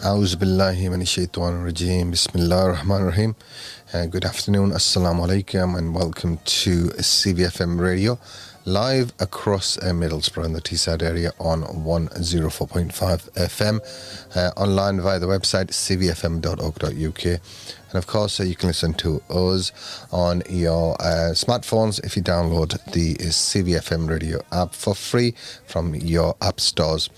A'udhu billahi minash shaitanir rajeem. Bismillahir Rahmanir Rahim. Good afternoon, Assalamu alaikum, and welcome to CVFM Radio, live across Middlesbrough and the Teesside area on 104.5 FM, online via the website cvfm.org.uk. And of course, you can listen to us on your smartphones if you download the CVFM Radio app for free from your app stores.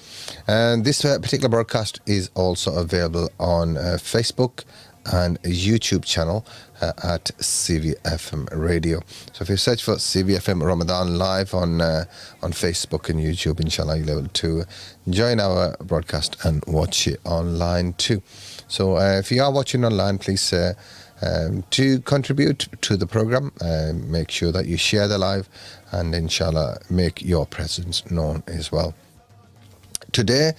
And this particular broadcast is also available on Facebook and a YouTube channel at CVFM Radio. So if you search for CVFM Ramadan live on Facebook and YouTube, inshallah, you'll be able to join our broadcast and watch it online too. So if you are watching online, please to contribute to the program, make sure that you share the live and inshallah make your presence known as well. Today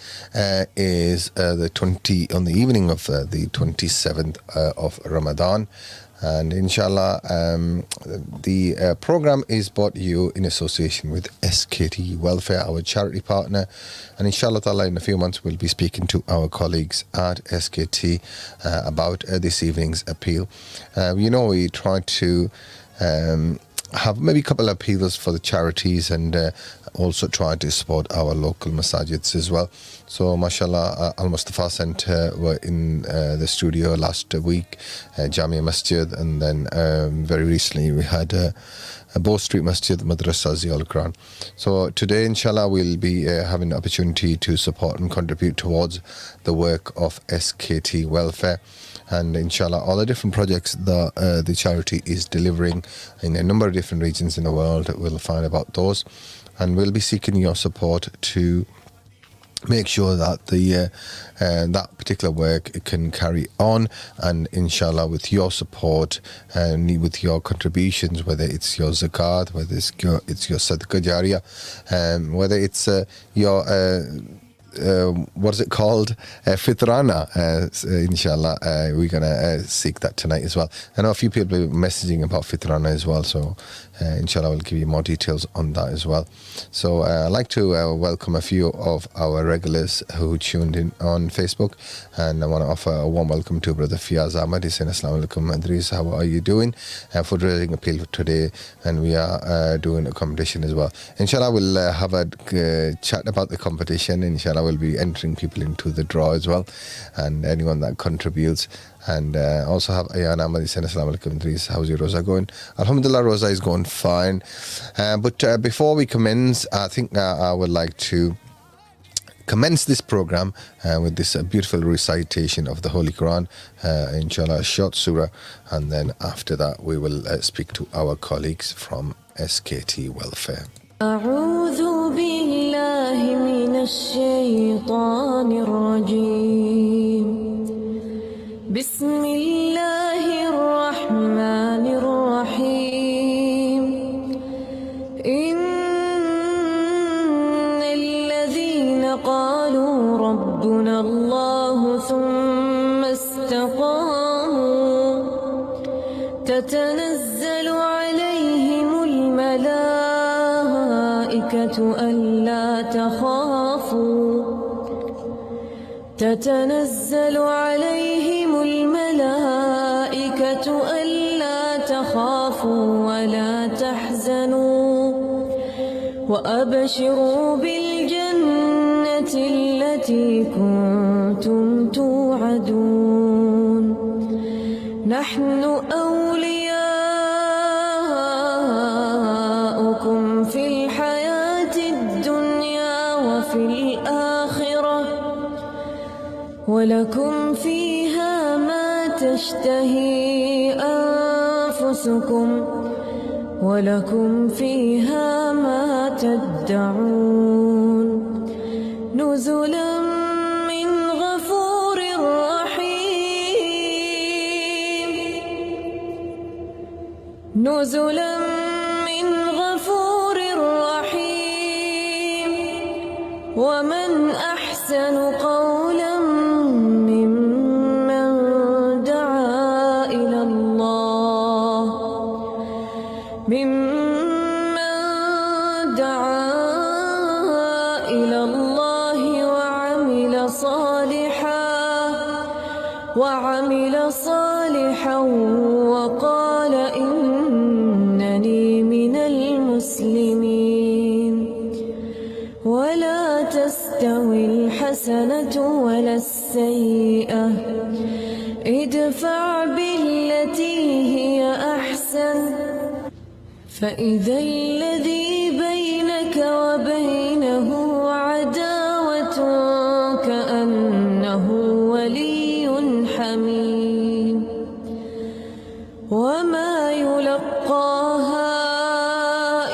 is on the evening of the 27th of Ramadan, and inshallah the program is brought to you in association with SKT Welfare, our charity partner, and inshallah ta'ala in a few months we'll be speaking to our colleagues at SKT about this evening's appeal. We try to have maybe a couple of appeals for the charities and also try to support our local masajids as well. So mashallah, Al Mustafa Centre were in the studio last week, Jamia Masjid, and then very recently we had Bow Street Masjid, Madrasa Ziyal Quran. So today inshallah we'll be having the opportunity to support and contribute towards the work of SKT Welfare. And inshallah, all the different projects that the charity is delivering in a number of different regions in the world, we'll find about those. And we'll be seeking your support to make sure that that particular work can carry on. And inshallah, with your support and with your contributions, whether it's your zakat, whether it's your sadaqah jariyah, whether it's your what is it called? Fitrana. Inshallah, we're going to seek that tonight as well. I know a few people are messaging about Fitrana as well, so inshallah, we'll give you more details on that as well. So I'd like to welcome a few of our regulars who tuned in on Facebook, and I want to offer a warm welcome to Brother Fiaz Ahmad. He's saying, Assalamu alaikum, Andres, how are you doing? Fundraising appeal today, and we are doing a competition as well. Inshallah, we'll have a chat about the competition. Inshallah, we'll be entering people into the draw as well, and anyone that contributes. And also have Ayan Ahmad saying, Assalamu alaikum, Idris, how's your Rosa going? Alhamdulillah, Rosa is going fine. But before we commence, I think I would like to commence this program with this beautiful recitation of the Holy Quran, inshallah, a short surah, and then after that we will speak to our colleagues from SKT Welfare. أعوذ بالله من الشيطان الرجيم بسم الله الرحمن الرحيم إن الذين قالوا ربنا الله ثم استقاموا تتنزل عليهم الملائكة ألا تخافوا تتنزل عليهم الملائكة ألا تخافوا ولا تحزنوا وأبشروا بالجنة التي كنتم توعدون نحن أولياؤكم في الحياة الدنيا وفي الآخرة ولكم فيها ما تشتهي أنفسكم ولكم فيها ما تدعون نزلا من غفور رحيم نزلا من غفور رحيم ومن أحسن قولا ممن دعا إلى الله وعمل صالحا وعمل صالحا وقال إنني من المسلمين ولا تستوي الحسنة ولا السيئة ادفع بالتي هي أحسن فإذا الذي بينك وبينه عداوة كأنه ولي حميم وما يلقاها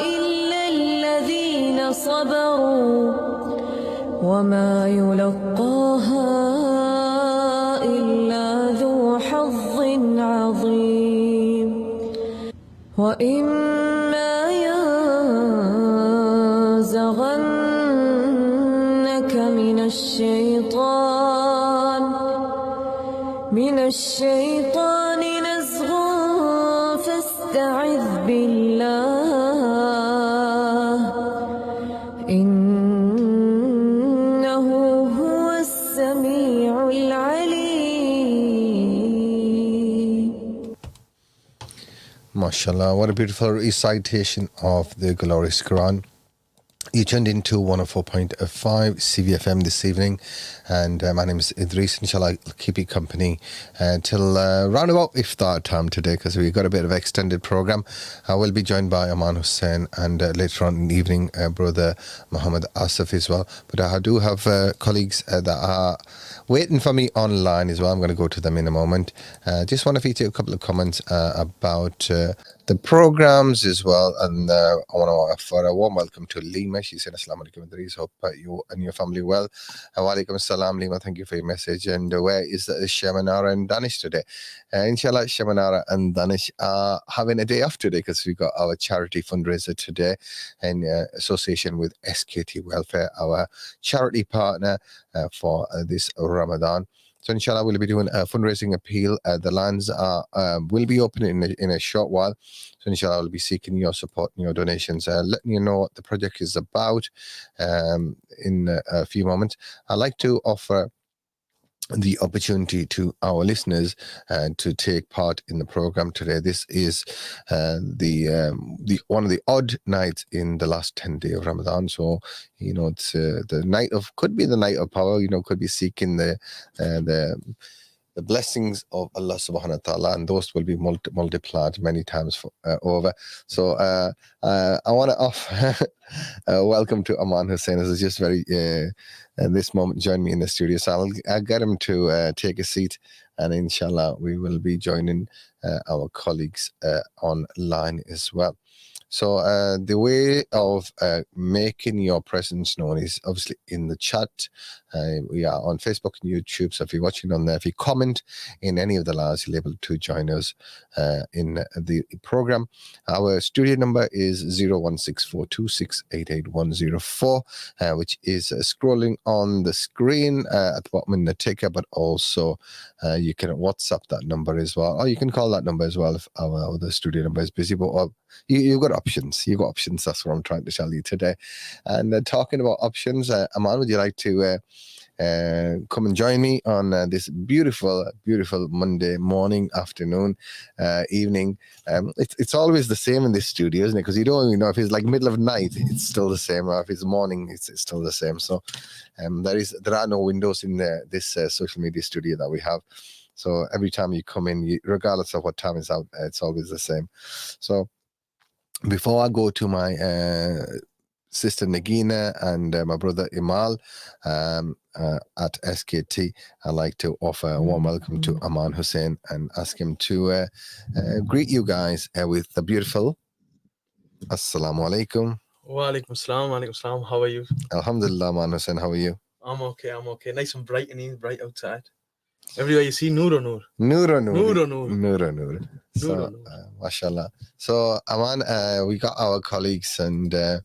إلا الذين صبروا وما يلقاها إلا ذو حظ عظيم وإما ينزغنك من الشيطان نزغ فاستعذ بالله إنه هو السميع العليم. MashaAllah, what a beautiful recitation of the glorious Quran. You tuned into 104.5 CVFM this evening, and my name is Idris. Inshallah, I'll keep you company till round about iftar time today, because we've got a bit of extended program. I will be joined by Aman Hussain, and later on in the evening, brother Muhammad Asif as well. But I do have colleagues that are waiting for me online as well. I'm going to go to them in a moment. Just want to feature a couple of comments about the programs as well, and I want to offer a warm welcome to Lima. She said, Assalamu alaikum, Idris. Hope you and your family well. Wa alaikum assalam, Lima. Thank you for your message. And where is Shamanara and Danish today? Inshallah, Shamanara and Danish are having a day off today, because we've got our charity fundraiser today in association with SKT Welfare, our charity partner for this Ramadan. So inshallah, we'll be doing a fundraising appeal. The lands will be opening in a short while. So inshallah, I'll be seeking your support and your donations. Letting you know what the project is about in a few moments. I'd like to offer the opportunity to our listeners to take part in the program today. This is the one of the odd nights in the last 10 days of Ramadan. So it's the night of, could be the night of power. Could be seeking the blessings of Allah subhanahu wa ta'ala, and those will be multiplied many times over. So I want to offer welcome to Aman Hussain. This is just very this moment join me in the studio, so I'll get him to take a seat, and inshallah we will be joining our colleagues online as well. So the way of making your presence known is obviously in the chat. We are on Facebook and YouTube, so if you're watching on there, if you comment in any of the lives, you'll be able to join us in the program. Our studio number is 01642688104, which is scrolling on the screen at the bottom in the ticker, but also you can WhatsApp that number as well, or you can call that number as well if our other studio number is busy. But you've got options. You've got options. That's what I'm trying to tell you today. And talking about options, Aman, would you like to come and join me on this beautiful Monday morning, afternoon, evening? It's always the same in this studio, isn't it? Because you don't even know if it's like middle of night, it's still the same, or if it's morning, it's still the same. So there are no windows in this social media studio that we have. So every time you come in, regardless of what time it's out, it's always the same. So before I go to my sister Nagina and my brother Imal at SKT, I'd like to offer a warm welcome to Aman Hussain and ask him to greet you guys with the beautiful Assalamu alaikum. Wa alaikum assalam. How are you? Alhamdulillah, Aman Hussain. How are you? I'm okay. Nice and bright outside. Everywhere you see Noor. Noor. So, mashallah. So, Aman, we got our colleagues and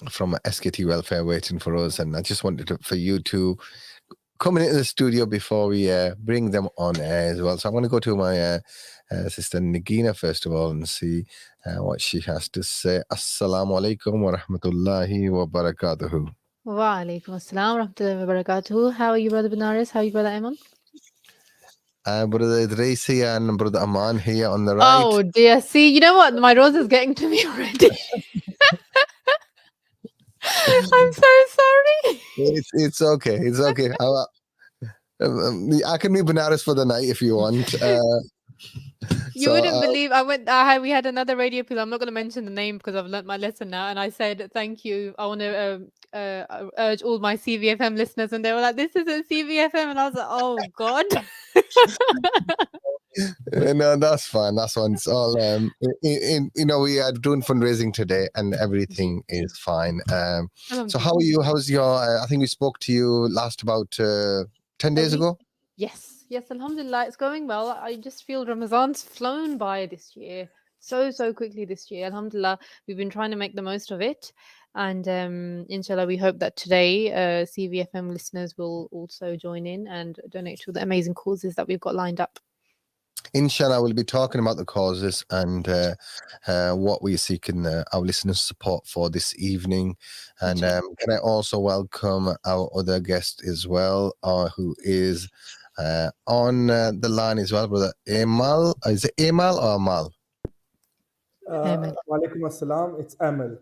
from SKT Welfare waiting for us, and I just wanted for you to come into the studio before we bring them on air as well. So I'm going to go to my sister Nagina first of all and see what she has to say. Assalamu alaikum wa rahmatullahi wa barakatuhu. Wa alaikum assalam wa rahmatullahi wa barakatuhu. How are you, Brother Benares? How are you, Brother Ayman? Brother Idris here and Brother Aman here on the right. Oh dear. See, you know what? My rose is getting to me already. I'm so sorry. It's okay. It's okay. I can be Banaras for the night if you want. You So, wouldn't believe we had another radio people. I'm not going to mention the name because I've learnt my lesson now. And I said, thank you. I want to urge all my CVFM listeners. And they were like, this isn't CVFM. And I was like, oh God. no, that's fine. That's fine. It's all, we are doing fundraising today and everything is fine. So how are you? How's your, I think we spoke to you last about 10 days ago. Yes, alhamdulillah, it's going well. I just feel Ramadan's flown by this year so quickly this year. Alhamdulillah, we've been trying to make the most of it. And inshallah, we hope that today CVFM listeners will also join in and donate to the amazing causes that we've got lined up. Inshallah, we'll be talking about the causes and what we're seeking our listeners' support for this evening. And can I also welcome our other guest as well, who is on the line as well, Brother Amal. Is it Amal or Amal? Walaikum assalam. It's Amal.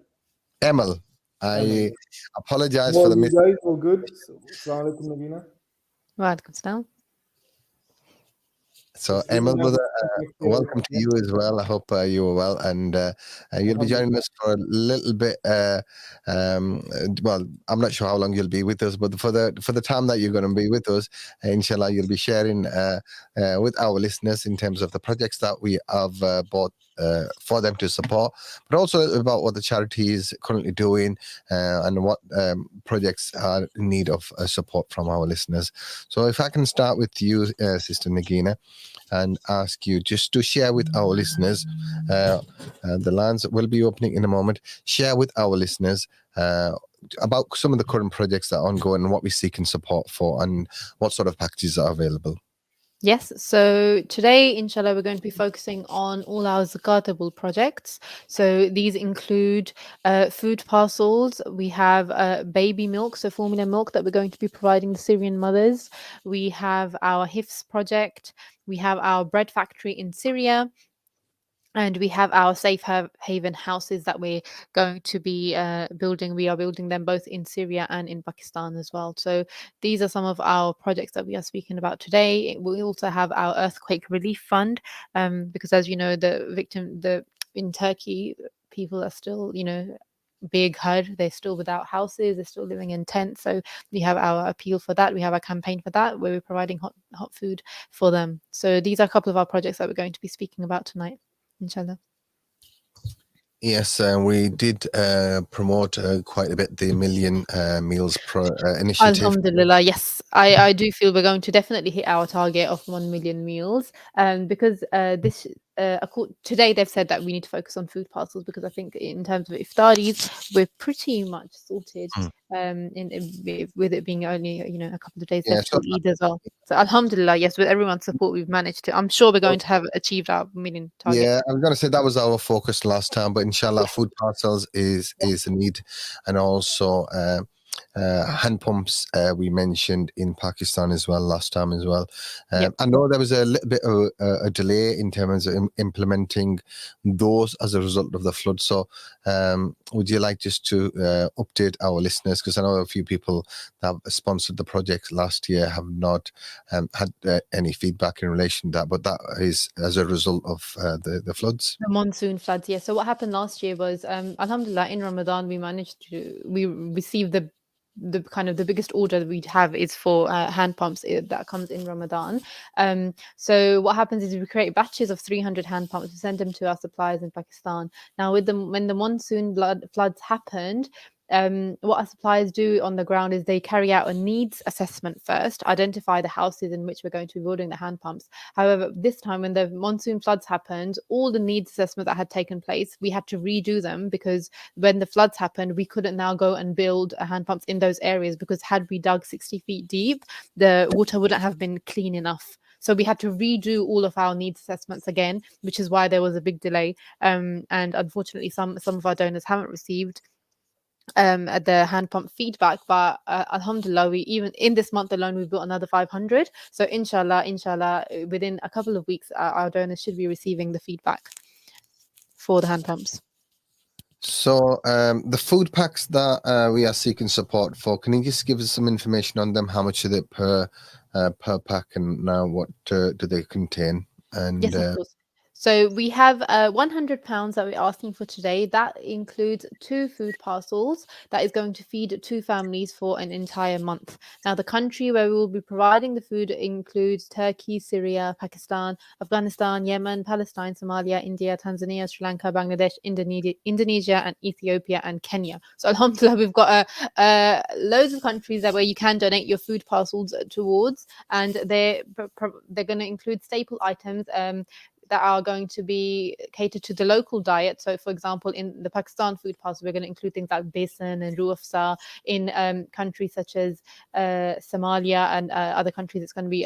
Amal. I apologize Well, for the you guys all good? Assalamu alaikum, Nabina. Walaikum assalam. So, Emil, brother, welcome to you as well. I hope you are well, and you'll be joining us for a little bit. Well, I'm not sure how long you'll be with us, but for the time that you're going to be with us, inshallah, you'll be sharing with our listeners in terms of the projects that we have bought for them to support, but also about what the charity is currently doing and what projects are in need of support from our listeners. So, if I can start with you, Sister Nagina, and ask you just to share with our listeners, the lines will be opening in a moment, share with our listeners about some of the current projects that are ongoing and what we seek in support for and what sort of packages are available. Yes, so today, inshallah, we're going to be focusing on all our zakatable projects. So these include food parcels. We have baby milk, so formula milk that we're going to be providing the Syrian mothers. We have our HIFS project. We have our bread factory in Syria. And we have our safe haven houses that we're going to be building. We are building them both in Syria and in Pakistan as well. So these are some of our projects that we are speaking about today. We also have our earthquake relief fund, because as you know, in Turkey, people are still, big HUD, they're still without houses, they're still living in tents. So we have our appeal for that. We have a campaign for that where we're providing hot food for them. So these are a couple of our projects that we're going to be speaking about tonight, inshallah. Yes, we did promote quite a bit the Million Meals initiative. Alhamdulillah, yes. I do feel we're going to definitely hit our target of 1 million meals, because today they've said that we need to focus on food parcels, because I think in terms of iftaris, we're pretty much sorted. With it being only a couple of days left till Eid as well. So Alhamdulillah, yes, with everyone's support, we've managed to. I'm sure we're going to have achieved our million target. Yeah, I'm going to say that was our focus last time, but inshallah, food parcels is a need, and also hand pumps we mentioned in Pakistan as well last time as well. I know there was a little bit of a delay in terms of implementing those as a result of the flood. So would you like just to update our listeners, because I know a few people that have sponsored the project last year have not had any feedback in relation to that, but that is as a result of the floods. The monsoon floods, yeah. So what happened last year was, alhamdulillah, in Ramadan we received the kind of the biggest order that we'd have is for hand pumps that comes in Ramadan. So what happens is we create batches of 300 hand pumps. We send them to our suppliers in Pakistan. Now when the monsoon floods happened, what our suppliers do on the ground is they carry out a needs assessment first, identify the houses in which we're going to be building the hand pumps. However, this time when the monsoon floods happened, all the needs assessments that had taken place, we had to redo them, because when the floods happened, we couldn't now go and build hand pumps in those areas, because had we dug 60 feet deep, the water wouldn't have been clean enough. So we had to redo all of our needs assessments again, which is why there was a big delay. And unfortunately, some of our donors haven't received at the hand pump feedback, but alhamdulillah, we even in this month alone we built another 500. So inshallah, within a couple of weeks our donors should be receiving the feedback for the hand pumps. So the food packs that we are seeking support for, can you just give us some information on them? How much is it per pack, and what do they contain? And Yes, of course. So we have £100 that we're asking for today. That includes 2 food parcels that is going to feed 2 families for an entire month. Now, the country where we will be providing the food includes Turkey, Syria, Pakistan, Afghanistan, Yemen, Palestine, Somalia, India, Tanzania, Sri Lanka, Bangladesh, Indonesia, and Ethiopia and Kenya. So alhamdulillah, we've got loads of countries where you can donate your food parcels towards, and they're going to include staple items that are going to be catered to the local diet. So, for example, in the Pakistan food parcel, we're going to include things like besan and ruafsa. In countries such as Somalia and other countries, it's going to be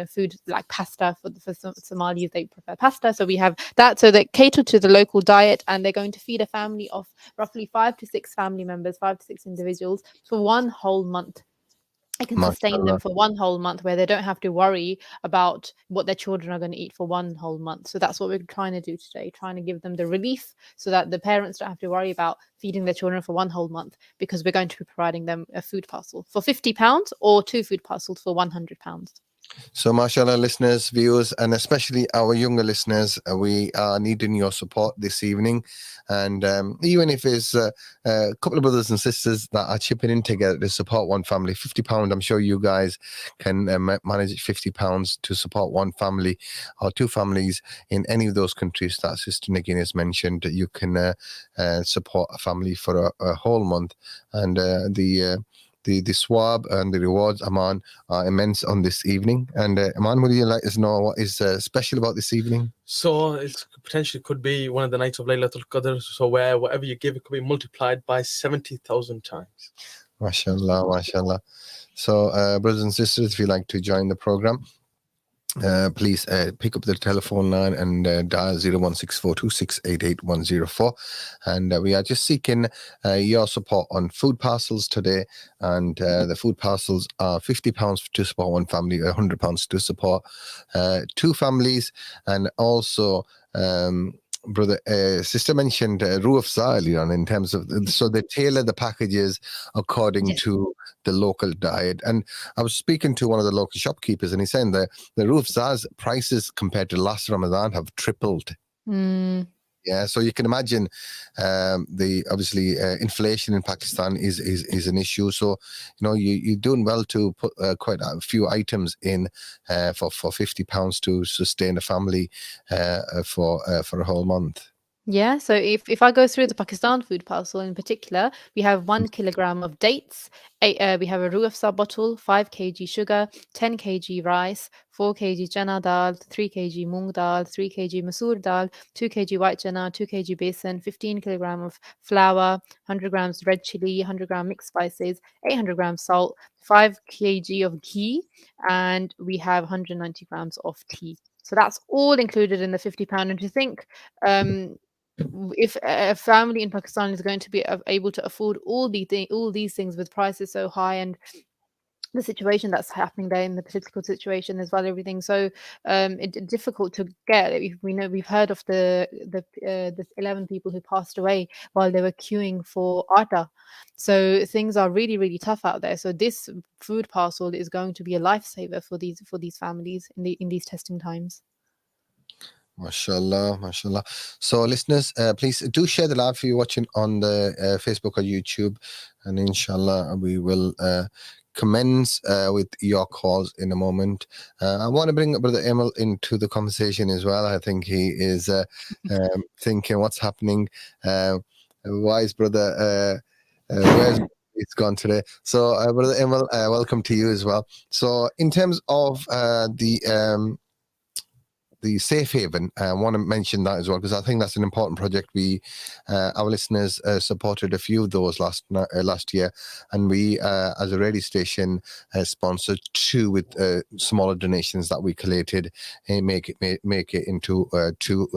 food like pasta for Somalis. They prefer pasta, so we have that. So they cater to the local diet, and they're going to feed a family of roughly 5 to 6 family members, 5 to 6 individuals for one whole month. I can sustain them for one whole month, where they don't have to worry about what their children are going to eat for one whole month. So that's what we're trying to do today, trying to give them the relief so that the parents don't have to worry about feeding their children for one whole month, because we're going to be providing them a food parcel for £50 or 2 food parcels for £100. So, mashallah, listeners, viewers, and especially our younger listeners, we are needing your support this evening. And even if it's a couple of brothers and sisters that are chipping in together to support one family, £50, I'm sure you guys can manage £50 to support one family or 2 families in any of those countries that Sister Nagin has mentioned. You can support a family for a whole month. And the swab and the rewards, Aman, are immense on this evening. And Aman, would you like us to know what is special about this evening? So it potentially could be one of the nights of Laylatul Qadr. So where whatever you give, it could be multiplied by 70,000 times. MashaAllah, MashaAllah. So, brothers and sisters, if you'd like to join the program, please pick up the telephone line and dial 01642688104. And we are just seeking your support on food parcels today. And the food parcels are £50 to support one family, £100 to support 2 families. And also, sister mentioned ruafsa earlier on, in terms of, so they tailor the packages according to the local diet. And I was speaking to one of the local shopkeepers, and he's saying that the ruafsa's prices compared to last Ramadan have tripled. Yeah, so you can imagine the obviously inflation in Pakistan is an issue. So you're doing well to put quite a few items in for £50 to sustain a family for a whole month. Yeah, so if I go through the Pakistan food parcel in particular, we have 1 kilogram of dates, we have a ruafsa bottle, 5 kg sugar, 10 kg rice, 4 kg chana dal, 3 kg moong dal, 3 kg masoor dal, 2 kg white chana, 2 kg besan, 15 kilogram of flour, 100 grams red chili, 100 gram mixed spices, 800 grams salt, 5 kg of ghee, and we have 190 grams of tea. So that's all included in the £50. And to think, if a family in Pakistan is going to be able to afford all these things with prices so high, and the situation that's happening there in the political situation as well, everything so it's difficult to get. We know, we've heard of the 11 people who passed away while they were queuing for atta. So things are really, really tough out there. So this food parcel is going to be a lifesaver for these families in these testing times. MashaAllah, MashaAllah. So, listeners, please do share the live if you're watching on the Facebook or YouTube, and inshallah we will commence with your calls in a moment. I want to bring Brother Emil into the conversation as well. I think he is thinking what's happening. Why is Brother where's it's gone today? So, Brother Emil, welcome to you as well. So, in terms of the the Safe Haven. I want to mention that as well, because I think that's an important project. Our listeners supported a few of those last year, and we, as a radio station, sponsored two with smaller donations that we collated and make it into two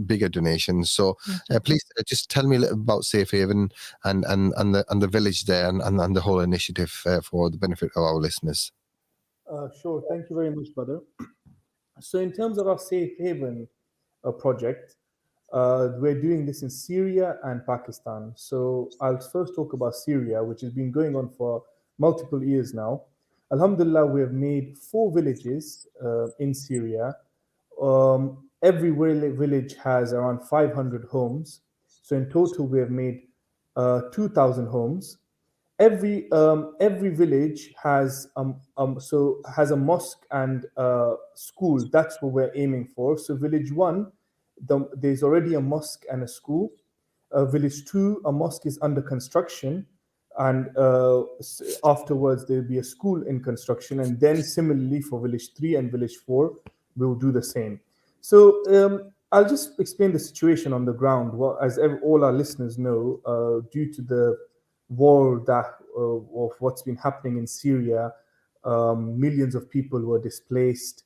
bigger donations. So please just tell me a little about Safe Haven and the village there and the whole initiative for the benefit of our listeners. Sure. Thank you very much, brother. So, in terms of our Safe Haven project, we're doing this in Syria and Pakistan. So, I'll first talk about Syria, which has been going on for multiple years now. Alhamdulillah, we have made 4 villages in Syria. Every village has around 500 homes. So, in total, we have made 2,000 homes. Every village has has a mosque and school. That's what we're aiming for. So village 1, there's already a mosque and a school. Village 2, a mosque is under construction, and afterwards there'll be a school in construction. And then similarly for village 3 and village 4, we'll do the same. So I'll just explain the situation on the ground. Well, as all our listeners know, due to the war of what's been happening in Syria, millions of people were displaced.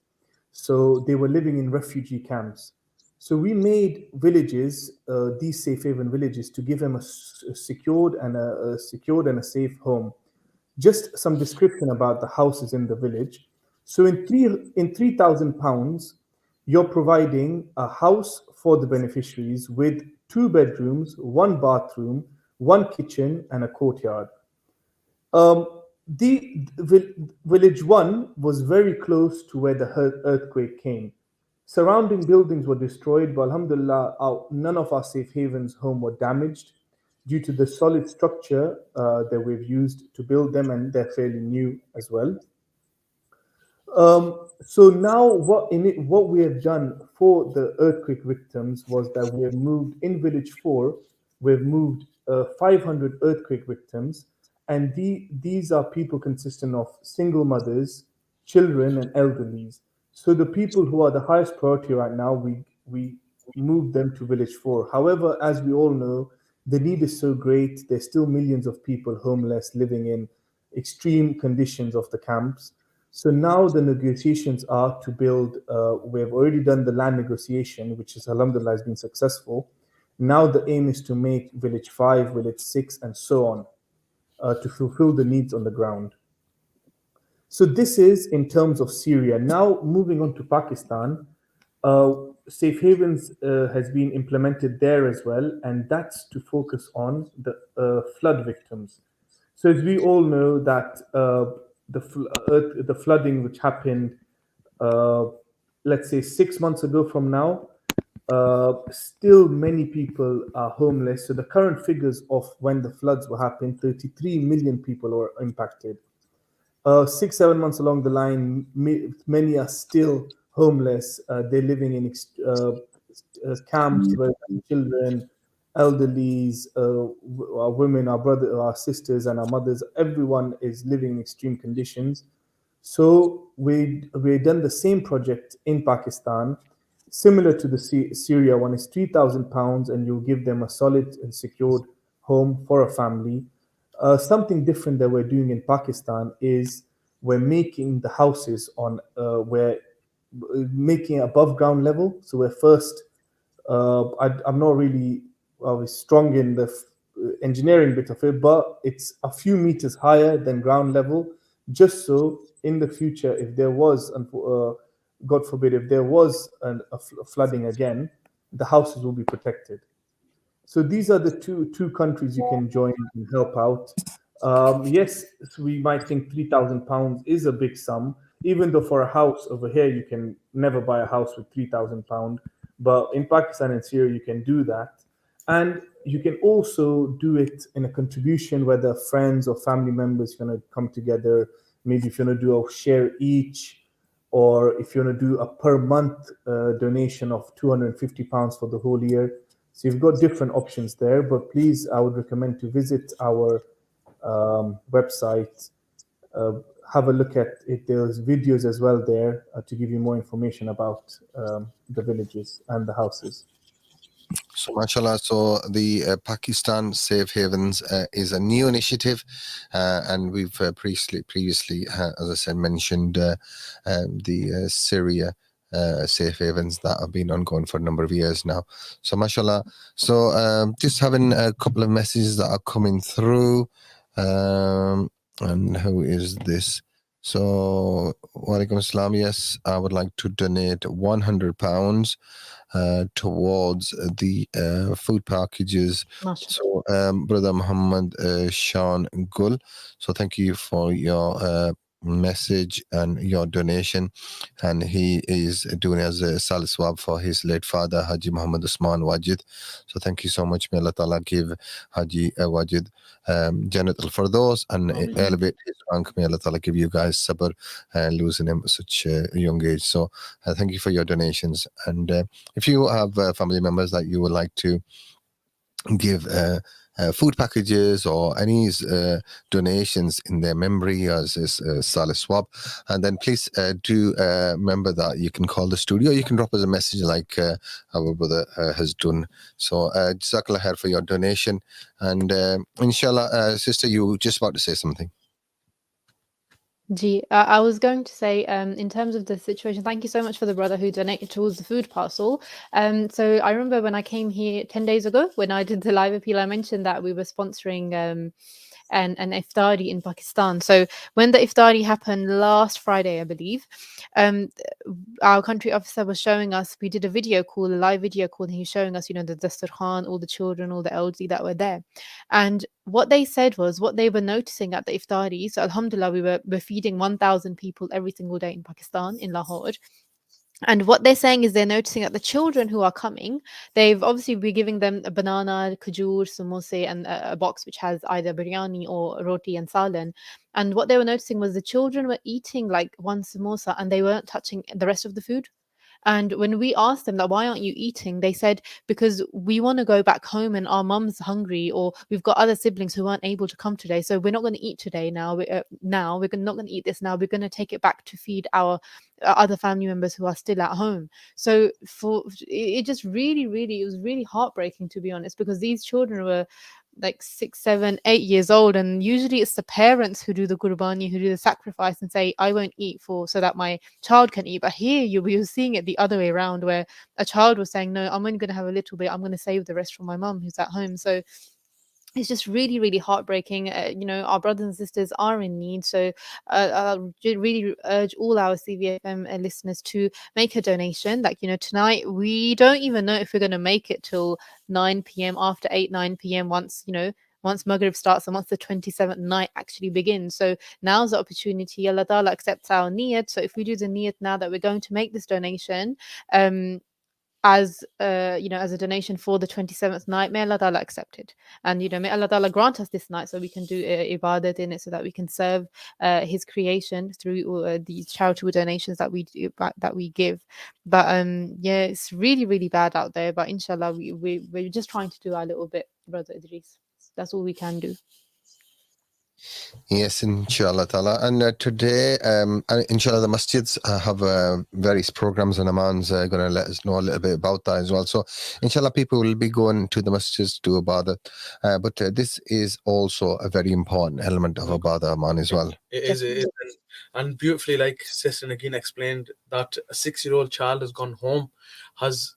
So they were living in refugee camps. So we made villages, these safe haven villages, to give them a secured and a safe home. Just some description about the houses in the village. So in £3,000, you're providing a house for the beneficiaries with 2 bedrooms, 1 bathroom, 1 kitchen, and a courtyard. The village 1 was very close to where the earthquake came. Surrounding buildings were destroyed, but alhamdulillah, none of our safe havens home were damaged due to the solid structure that we've used to build them, and they're fairly new as well. So now what we have done for the earthquake victims was that we have moved in village 4, we've moved 500 earthquake victims, and these are people consisting of single mothers, children, and elderlies. So the people who are the highest priority right now, we moved them to village 4. However, as we all know, the need is so great. There's still millions of people homeless, living in extreme conditions of the camps. So now the negotiations are to build, we have already done the land negotiation, which is alhamdulillah has been successful. Now the aim is to make village 5, village 6, and so on, to fulfill the needs on the ground. So this is in terms of Syria. Now moving on to Pakistan, Safe Havens has been implemented there as well, and that's to focus on the flood victims. So as we all know that the flooding which happened, let's say 6 months ago from now, still many people are homeless. So the current figures of when the floods were happening, 33 million people were impacted. 6-7 months along the line, many are still homeless. They're living in camps where children, elderlies, our women, our brothers, our sisters, and our mothers, everyone is living in extreme conditions. So we've done the same project in Pakistan, similar to the Syria one. Is £3,000, and you give them a solid and secured home for a family. Something different that we're doing in Pakistan is we're making the houses we're making above ground level. So we're first, I'm not really strong in the engineering bit of it, but it's a few meters higher than ground level, just so in the future, if there was, God forbid, if there was a flooding again, the houses will be protected. So these are the two countries you can join and help out. Yes, so we might think £3,000 is a big sum, even though for a house over here you can never buy a house with £3,000. But in Pakistan and Syria you can do that, and you can also do it in a contribution, whether friends or family members going to come together. Maybe if you want to do a share each, or if you want to do a per month donation of £250 for the whole year. So you've got different options there, but please, I would recommend to visit our website, have a look at it. There's videos as well there to give you more information about the villages and the houses. So, mashallah, so the Pakistan Safe Havens is a new initiative, and we've previously, as I said, mentioned the Syria Safe Havens that have been ongoing for a number of years now. So, mashallah, so just having a couple of messages that are coming through. And who is this? So, walaikum assalam. Yes, I would like to donate £100 towards the food packages. Mashallah. So, Brother Muhammad Sean Gul. So, thank you for your message and your donation. And he is doing as a Sal Swab for his late father, Haji Muhammad Usman Wajid. So, thank you so much. May Allah Ta'ala give Haji Wajid Jannat al Firdaus and elevate his rank. May Allah Ta'ala give you guys sabr losing him at such a young age. So, thank you for your donations. And if you have family members that you would like to give food packages or any donations in their memory as is Salih Swab, and then please do remember that you can call the studio, you can drop us a message like our brother has done. So Jazakallah khair for your donation, and inshallah, sister, you were just about to say something. Gee, I was going to say, in terms of the situation, thank you so much for the brother who donated towards the food parcel. So I remember when I came here 10 days ago, when I did the live appeal, I mentioned that we were sponsoring an iftari in Pakistan. So when the iftari happened last Friday, I believe, our country officer was showing us, we did a video call, a live video call, and he was showing us, the dasturkhan, all the children, all the elderly that were there. And what they said was what they were noticing at the iftari. So alhamdulillah, we're feeding 1,000 people every single day in Pakistan, in Lahore. And what they're saying is they're noticing that the children who are coming, they've obviously been giving them a banana, kajur, samosa, and a box which has either biryani or roti and salan. And what they were noticing was the children were eating like one samosa and they weren't touching the rest of the food. And when we asked them that, why aren't you eating? They said, because we want to go back home and our mum's hungry, or we've got other siblings who aren't able to come today. So we're not going to eat today now. We're not going to eat this now. We're going to take it back to feed our other family members who are still at home. So it just really, it was really heartbreaking, to be honest, because these children were like 6, 7, 8 years old, and usually it's the parents who do the qurbani, who do the sacrifice and say, I won't eat so that my child can eat. But here you're seeing it the other way around, where a child was saying, no, I'm only going to have a little bit, I'm going to save the rest for my mum who's at home. So it's just really heartbreaking. Our brothers and sisters are in need. So I really urge all our CVFM listeners to make a donation. Like, tonight, we don't even know if we're going to make it till 9 p.m. after 9 p.m. once Maghrib starts and once the 27th night actually begins. So now's the opportunity. Allah Ta'ala accepts our niyat. So if we do the niyat now that we're going to make this donation, as a donation for the 27th night, may Allah Ta'ala accept it. And may Allah Ta'ala grant us this night so we can do ibadat in it, so that we can serve his creation through these charitable donations that we give. But it's really bad out there, but inshallah we're just trying to do our little bit, Brother Idris. That's all we can do. Yes, inshallah ta'ala. And today, inshallah, the masjids have various programs, and Aman's going to let us know a little bit about that as well. So, inshallah, people will be going to the masjids to ibadah. But this is also a very important element of ibadah, Aman, as well. It is. And beautifully, like Sister Nagin explained, that a 6-year-old child has gone home, has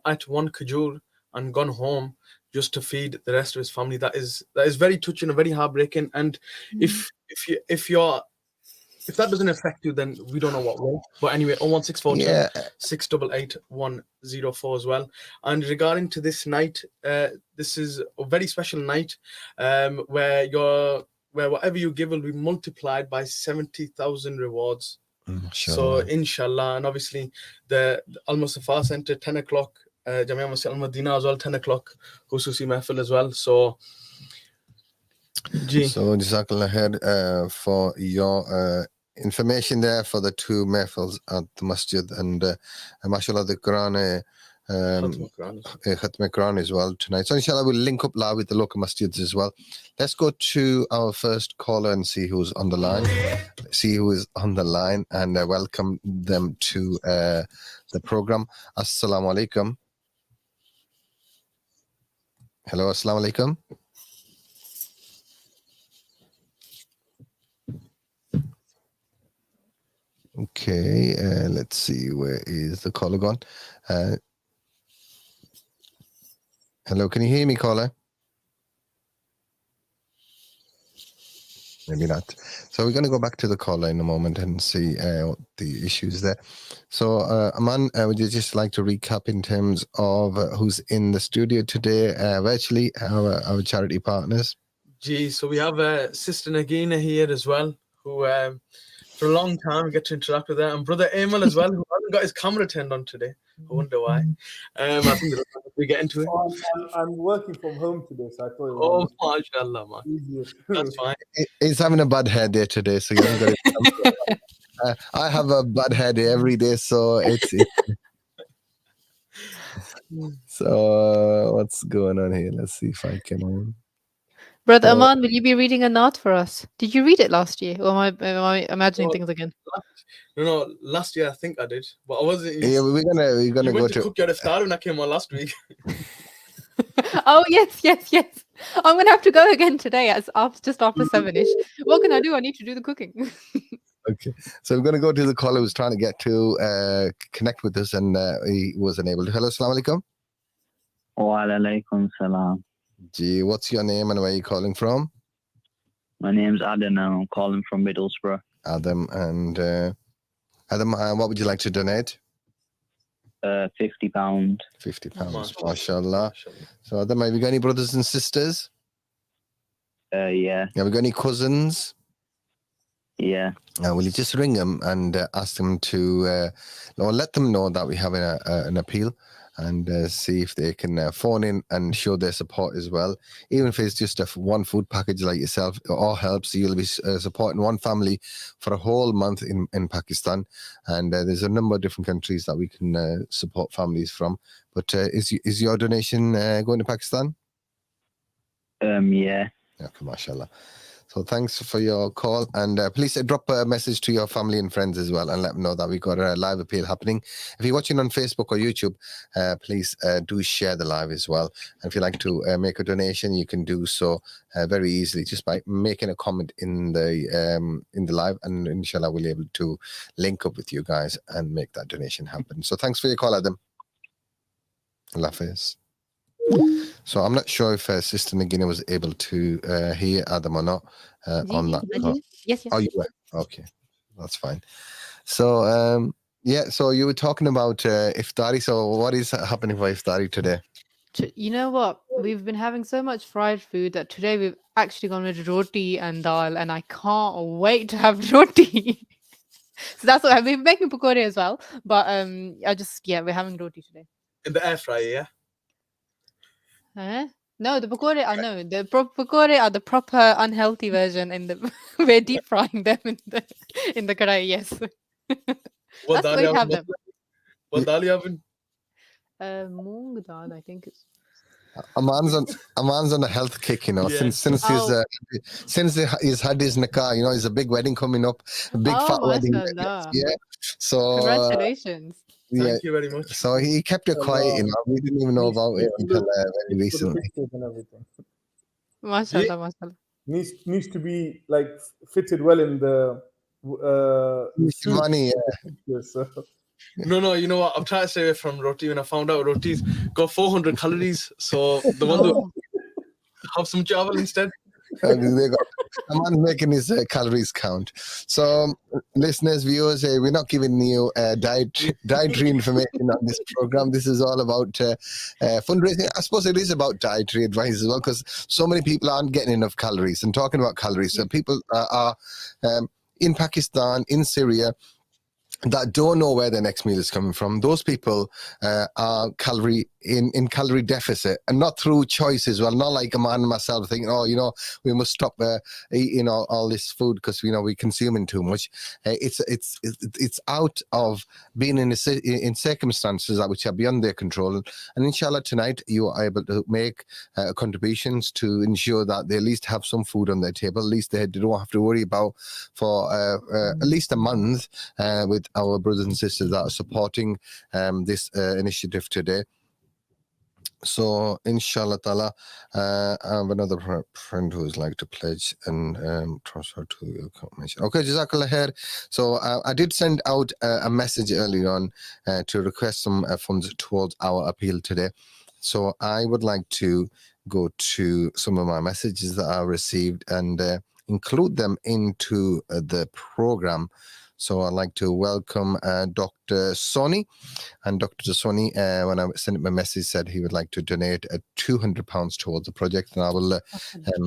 at one kajur and gone home just to feed the rest of his family. That is very touching and very heartbreaking. And if that doesn't affect you, then we don't know what will. But anyway, 01642 688 104 as well. And regarding to this night, this is a very special night, where whatever you give will be multiplied by 70,000 rewards. So inshallah, and obviously the Al Mustafa Center 10 o'clock. Jamia Masjid Al Madina as well, 10 o'clock, Hususi Mahfil as well. So Jazakallah khair for your information there for the two mahfils at the masjid. And mashallah, the Quran Khatm Quran as well tonight. So inshallah we'll link up live with the local masjids as well. Let's go to our first caller and see who's on the line. And welcome them to the program. Assalamu alaikum. Hello, assalamu alaikum. Okay, let's see, where is the caller gone? Hello, can you hear me, caller? Maybe not. So we're going to go back to the caller in a moment and see what the issues there. So Aman, would you just like to recap in terms of who's in the studio today, virtually, our charity partners? So we have Sister Nagina here as well, who for a long time we get to interact with her, and Brother Emil as well, who hasn't got his camera turned on today. I wonder why. I think we get into it. I'm working from home today, so I thought it Oh, was mashallah, man. easier. That's fine. He's having a bad hair day today, so you haven't got it. I have a bad hair day every day, so it's so what's going on here? Let's see if I can. Brother Aman, will you be reading a Naat for us? Did you read it last year, or am I imagining things again? No, last year I think I did, but I wasn't. Yeah, we're gonna you go went to cook your iftar when I came on last week. Oh yes. I'm gonna have to go again today, just after 7ish. What can I do? I need to do the cooking. Okay, so we're gonna go to the caller who's trying to get to connect with us, and he wasn't able to. Hello, assalamu alaikum. Wa alaikum salam. Gee, what's your name and where are you calling from? My name's Adam and I'm calling from Middlesbrough. Adam, and what would you like to donate? £50. £50, mashallah. So Adam, have you got any brothers and sisters? Yeah. Have you got any cousins? Yeah. Will you just ring them and ask them to, or let them know that we have an appeal, and see if they can phone in and show their support as well. Even if it's just one food package like yourself, it all helps. You'll be supporting one family for a whole month in Pakistan. And there's a number of different countries that we can support families from. But is your donation going to Pakistan? Yeah. Okay, mashallah. So thanks for your call, and please drop a message to your family and friends as well, and let them know that we've got a live appeal happening. If you're watching on Facebook or YouTube, please do share the live as well. And if you'd like to make a donation, you can do so very easily just by making a comment in the live, and inshallah we'll be able to link up with you guys and make that donation happen. So thanks for your call, Adam. Allah Hafiz. So I'm not sure if Sister Nagina was able to hear Adam or not on that call. Yes. Oh, you were? Okay, that's fine. So, so you were talking about iftari. So what is happening for iftari today? You know what? We've been having so much fried food that today we've actually gone with roti and dal, and I can't wait to have roti. So that's what I've been making pakode as well. But we're having roti today. In the air fryer, yeah? No, the pakode are the pakode are the proper unhealthy version. We're deep frying them in the karai. Yes, What that's why we have them. What dal you having? Moong dal, I think it's. Aman's on a health kick, you know. Yeah. Since he's had his nikah, you know, there's a big wedding coming up, a big fat wedding. Mashallah. Yeah. So Congratulations. Thank you very much. So he kept it quiet, you know. We didn't even know about it until very recently. And everything. Mashallah. Needs to be like fitted well in the suit. Money, Yes, No, you know what? I'm trying to stay away from roti. When I found out roti's got 400 calories, so the one that have some chawal instead. Aman's making his calories count. So, listeners, viewers, we're not giving you dietary information on this program. This is all about fundraising. I suppose it is about dietary advice as well, because so many people aren't getting enough calories. And talking about calories, so people are in Pakistan, in Syria, that don't know where their next meal is coming from. Those people are in calorie deficit, and not through choice as well. Not like a man and myself thinking, oh, we must stop eating all this food because we're consuming too much. It's out of being in circumstances that which are beyond their control. And inshallah, tonight you are able to make contributions to ensure that they at least have some food on their table. At least they don't have to worry about for at least a month with our brothers and sisters that are supporting this initiative today. So, inshallah ta'ala, I have another friend who is like to pledge and transfer to your confirmation. Okay, Jazakallah khair. So, I did send out a message earlier on to request some funds towards our appeal today. So, I would like to go to some of my messages that I received and include them into the program. So I'd like to welcome Dr. Soni. And Dr. Soni, when I sent him a message, said he would like to donate £200 towards the project. And I will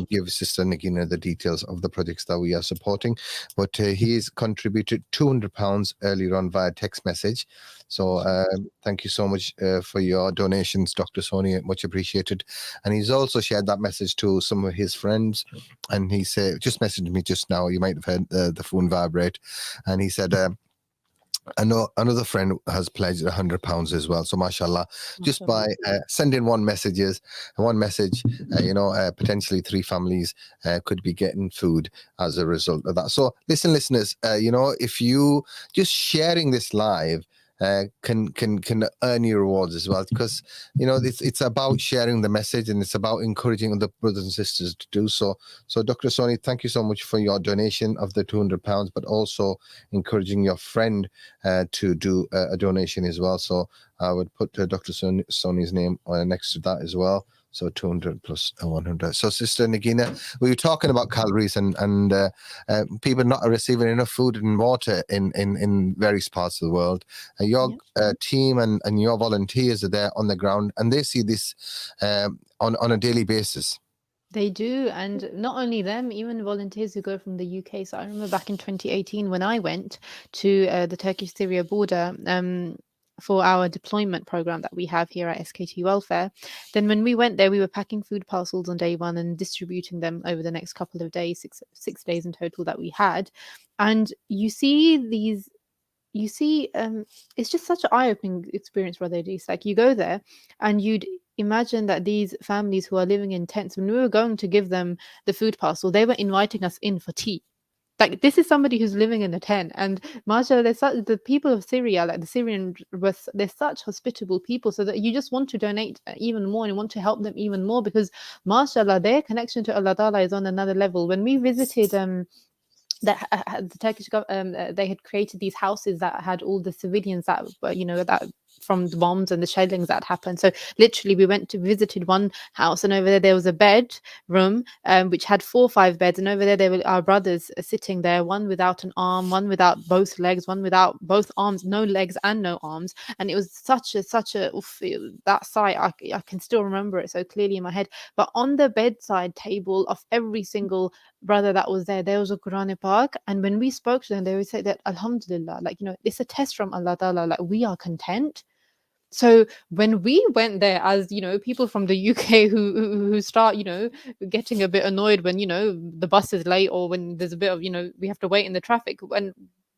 give Sister Nagina the details of the projects that we are supporting. But he's contributed £200 earlier on via text message. So thank you so much for your donations, Dr. Soni. Much appreciated. And he's also shared that message to some of his friends. And he said, just messaged me just now. You might have heard the phone vibrate. And he said, I know another friend has pledged £100 as well. So, mashallah, just by sending one message, potentially 3 families could be getting food as a result of that. So, listen, listeners, if you just sharing this live, can earn your rewards as well, because it's about sharing the message and it's about encouraging other brothers and sisters to do so. So Dr. Soni, thank you so much for your donation of the £200, but also encouraging your friend to do a donation as well. So I would put Dr. Soni's name next to that as well. So 200 plus 100. So Sister Nagina, we were talking about calories and people not receiving enough food and water in various parts of the world. Your team and your volunteers are there on the ground and they see this on a daily basis. They do, and not only them, even volunteers who go from the UK. So I remember back in 2018 when I went to the Turkish-Syria border for our deployment program that we have here at SKT Welfare. Then when we went there, we were packing food parcels on day 1 and distributing them over the next couple of days, six days in total that we had. And it's just such an eye-opening experience, brother Idris. Like, you go there and you'd imagine that these families who are living in tents, when we were going to give them the food parcel, they were inviting us in for tea. Like, this is somebody who's living in a tent. And mashallah, the people of Syria, like the Syrians, they're such hospitable people, so that you just want to donate even more and want to help them even more, because mashallah, their connection to Allah Ta'ala is on another level. When we visited the Turkish government, they had created these houses that had all the civilians that from the bombs and the shellings that happened. So literally we visited one house, and over there was a bedroom which had 4 or 5 beds, and over there were our brothers sitting there, one without an arm, one without both legs, one without both arms, no legs and no arms. And it was such a that sight, I can still remember it so clearly in my head. But on the bedside table of every single brother that was there was a Quran Pak. And when we spoke to them, they would say that alhamdulillah, it's a test from Allah Ta'ala, like, we are content. So when we went there, as people from the UK who start getting a bit annoyed when the bus is late, or when there's a bit of we have to wait in the traffic,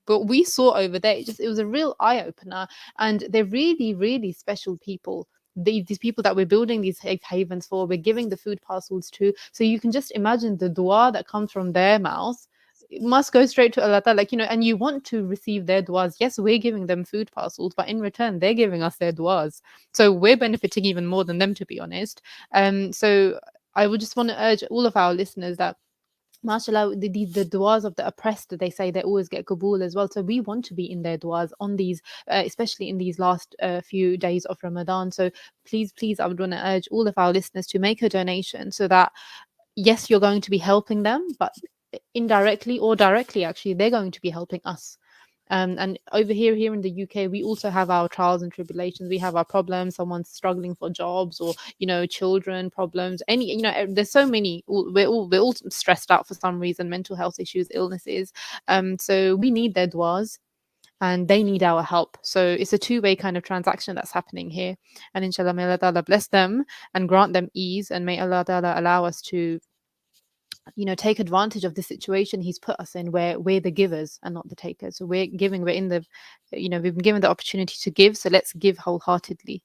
but we saw over there, it was a real eye-opener. And they're really, really special people. These people that we're building these safe havens for, we're giving the food parcels to. So you can just imagine the dua that comes from their mouth. It must go straight to Allah Ta'ala, and you want to receive their duas. Yes, we're giving them food parcels, but in return, they're giving us their duas. So we're benefiting even more than them, to be honest. So I would just want to urge all of our listeners that, mashallah, the duas of the oppressed, they say they always get kabul as well. So we want to be in their duas on these, especially in these last few days of Ramadan. So please, I would want to urge all of our listeners to make a donation, so that, yes, you're going to be helping them, but indirectly or directly, actually, they're going to be helping us. And over here in the UK, we also have our trials and tribulations. We have our problems. Someone's struggling for jobs, or children problems. There's so many. We're all stressed out for some reason. Mental health issues, illnesses. So we need their duas. and they need our help. So it's a two-way kind of transaction that's happening here. And inshallah, may Allah Ta'ala bless them and grant them ease, and may Allah Ta'ala allow us to, take advantage of the situation He's put us in, where we're the givers and not the takers. So we're giving, we're in the, we've been given the opportunity to give, so let's give wholeheartedly.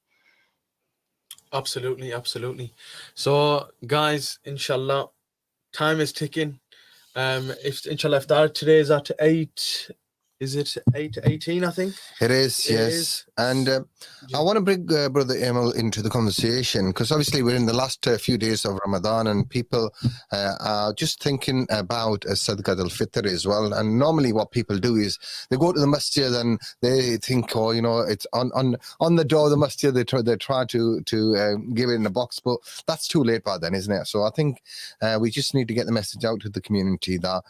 Absolutely. So guys, inshallah, time is ticking. If inshallah iftar today is at 8, is it 8:18? I think it is. Yes. And I want to bring Brother Emil into the conversation, because obviously we're in the last few days of Ramadan, and people are just thinking about Sadaqat al-Fitr as well. And normally what people do is they go to the masjid and they think, it's on the door of the masjid, they try to give it in a box, but that's too late by then, isn't it? So I think we just need to get the message out to the community that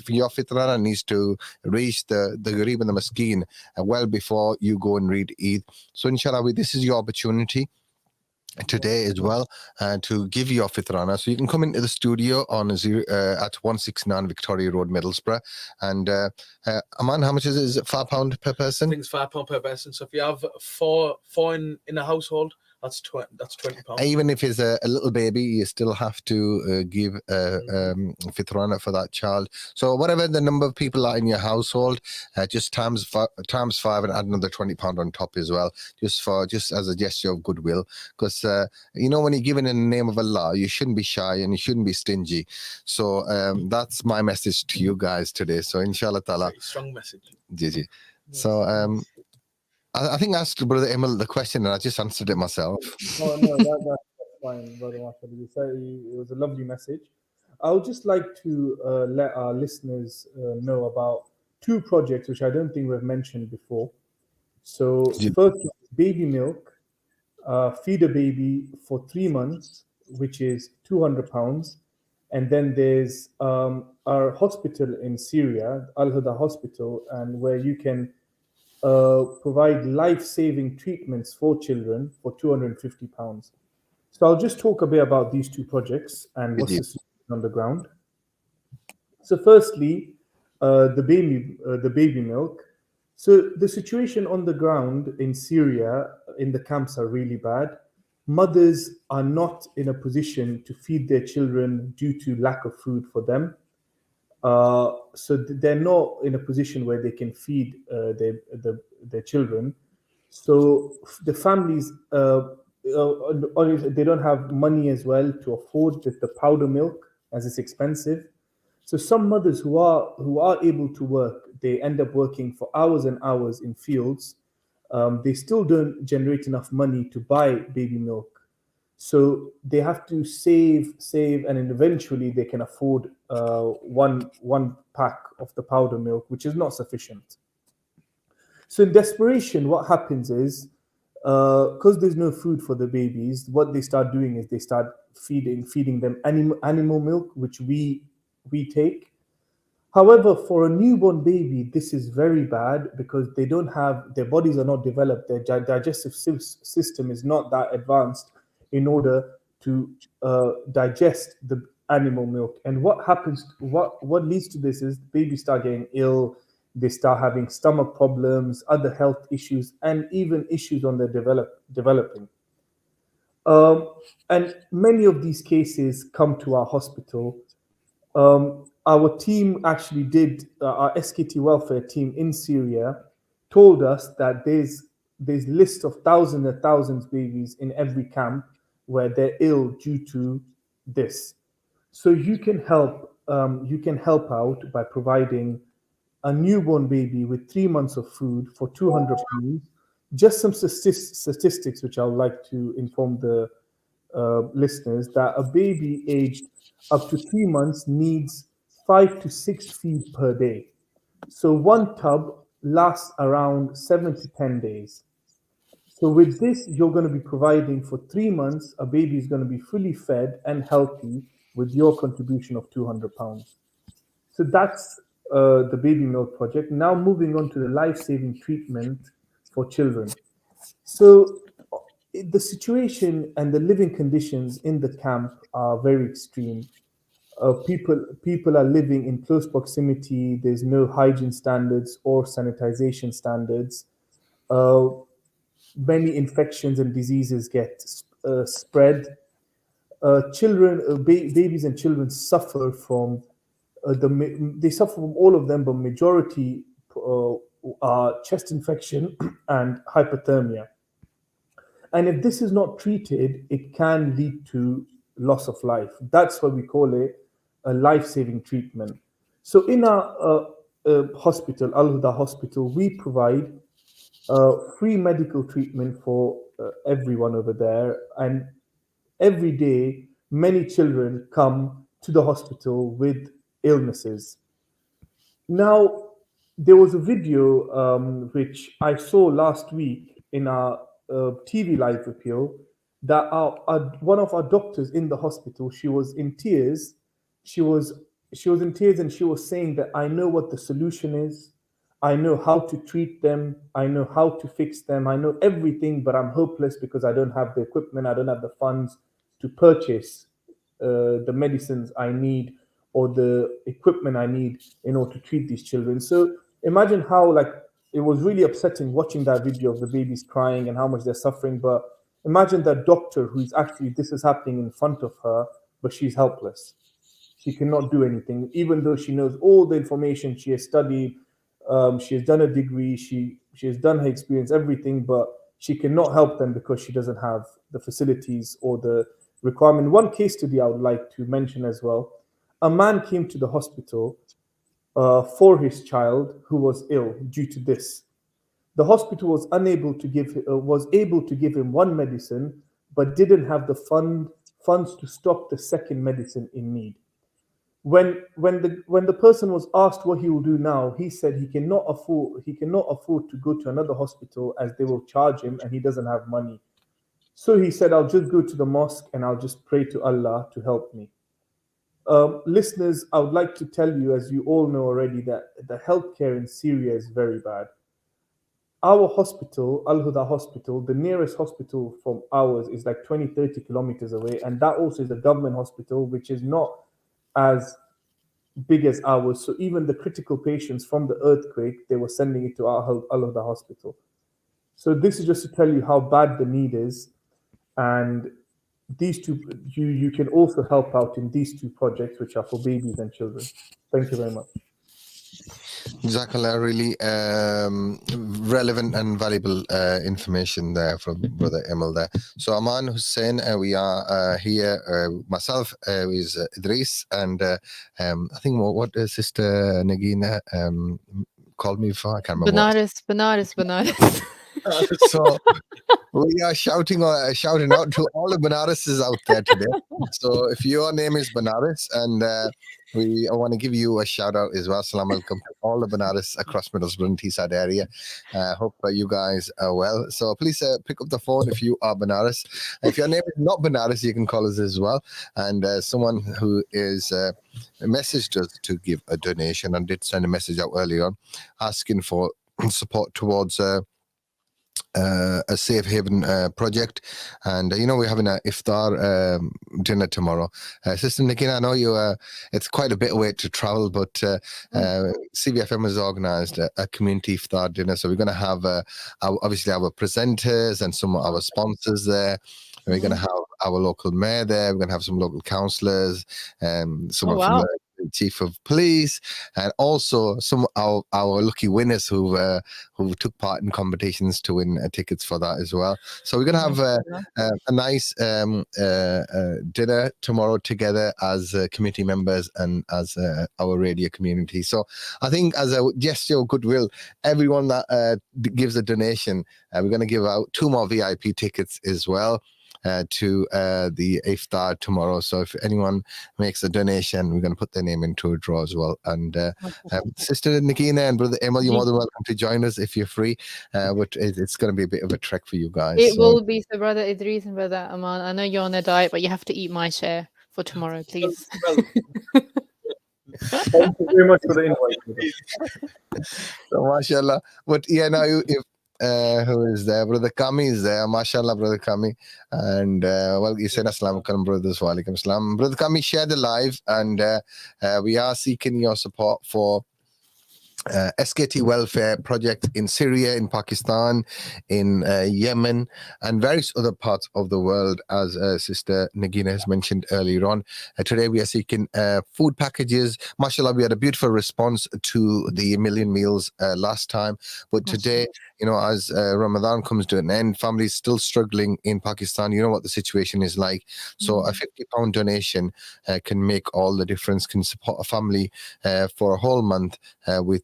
your fitrana needs to reach the Gharib and the Maskeen well before you go and read Eid. So inshallah, this is your opportunity today as well to give your fitrana. So you can come into the studio on at 169 Victoria Road, Middlesbrough. And Aman, how much is it? Is it £5 per person? I think it's £5 per person. So if you have four in a household, that's £20. Even if it's a little baby, you still have to give fitrana for that child. So whatever the number of people are in your household, just times 5 and add another £20 on top as well, just as a gesture of goodwill. Because when you're giving in the name of Allah, you shouldn't be shy and you shouldn't be stingy. So that's my message to you guys today. So inshallah ta'ala. Very strong message. Gigi. So I think I asked Brother Emil the question and I just answered it myself. No, that's fine, Brother Marshall. It was a lovely message. I would just like to let our listeners know about two projects which I don't think we've mentioned before. So first, baby milk, feed a baby for 3 months, which is £200. And then there's our hospital in Syria, Al-Huda Hospital, and where you can provide life-saving treatments for children for £250. So I'll just talk a bit about these two projects and what's the situation on the ground. So firstly, the baby milk. So the situation on the ground in Syria, in the camps, are really bad. Mothers are not in a position to feed their children due to lack of food for them. So they're not in a position where they can feed their children. So the families, they don't have money as well to afford the powder milk, as it's expensive. So some mothers who are able to work, they end up working for hours and hours in fields. They still don't generate enough money to buy baby milk. So they have to save, and then eventually they can afford one pack of the powder milk, which is not sufficient. So in desperation, what happens is, because there's no food for the babies, what they start doing is they start feeding them animal milk, which we take. However, for a newborn baby, this is very bad because their bodies are not developed, their digestive system is not that advanced in order to digest the animal milk. And what happens, what leads to this is babies start getting ill, they start having stomach problems, other health issues, and even issues on their developing. And many of these cases come to our hospital. Our team actually our SKT Welfare team in Syria told us that there's lists of thousands and thousands of babies in every camp where they're ill due to this. So you can help out by providing a newborn baby with 3 months of food for £200. Just some statistics which I would like to inform the listeners, that a baby aged up to 3 months needs 5 to 6 feed per day. So one tub lasts around 7 to 10 days. So with this, you're going to be providing for 3 months, a baby is going to be fully fed and healthy with your contribution of £200. So that's the baby milk project. Now moving on to the life-saving treatment for children. So the situation and the living conditions in the camp are very extreme. People are living in close proximity. There's no hygiene standards or sanitization standards. Many infections and diseases get spread. Babies and children suffer from they suffer from all of them, but majority are chest infection and hypothermia. And if this is not treated, it can lead to loss of life. That's why we call it a life-saving treatment. So in our hospital, Al Huda Hospital, we provide free medical treatment for everyone over there. And every day, many children come to the hospital with illnesses. Now, there was a video which I saw last week in our TV live appeal that one of our doctors in the hospital, she was in tears. She was in tears, and she was saying that I know what the solution is. I know how to treat them. I know how to fix them. I know everything, but I'm hopeless because I don't have the equipment. I don't have the funds to purchase the medicines I need or the equipment I need in order to treat these children. So imagine how it was really upsetting watching that video of the babies crying and how much they're suffering. But imagine that doctor who's actually this is happening in front of her, but she's helpless. She cannot do anything, even though she knows all the information. She has studied, she has done a degree, she has done her experience, everything, but she cannot help them because she doesn't have the facilities or the requirement. One case study I would like to mention as well. A man came to the hospital for his child who was ill due to this. The hospital was able to give him one medicine, but didn't have the funds to stock the second medicine in need. When the person was asked what he will do now, he said he cannot afford to go to another hospital as they will charge him and he doesn't have money. So he said, I'll just go to the mosque and I'll just pray to Allah to help me. Listeners, I would like to tell you, as you all know already, that the healthcare in Syria is very bad. Our hospital, Al Huda Hospital, the nearest hospital from ours is like 20-30 kilometers away. And that also is a government hospital, which is not as big as ours. So even the critical patients from the earthquake, they were sending it to our Al Huda Hospital. So this is just to tell you how bad the need is. And these two, you can also help out in these two projects, which are for babies and children. Thank you very much. Jazakallah, really relevant and valuable information there from Brother Emil there. So Aman Hussain, we are here, myself is Idris, and I think what Sister Nagina called me for, I can't remember. Banaras. So we are shouting out to all the Banarases out there today. So if your name is Banaras, and we want to give you a shout out as well. Assalamu alaikum to all the Banaras across Middlesbrough and Teesside area. Hope you guys are well. So please pick up the phone if you are Banaras. If your name is not Banaras, you can call us as well. And someone who is messaged us to give a donation and did send a message out earlier on asking for support towards a safe haven project, and we're having an iftar dinner tomorrow. Sister Nikina, I know it's quite a bit away to travel, but CVFM has organized a community iftar dinner, so we're going to have obviously our presenters and some of our sponsors there. We're going to have our local mayor there. We're going to have some local councillors, someone from the chief of police, and also some of our lucky winners who took part in competitions to win tickets for that as well. So we're going to have a nice dinner tomorrow together as community members and as our radio community. So I think as a gesture of goodwill, everyone that gives a donation, we're going to give out 2 more VIP tickets as well to the iftar tomorrow. So if anyone makes a donation, we're going to put their name into a draw as well. And Sister Nikina and Brother Emil, you're more than welcome to join us if you're free. But it's going to be a bit of a trek for you guys. It will be. So Brother Idris and Brother Aman, I know you're on a diet, but you have to eat my share for tomorrow, please. Thank you very much for the invite. So mashallah. But yeah, now who is there? Brother Kami is there. MashaAllah, Brother Kami. And you said Assalamu alaikum, brothers. Wa alaikum assalam. Brother Kami, share the live. And we are seeking your support for SKT Welfare project in Syria, in Pakistan, in Yemen, and various other parts of the world, as Sister Nagina has mentioned earlier on. Today we are seeking food packages. MashaAllah, we had a beautiful response to the million meals last time. But today, as Ramadan comes to an end, families still struggling in Pakistan. You know what the situation is like. So a £50 donation can make all the difference, can support a family for a whole month with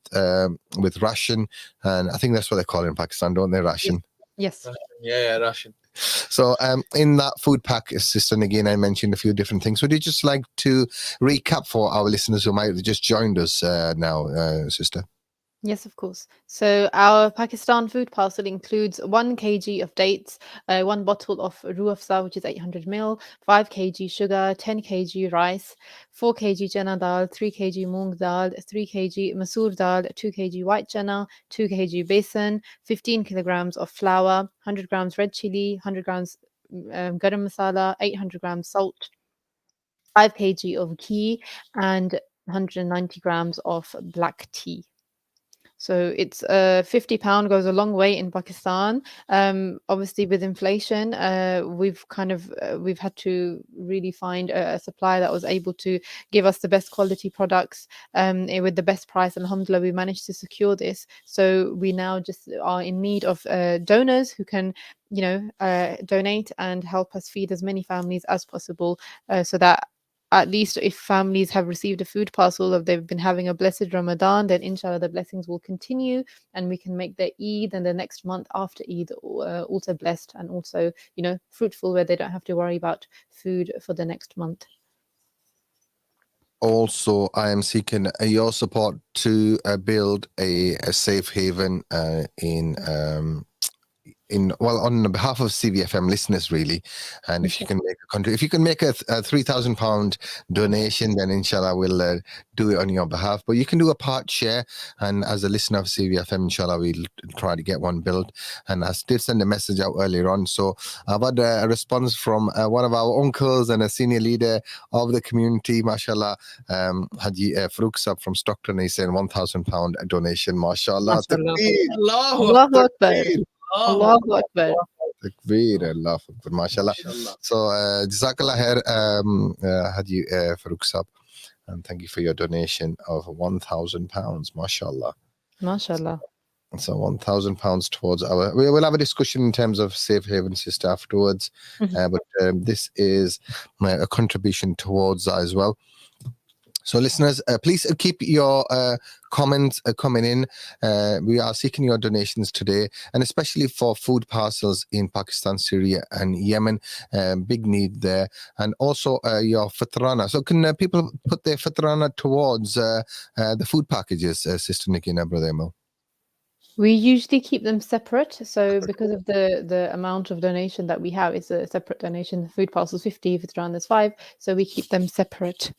ration, and I think that's what they call it in Pakistan, don't they? Ration. Yes. Yeah, ration. So in that food pack, Sister Nagin, I mentioned a few different things. Would you just like to recap for our listeners who might have just joined us now, Sister? Yes, of course. So our Pakistan food parcel includes 1 kg of dates, 1 bottle of ruh afza, which is 800 ml, 5 kg sugar, 10 kg rice, 4 kg chana dal, 3 kg moong dal, 3 kg masoor dal, 2 kg white chana, 2 kg besan, 15 kilograms of flour, 100 grams red chili, 100 grams garam masala, 800 grams salt, 5 kg of ghee, and 190 grams of black tea. So it's £50 goes a long way in Pakistan. Obviously, with inflation, we've had to really find a supplier that was able to give us the best quality products with the best price. Alhamdulillah, we managed to secure this. So we now just are in need of donors who can, donate and help us feed as many families as possible, so that at least if families have received a food parcel, if they've been having a blessed Ramadan, then inshallah the blessings will continue and we can make their Eid and the next month after Eid also blessed and also, fruitful, where they don't have to worry about food for the next month. Also, I am seeking your support to build a safe haven on behalf of CVFM listeners, really. And if you can make a £3,000 donation, then inshallah we'll do it on your behalf. But you can do a part share, and as a listener of CVFM, inshallah we'll try to get one built. And I did send a message out earlier on, so I've had a response from one of our uncles and a senior leader of the community, mashallah, Haji Farooq Sab from Stockton. He's saying £1,000 donation, mashallah. Allahu Akbar. Allahu Akbar. Takbir, Allah Akbar, mashallah. So, Jazakallah khair, Haji Farooq Sab, and thank you for your donation of £1,000, mashallah. Mashallah. So £1,000 towards our. We will have a discussion in terms of Safe Haven Sister afterwards, but this is a contribution towards that as well. So listeners, please keep your comments coming in. We are seeking your donations today, and especially for food parcels in Pakistan, Syria and Yemen. Big need there. And also your fatrana. So can people put their fatrana towards the food packages, Sister Nikina, Brother Emil? We usually keep them separate. So because of the amount of donation that we have, it's a separate donation. Food parcels 50, fatrana is 5. So we keep them separate.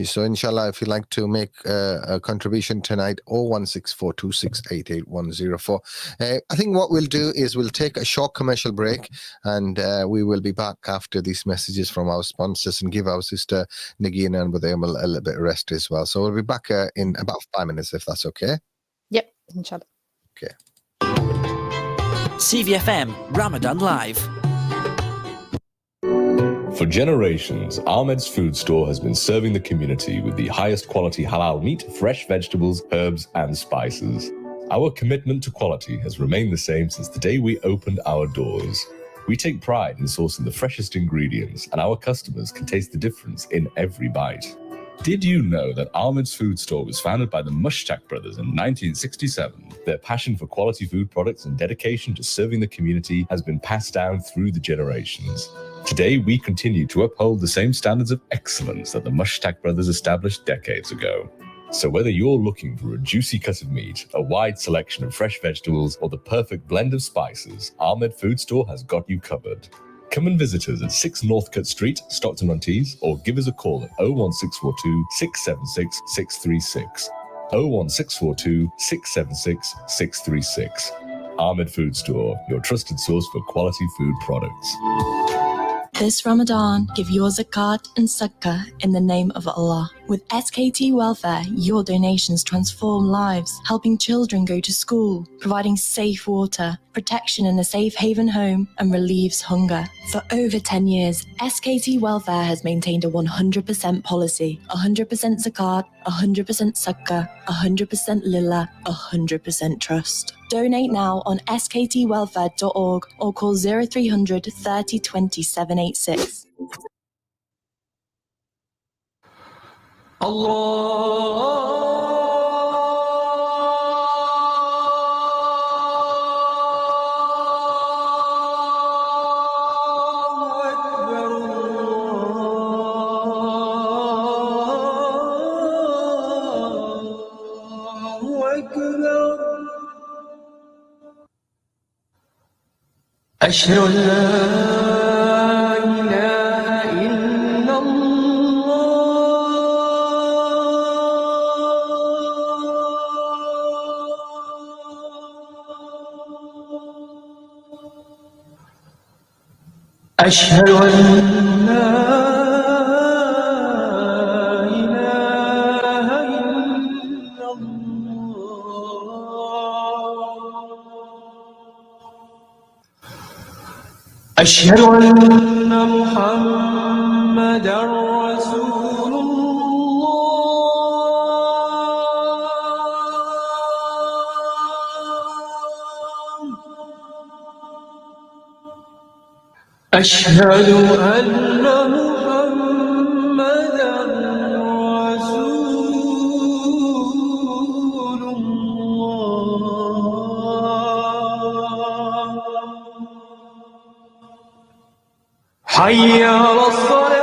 So inshallah, if you'd like to make a contribution tonight, 01642688104. I think what we'll do is we'll take a short commercial break, and we will be back after these messages from our sponsors and give our sister Nagina and Brother Emil a little bit of rest as well. So we'll be back in about 5 minutes, if that's okay. Yep, inshallah. Okay. CVFM Ramadan Live. For generations, Ahmed's Food Store has been serving the community with the highest quality halal meat, fresh vegetables, herbs, and spices. Our commitment to quality has remained the same since the day we opened our doors. We take pride in sourcing the freshest ingredients, and our customers can taste the difference in every bite. Did you know that Ahmed's Food Store was founded by the Mushtaq brothers in 1967? Their passion for quality food products and dedication to serving the community has been passed down through the generations. Today, we continue to uphold the same standards of excellence that the Mushtaq brothers established decades ago. So whether you're looking for a juicy cut of meat, a wide selection of fresh vegetables, or the perfect blend of spices, Ahmed Food Store has got you covered. Come and visit us at 6 Northcote Street, Stockton-on-Tees, or give us a call at 01642 676 636. 01642 676 636. Ahmed Food Store, your trusted source for quality food products. This Ramadan, give your zakat and sadaqah in the name of Allah. With SKT Welfare, your donations transform lives, helping children go to school, providing safe water, protection in a safe haven home, and relieves hunger. For over 10 years, SKT Welfare has maintained a 100% policy, 100% zakat, 100% sadaqah, 100% lillah, 100% trust. Donate now on sktwelfare.org or call 0300 30 20 786. أشهد أن لا إله إلا الله أشهد أن لا إله إلا الله أشهد أن محمدًا رسول الله أشهد أن محمدًا رسول الله حي على الصلاة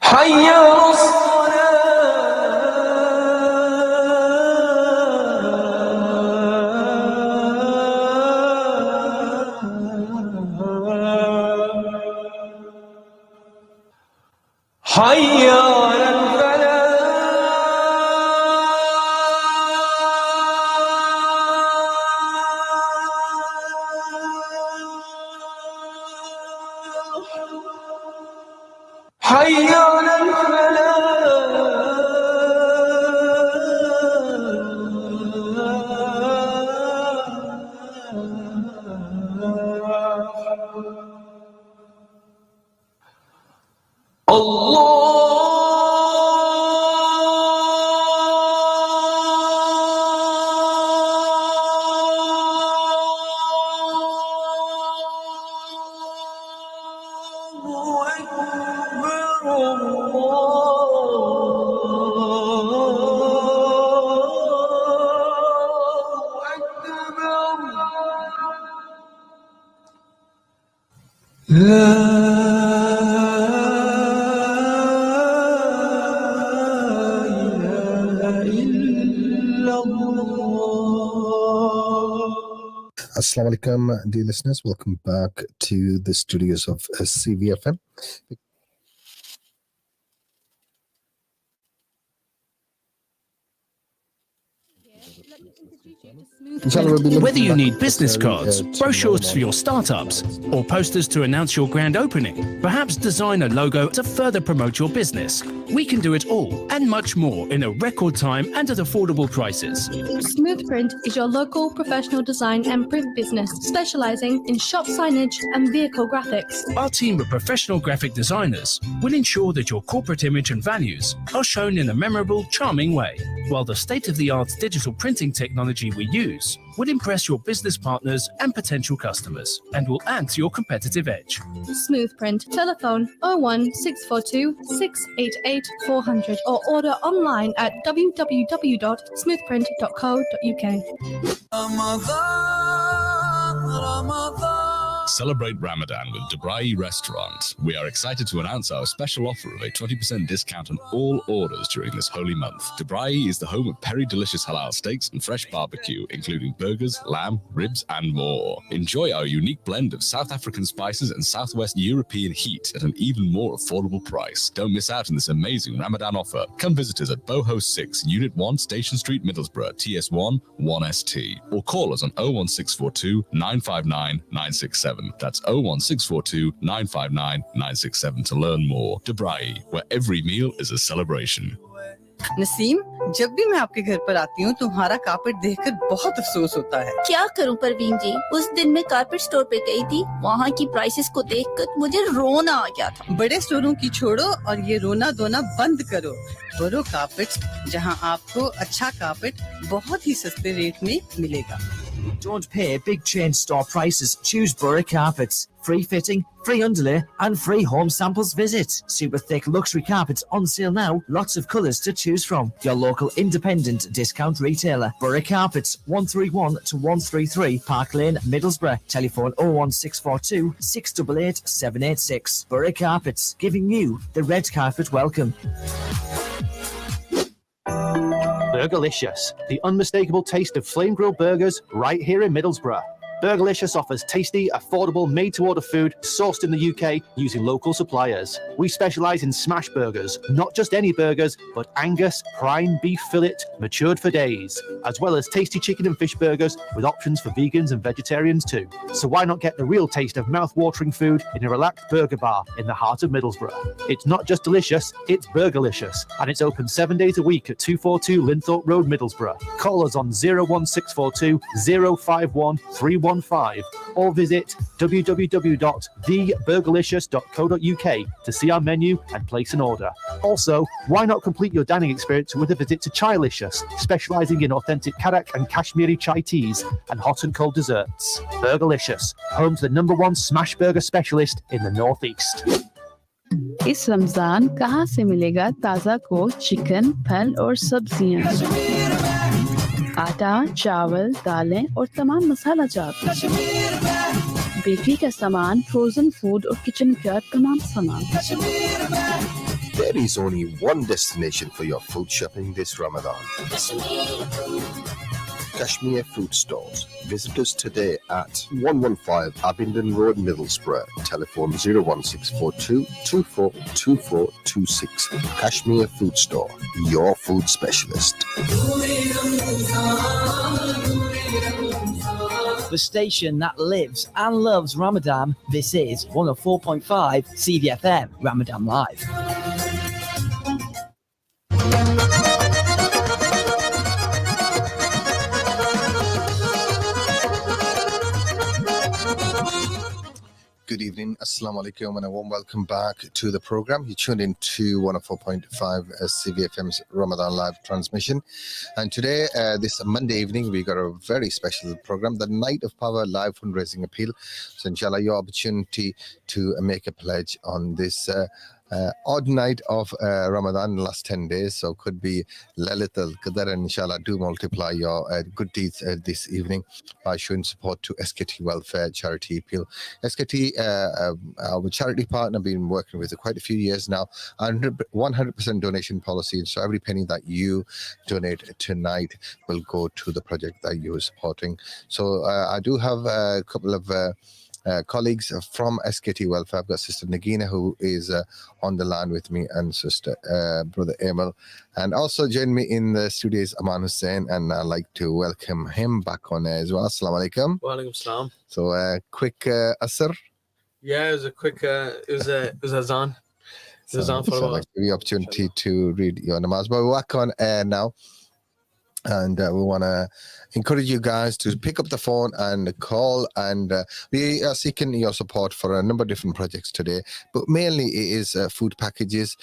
حي على حي على الفلاح حي على الفلاح الله أكبر الله أكبر لا Assalamu alaikum, dear listeners. Welcome back to the studios of CVFM. Whether you need business cards, brochures for your startups, or posters to announce your grand opening, perhaps design a logo to further promote your business, we can do it all and much more in a record time and at affordable prices. Smoothprint is your local professional design and print business specializing in shop signage and vehicle graphics. Our team of professional graphic designers will ensure that your corporate image and values are shown in a memorable, charming way, while the state-of-the-art digital printing technology we use will impress your business partners and potential customers and will add to your competitive edge. Smoothprint. Telephone 01642 688 400 or order online at www.smoothprint.co.uk. Ramadan, Ramadan. Celebrate Ramadan with Dubai Restaurant. We are excited to announce our special offer of a 20% discount on all orders during this holy month. Dubai is the home of Peri Delicious Halal steaks and fresh barbecue, including burgers, lamb, ribs, and more. Enjoy our unique blend of South African spices and Southwest European heat at an even more affordable price. Don't miss out on this amazing Ramadan offer. Come visit us at Boho 6, Unit 1, Station Street, Middlesbrough, TS1 1ST, or call us on 01642 959 967. That's 01642 959 967 to learn more. Dubai, where every meal is a celebration. Naseem, जब भी मैं आपके घर पर आती हूँ तुम्हारा carpet देखकर बहुत अफसोस होता है। क्या करूँ परवीन जी, उस दिन मैं कारपेट स्टोर पे गई थी, वहाँ की प्राइसेस को देखकर मुझे रोना आ गया था। बड़े स्टोरों की छोड़ो और ये रोना धोना बंद करो। बोरो कारपेट्स, जहाँ आपको अच्छा कारपेट बहुत ही सस्ते रेट में मिलेगा। Don't pay big chain store prices. Choose Borough Carpets. Free fitting, free underlay, and free home samples visit. Super thick luxury carpets on sale now. Lots of colours to choose from. Your local independent discount retailer. Borough Carpets, 131 to 133 Park Lane, Middlesbrough. Telephone 01642 688 786. Borough Carpets, giving you the red carpet welcome. Burgerlicious, the unmistakable taste of flame-grilled burgers right here in Middlesbrough. Burgerlicious offers tasty, affordable, made-to-order food sourced in the UK using local suppliers. We specialise in smash burgers, not just any burgers, but Angus, prime beef fillet, matured for days, as well as tasty chicken and fish burgers with options for vegans and vegetarians too. So why not get the real taste of mouth-watering food in a relaxed burger bar in the heart of Middlesbrough? It's not just delicious, it's Burgerlicious, and it's open 7 days a week at 242 Linthorpe Road, Middlesbrough. Call us on 01642 051 315 or visit www.theburgerlicious.co.uk to see our menu and place an order. Also, why not complete your dining experience with a visit to Chailicious, specialising in authentic Karak and Kashmiri chai teas and hot and cold desserts. Burgerlicious, home to the #1 smash burger specialist in the Northeast. इस रमजान कहाँ से मिलेगा ताज़ा को chicken, फल और सब्जियाँ? आटा, चावल, दालें और तमाम मसाला जात, बेकरी का सामान, फ्रोजन फूड और किचन का तमाम सामान। There is only one destination for your food shopping this Ramadan. Kashmir Food Stores. Visit us today at 115 Abingdon Road, Middlesbrough. Telephone 01642 242426. Kashmir Food Store, your food specialist. The station that lives and loves Ramadan. This is 104.5 CVFM Ramadan Live. Good evening, Assalamu alaikum, and a warm welcome back to the program. You tuned in to 104.5 CVFM's Ramadan Live transmission. And today, this Monday evening, we got a very special program, the Night of Power Live Fundraising Appeal. So, inshallah, your opportunity to make a pledge on this odd night of Ramadan, last 10 days. So could be Lalit al-Qadr, and inshallah do multiply your good deeds this evening by showing support to SKT Welfare charity appeal. SKT, our charity partner, been working with quite a few years now, 100% donation policy. So every penny that you donate tonight will go to the project that you are supporting. So I do have a couple of colleagues from SKT Welfare. I've got Sister Nagina, who is on the line with me, and Sister Brother Emil. And also join me in the studio is Aman Hussain, and I'd like to welcome him back on air as well. Assalamu alaikum. Wa alaikum salam. So quick asr. Yeah, it was a quick, it was azan. It was azan for so about. give you opportunity to read your namaz. But we're back on air now. And we want to encourage you guys to pick up the phone and call. And we are seeking your support for a number of different projects today. But mainly it is food packages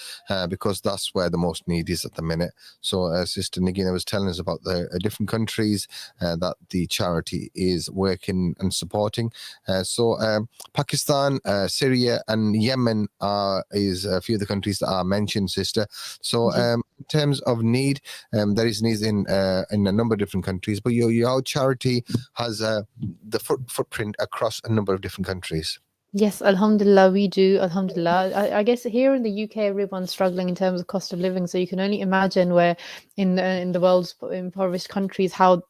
because that's where the most need is at the minute. So Sister Nagina was telling us about the different countries that the charity is working and supporting. So Pakistan, Syria and Yemen is a few of the countries that are mentioned, Sister. So terms of need, there is needs in a number of different countries, but your charity has the footprint across a number of different countries. Yes, Alhamdulillah, we do. Alhamdulillah. I guess here in the UK, everyone's struggling in terms of cost of living. So you can only imagine where in the world's impoverished countries, how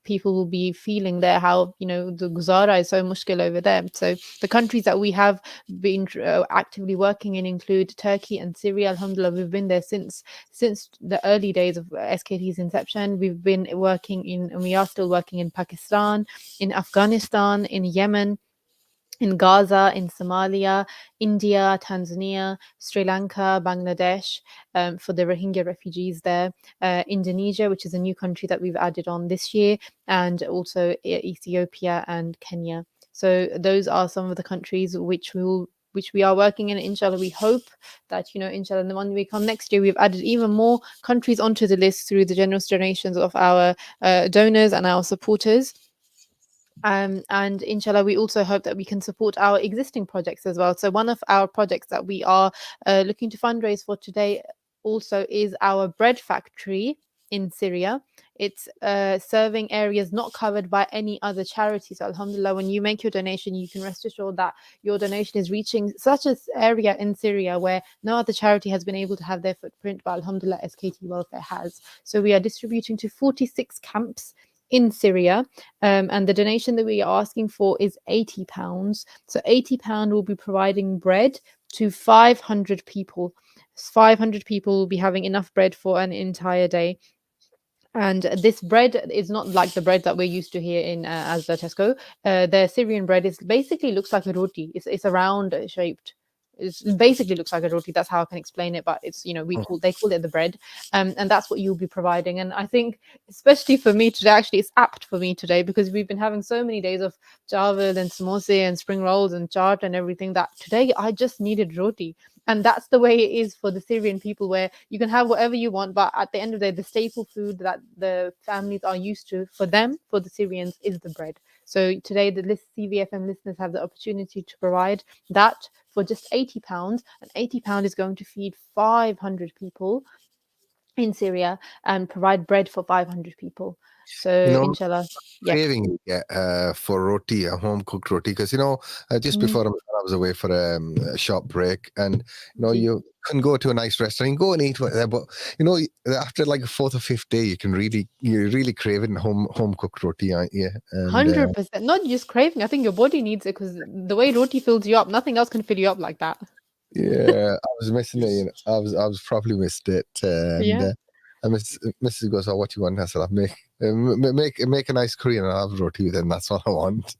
people will be feeling there, how the guzara is so mushkil over there. So the countries that we have been actively working in include Turkey and Syria. Alhamdulillah, we've been there since the early days of SKT's inception. We've been working and we are still working in Pakistan, in Afghanistan, in Yemen, in Gaza, in Somalia, India, Tanzania, Sri Lanka, Bangladesh, for the Rohingya refugees there, Indonesia, which is a new country that we've added on this year, and also Ethiopia and Kenya. So those are some of the countries which we are working in. Inshallah, we hope that, inshallah, in the one we come next year, we've added even more countries onto the list through the generous donations of our donors and our supporters. And inshallah, we also hope that we can support our existing projects as well. So one of our projects that we are looking to fundraise for today also is our bread factory in Syria. It's serving areas not covered by any other charity. So alhamdulillah, when you make your donation, you can rest assured that your donation is reaching such an area in Syria where no other charity has been able to have their footprint, but alhamdulillah, SKT Welfare has. So we are distributing to 46 camps in Syria, and the donation that we are asking for is £80. So £80 will be providing bread to 500 people. 500 people will be having enough bread for an entire day. And this bread is not like the bread that we're used to here in Asda Tesco. The Syrian bread basically looks like a roti. It's a round shaped. It basically looks like a roti. That's how I can explain it. But it's they call it the bread, and that's what you'll be providing. And I think especially for me today, actually, it's apt for me today because we've been having so many days of chawal and samosa and spring rolls and chaat and everything that today I just needed roti. And that's the way it is for the Syrian people, where you can have whatever you want, but at the end of the day, the staple food that the families are used to for them, for the Syrians, is the bread. So today, the CVFM listeners have the opportunity to provide that for just £80, and £80 is going to feed 500 people in Syria and provide bread for 500 people. So inshallah, craving you get for roti, a home cooked roti, because just before Ramadan, I was away for a short break, and you can go to a nice restaurant and go and eat there, but after like a fourth or fifth day, you're really craving home cooked roti, aren't you? 100%. Not just craving. I think your body needs it, because the way roti fills you up, nothing else can fill you up like that. Yeah, I was missing it. I was probably missed it. And Mrs. goes, "Oh, what do you want?" I said, "Make a nice curry and I'll have roti with it, and that's what I want."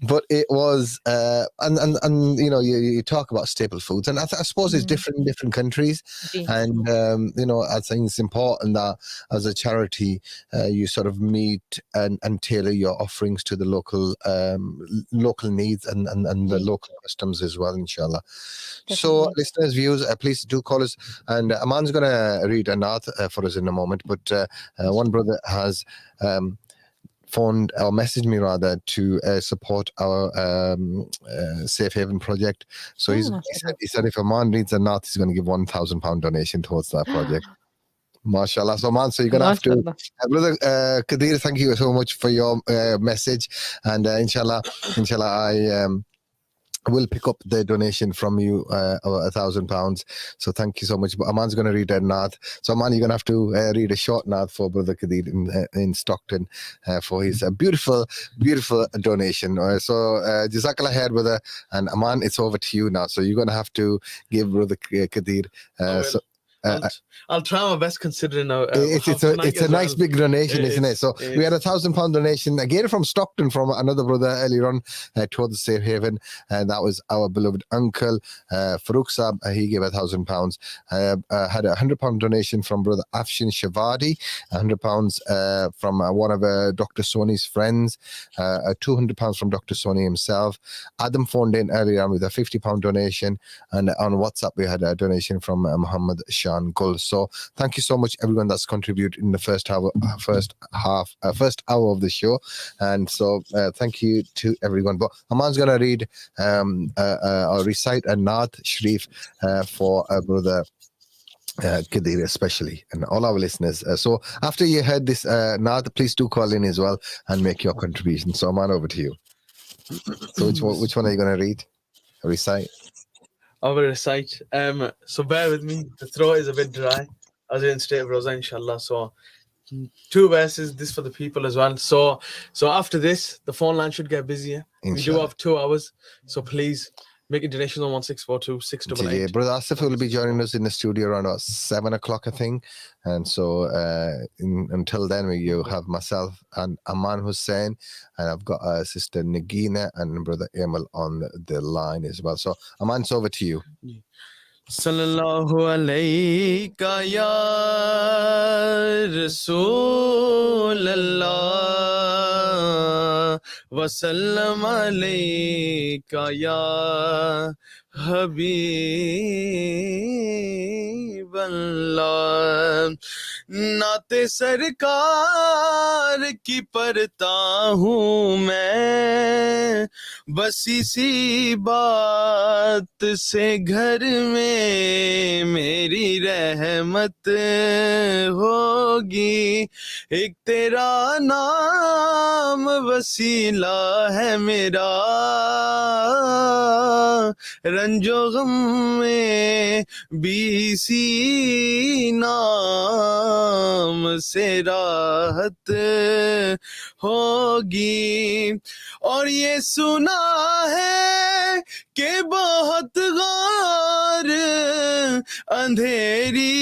But it was, and you talk about staple foods, and I suppose it's different in different countries, and I think it's important that as a charity, you sort of meet and tailor your offerings to the local needs and the local customs as well, inshallah. Definitely. So, listeners, viewers, please do call us, and Aman's going to read a naat for us in a moment, but one brother has phoned or messaged me rather to support our Safe Haven project. So he said if Aman reads a naat, he's going to give £1,000 donation towards that project. MashaAllah. So man, so you're gonna have to, brother Kadir, thank you so much for your message, and inshallah I will pick up the donation from you, £1,000. So thank you so much. But Aman's going to read a naat. So Aman, you're going to have to read a short naat for Brother Kadir in Stockton for his beautiful donation. So Jazakallah khair, brother. And Aman, it's over to you now. So you're going to have to give Brother Kadir. I'll try my best, considering it's a nice big donation, isn't it? So we had £1,000 donation again from Stockton from another brother earlier on towards the Safe Haven, and that was our beloved uncle Farooq Saab. He gave £1,000. Had a £100 donation from brother Afshin Shavadi, £100 from one of Dr. Soni's friends, £200 from Dr. Soni himself. Adam phoned in earlier on with a £50 donation, and on WhatsApp we had a donation from Muhammad Shan Gul. So thank you so much everyone that's contributed in the first hour of the show, and so thank you to everyone. But Aman's gonna read or recite a naat sharif for brother Kadir especially, and all our listeners. So after you heard this, Naad, please do call in as well and make your contribution. So Aman, over to you. So which one are you going to read? Recite? I will recite. So bear with me. The throat is a bit dry. I was in state of Rosa, inshallah. So 2 verses, this for the people as well. So after this, the phone line should get busier. Inshallah. We do have 2 hours. So please make a donation on 1642 688. Brother Asif will be joining us in the studio around about 7 o'clock, I think. And so until then, you have myself and Aman Hussain, and I've got Sister Nagina and Brother Emil on the line as well. So Aman, it's over to you. Sallallahu alayka ya Rasul Allah wa sallam alayka ya Habib Allah. नाते सरकार की पढ़ता हूँ मैं, बस इसी बात से घर में मेरी रहमत होगी। एक तेरा नाम वसीला है मेरा, रंजो गम में भी इसी नाम से राहत होगी। और ये सुना है कि बहुत गौर अंधेरी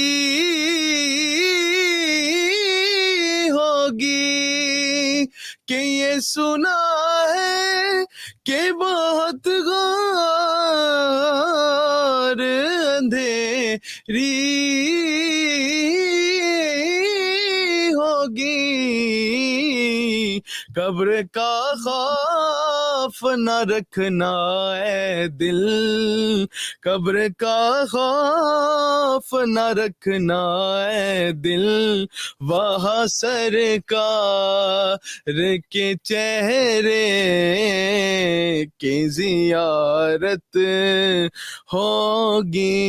होगी, कि ये सुना है कि बहुत गौर अंधेरी होगी। कब्र का खौफ न रखना है दिल, कब्र का खौफ न रखना है दिल, वहाँ सरकार के चेहरे की जियारत होगी।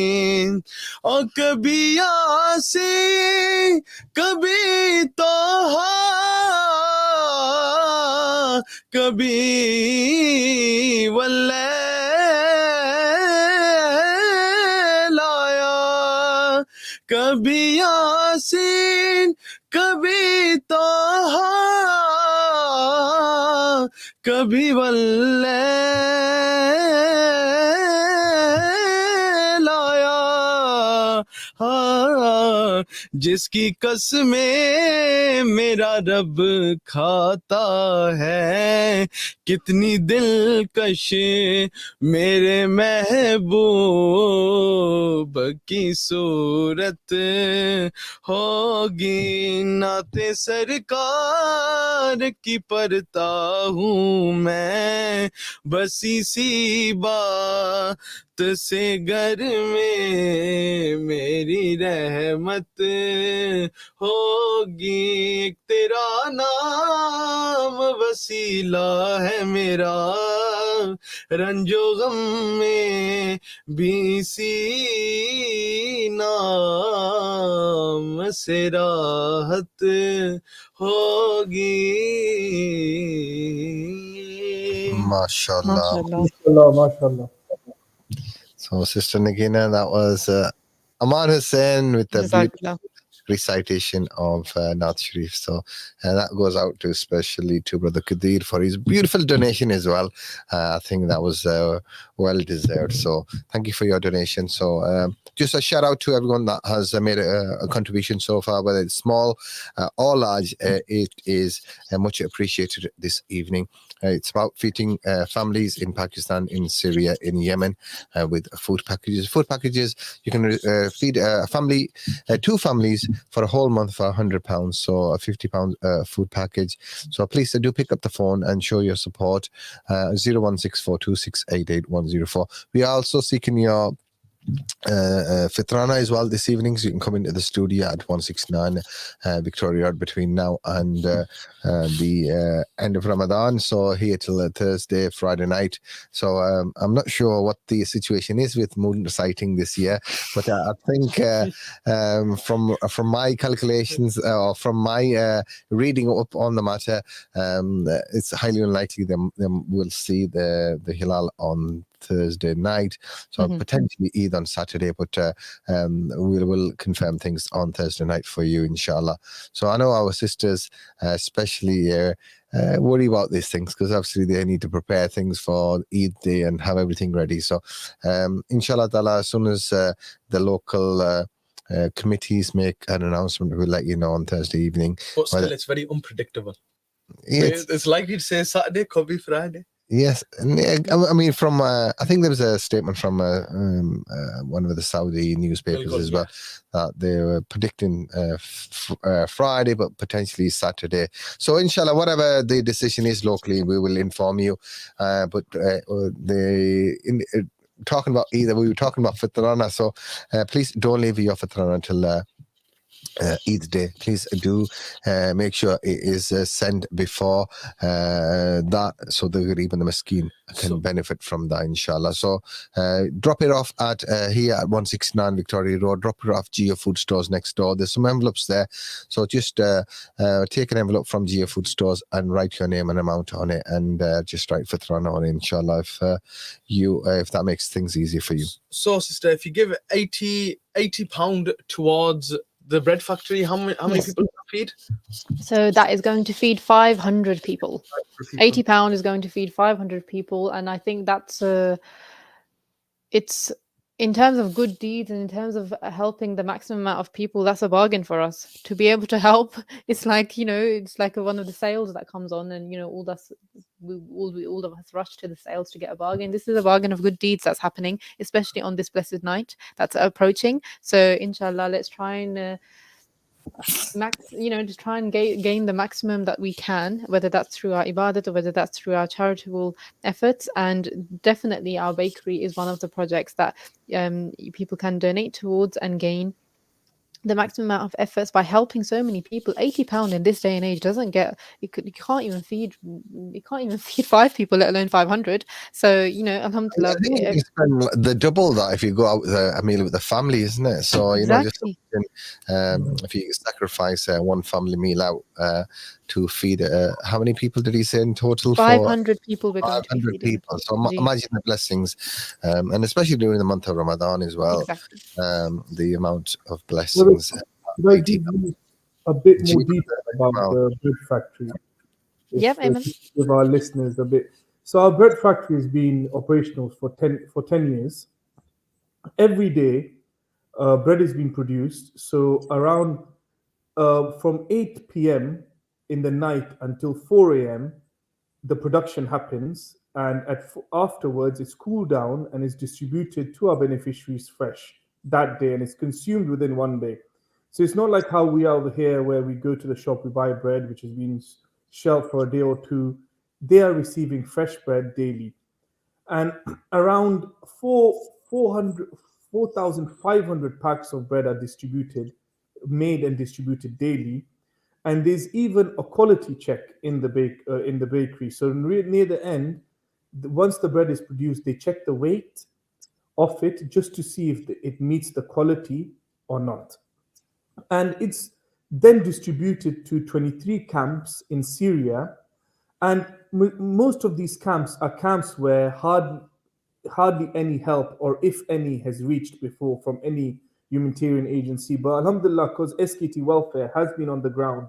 और कभी आसे कभी तोहा कभी वल्लैल आया, कभी यासीन कभी तोहा कभी वल्लैल आया। हाँ, जिसकी कसमें मेरा रब खाता है, कितनी दिलकश मेरे महबूब की सूरत होगी। नाते सरकार की पढ़ता हूँ मैं, बस इसी बात से घर में मेरी रहमत होगी। तेरा नाम वसीला है मेरा, रंजो गम में भी इसी नाम से राहत होगी। Mashallah. MashaAllah. So, Sister Nagina, that was Aman Hussain with the beautiful Jazakallah. recitation of Naat Sharif. So that goes out to especially to Brother Kadir for his beautiful donation as well. I think that was well deserved. So thank you for your donation. So just a shout out to everyone that has made a contribution so far, whether it's small or large. It is much appreciated this evening. It's about feeding families in Pakistan, in Syria, in Yemen with food packages. Food packages, you can feed a family, 2 families for a whole month for £100. So a £50 food package. So please do pick up the phone and show your support. 01642688104. We are also seeking your Fitrana as well this evening, so you can come into the studio at 169 Victoria Road between now and the end of Ramadan. So here till Thursday, Friday night. So I'm not sure what the situation is with moon sighting this year, but I think from my calculations or from my reading up on the matter, it's highly unlikely them we'll see the hilal on Thursday night, so potentially Eid on Saturday, but we'll confirm things on Thursday night for you, inshallah. So I know our sisters especially worry about these things because obviously they need to prepare things for Eid day and have everything ready. So inshallah ta'ala, as soon as the local committees make an announcement, we'll let you know on Thursday evening. But still, it's very unpredictable. Yes. It's likely to say Saturday, could be Friday. Yes, and I mean, from I think there was a statement from one of the Saudi newspapers as well that they were predicting Friday, but potentially Saturday. So, inshallah, whatever the decision is locally, we will inform you. But talking about either, we were talking about Fitrana, so please don't leave your Fitrana until Eid day. Please do make sure it is sent before that, so the Gharib and the Miskin can benefit from that, inshallah. So drop it off at here at 169 Victoria Road. Drop it off Geo Food Stores next door. There's some envelopes there, so just take an envelope from Geo Food Stores and write your name and amount on it, and just write Fitrana on it, inshallah, if that makes things easier for you. So, sister, if you give £80 towards the bread factory, how many people feed? So that is going to feed 500 people. £80 is going to feed 500 people, and I think that's it's, in terms of good deeds and in terms of helping the maximum amount of people, that's a bargain for us to be able to help. It's like, it's like one of the sales that comes on, and all of us rush to the sales to get a bargain. This is a bargain of good deeds that's happening, especially on this blessed night that's approaching. So inshallah, let's try and just try and gain the maximum that we can, whether that's through our ibadat or whether that's through our charitable efforts. And definitely our bakery is one of the projects that people can donate towards and gain the maximum amount of efforts by helping so many people. £80 in this day and age doesn't get you can't even feed 5 people, let alone 500. So alhamdulillah, I think you spend the double that if you go out with a meal with the family, isn't it? So exactly. If you sacrifice one family meal out to feed how many people did he say in total? 500 people. 500 people. So imagine the blessings, and especially during the month of Ramadan as well. Exactly. The amount of blessings. Could I give you a bit more detail about the bread factory? Yep, Amen. Give our listeners a bit. So our bread factory has been operational for 10 years. Every day, bread is being produced. So around from 8 p.m. in the night until 4 a.m., the production happens, and afterwards it's cooled down and is distributed to our beneficiaries fresh that day, and it's consumed within one day. So it's not like how we are over here where we go to the shop, we buy bread which has been shelved for a day or two. They are receiving fresh bread daily, and around 4,500 packs of bread are made and distributed daily. And there's even a quality check in the bakery. So near the end, once the bread is produced, they check the weight of it just to see if it meets the quality or not. And it's then distributed to 23 camps in Syria. And most of these camps are camps where hardly any help, or if any, has reached before from any humanitarian agency. But alhamdulillah, because SKT Welfare has been on the ground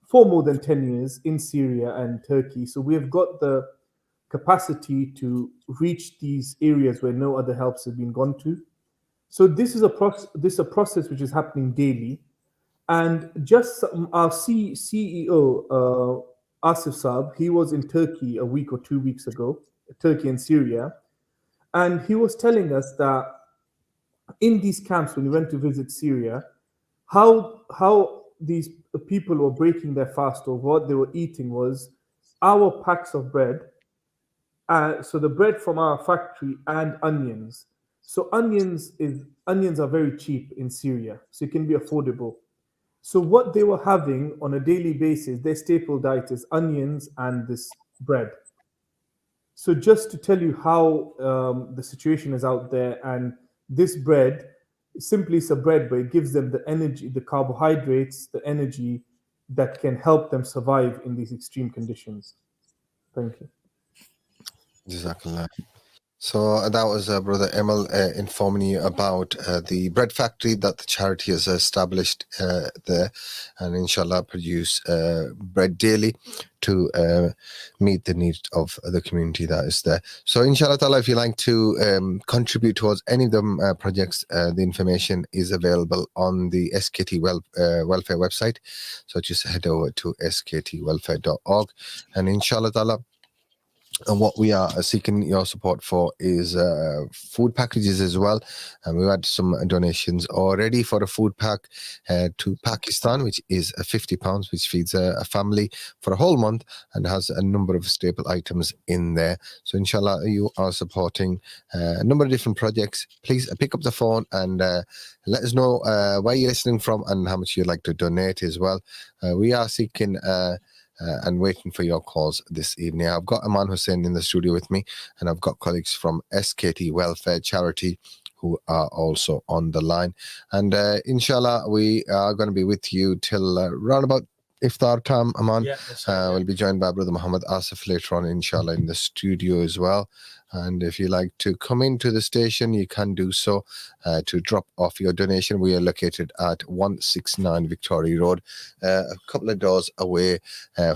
for more than 10 years in Syria and Turkey, so we have got the capacity to reach these areas where no other helps have been gone to. So this is a process which is happening daily. And just our CEO, Asif Saab, he was in Turkey a week or 2 weeks ago, Turkey and Syria, and he was telling us that in these camps, when we went to visit Syria, how these people were breaking their fast, or what they were eating was our packs of bread, so the bread from our factory and onions. So onions are very cheap in Syria, so it can be affordable. So what they were having on a daily basis, their staple diet is onions and this bread. So just to tell you how the situation is out there, and this bread simply is a bread, but it gives them the energy, the carbohydrates, the energy that can help them survive in these extreme conditions. Thank you. Jazakallah. So that was Brother Emil informing you about the bread factory that the charity has established there, and inshallah produce bread daily to meet the needs of the community that is there. So inshallah ta'ala, if you like to contribute towards any of the projects, the information is available on the SKT Welfare website. So just head over to sktwelfare.org, and inshallah ta'ala, and what we are seeking your support for is food packages as well. And we've had some donations already for a food pack to Pakistan, which is £50, which feeds a family for a whole month and has a number of staple items in there. So inshallah, you are supporting a number of different projects. Please pick up the phone and let us know where you're listening from and how much you'd like to donate as well. We are seeking and waiting for your calls this evening. I've got Aman Hussain in the studio with me, and I've got colleagues from SKT Welfare Charity who are also on the line. And inshallah, we are going to be with you till around about iftar time, Aman. Yeah, that's right, We'll be joined by Brother Muhammad Asif later on, inshallah, in the studio as well. And if you like to come into the station, you can do so to drop off your donation. We are located at 169 Victoria Road, a couple of doors away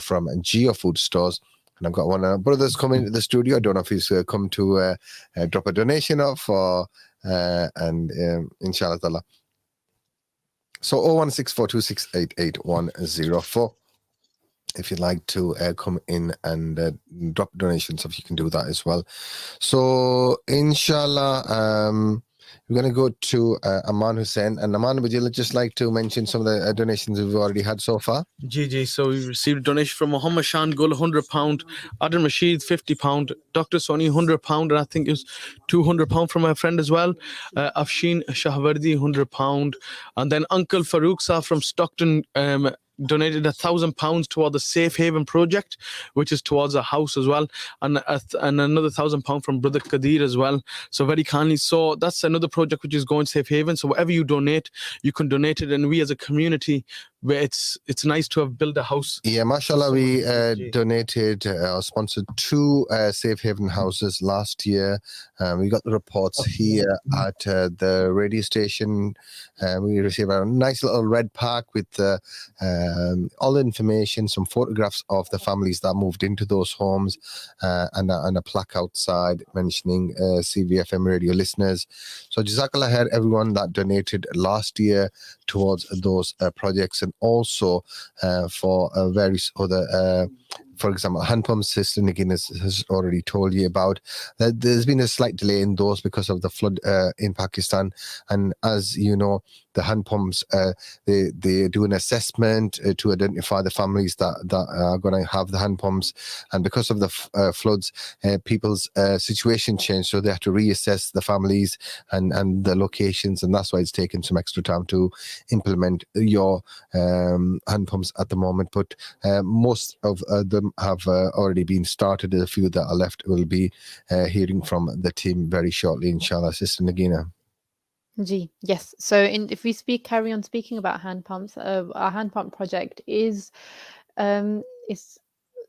from Geo Food Stores. And I've got one of our brothers coming into the studio. I don't know if he's come to drop a donation off or, and inshallah ta'ala. So 01642688104. If you'd like to come in and drop donations, if you can do that as well. So, inshallah, we're going to go to Aman Hussain. And Aman, would you just like to mention some of the donations we've already had so far? GG. So we received a donation from Muhammad Shan Gul, £100, Adam Rashid, £50, Dr. Soni, £100, and I think it was £200 from my friend as well. Afshin Shahwardi, £100, and then Uncle Farouk Sah from Stockton donated £1,000 toward the Safe Haven project, which is towards a house as well, and another £1,000 from Brother Kadir as well. So very kindly. So that's another project which is going Safe Haven. So whatever you donate, you can donate it, and we as a community, where it's nice to have built a house. Yeah, mashallah, we donated or sponsored 2 Safe Haven houses last year. We got the reports here at the radio station. We received a nice little red pack with all the information, some photographs of the families that moved into those homes, and a plaque outside mentioning CVFM radio listeners. So Jazakallah khair, everyone that donated last year towards those projects, and also for various other for example, hand pump system, again, has already told you about. There's been a slight delay in those because of the flood in Pakistan. And as you know, the hand pumps, they do an assessment to identify the families that are going to have the hand pumps. And because of the floods, people's situation changed. So they have to reassess the families and the locations. And that's why it's taken some extra time to implement your hand pumps at the moment. But most of them have already been started. A few that are left will be hearing from the team very shortly, inshallah. Sister Nagina. Yes. So if we carry on speaking about hand pumps, our hand pump project is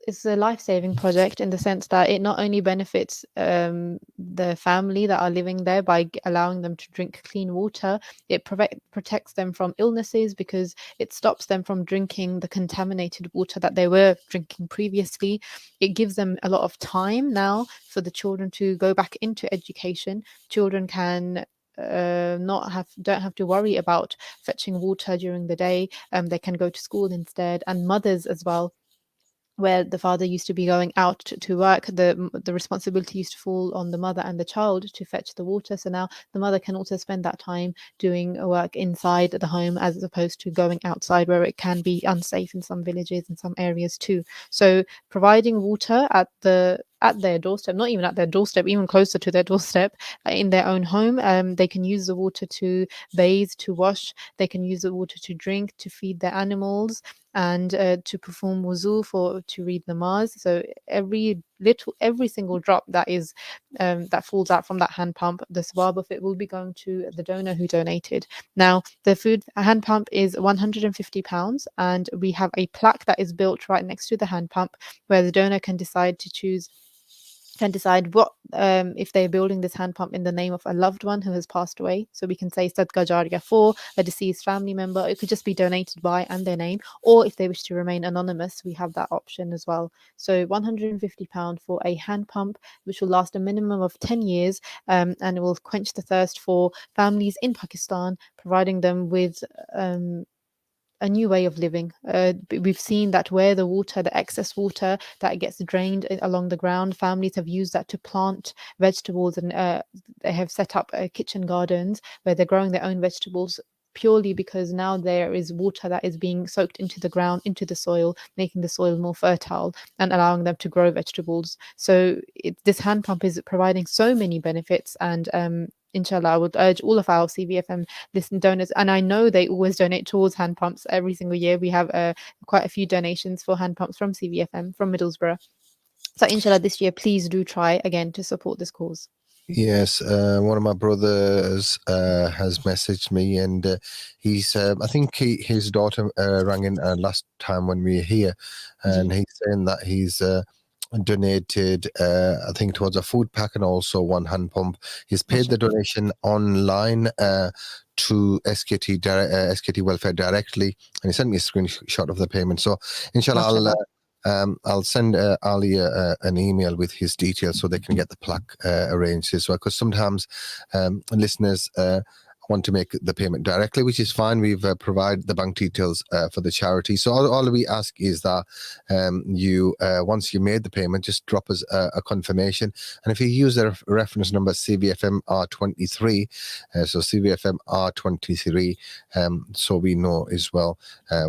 it's a life-saving project in the sense that it not only benefits the family that are living there by allowing them to drink clean water, it protects them from illnesses because it stops them from drinking the contaminated water that they were drinking previously. It gives them a lot of time now for the children to go back into education. Children can don't have to worry about fetching water during the day. They can go to school instead, and mothers as well, where the father used to be going out to work, the responsibility used to fall on the mother and the child to fetch the water. So now the mother can also spend that time doing work inside the home as opposed to going outside, where it can be unsafe in some villages and some areas too. So providing water at the at their doorstep, not even at their doorstep, even closer to their doorstep, in their own home. They can use the water to bathe, to wash. They can use the water to drink, to feed their animals, and to perform wuzu, to read namaz. So every single drop that is that falls out from that hand pump, the sawab of it will be going to the donor who donated. Now, the food hand pump is £150, and we have a plaque that is built right next to the hand pump where the donor can decide what if they're building this hand pump in the name of a loved one who has passed away. So we can say Sadqa Jariyah for a deceased family member. It could just be donated by and their name, or if they wish to remain anonymous, we have that option as well. So £150 for a hand pump, which will last a minimum of 10 years, and it will quench the thirst for families in Pakistan, providing them with a new way of living. We've seen that where the excess water that gets drained along the ground, families have used that to plant vegetables, and they have set up kitchen gardens where they're growing their own vegetables, purely because now there is water that is being soaked into the ground, into the soil, making the soil more fertile and allowing them to grow vegetables. So this hand pump is providing so many benefits, and inshallah, I would urge all of our CVFM listen donors, and I know they always donate towards hand pumps every single year. We have quite a few donations for hand pumps from CVFM, from Middlesbrough. So inshallah, this year, please do try again to support this cause. Yes, one of my brothers has messaged me, and he's I think his daughter rang in last time when we were here, and he's saying that he's donated I think towards a food pack and also one hand pump. He's paid the donation online to SKT Welfare directly, and he sent me a screenshot of the payment. So inshallah, I'll send Ali an email with his details so they can get the plaque arranged as well, because sometimes listeners want to make the payment directly, which is fine. We've provided the bank details for the charity. So all we ask is that you, once you made the payment, just drop us a confirmation. And if you use the reference number CVFM R23, so CVFM R23, so we know as well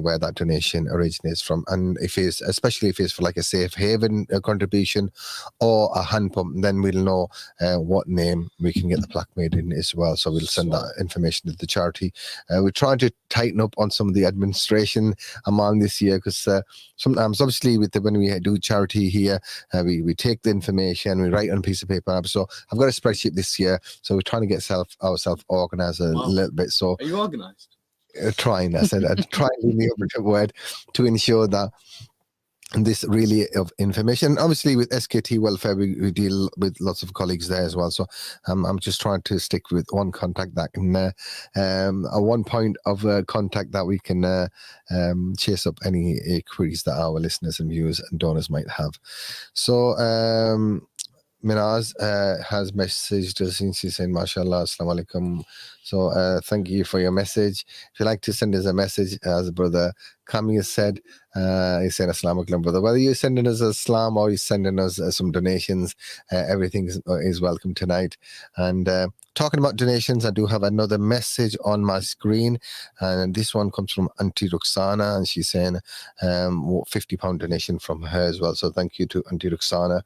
where that donation originates from. And especially if it's for like a safe haven contribution or a hand pump, then we'll know what name we can get the plaque made in as well. So we'll send that information to the charity. We're trying to tighten up on some of the administration among this year, because sometimes, obviously, when we do charity here, we take the information, we write on a piece of paper. So I've got a spreadsheet this year, so we're trying to get ourselves organized a little bit. So are you organized? Trying, I said, trying the operative word to ensure that this really of information. Obviously, with SKT Welfare, we deal with lots of colleagues there as well. So I'm just trying to stick with one contact that can, one point of contact that we can chase up any queries that our listeners and viewers and donors might have. So Minaz has messaged us and she's saying, MashaAllah, Assalamu alaikum. So thank you for your message. If you'd like to send us a message, as Brother Kami has said, he's saying Assalamu alaikum, brother. Whether you're sending us a salam or you're sending us some donations, everything is welcome tonight. And talking about donations, I do have another message on my screen, and this one comes from Auntie Ruxana, and she's saying £50 donation from her as well. So thank you to Auntie Ruxana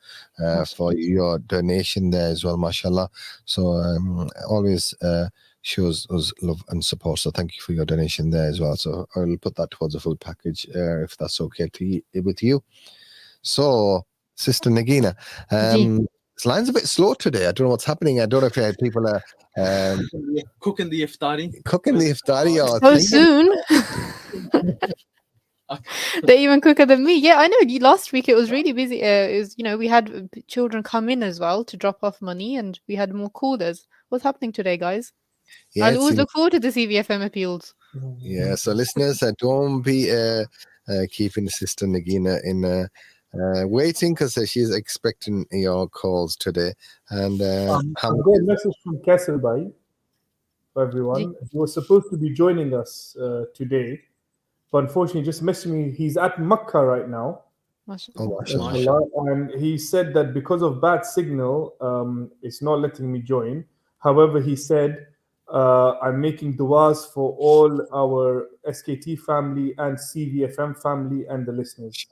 for your donation there as well, mashallah. So always shows us love and support. So thank you for your donation there as well. So I'll put that towards a food package if that's okay with you. So, Sister Nagina, this line's a bit slow today. I don't know what's happening. I don't know if people are cooking the iftari. So soon. They're even quicker than me. Yeah, I know. Last week it was really busy. It was, we had children come in as well to drop off money, and we had more callers. What's happening today, guys? Yeah, I'll always look forward to the CVFM appeals. Yeah, so listeners, don't be keeping Sister Nagina in waiting, because she's expecting your calls today. And I've got a message from Kesselbhai for everyone. He was supposed to be joining us today, but unfortunately just messaged me. He's at Makkah right now. And he said that because of bad signal, it's not letting me join. However, he said, I'm making du'as for all our SKT family and CVFM family and the listeners.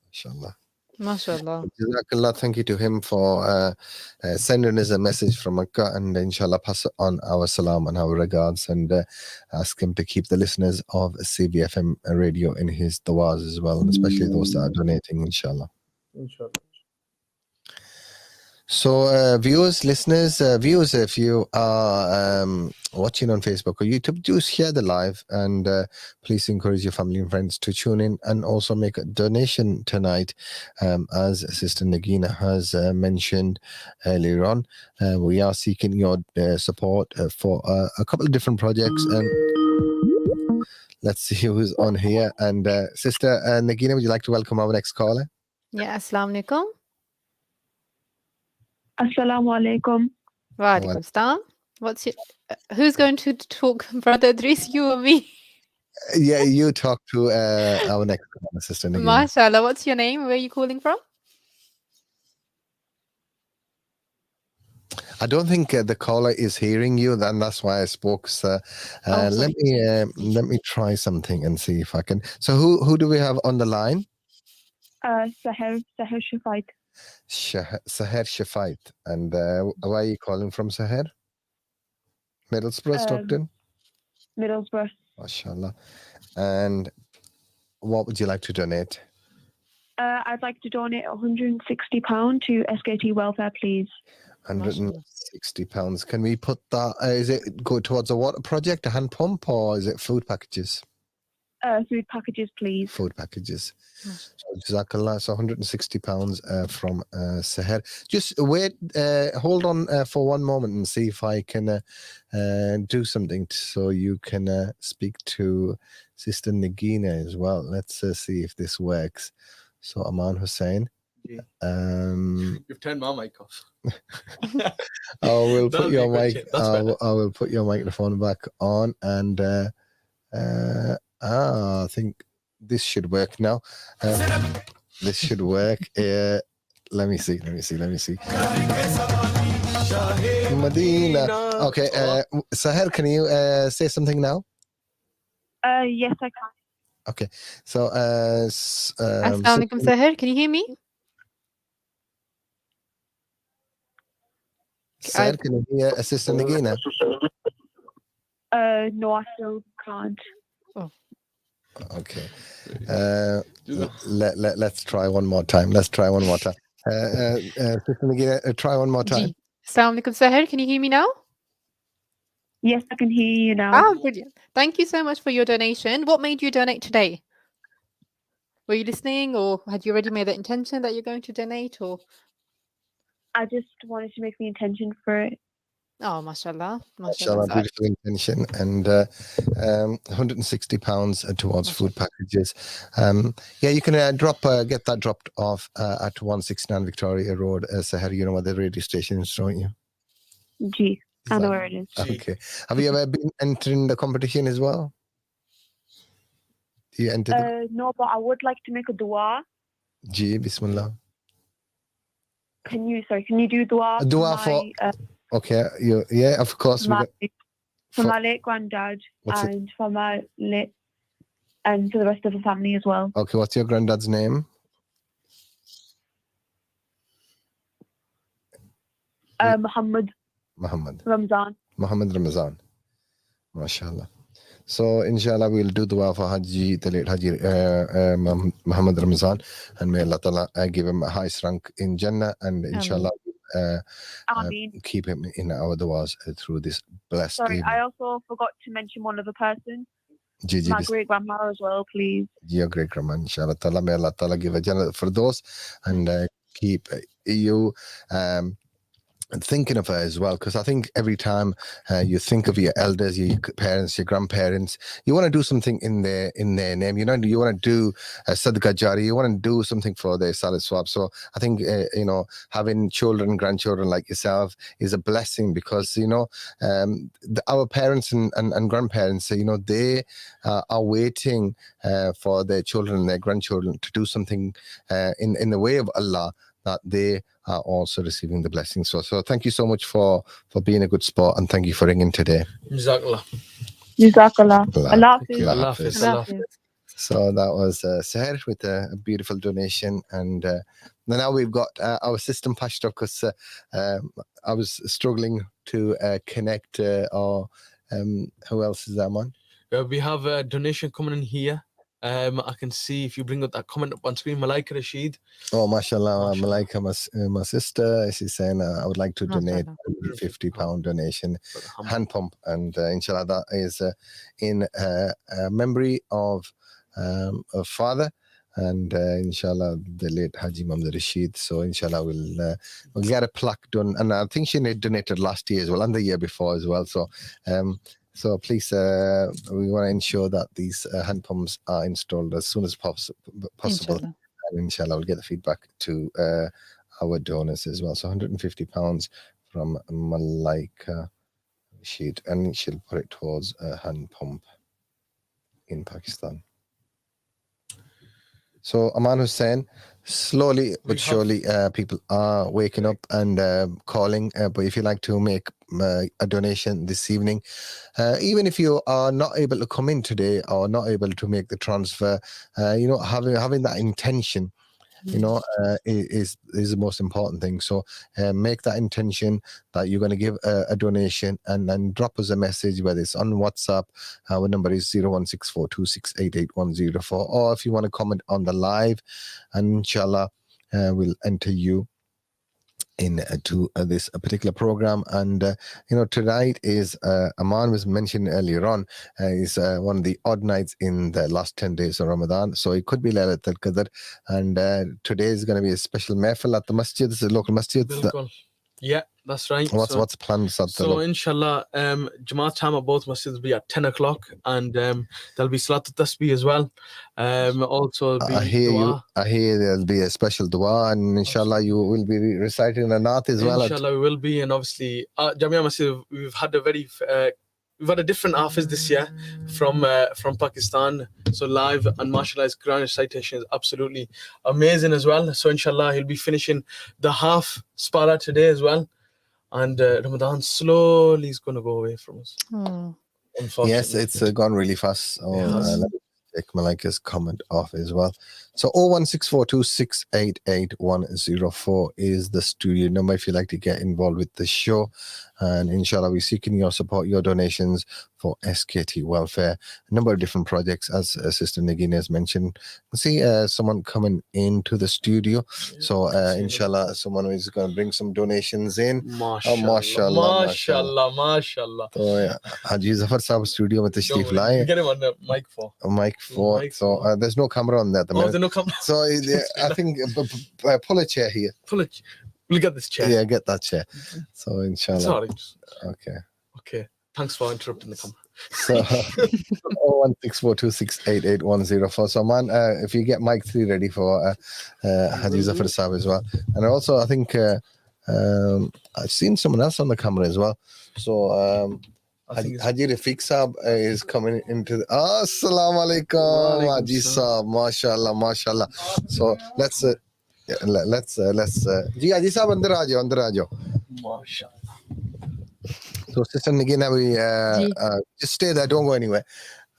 Inshallah. MashaAllah. Jazakallah, thank you to him for sending us a message from Makkah, and inshallah pass on our salam and our regards, and ask him to keep the listeners of CBFM radio in his du'as as well, and especially those that are donating, inshallah. Inshallah. So, viewers, listeners, if you are watching on Facebook or YouTube, do share the live, and please encourage your family and friends to tune in and also make a donation tonight. As Sister Nagina has mentioned earlier on, we are seeking your support for a couple of different projects, and let's see who's on here. And Sister Nagina, would you like to welcome our next caller? Yeah, Assalamu alaikum. Assalamu alaikum. Wa alaikum assalam. What's your, who's going to talk, Brother Idris, you or me? Yeah, you talk to our next caller, Sister Nagina. MashaAllah. What's your name? Where are you calling from? I don't think the caller is hearing you, and that's why I spoke. So let me try something and see if I can. So who do we have on the line? Sahar Shafait. Sahar Shafait. And where are you calling from, Sahar? Middlesbrough, Stockton? Middlesbrough. MashaAllah. And what would you like to donate? I'd like to donate £160 to SKT Welfare, please. £160. Can we put that? Is it go towards a water project, a hand pump, or is it food packages? Food packages, please. Food packages. So, Jazakallah, so £160 from Sahar. Just wait, hold on for one moment and see if I can do something so you can speak to Sister Nagina as well. Let's see if this works. So, Aman Hussain. You've turned my mic off. I will put your mic. That's better. I will put your microphone back on, and I think this should work now. This should work. Let me see. Medina. Okay. Sahar, can you say something now? Yes, I can. Okay. So, Assalamu alaikum, Sahar. Can you hear me? Sahar, can you hear Assistant Nagina? No, I still can't. Oh. Okay. Let's try one more time. Sister Nagina, try one more time. Assalamu alaikum, Sahar. Can you hear me now? Yes, I can hear you now. Ah, brilliant. Thank you so much for your donation. What made you donate today? Were you listening, or had you already made the intention that you're going to donate, or? I just wanted to make the intention for it. Oh, mashallah. Mashallah, beautiful intention. And £160 towards food packages. Yeah, you can get that dropped off at 169 Victoria Road, Sahar. You know where the radio station is, don't you? Gee, I know where it is. Okay. Have you ever been entering the competition as well? You entered? No, but I would like to make a dua. Ji, Bismillah. Can you do dua? A dua for okay, yeah, of course. For my late granddad and for my late and for the rest of the family as well. Okay, what's your granddad's name? Muhammad Ramzan. Muhammad Ramzan. MashaAllah. So, inshallah, we'll do dua for Haji, the late Haji Muhammad Ramzan, and may Allah Ta'ala give him a highest rank in Jannah, and inshallah, keep him in our duas through this blessed Sorry, evening. I also forgot to mention one other person. My great grandma as well, please. Your great grandma, inshallah Ta'ala. May Allah Ta'ala give a Jannah for those, and keep you thinking of her as well, because I think every time you think of your elders, your parents, your grandparents, you want to do something in their name. You want to do sadaqah jari, you want to do something for their salad swab. So I think having children, grandchildren like yourself is a blessing, because our parents and grandparents, they are waiting for their children and their grandchildren to do something in the way of Allah, that they are also receiving the blessings. So thank you so much for being a good sport, and thank you for ringing today. Jazakallah. Jazakallah. Allah Hafiz. Allah Hafiz. So that was Seher with a beautiful donation. And now we've got our system patched up because I was struggling to connect who else is that, man? We have a donation coming in here. I can see if you bring up that comment up on screen, Malaika Rashid. Oh, mashallah, Malaika, my sister, she's saying I would like to donate £50 donation, hand pump, and inshallah that is in memory of a father, and inshallah the late Haji Mamdar Rashid. So inshallah we'll get a plaque done, and I think she donated last year as well and the year before as well. So so please, we want to ensure that these hand pumps are installed as soon as possible. Inshallah. And inshallah, we'll get the feedback to our donors as well. So £150 from Malaika Rashid, and she'll put it towards a hand pump in Pakistan. So Aman Hussain, slowly but surely, people are waking up and calling. But if you'd like to make a donation this evening, even if you are not able to come in today or not able to make the transfer, having that intention, is the most important thing. So make that intention that you're going to give a donation, and then drop us a message, whether it's on WhatsApp. Our number is 01642688104, or if you want to comment on the live, and inshallah we'll enter you in to this particular program. And tonight is Aman was mentioned earlier on, is one of the odd nights in the last 10 days of Ramadan, so it could be Laylat al-Qadr, and today is going to be a special mehfil at the masjid. This is a local masjid. Yeah, that's right. What's planned? So inshallah, Jamaat time at both masjids will be at 10 o'clock, and there'll be Salat al-Tasbih as well. Also, I hear there'll be a special dua, and inshallah you will be reciting the Naat as well. Inshallah we will be, and obviously Jamia Masjid, we've had a different Hafiz this year from Pakistan. So live, and mashallah, Quran recitation is absolutely amazing as well. So inshallah he'll be finishing the half spara today as well. And Ramadan slowly is going to go away from us. Yes, it's gone really fast. Let me take Malaika's comment off as well. So 01642688104 is the studio number if you'd like to get involved with the show. And inshallah, we're seeking your support, your donations for SKT Welfare. A number of different projects, as Sister Nagina has mentioned. I see someone coming into the studio. So inshallah, someone is going to bring some donations in. Mashallah. So Haji Zafar Sahab studio में तशरीफ लाए. Get him on the mic 4. Mic 4. So there's no camera on that. There's no camera. So I think pull a chair here. We'll get this chair. Yeah, get that chair. So inshallah. Sorry. Okay. Thanks for interrupting the camera. So 01642688104. So man, if you get mic 3 ready for Haji Zafar Sahab as well. And also I think I've seen someone else on the camera as well. So Haji Rafiq Sahab is coming into the Assalamu alaikum Haji Sahab, mashallah. So let's ji Haji Sahab अंदर आ जाओ Mashallah. So Sister Nagina, we just stay there, don't go anywhere.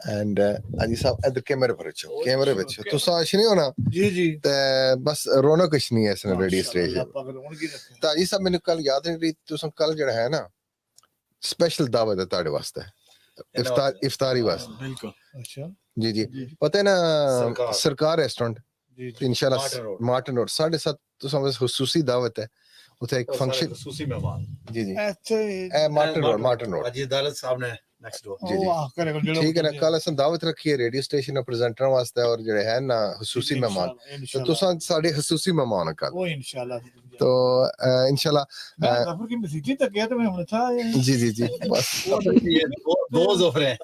And Haji Sahab इधर कैमरे पर रखो तो साश नहीं होना जी ते बस रोना कुछ नहीं है इसने रेडियो स्टेशन तो Haji Sahab मैंने कल याद नहीं रही तुम कल जड़ा है ना स्पेशल दावत है ताड़े वास्ते इफ्तारी वास्ते बिल्कुल अच्छा जी पता है ना सरकार रेस्टोरेंट इंशाल्लाह मार्टिन रोड 7:30 तो समझ हुसूसी दावत है उसे एक फंक्शन हुसूसी मेहमान जी मार्टिन रोड अजी अदालत साहब ने नेक्स्ट डोर जी ठीक है ना कल असन दावत रखी है रेडियो स्टेशन प्रेजेंटर वास्ते और जो है ना हुसूसी मेहमान तो तुसा साडे हुसूसी मेहमान कल ओ इंशाल्लाह तो इंशाल्लाह ज़फर की मसीती तक गया तो मैं होना था जी बस दो ज़फर हैं.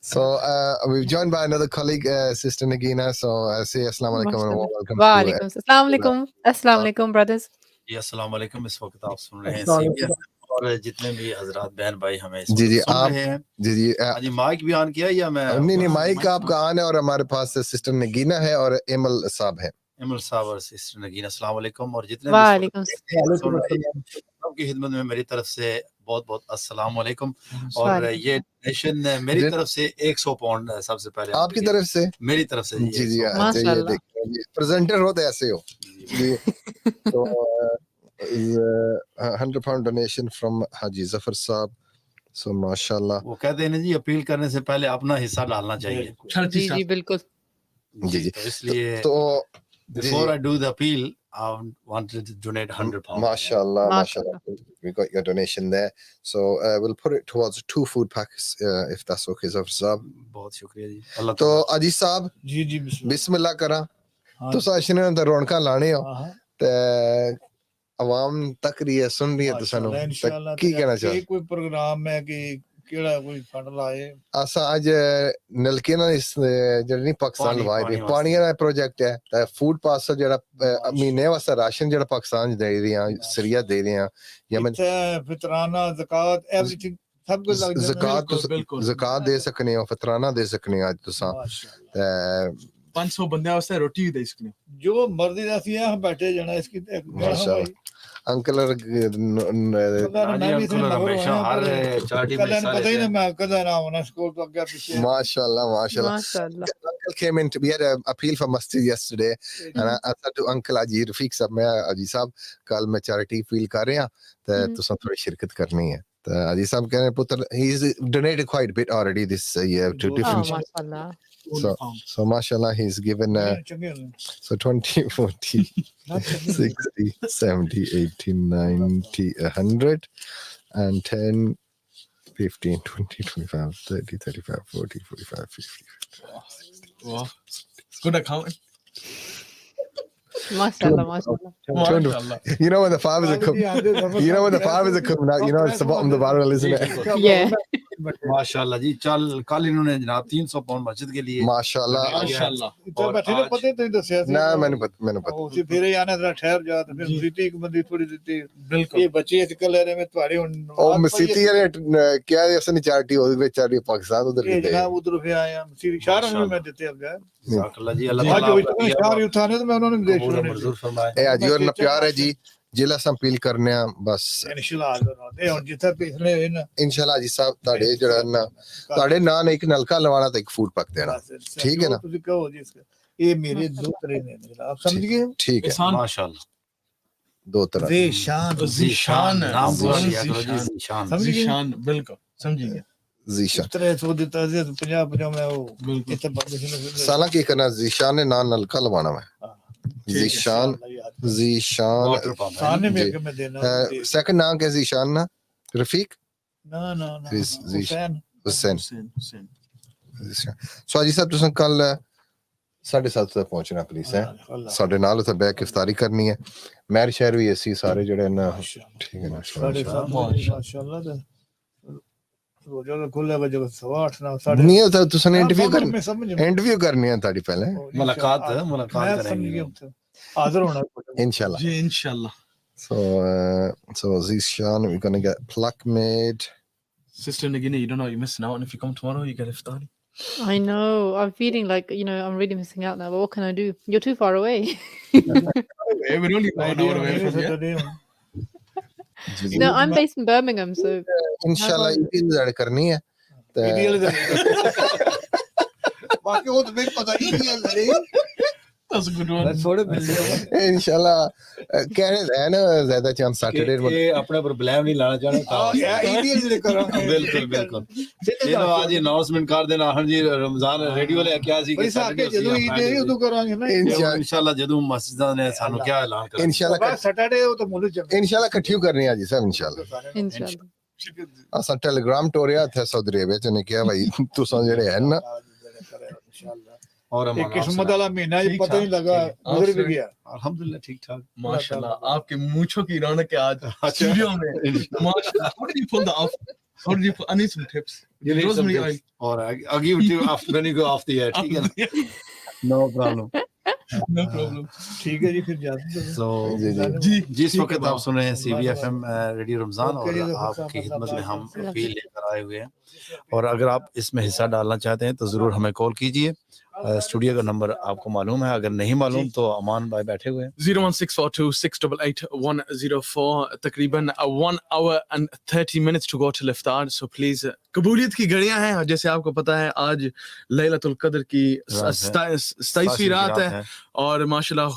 So we've joined by another colleague, Sister Nagina. So say assalamu alaikum and welcome. Wa alaikum. Assalamu alaikum, brothers. जी अस्सलाम वालेकुम. इस वक्त आप सुन रहे हैं सीबीएस और जितने भी हजरात बहन भाई हमें जी आप जी जी माइक भी ऑन किया या मैं नहीं माइक आपका ऑन है और हमारे पास सिस्टर नगीना है और एमल साहब है. एमल साहब और सिस्टर नगीना अस्सलाम वालेकुम और जितने سب کی خدمت میں میری طرف سے بہت بہت السلام علیکم. اور یہ ڈونیشن میری طرف سے 100 پاؤنڈ سب سے پہلے آپ کی طرف سے, میری طرف سے. جی جی اچھا, یہ دیکھیں پریزنٹر ہوتے ایسے ہو جی. تو 100 pound donation from حاجی ظفر صاحب. سو ماشاء اللہ وہ کہتے ہیں جی اپیل کرنے سے پہلے اپنا حصہ ڈالنا چاہیے. جی جی بالکل. جی جی تو اس لیے تو before I do the appeal I wanted to donate 100 pounds. MashaAllah, MashaAllah. We got your donation there. So we'll put it towards 2 food packs if that's okay, Zafar Saab. بہت شکریہ جی. اللہ تو عزیز صاحب جی جی بسم اللہ کرا تو ساشنے اندر رونقاں لانے ہو تے عوام تک رہی ہے سن رہی ہے تو سانو کی کہنا چاہو کوئی پروگرام ہے کہ کیڑا کوئی فنڈ لائے اسا اج نلکے نال اس جڑی پاکستان لوائے دی پانی دا پروجیکٹ ہے تے فوڈ پارسل جڑا مہینے واسطے راشن جڑا پاکستان دے رہی ہیں سریا دے رہے ہیں یمن فطرانہ زکات ایوریتھنگ سب کچھ لگ جاتا زکات دے سکنے ہو فطرانہ دے سکنے اج تساں تے 500 بندے واسطے روٹی بھی دے سکنے جو مرضی دا سی ہم بیٹھے جانا اس کی uncle MashaAllah, MashaAllah. Uncle came in to, we had an appeal for masjid yesterday and I said to uncle Aji Rafiq sahab میں Aji صاحب کل میں چیریٹی فیل کر رہا تے تساں تھوڑی شرکت کرنی ہے. تے Aji صاحب کہنے پتر he's donated quite a bit already this year to different so MashaAllah he's given so 20 40 60 70 80 90 100 and 10 15 20 25 30 35 40 45 50 wow good accountant. MashaAllah, MashaAllah. You know when the five is a you know when the five is a come out, you know it's the bottom of the barrel, isn't it? Yeah. ماشاءاللہ جی. کل انہوں نے جناب 300 pound مسجد کے لیے ماشاءاللہ تو بیٹھے نے پتہ تو دسیا سی نا میں نے پتہ اسی پھر آنے ذرا ٹھہر جا تے پھر مسیتی ایک بندی تھوڑی دتی بالکل یہ بچے اس کل رہے میں تھوڑی او مسیتی نے کیا اسنے چارٹی ہو گئی چارٹی پاکستان ادھر کی جناب ادھر پہ آیا مسیتی شہر میں دیتے اب جائے ماشاءاللہ جی. اللہ تعالی شہر اٹھانے تو میں انہوں نے دیکھ منظور فرمائے. اے اجی اور پیار ہے جی جلا سم اپیل کرنے ہیں بس انشاءاللہ ہن جتھے پچھلے ہوئے نا انشاءاللہ جی صاحب تاڑے جڑا نا تاڑے نان ایک نلکا لوانا تے ایک فوڈ پک دینا ٹھیک ہے نا تسی کہو جی اس یہ میرے دو طرح نے آپ سمجھ گئے ٹھیک ہے ماشاءاللہ دو طرح ذیشان نام بول دیا کرو جی. ذیشان ذیشان بالکل سمجھ گئے ذیشان طرح سو دیتا ہے 50 میں وہ اتنے بندے سالا کی کرنا ذیشان نے نان نلکا لوانا میں ذیشان سیکنڈ نام کیا ذیشان نا رفیق نا حسین سو اجی صاحب تساں کل 7:30 تک پہنچنا پلیز ہے ساڈے نال تے بیٹھ کے افطاری کرنی ہے. مہر شہر بھی اسی سارے جڑے نا ٹھیک ہے نا ماشاءاللہ روزہ کھلے بجے 8:30 نہیں ہوتا تساں انٹرویو کرنی ہے تاڑی پہلے ملاقات کریں گے حاضر ہونا انشاءاللہ جی انشاءاللہ. So Zishan, we're gonna get pluck made. Sister Nagini, you don't know you're missing out, and if you come tomorrow, you get iftari. I know. I'm feeling like, I'm really missing out now, but what can I do? You're too far away. We're only 1 hour away from here. No, I'm based in Birmingham, so Inshallah, Eid karni hai. باقی وہ تو میرے پتہ ہی نہیں ہے. That's a good one. تھوڑے مل گئے انشاءاللہ کہنے ہے نا زیادہ چاند سیٹرڈے یہ اپنے پر بلیم نہیں لانا چاہنا. بالکل بالکل. چلو آج اناؤنسمنٹ کر دینا. ہاں جی رمضان ریڈیو لے کیا سی جدوں عید ہے ادوں کراਂਗੇ نا انشاءاللہ. جدوں مسجداں نے سانو کیا اعلان کرنا انشاءاللہ سیٹرڈے وہ تو ملک انشاءاللہ اکٹھیو کرنی ہے جی صاحب انشاءاللہ. اساں ٹیلی گرام ٹوریا تھے سعودی عربیہ چ نے کیا بھائی تساں جڑے ہیں نا اور قسمت والا مہینہ پتہ نہیں لگا گزر بھی گیا الحمدللہ ٹھیک ٹھاک ماشاءاللہ. آپ کے مونچھوں کی رونق آج اسٹوڈیو میں ماشاءاللہ. How did you pull that off? How did you pull? I need some tips. Rosemary oil. Or I'll give it to you after when you go off the air. ٹھیک ہے نا. No problem. No problem. ٹھیک ہے جی پھر جاتے ہیں. So جس وقت آپ سن رہے ہیں C B F M radio Ramzan اور آپ کی خدمت میں ہم اپیل لے کر آئے ہوئے ہیں. اور اگر آپ اس میں حصہ ڈالنا چاہتے ہیں تو ضرور ہمیں کال کیجیے स्टूडियो का नंबर आपको मालूम है, अगर नहीं मालूम तो अमान भाई बैठे हुए हैं 01642 688 104 तकरीबन 1 hour and 30 minutes to go to lftar, so please कबूलियत की घड़ियां हैं और जैसे आपको पता है आज लैलतुल कद्र की 27वीं रात है और माशाल्लाह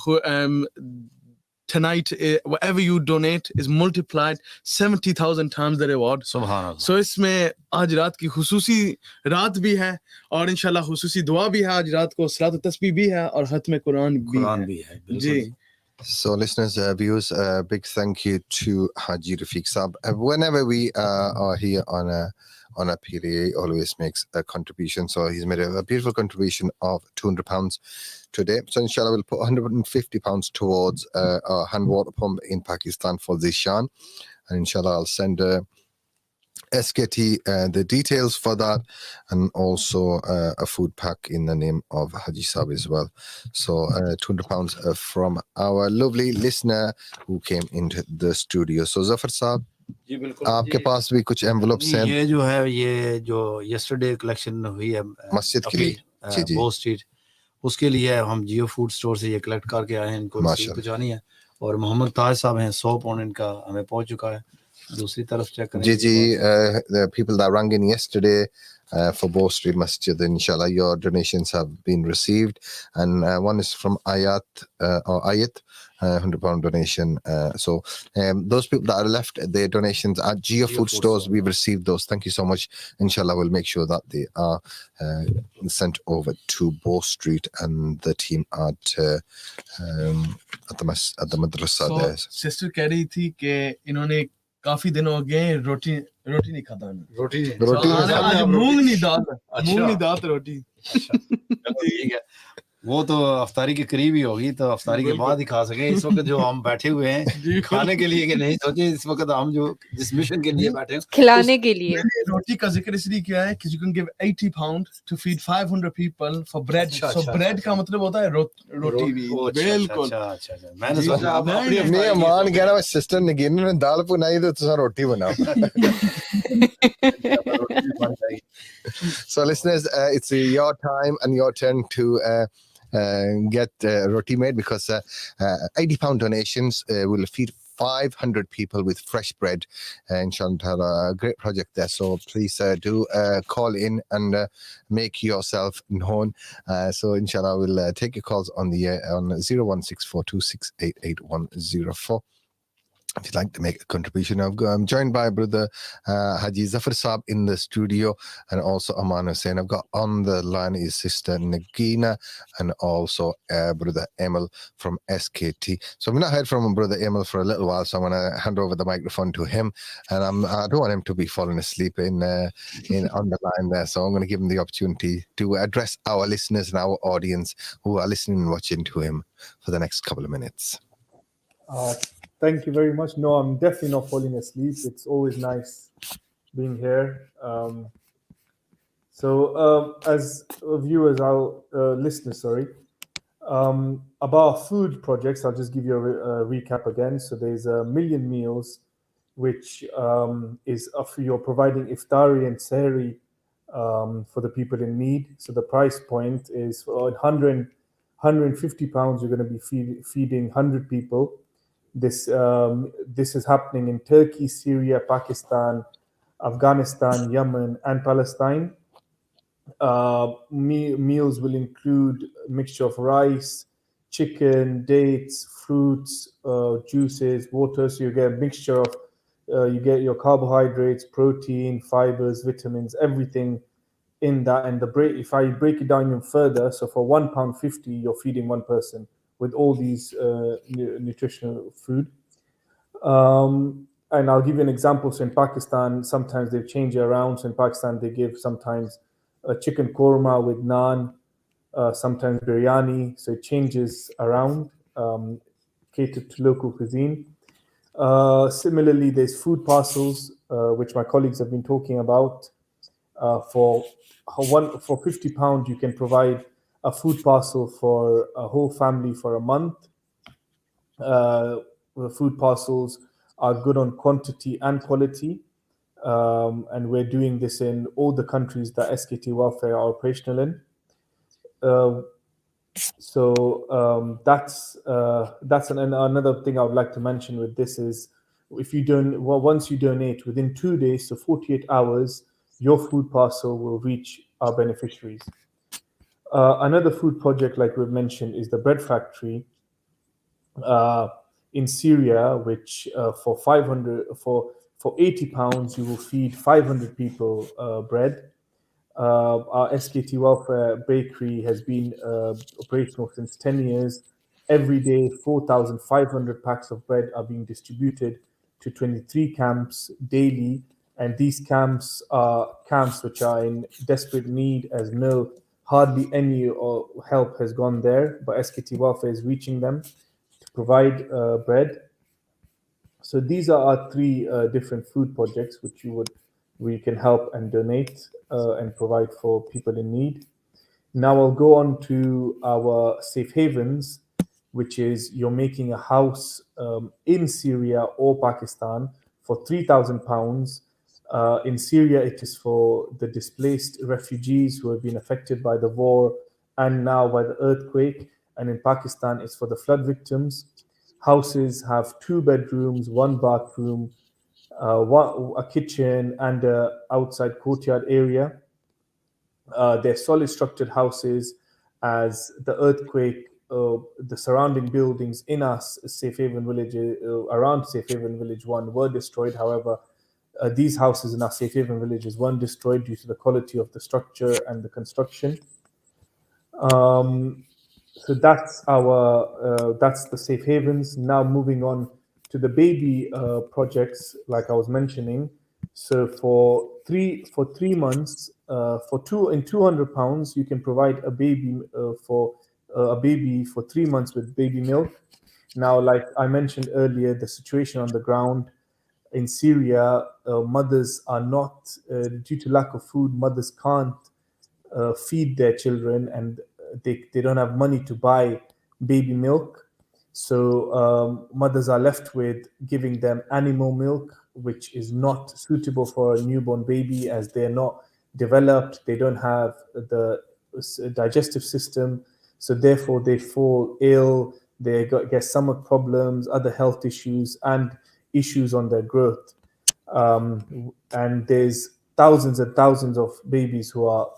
tonight whatever you donate is multiplied 70,000 times the reward. Subhanallah. So इसमें आज रात की खुसूसी रात भी है और इंशाल्लाह खुसूसी दुआ भी है आज रात को, सलात तस्बीह भी है और खत्म कुरान भी है जी. So listeners, viewers, big thank you to Haji Rafiq Saab. Whenever we are here on a PDA, he always makes a contribution. So he's made a beautiful contribution of £200 today. So inshallah, we'll put £150 towards a hand water pump in Pakistan for Zishan. And inshallah, I'll send SKT the details for that, and also a food pack in the name of Haji Saab as well. So £200 from our lovely listener who came into the studio. So Zafar Saab, जी बिल्कुल आपके पास भी कुछ envelopes हैं? ये जो है ये जो yesterday collection हुई है मस्जिद के लिए जी बो स्ट्रीट, उसके लिए हम जियो फूड स्टोर से ये कलेक्ट करके आए हैं, इनको रिसीव पहुंचानी है और मोहम्मद ताज साहब हैं 100 पाउंड इनका हमें पहुंच चुका है. दूसरी तरफ चेक करें जी the people that rang in yesterday for Bow Street Masjid, inshallah your donations have been received, and one is from Ayat £100 donation. So those people that are left their donations at Geo Food Stores, we've received those. Thank you so much. Inshallah, we'll make sure that they are sent over to Bow Street and the team at the madrasa there. Sister कह रही थी कि इन्होंने काफी दिनों हो गए रोटी नहीं खाता रोटी आज मूंगनी दाल रोटी. ठीक है, वो तो अफ्तारी के करीब ही होगी, तो अफ्तारी के बाद ही खा सके. इस वक्त जो हम बैठे हुए हैं खाने के लिए कि नहीं सोचे, इस वक्त हम जो जिस मिशन के लिए बैठे हैं खिलाने के लिए. रोटी का जिक्र इसलिए किया है कि you can give £80 to feed 500 people for bread. So bread का मतलब होता है रोटी भी. बिल्कुल. अच्छा मैंने सोचा आप मैं अमान कह रहा हूं सिस्टर ने गिन ने दाल बनाई तो तुम रोटी बनाओ. So listeners, it's your time and your turn to get roti made, because £80 donations will feed 500 people with fresh bread. Inshallah, a great project there. So please do call in and make yourself known. So inshallah, we'll take your calls on the air on 01642688104. If you'd like to make a contribution. I'm joined by brother Haji Zafar Saab in the studio, and also Aman Hussain. I've got on the line his sister Nagina, and also brother Emil from SKT. So I've not heard from brother Emil for a little while, so I'm going to hand over the microphone to him. And I don't want him to be falling asleep on the line there, so I'm going to give him the opportunity to address our listeners and our audience who are listening and watching to him for the next couple of minutes. Thank you very much. No, I'm definitely not falling asleep. It's always nice being here. As viewers, our listeners, about food projects, I'll just give you a recap again. So there's 1 million meals, which is you're providing iftari and sehri for the people in need. So the price point is £150. You're going to be feeding 100 people. This is happening in Turkey, Syria, Pakistan, Afghanistan, Yemen, and Palestine. Meals will include a mixture of rice, chicken, dates, fruits, juices, water. So you get a mixture of, you get your carbohydrates, protein, fibers, vitamins, everything in that. And if I break it down even further, so for £1.50, you're feeding one person with all these nutritional food. And I'll give you an example. So in Pakistan, sometimes they change it around. So in Pakistan, they give sometimes a chicken korma with naan, sometimes biryani. So it changes around, catered to local cuisine. Similarly, there's food parcels, which my colleagues have been talking about. For £50, you can provide a food parcel for a whole family for a month. The food parcels are good on quantity and quality. And we're doing this in all the countries that SKT Welfare are operational in. That's another thing I would like to mention with this is if you once you donate within 2 days, so 48 hours, your food parcel will reach our beneficiaries. Another food project, like we've mentioned, is the bread factory in Syria, which for £80 you will feed 500 people bread. Our SKT Welfare Bakery has been operational since 10 years. Every day, 4,500 packs of bread are being distributed to 23 camps daily. And these camps are camps which are in desperate need, as hardly any help has gone there, but SKT Welfare is reaching them to provide bread. So these are our three different food projects which we can help and donate and provide for people in need. Now I'll go on to our safe havens, which is you're making a house in Syria or Pakistan for £3,000. In Syria, it is for the displaced refugees who have been affected by the war and now by the earthquake. And in Pakistan, it's for the flood victims. Houses have 2 bedrooms, 1 bathroom, a kitchen, and an outside courtyard area. They're solid structured houses, as the earthquake, the surrounding buildings in our safe haven village, around safe haven village 1, were destroyed. However, these houses in our safe haven villages weren't destroyed due to the quality of the structure and the construction. So that's the safe havens. Now moving on to the baby projects, like I was mentioning. So for 3 months, for £200, you can provide a baby for 3 months with baby milk. Now, like I mentioned earlier, the situation on the ground in Syria, mothers are not, due to lack of food, mothers can't feed their children, and they don't have money to buy baby milk. So mothers are left with giving them animal milk, which is not suitable for a newborn baby, as they're not developed, they don't have the digestive system, so therefore they fall ill, they get stomach problems, other health issues, and issues on their growth. And there's thousands and thousands of babies who are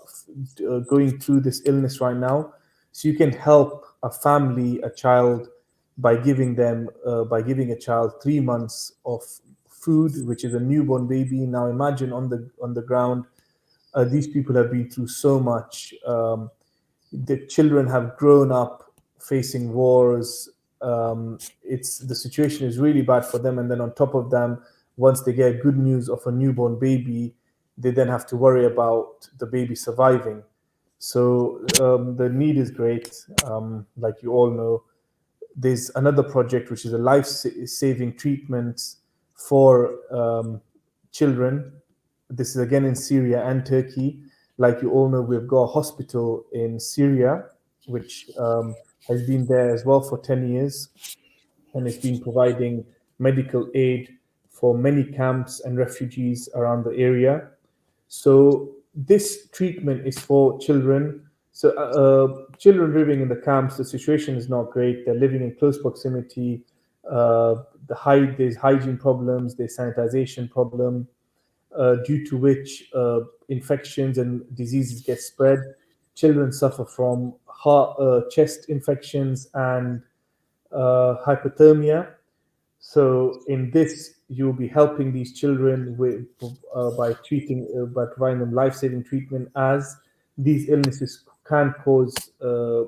going through this illness right now. So you can help a family, a child, by giving a child 3 months of food, which is a newborn baby. Now imagine on the ground, these people have been through so much. The children have grown up facing wars. The situation is really bad for them, and then on top of them, once they get good news of a newborn baby, they then have to worry about the baby surviving. So the need is great. Like you all know, there's another project which is a life-saving treatment for children. This is again in Syria and Turkey. Like you all know, we've got a hospital in Syria, which has been there as well for 10 years. And it's been providing medical aid for many camps and refugees around the area. So this treatment is for children. So children living in the camps, the situation is not great. They're living in close proximity. There's hygiene problems, there's sanitization problem, due to which infections and diseases get spread. Children suffer from chest infections and hypothermia. So in this, you'll be helping these children by providing them life-saving treatment, as these illnesses can cause a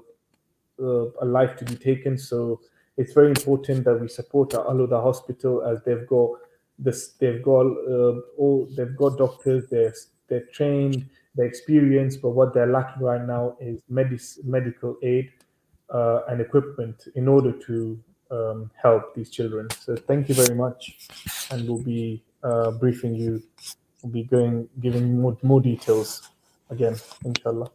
life to be taken. So it's very important that we support Al Huda Hospital, as they've got doctors, they're trained, they're experienced, but what they're lacking right now is medical aid and equipment in order to help these children. So thank you very much, and we'll be briefing you. We'll be giving more details again, inshallah.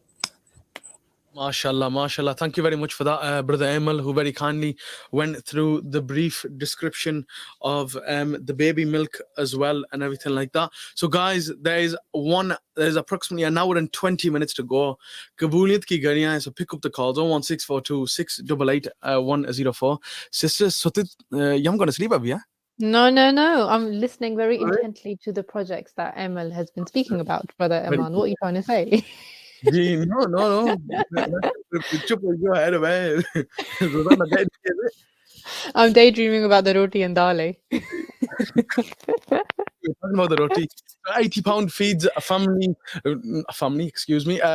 MashaAllah, MashaAllah. Thank you very much for that, Brother Emil, who very kindly went through the brief description of the baby milk as well and everything like that. So, guys, there's approximately an hour and 20 minutes to go. Kabuliyat ki gadiyan hai, so pick up the calls 01642 688 104. Sister Sutit, I'm going to sleep up, yeah? No. I'm listening very intently to the projects that Emil has been speaking about, Brother Eman. What are you trying to say? No. Go ahead, man. I'm daydreaming about the roti and dal. We're talking about the roti. £80 feeds a family,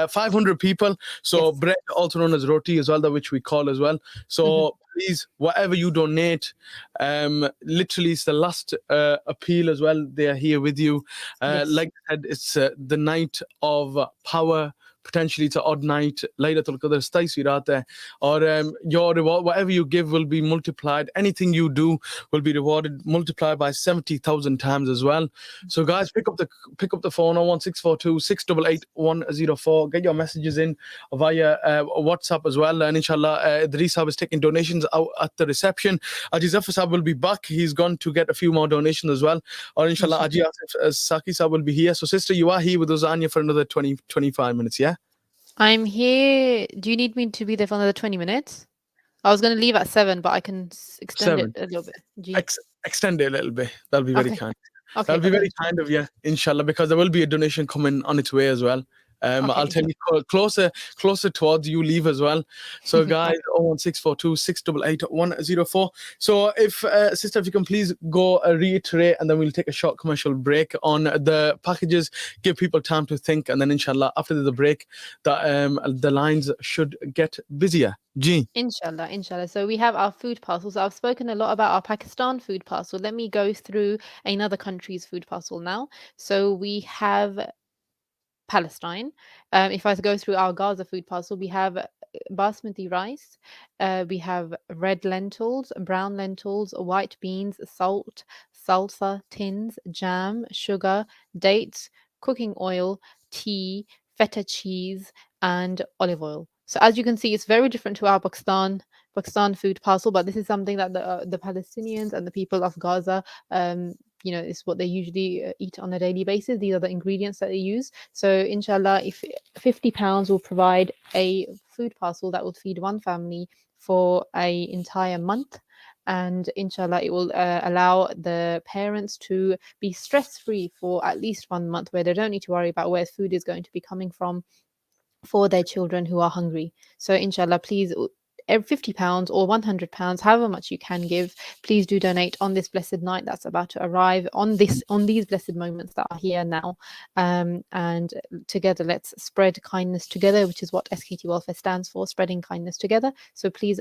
500 people. So bread, also known as roti as well, that which we call as well. So please, whatever you donate, literally it's the last appeal as well. They are here with you. Like I said, it's the night of power. Potentially it's an odd night. Laylatul Qadr, Staisi Raat hai. Or your reward, whatever you give will be multiplied. Anything you do will be rewarded, multiplied by 70,000 times as well. So guys, pick up the phone 01642 688 104. Get your messages in via WhatsApp as well. And inshallah, Idris Sahab is taking donations out at the reception. Aji Zafar Sahab will be back. He's gone to get a few more donations as well. Or inshallah, Aji Asif Saki Sahab will be here. So sister, you are here with us, Anya, for another 25 minutes, yeah? I'm here. Do you need me to be there for another 20 minutes? I was going to leave at 7, but I can extend it a little bit. Extend it a little bit. That'll be very kind. Okay, That'll be very kind of you, inshallah, because there will be a donation coming on its way as well. I'll tell you closer towards you leave as well. So guys, 01642 688 104. So if sister, if you can please go reiterate, and then we'll take a short commercial break on the packages, give people time to think, and then inshallah after the break the lines should get busier. Inshallah. So we have our food parcels. I've spoken a lot about our Pakistan food parcel. Let me go through another country's food parcel now. So we have Palestine. If I go through our Gaza food parcel, we have basmati rice, we have red lentils, brown lentils, white beans, salt, salsa, tins, jam, sugar, dates, cooking oil, tea, feta cheese, and olive oil. So as you can see, it's very different to our Pakistan food parcel, but this is something that the Palestinians and the people of Gaza is what they usually eat on a daily basis. These are the ingredients that they use. So inshallah, if £50 will provide a food parcel that will feed one family for an entire month, and inshallah it will allow the parents to be stress-free for at least 1 month, where they don't need to worry about where food is going to be coming from for their children who are hungry. So inshallah, please, £50 or £100, however much you can give, please do donate on this blessed night that's about to arrive, on these blessed moments that are here now, and together let's spread kindness together, which is what SKT Welfare stands for, spreading kindness together. So please,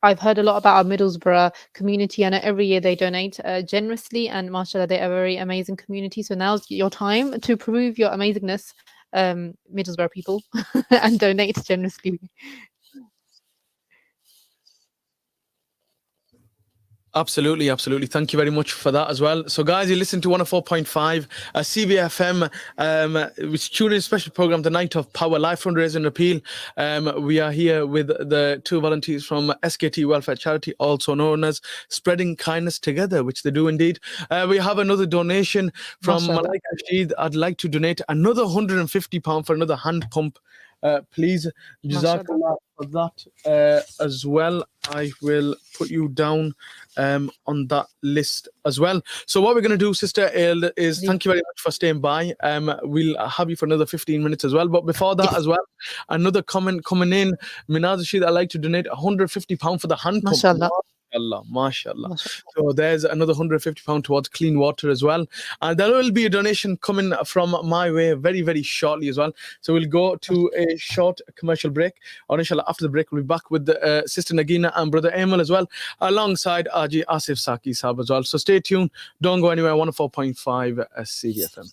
I've heard a lot about our Middlesbrough community. I know every year they donate generously, and mashallah, they're a very amazing community. So now's your time to prove your amazingness, Middlesbrough people, and donate generously. Absolutely. Thank you very much for that as well. So guys, you listen to 104.5 CBFM, which tune in special program, The Night of Power, live fundraising appeal. We are here with the two volunteers from SKT Welfare Charity, also known as Spreading Kindness Together, which they do indeed. We have another donation from Malaika Rashid. I'd like to donate another £150 for another hand pump. Please, Jazakallah for that as well. I will put you down on that list as well. So what we're going to do, sister, is thank you very much for staying by. We'll have you for another 15 minutes as well. But before that as well, another comment coming in. Minaz Rashid, I'd like to donate £150 for the hand pump. Mashallah. So there's another £150 towards clean water as well. And there will be a donation coming from my way very, very shortly as well. So we'll go to a short commercial break. Or inshallah, after the break, we'll be back with the Sister Nagina and Brother Emil as well, alongside Aji Asif Saki Sahab as well. So stay tuned. Don't go anywhere. 104.5 CBFM.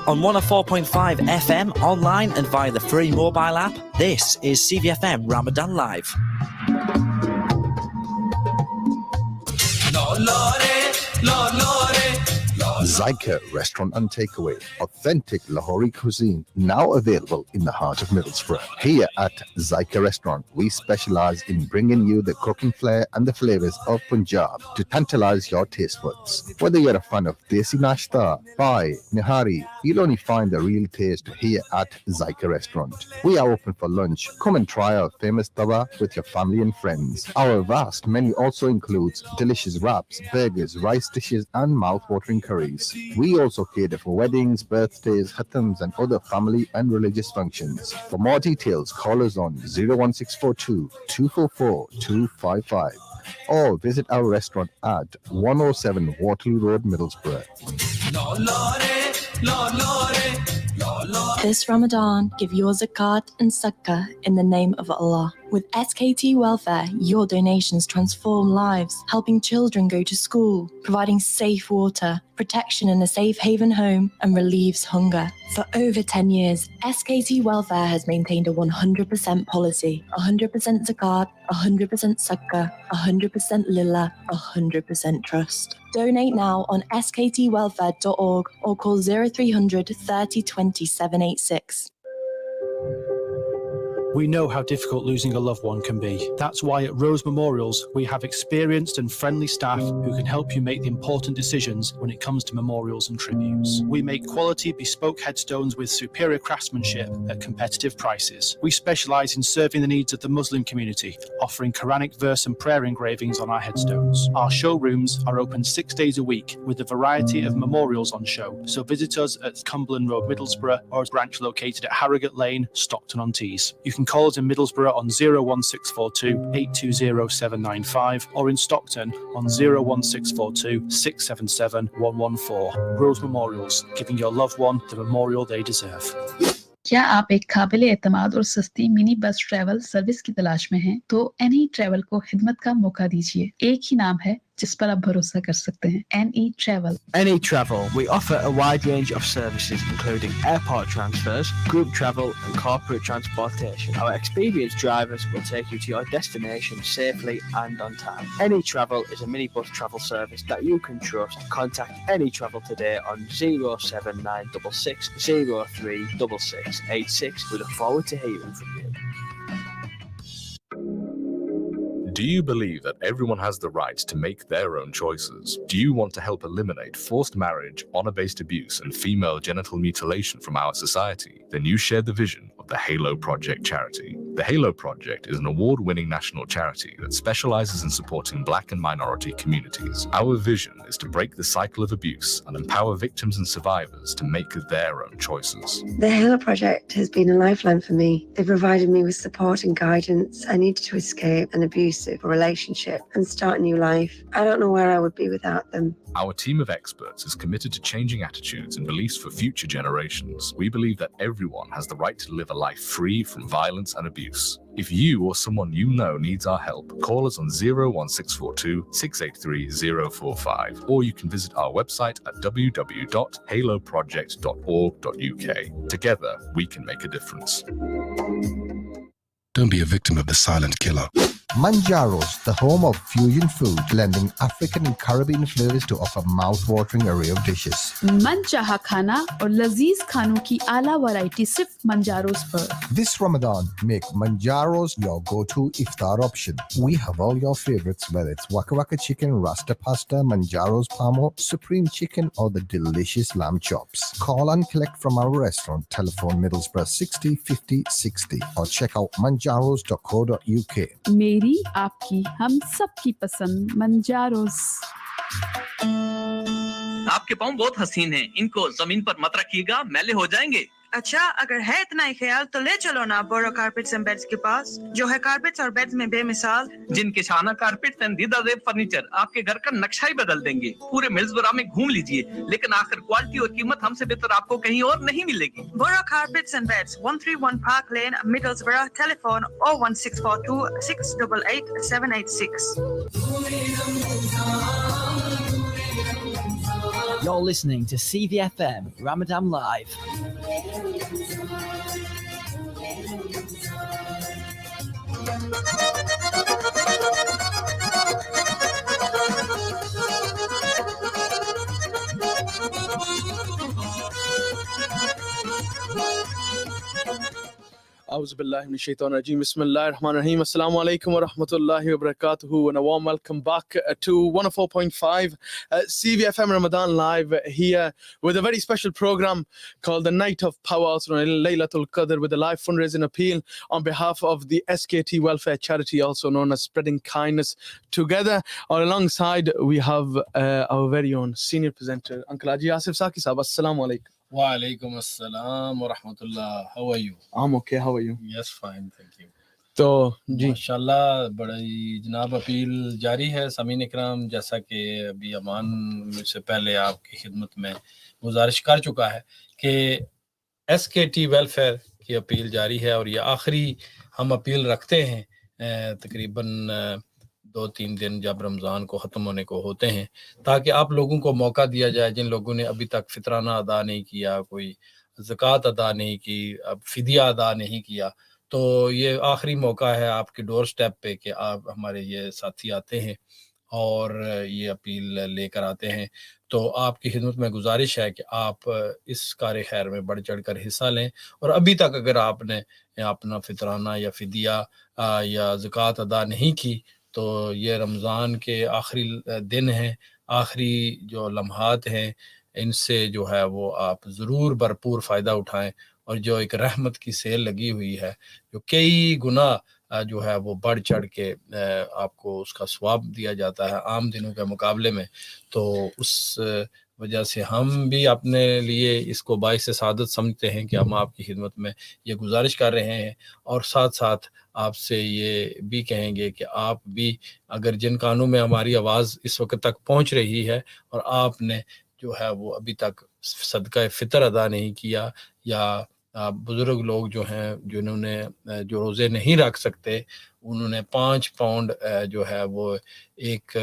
On 104.5 FM, online and via the free mobile app, this is CVFM Ramadan Live. Zyka Restaurant and Takeaway, authentic Lahori cuisine, now available in the heart of Middlesbrough. Here at Zyka Restaurant, we specialize in bringing you the cooking flair and the flavors of Punjab to tantalize your taste buds. Whether you're a fan of desi nashta, pai, nihari, you'll only find the real taste here at Zyka Restaurant. We are open for lunch. Come and try our famous tawa with your family and friends. Our vast menu also includes delicious wraps, burgers, rice dishes, and mouth-watering curries. We also cater for weddings, birthdays, khatams, and other family and religious functions. For more details, call us on 01642 244 255 or visit our restaurant at 107 Waterloo Road, Middlesbrough. This Ramadan, give your zakat and sadaqah in the name of Allah. With SKT Welfare, your donations transform lives, helping children go to school, providing safe water, protection in a safe haven home, and relieves hunger. For over 10 years, SKT Welfare has maintained a 100% policy, 100% zakat, 100% sadaqah, 100% lillah, 100% trust. Donate now on sktwelfare.org or call 0300 30 20 786. We know how difficult losing a loved one can be. That's why at Rose Memorials, we have experienced and friendly staff who can help you make the important decisions when it comes to memorials and tributes. We make quality bespoke headstones with superior craftsmanship at competitive prices. We specialise in serving the needs of the Muslim community, offering Quranic verse and prayer engravings on our headstones. Our showrooms are open 6 days a week with a variety of memorials on show, so visit us at Cumberland Road, Middlesbrough, or a branch located at Harrogate Lane, Stockton-on-Tees. You can call us in Middlesbrough on 01642 820 795 or in Stockton on 01642 677 114. Rose Memorials, giving your loved one the memorial they deserve. क्या आप एक काबिल एतमाद और सस्ती mini bus travel service की तलाश में हैं? तो एनी ट्रैवल को खिदमत का मौका दीजिए। एक ही नाम है जिस पर आप भरोसा कर सकते हैं, NE Travel. NE Travel, we offer a wide range of services including airport transfers, group travel and corporate transportation. Our experienced drivers will take you to your destination safely and on time. NE Travel is a minibus travel service that you can trust. Contact NE Travel today on 07966 036686. We look forward to hearing from you. Do you believe that everyone has the right to make their own choices? Do you want to help eliminate forced marriage, honor-based abuse, and female genital mutilation from our society? Then you share the vision of the Halo Project charity. The Halo Project is an award-winning national charity that specializes in supporting Black and minority communities. Our vision is to break the cycle of abuse and empower victims and survivors to make their own choices. The Halo Project has been a lifeline for me. They provided me with support and guidance. I needed to escape an abusive relationship and start a new life. I don't know where I would be without them. Our team of experts is committed to changing attitudes and beliefs for future generations. We believe that everyone has the right to live a life free from violence and abuse. If you or someone you know needs our help, call us on 01642 683 045, or you can visit our website at www.haloproject.org.uk. Together, we can make a difference. Don't be a victim of the silent killer. Manjaro's, the home of fusion food, blending African and Caribbean flavors to offer mouth-watering array of dishes. मनचाहा खाना और लजीज खानों की आला variety सिर्फ मंजारोस पर। This Ramadan, make Manjaro's your go-to iftar option. We have all your favorites, whether it's Waka Waka chicken, Rasta pasta, Manjaro's Pamo, Supreme chicken, or the delicious lamb chops. Call and collect from our restaurant, telephone Middlesbrough 60 50 60, or check out manjaros.co.uk. मेरी आपकी हम सबकी पसंद मंजारोस। आपके पाँव बहुत हसीन हैं, इनको जमीन पर मत रखिएगा, मैले हो जाएंगे। अच्छा, अगर है इतना ही ख्याल तो ले चलो ना बोरो कारपेट्स एंड बेड्स के पास, जो है कारपेट्स और बेड्स में बेमिसाल। जिनके शाना कारपेट्स एंड दीदा जेब फर्नीचर आपके घर का नक्शा ही बदल देंगे। पूरे मिल्सबरा में घूम लीजिए, लेकिन आखिर क्वालिटी और कीमत हमसे बेहतर आपको कहीं और नहीं मिलेगी। Boro carpets and beds, 131 Park Lane, Middlesbrough, telephone 01642 688 786। You're listening to CVFM Ramadan Live. A'udhu billahi minash shaitanir rajeem. Bismillahir Rahmanir Rahim. Assalamu alaikum wa rahmatullahi wa barakatuhu. And a warm welcome back to 104.5 CVFM Ramadan Live here with a very special program called The Night of Power, also known as Laylatul Qadr, with a live fundraising appeal on behalf of the SKT Welfare charity, also known as Spreading Kindness Together. Or alongside, we have our very own senior presenter, Uncle Haji Asif Saki Sahab. Assalamu alaikum. Wa alaikum assalam wa rahmatullah. How are you? I'm okay. How are you? Yes, fine. Thank you. تو جی ماشاءاللہ بڑی جناب appeal جاری ہے سامعین اکرام، جیسا کہ ابھی امان مجھ سے پہلے آپ کی خدمت میں گزارش کر چکا ہے کہ ایس کے ٹی ویلفیئر کی اپیل جاری ہے، اور یہ آخری ہم اپیل رکھتے ہیں تقریباً 2-3 دن جب رمضان کو ختم ہونے کو ہوتے ہیں، تاکہ آپ لوگوں کو موقع دیا جائے جن لوگوں نے ابھی تک فطرانہ ادا نہیں کیا، کوئی زکوٰۃ ادا نہیں کی، اب فدیہ ادا نہیں کیا، تو یہ آخری موقع ہے آپ کے ڈور سٹیپ پہ کہ آپ ہمارے یہ ساتھی آتے ہیں اور یہ اپیل لے کر آتے ہیں۔ تو آپ کی خدمت میں گزارش ہے کہ آپ اس کار خیر میں بڑھ چڑھ کر حصہ لیں، اور ابھی تک اگر آپ نے اپنا فطرانہ یا فدیہ یا زکوٰۃ ادا نہیں کی تو یہ رمضان کے آخری دن ہیں، آخری جو لمحات ہیں، ان سے جو ہے وہ آپ ضرور بھرپور فائدہ اٹھائیں، اور جو ایک رحمت کی سیل لگی ہوئی ہے جو کئی گنا جو ہے وہ بڑھ چڑھ کے آپ کو اس کا ثواب دیا جاتا ہے عام دنوں کے مقابلے میں، تو اس وجہ سے ہم بھی اپنے لیے اس کو باعث سعادت سمجھتے ہیں کہ ہم آپ کی خدمت میں یہ گزارش کر رہے ہیں، اور ساتھ ساتھ آپ سے یہ بھی کہیں گے کہ آپ بھی اگر جن کانوں میں ہماری آواز اس وقت تک پہنچ رہی ہے اور آپ نے جو ہے وہ ابھی تک صدقہ فطر ادا نہیں کیا، یا بزرگ لوگ جو ہیں جنہوں نے جو روزے نہیں رکھ سکتے انہوں نے 5 پاؤنڈ جو ہے وہ ایک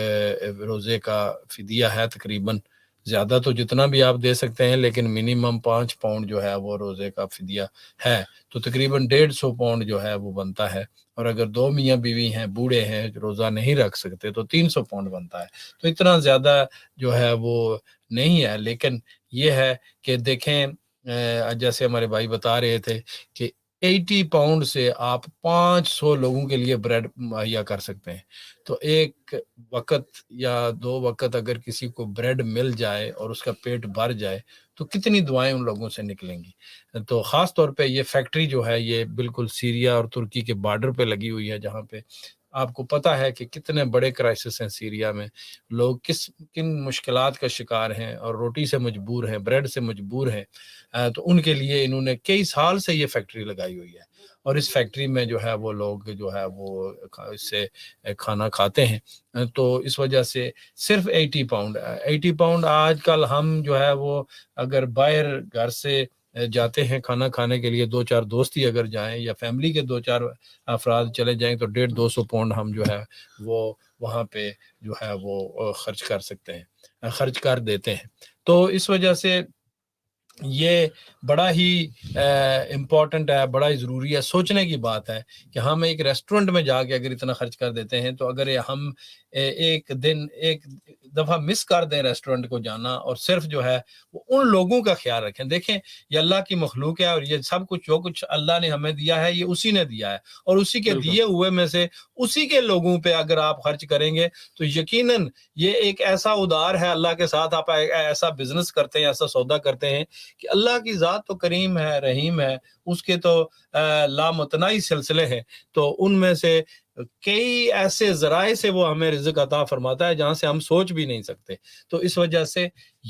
روزے کا فدیہ ہے، تقریباً زیادہ تو جتنا بھی آپ دے سکتے ہیں لیکن منیمم 5 پاؤنڈ جو ہے وہ روزے کا فدیہ ہے، تو تقریباً 150 پاؤنڈ جو ہے وہ بنتا ہے، اور اگر 2 میاں بیوی ہیں بوڑھے ہیں جو روزہ نہیں رکھ سکتے تو 300 پاؤنڈ بنتا ہے، تو اتنا زیادہ جو ہے وہ نہیں ہے، لیکن یہ ہے کہ دیکھیں جیسے ہمارے بھائی بتا رہے تھے کہ 80 پاؤنڈ سے آپ 500 لوگوں کے لیے بریڈ مہیا کر سکتے ہیں، تو ایک وقت یا 2 وقت اگر کسی کو بریڈ مل جائے اور اس کا پیٹ بھر جائے تو کتنی دعائیں ان لوگوں سے نکلیں گی۔ تو خاص طور پہ یہ فیکٹری جو ہے یہ بالکل سیریا اور ترکی کے بارڈر پہ لگی ہوئی ہے، جہاں پہ آپ کو پتہ ہے کہ کتنے بڑے کرائسس ہیں سیریا میں، لوگ کن مشکلات کا شکار ہیں اور روٹی سے مجبور ہیں، بریڈ سے مجبور ہیں، تو ان کے لیے انہوں نے کئی سال سے یہ فیکٹری لگائی ہوئی ہے، اور اس فیکٹری میں جو ہے وہ لوگ جو ہے وہ اس سے کھانا کھاتے ہیں، تو اس وجہ سے صرف 80 پاؤنڈ آج کل ہم جو ہے وہ اگر باہر گھر سے جاتے ہیں کھانا کھانے کے لیے 2-4 دوست ہی اگر جائیں یا فیملی کے 2-4 افراد چلے جائیں تو 150-200 پاؤنڈ ہم جو ہے وہ وہاں پہ جو ہے وہ خرچ کر سکتے ہیں، خرچ کر دیتے ہیں، تو اس وجہ سے یہ بڑا ہی امپورٹنٹ ہے، بڑا ہی ضروری ہے، سوچنے کی بات ہے کہ ہم ایک ریسٹورنٹ میں جا کے اگر اتنا خرچ کر دیتے ہیں تو اگر ہم ایک دفعہ مس کر دیں ریسٹورنٹ کو جانا اور صرف جو ہے وہ ان لوگوں کا خیال رکھیں، دیکھیں یہ اللہ کی مخلوق ہے اور یہ سب کچھ جو کچھ اللہ نے ہمیں دیا ہے یہ اسی نے دیا ہے، اور اسی کے دیے ہوئے میں سے اسی کے لوگوں پہ اگر آپ خرچ کریں گے تو یقیناً یہ ایک ایسا ادار ہے اللہ کے ساتھ، آپ ایسا بزنس کرتے ہیں، ایسا سودا کرتے ہیں کہ اللہ کی ذات تو کریم ہے، رحیم ہے، اس کے تو لامتناہی سلسلے ہیں، تو ان میں سے کئی ایسے ذرائع سے وہ ہمیں رزق عطا فرماتا ہے جہاں سے ہم سوچ بھی نہیں سکتے، تو اس وجہ سے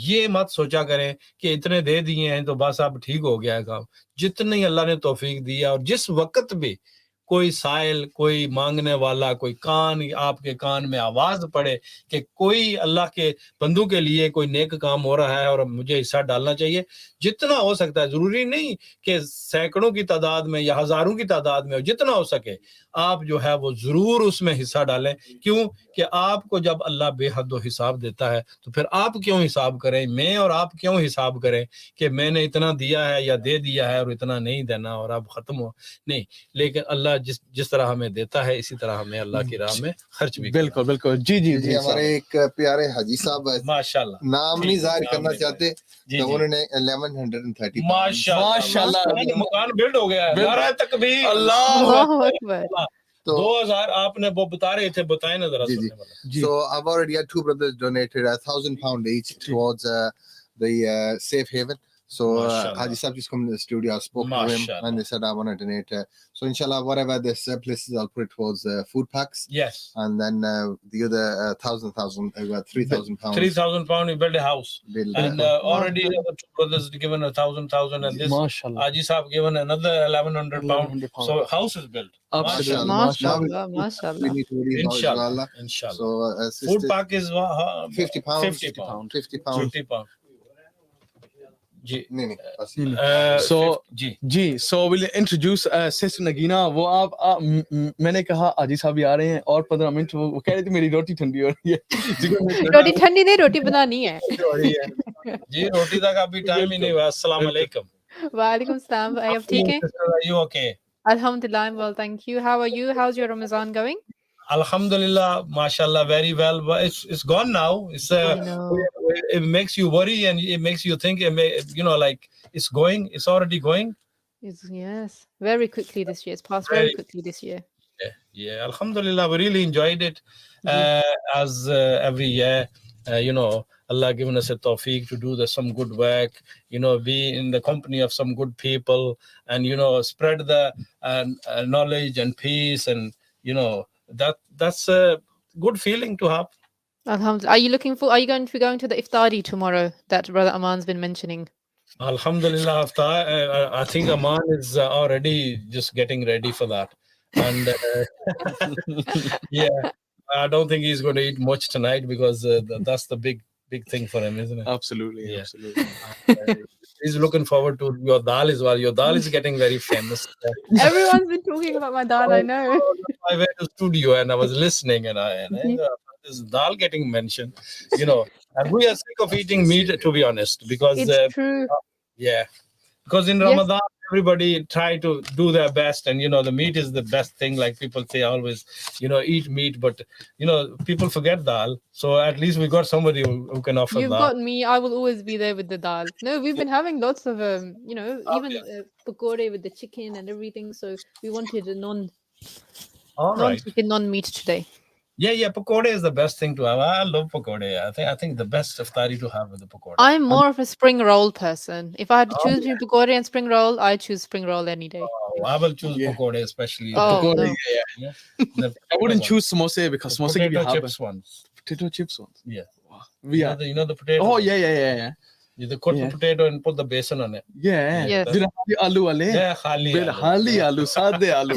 یہ مت سوچا کریں کہ اتنے دے دیے ہیں تو بس اب ٹھیک ہو گیا ہے کام، جتنی اللہ نے توفیق دیا، اور جس وقت بھی کوئی سائل، کوئی مانگنے والا، کوئی کان آپ کے کان میں آواز پڑے کہ کوئی اللہ کے بندوں کے لیے کوئی نیک کام ہو رہا ہے اور مجھے حصہ ڈالنا چاہیے، جتنا ہو سکتا ہے، ضروری نہیں کہ سینکڑوں کی تعداد میں یا ہزاروں کی تعداد میں ہو، جتنا ہو سکے आप जो है वो जरूर उसमें हिस्सा डालें। क्यों कि आपको जब अल्लाह बेहद हिसाब देता है तो फिर आप क्यों हिसाब करें, मैं और आप क्यों हिसाब करें कि मैंने इतना दिया है या दे दिया है और इतना नहीं देना और अब खत्म हो, नहीं। लेकिन अल्लाह जिस तरह हमें देता है इसी तरह हमें अल्लाह की राह में खर्च भी बिल्कुल बिल्कुल जी हमारे एक प्यारे हाजी साहब माशाल्लाह नाम नहीं जाहिर करना चाहते तो उन्होंने 1130 माशाल्लाह मकान बिल्ड हो गया है। नारा तकबीर, अल्लाहु अकबर। 2000 आपने वो बता रहे थे, बताएं ना जरा सुनने वाला। So I've already had two brothers donated £1,000 each towards the safe haven. So Haji Sahib just come to the studio, I spoke to him and they said I want to donate. So inshallah, whatever the surplus is, I'll put it towards food packs. Yes. And then the other £3,000. £3,000 you build a house. And already the two brothers given 1,000 and this Haji Sahib given another £1,100. So house is built. Absolutely. Mashallah, mashallah. Inshallah. So food pack is £50. £50. Ji so we'll introduce Sister Nagina. वो आप मैंने कहा आजी साहब आ रहे हैं और 15 minute वो कह रही थी मेरी रोटी ठंडी हो रही है। रोटी ठंडी नहीं, रोटी बनानी है जी। रोटी तक अभी टाइम ही नहीं हुआ। अस्सलाम वालेकुम। वालेकुम सलाम भाई, आप ठीक हैं? Are you okay? Alhamdulillah, I'm well, thank you. How are you? How's your Ramadan going? Alhamdulillah, mashallah, very well. But it's gone now. It makes you worry and it makes you think, like it's already going. Yes, very quickly this year. It's passed very quickly this year. Yeah, Alhamdulillah, we really enjoyed it. As every year, Allah given us a tawfiq to do some good work, be in the company of some good people and, spread the knowledge and peace and, that's a good feeling to have. Alhamdulillah. Are you going to be going to the iftari tomorrow that Brother Aman's been mentioning? Alhamdulillah, I think Aman is already just getting ready for that. And yeah, I don't think he's going to eat much tonight because that's the big thing for him, isn't it? Absolutely, yeah. Absolutely. He's looking forward to your dal as well. Your dal is getting very famous. Everyone's been talking about my dal, I know. I went to studio and I was listening and I this dal getting mentioned, and we are sick of eating meat, to be honest, because it's true. Because in Ramadan, everybody try to do their best and, the meat is the best thing. Like people say always, eat meat, but, people forget dal. So at least we got somebody who can offer You've dal. got me. I will always be there with the dal. No, we've been having lots of, even pakode with the chicken and everything. So we wanted a non-chicken, non-meat today. Yeah, pakode is the best thing to have. I love pakode. I think the best iftari to have with the pakode. I'm more of a spring roll person. If I had to choose between pakode and spring roll, I choose spring roll any day. I will choose pakode especially. Pakode, no. I wouldn't choose samosa because samosa potato chips ones. Potato chips ones. Yeah. Wow. The potato. Oh yeah. You cut the potato and put the besan on it. Yeah. Yes. Aloo wale. Yeah, khali aloo, saade aloo.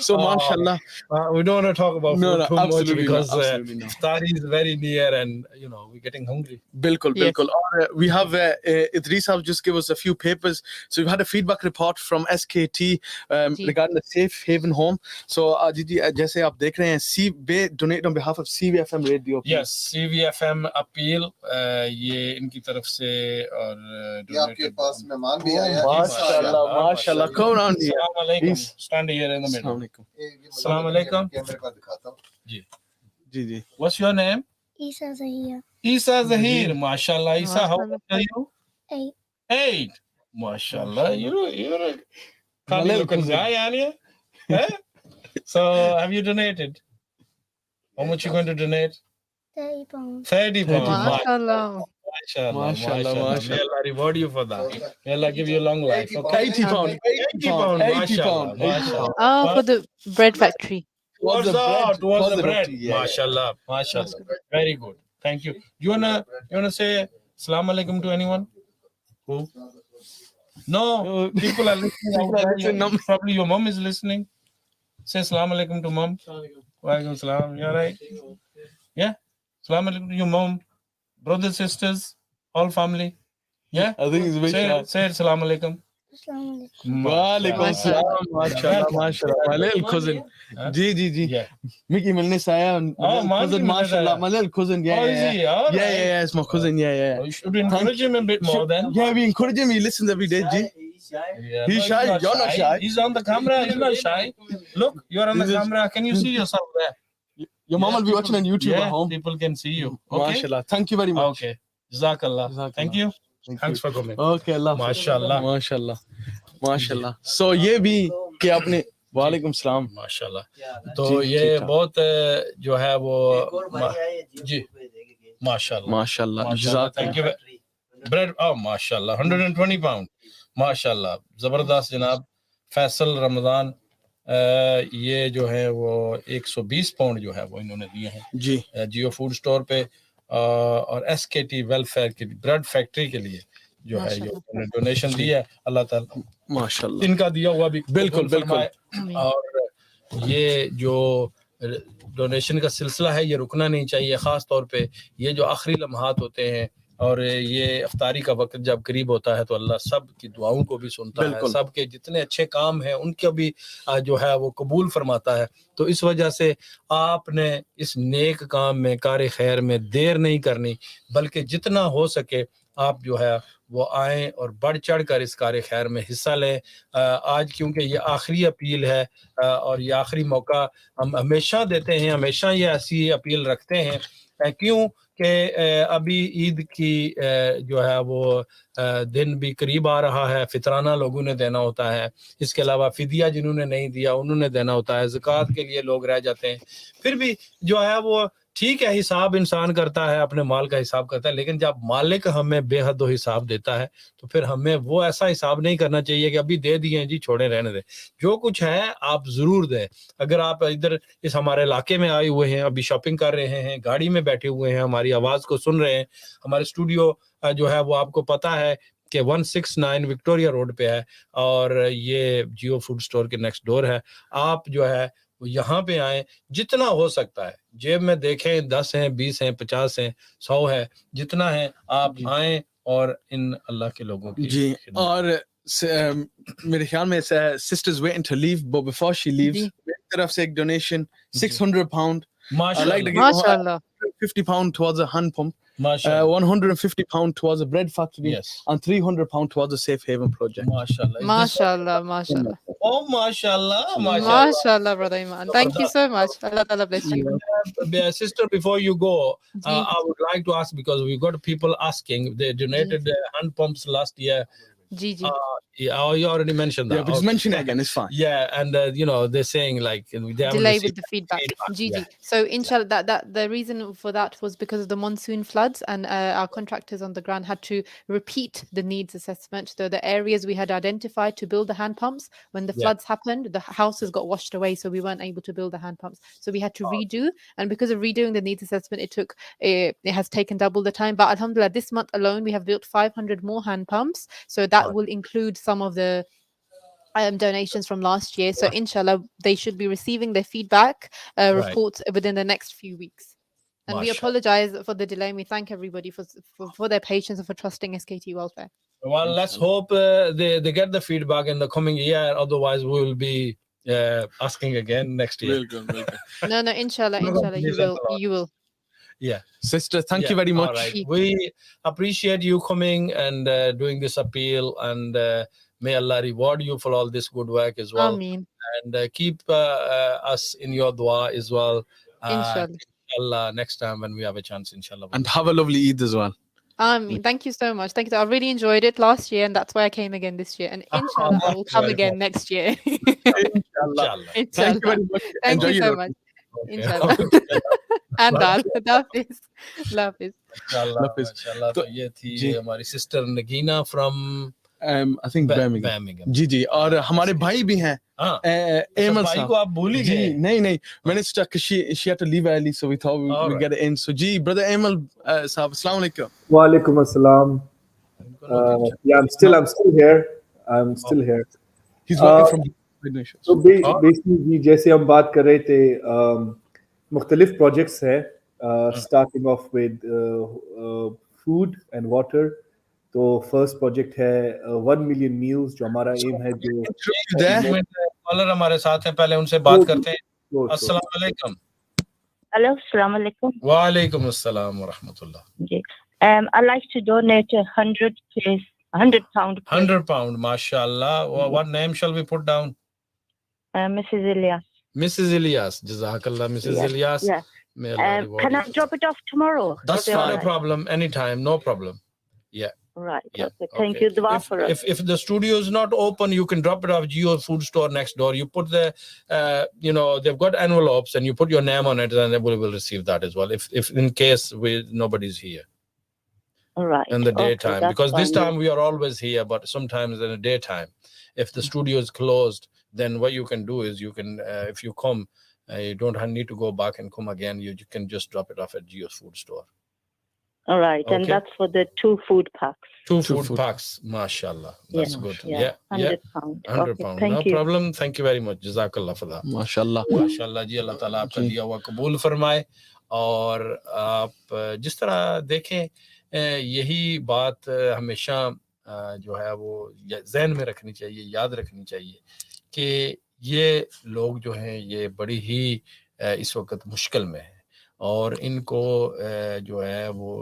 So, mashallah. We don't want to talk about food too much because iftari is very near and, we're getting hungry. Bilkul. We have Idris have just give us a few papers. So we've had a feedback report from SKT regarding the Safe Haven Home. So, Ajiji, jaise aap dekh rahe hain, donate on behalf of CVFM Radio. Yes, CVFM appeal. ये इनकी तरफ से और ये आपके पास मेहमान भी आए हैं माशाल्लाह कौन आन दिया अस्सलाम वालेकुम stand here in the middle अस्सलाम वालेकुम कैमरे पर दिखाता हूं जी व्हाट्स योर नेम ईसा ज़हीर माशाल्लाह ईसा हाउ ओल्ड आर यू 8 माशाल्लाह you're a funny looking guy यानी so have you donated how much you going to donate 30 pounds. 30 pounds. Mashallah. Mashallah. May Allah reward you for that. May Allah give you long life. Okay. 80 pounds. 80 pounds. Mashallah. Oh, for the bread factory. Towards the bread. Mashallah. Very good. Thank you. You wanna say Assalamu alaikum to anyone? Who? No, people are listening. Probably your mom is listening. Say Assalamu alaikum to mom. Wa alaikum salam. You alright? Yeah. Assalamu alaikum to your mom, brothers, sisters, all family. Yeah? I think it's very Say Assalamu alaikum. وعلیکم السلام ماشاءاللہ ماشاءاللہ my little cousin G Mickey ملنے سے آیا cousin ماشاءاللہ my little cousin yeah it's my cousin yeah You should encourage him a bit more then. Yeah, we encourage him, he listens every day G. He's shy, you're not shy. He's on the camera, he's not shy. Look, you're on the camera, can you see yourself there? Your mom will be watching on YouTube at home. People can see you. Okay? MashaAllah, thank you very much. Okay, Jazakallah. Thank you. Thanks for coming. Okay, Allah MashaAllah. MashaAllah MashaAllah. So یہ بھی کہ آپ نے وعلیکم السلام ماشاءاللہ تو یہ بہت جو ہے وہ جی ماشاءاللہ ماشاءاللہ تھینک یو بریڈ ماشاءاللہ 120 پاؤنڈ ماشاءاللہ زبردست جناب فیصل رمضان یہ جو ہے وہ 120 پاؤنڈ جو ہے وہ انہوں نے دیے ہیں جی جیو فوڈ سٹور پہ اور SKT ویلفیئر کی بریڈ فیکٹری کے لیے جو ہے یہ ڈونیشن دی ہے اللہ تعالیٰ ماشاءاللہ ان کا دیا ہوا بھی بالکل اور یہ جو ڈونیشن کا سلسلہ ہے یہ رکنا نہیں چاہیے خاص طور پہ یہ جو آخری لمحات ہوتے ہیں اور یہ افطاری کا وقت جب قریب ہوتا ہے تو اللہ سب کی دعاؤں کو بھی سنتا ہے سب کے جتنے اچھے کام ہیں ان کا بھی جو ہے وہ قبول فرماتا ہے تو اس وجہ سے آپ نے اس نیک کام میں کار خیر میں دیر نہیں کرنی بلکہ جتنا ہو سکے آپ جو ہے وہ آئیں اور بڑھ چڑھ کر اس کار خیر میں حصہ لیں آج کیونکہ یہ آخری اپیل ہے اور یہ آخری موقع ہم ہمیشہ دیتے ہیں ہمیشہ یہ ایسی اپیل رکھتے ہیں کیوں کہ ابھی عید کی جو ہے وہ دن بھی قریب آ رہا ہے فطرانہ لوگوں نے دینا ہوتا ہے اس کے علاوہ فدیہ جنہوں نے نہیں دیا انہوں نے دینا ہوتا ہے زکوٰۃ کے لیے لوگ رہ جاتے ہیں پھر بھی جو ہے وہ ٹھیک ہے حساب انسان کرتا ہے اپنے مال کا حساب کرتا ہے لیکن جب مالک ہمیں بے حد و حساب دیتا ہے تو پھر ہمیں وہ ایسا حساب نہیں کرنا چاہیے کہ ابھی دے دیے جی چھوڑے رہنے دیں جو کچھ ہے آپ ضرور دیں اگر آپ ادھر اس ہمارے علاقے میں آئے ہوئے ہیں ابھی شاپنگ کر رہے ہیں گاڑی میں بیٹھے ہوئے ہیں ہماری آواز کو سن رہے ہیں ہمارے اسٹوڈیو جو ہے وہ آپ کو پتہ ہے کہ 169 وکٹوریا روڈ پہ ہے اور یہ جیو فوڈ سٹور کے نیکسٹ ڈور ہے آپ جو ہے یہاں پہ آئیں جتنا ہو سکتا ہے جیب میں دیکھیں 10 ہیں 20 ہیں 50 ہیں 100 ہے جتنا ہے آپ آئیں اور ان اللہ کے لوگوں کی جی اور میرے خیال میں sisters waiting to leave but before she leaves میری طرف سے ایک ڈونیشن 600 pound ماشاءاللہ 50 pound towards a hand pump 150 pound towards a bread factory and 300 pound towards a safe haven project MashaAllah oh mashallah MashaAllah brother Iman thank you so much Allah Ta'ala bless you sister before you go I would like to ask because we got people asking they donated hand pumps last year Ji. You already mentioned that. Yeah, but just mention it again, it's fine. Yeah, and you know they're saying like they delay with the feedback. Ji. So inshallah, that the reason for that was because of the monsoon floods, and our contractors on the ground had to repeat the needs assessment. So the areas we had identified to build the hand pumps, when the floods happened, the houses got washed away, so we weren't able to build the hand pumps. So we had to redo, and because of redoing the needs assessment, it has taken double the time. But alhamdulillah, this month alone, we have built 500 more hand pumps. So that will include some of the donations from last year. So inshallah, they should be receiving their feedback reports within the next few weeks. And we apologize for the delay. And we thank everybody for their patience and for trusting SKT Welfare. Well, let's hope they get the feedback in the coming year. Otherwise, we will be asking again next year. No, inshallah, you will. Yeah, sister, thank you very much. All right. We appreciate you coming and doing this appeal, and may Allah reward you for all this good work as well. Ameen. And keep us in your dua as well. Inshallah. Next time when we have a chance, inshallah. And have a lovely Eid as well. Ameen. Thank you so much. Thank you. I really enjoyed it last year, and that's why I came again this year. And inshallah, I will come again next year. Inshallah. Thank you very much. Thank you so much. Inshallah. And Allah Hafiz. Inshallah. تو یہ تھی ہماری sister نگینا from I think Birmingham. جی اور ہمارے بھائی بھی ہیں ایمل صاحب کو آپ بھول ہی گئے نہیں میں نے سوچا کہ she had to leave early so we thought we get it in. So G brother ایمل صاحب السلام علیکم. وعلیکم السلام. Yeah, I'm still here. He's working from So basically جیسے ہم بات کر رہے تھے مختلف پروجیکٹس ہیں starting off with food and water. تو فرسٹ پروجیکٹ ہے 1 ملین میلز جو ہمارا ایم ہے جو کالر ہمارے ساتھ ہیں, پہلے ان سے بات کرتے ہیں. السلام علیکم. ہیلو, السلام علیکم. وعلیکم السلام ورحمۃ اللہ. جی, I'd like to donate 100 pound. 100 pound, mashallah. What name shall we put down? Mrs. Ilyas. Mrs. Ilyas, jazakallah, Mrs. Yes. Ilyas. Yes. May Allah reward Can I you. drop it off tomorrow? That's not a problem. Anytime, no problem. Yeah. Right. Yeah. Okay. Thank you. Dua for us. If the studio is not open, you can drop it off Geo food store next door. You put the, they've got envelopes and you put your name on it, and we will receive that as well. If in case nobody's here. All right. In the daytime, okay, because this fine. time we are always here, but sometimes in the daytime, if the studio is closed, then what you can do is you can, if you come, you don't need to go back and come again. You can just drop it off at Geo's food store. All right. Okay. And that's for the 2 food packs. Two food packs, mashallah. That's good. Yeah. 100 pound. 100 Okay, pound. thank No you. problem. Thank you very much. Jazakallah for that. ماشاءاللہ ماشاءاللہ جی, اللہ تعالیٰ آپ کا دیا ہوا قبول فرمائے. اور آپ جس طرح دیکھیں, یہی بات ہمیشہ جو ہے وہ ذہن میں رکھنی چاہیے, یاد رکھنی چاہیے کہ یہ لوگ جو ہیں یہ بڑی ہی اس وقت مشکل میں ہیں, اور ان کو جو ہے وہ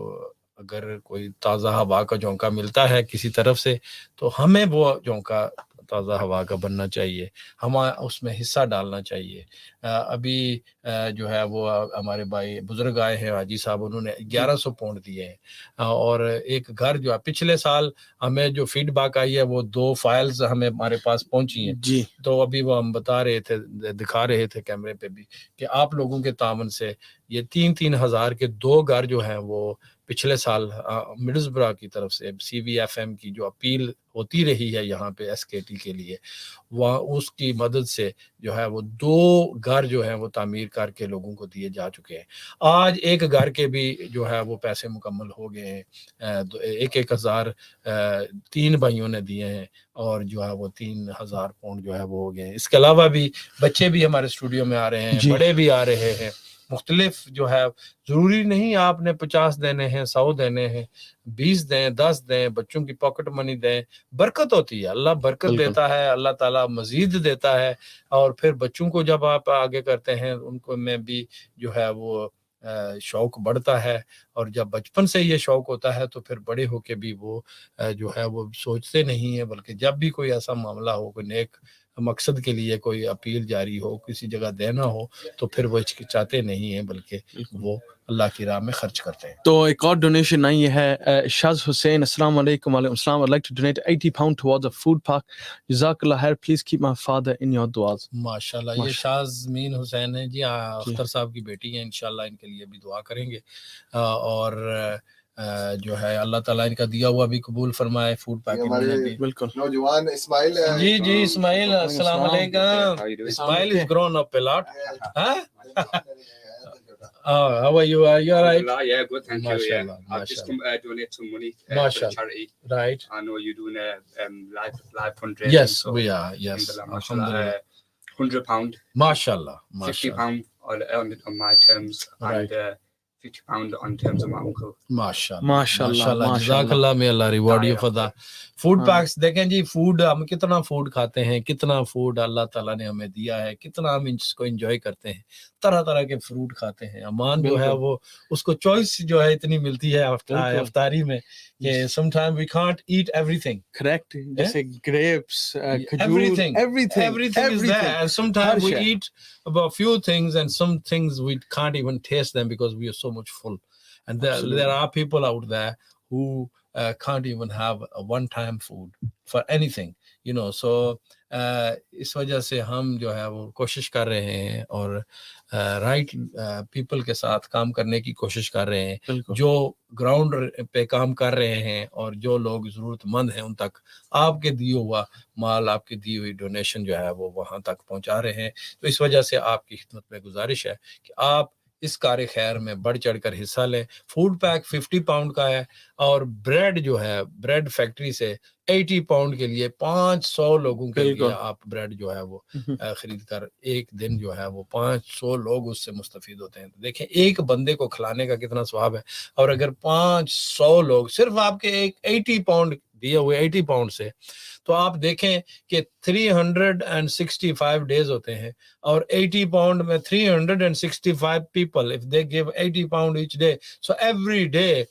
اگر کوئی تازہ ہوا کا جھونکا ملتا ہے کسی طرف سے, تو ہمیں وہ جھونکا تازہ ہوا کا بننا چاہیے, ہمیں اس میں حصہ ڈالنا چاہیے. ابھی جو ہے وہ ہمارے بھائی بزرگ آئے ہیں, حاجی صاحب, انہوں نے 1100 پاؤنڈ دیے ہیں. اور ایک گھر جو ہے پچھلے سال ہمیں جو فیڈ بیک آئی ہے وہ 2 فائلز ہمارے پاس پہنچی ہیں جی, تو ابھی وہ ہم بتا رہے تھے, دکھا رہے تھے کیمرے پہ بھی, کہ آپ لوگوں کے تعاون سے یہ 3-3 ہزار کے 2 گھر جو ہیں وہ پچھلے سال مڈلزبرا کی طرف سے CVFM کی جو اپیل ہوتی رہی ہے یہاں پہ SKT کے لیے, وہ اس کی مدد سے جو ہے وہ 2 گھر جو ہیں وہ تعمیر کر کے لوگوں کو دیے جا چکے ہیں. آج ایک گھر کے بھی جو ہے وہ پیسے مکمل ہو گئے ہیں, 1,000 3 بھائیوں نے دیے ہیں, اور جو ہے وہ 3,000 پاؤنڈ جو ہے وہ ہو گئے ہیں. اس کے علاوہ بھی بچے بھی ہمارے اسٹوڈیو میں آ رہے ہیں, بڑے بھی آ رہے ہیں, مختلف جو ہے, ضروری نہیں آپ نے 50 دینے ہیں, 100 دینے ہیں, 20 دیں, 10 دیں, بچوں کی پاکٹ منی دیں, برکت ہوتی ہے, اللہ برکت دیتا ہے, اللہ تعالیٰ مزید دیتا ہے. اور پھر بچوں کو جب آپ آگے کرتے ہیں, ان کو میں بھی جو ہے وہ شوق بڑھتا ہے, اور جب بچپن سے یہ شوق ہوتا ہے تو پھر بڑے ہو کے بھی وہ جو ہے وہ سوچتے نہیں ہیں, بلکہ جب بھی کوئی ایسا معاملہ ہو, کوئی نیک مقصد کے لیے کوئی اپیل جاری ہو, کسی جگہ دینا ہو, تو پھر وہ ہچکچاتے نہیں ہیں, بلکہ وہ اللہ کی راہ میں خرچ کرتے ہیں. تو ایک اور ڈونیشن آئی ہے, شاز حسین, السلام علیکم. وعلیکم السلام. I'd like to donate 80 pound towards a food pack. Jazakallah khair. Please keep my father in your duas. ماشاءاللہ, یہ شازمین حسین ہیں جی, اختر صاحب کی بیٹی ہیں, انشاءاللہ ان کے لیے بھی دعا کریں گے, اور جو ہے اللہ تعالیٰ ان کا دیا ہوا بھی قبول فرمائے. فوڈ پیک بالکل. نوجوان اسماعیل, جی اسماعیل, السلام علیکم. اسماعیل is grown up a lot. How are you? You all right? Yeah, good, thank you. Yeah. I've just come donate some money for the charity. Right. I know you're doing a live fundraising. Yes, so we are. Yes. Alhamdulillah. £100. MashaAllah. 50 pound on my terms, and 50 pound on terms of my uncle. MashaAllah. Jazakallah, may Allah reward you for that. Food packs دیکھیں جی, food ہم کتنا food کھاتے ہیں, کتنا food اللہ تعالیٰ نے ہمیں دیا ہے, کتنا ہم اس کو انجوائے کرتے ہیں, طرح طرح کے فروٹ کھاتے ہیں. امان جو ہے وہ اس کو چوائس جو ہے اتنی ملتی ہے افطاری میں کہ sometimes we can't eat everything. Correct. جیسے grapes, everything is there, and sometimes we eat about few things, and some things we can't even taste them because we are so much full. And there are people out there who can't even have a one-time food for anything, so اس وجہ سے ہم جو ہے وہ کوشش کر رہے ہیں, اور رائٹ پیپل کے ساتھ کام کرنے کی کوشش کر رہے ہیں, جو گراؤنڈ پہ کام کر رہے ہیں, اور جو لوگ ضرورت مند ہیں ان تک آپ کے دیا ہوا مال, آپ کی دی ہوئی ڈونیشن جو ہے وہ وہاں تک پہنچا رہے ہیں. تو اس وجہ سے آپ کی خدمت میں گزارش ہے کہ آپ اس کار خیر میں بڑھ چڑھ کر حصہ لیں. فوڈ پیک 50 پاؤنڈ کا ہے اور بریڈ جو ہے بریڈ فیکٹری سے 80 پاؤنڈ کے لیے 500 لوگوں کے لیے آپ بریڈ جو ہے وہ خرید کر ایک دن جو ہے وہ 500 لوگ اس سے مستفید ہوتے ہیں. دیکھیں ایک بندے کو کھلانے کا کتنا ثواب ہے, اور اگر 500 لوگ صرف آپ کے ایک 80 پاؤنڈ دیے ہوئے 80 پاؤنڈ سے, تو آپ دیکھیں کہ 365 ڈیز ہوتے ہیں, اور 80 پاؤنڈ میں 365 people, if they give 80 pound each day, so every day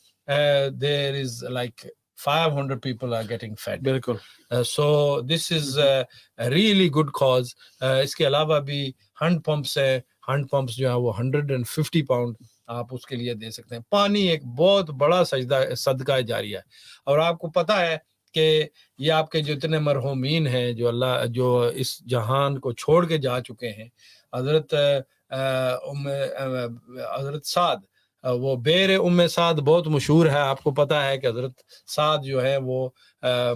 there is like 500 people are getting fed. بالکل. So this is a really good cause. اس کے علاوہ بھی ہینڈ پمپس ہیں, ہینڈ پمپس جو ہے وہ 150 پاؤنڈ آپ اس کے لیے دے سکتے ہیں. پانی ایک بہت بڑا صدقہ جاریہ ہے, اور آپ کو پتہ ہے کہ یہ آپ کے جتنے مرحومین ہیں جو اللہ جو اس جہان کو چھوڑ کے جا چکے ہیں, حضرت سعد, وہ بیر سعد بہت مشہور ہے, آپ کو پتہ ہے کہ حضرت سعد جو ہے وہ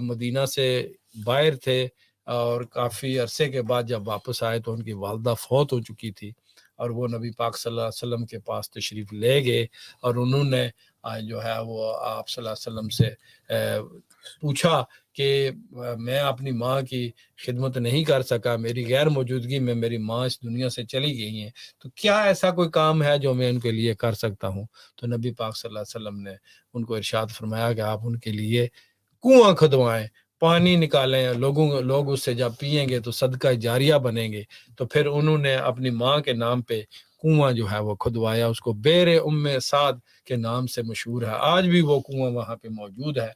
مدینہ سے باہر تھے, اور کافی عرصے کے بعد جب واپس آئے تو ان کی والدہ فوت ہو چکی تھی, اور وہ نبی پاک صلی اللہ علیہ وسلم کے پاس تشریف لے گئے, اور انہوں نے جو ہے وہ آپ صلی اللہ علیہ وسلم سے پوچھا کہ میں اپنی ماں کی خدمت نہیں کر سکا, میری غیر موجودگی میں میری ماں اس دنیا سے چلی گئی ہیں, تو کیا ایسا کوئی کام ہے جو میں ان کے لیے کر سکتا ہوں؟ تو نبی پاک صلی اللہ علیہ وسلم نے ان کو ارشاد فرمایا کہ آپ ان کے لیے کنواں کھدوائیں, پانی نکالیں, لوگ اس سے جب پئیں گے تو صدقہ جاریہ بنیں گے. تو پھر انہوں نے اپنی ماں کے نام پہ کنواں جو ہے وہ کھدوایا, اس کو بیر سعد کے نام سے مشہور ہے, آج بھی وہ کنواں وہاں پہ موجود ہے.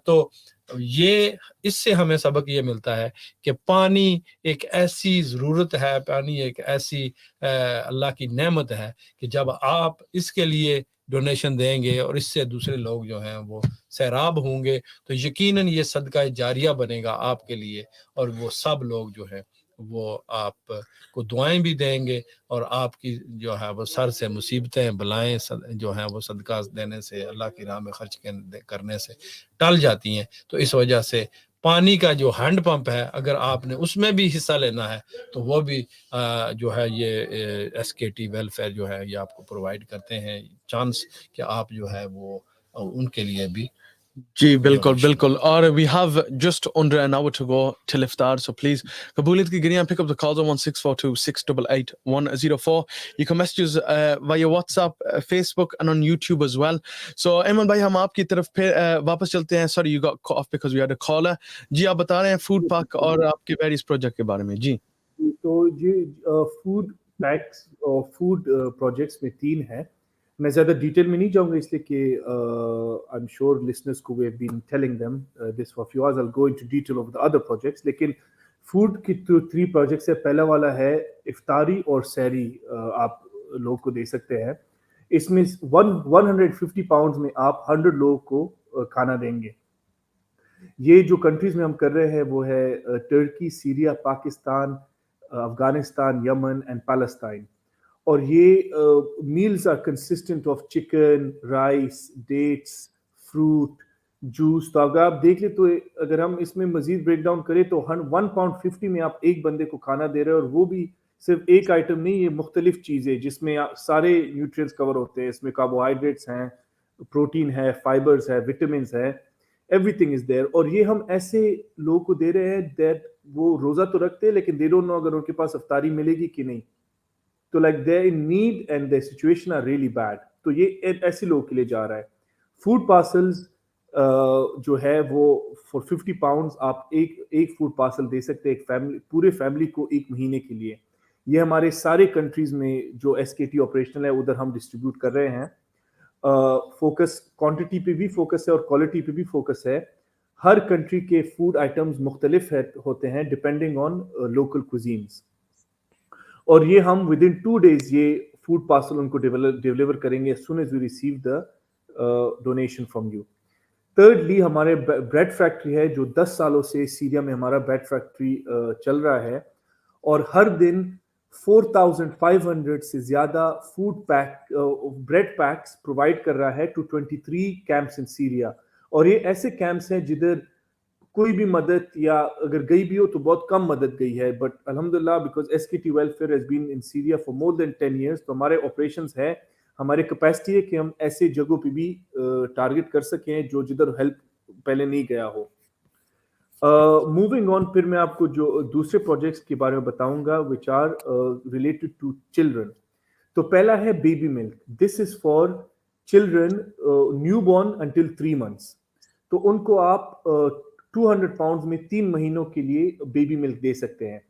تو یہ اس سے ہمیں سبق یہ ملتا ہے کہ پانی ایک ایسی ضرورت ہے, پانی ایک ایسی اللہ کی نعمت ہے کہ جب آپ اس کے لیے ڈونیشن دیں گے اور اس سے دوسرے لوگ جو ہیں وہ سیراب ہوں گے, تو یقیناً یہ صدقہ جاریہ بنے گا آپ کے لیے, اور وہ سب لوگ جو ہیں وہ آپ کو دعائیں بھی دیں گے, اور آپ کی جو ہے وہ سر سے مصیبتیں بلائیں جو ہیں وہ صدقہ دینے سے, اللہ کی راہ میں خرچ کرنے سے ٹل جاتی ہیں. تو اس وجہ سے پانی کا جو ہینڈ پمپ ہے, اگر آپ نے اس میں بھی حصہ لینا ہے تو وہ بھی جو ہے یہ SKT ویلفیئر جو ہے یہ آپ کو پرووائڈ کرتے ہیں چانس کہ آپ جو ہے وہ ان کے لیے بھی. جی بالکل بالکل, اور we have just under an hour to go till iftar, so please قبولیت کی گریاں, pick up the calls on 1642-688-104. You can message us via WhatsApp, Facebook and on YouTube as well. So Aiman بھائی ہم آپ کی طرف پھر واپس چلتے ہیں. Sorry you got cut off because we had a caller. جی آپ بتا رہے ہیں فوڈ پاک اور آپ کے ویریس پروجیکٹ کے بارے میں. جی تو جی فوڈ پیکس اور فوڈ پروجیکٹس میں 3 ہیں. میں زیادہ ڈیٹیل میں نہیں جاؤں گا اس لیے کہ آئی ایم شیور لسنرز کو we have been telling them this for few hours. I will go into detail of the other projects, لیکن فوڈ کی 3 پروجیکٹس ہے. پہلا والا ہے افطاری اور سحری آپ لوگ کو دے سکتے ہیں. اس میں 150 پاؤنڈز میں آپ 100 لوگوں کو کھانا دیں گے. یہ جو کنٹریز میں ہم کر رہے ہیں وہ ہے Turkey, Syria, Pakistan, Afghanistan, Yemen and Palestine. اور یہ meals are consistent of chicken, rice, dates, fruit, juice. تو اگر آپ دیکھ لیں تو اگر ہم اس میں مزید بریک ڈاؤن کریں تو 1 پاؤنڈ 50 میں آپ ایک بندے کو کھانا دے رہے ہیں, اور وہ بھی صرف ایک آئٹم نہیں, یہ مختلف چیزیں جس میں سارے نیوٹرینٹس کور ہوتے ہیں. اس میں کاربوہائیڈریٹس ہیں, پروٹین ہے, فائبرز ہے, وٹامنس ہے, ایوری تھنگ از دیر. اور یہ ہم ایسے لوگوں کو دے رہے ہیں دیٹ وہ روزہ تو رکھتے ہیں لیکن دے ڈونٹ نو اگر ان کے پاس افطاری ملے گی کہ نہیں. تو like they in need and the situation are really bad. تو یہ ایسے لوگوں کے لیے جا رہا ہے. فوڈ پارسلز جو ہے وہ فار 50 پاؤنڈز آپ ایک فوڈ پارسل دے سکتے ہیں ایک فیملی, پورے فیملی کو 1 مہینے کے لیے. یہ ہمارے سارے کنٹریز میں جو SKT آپریشنل ہے ادھر ہم ڈسٹریبیوٹ کر رہے ہیں. فوکس کوانٹٹی پہ بھی فوکس ہے اور کوالٹی پہ بھی فوکس ہے. ہر کنٹری کے فوڈ آئٹمز مختلف ہوتے ہیں ڈپینڈنگ آن لوکل کوزینز. اور یہ ہم ود ان 2 days یہ فوڈ پارسل ان کو ڈیلیور کریں گے as soon as we receive the donation from you. Thirdly ہمارے بریڈ فیکٹری ہے جو 10 سالوں سے سیریا میں ہمارا بریڈ فیکٹری چل رہا ہے, اور ہر دن 4500 سے زیادہ food pack bread packs provide کر رہا ہے ٹو 23 کیمپس ان سیریا. اور یہ ایسے کیمپس ہیں جدھر कोई भी मदद या अगर गई भी हो तो बहुत कम मदद गई है, बट अल्हम्दुलिल्लाह because SKT welfare has been in Syria for more than 10 years, तो हमारे ऑपरेशंस है, हमारे कैपेसिटी है कि हम ऐसे जगहों पे भी टारगेट कर सकें जो जिधर हेल्प पहले नहीं गया हो. मूविंग ऑन, फिर मैं आपको जो दूसरे प्रोजेक्ट्स के बारे में बताऊंगा which are related to children. तो पहला है baby milk. This is for children newborn until 3 months. तो उनको आप 200 pounds में 3 महीनों के लिए बेबी मिल्क दे सकते हैं.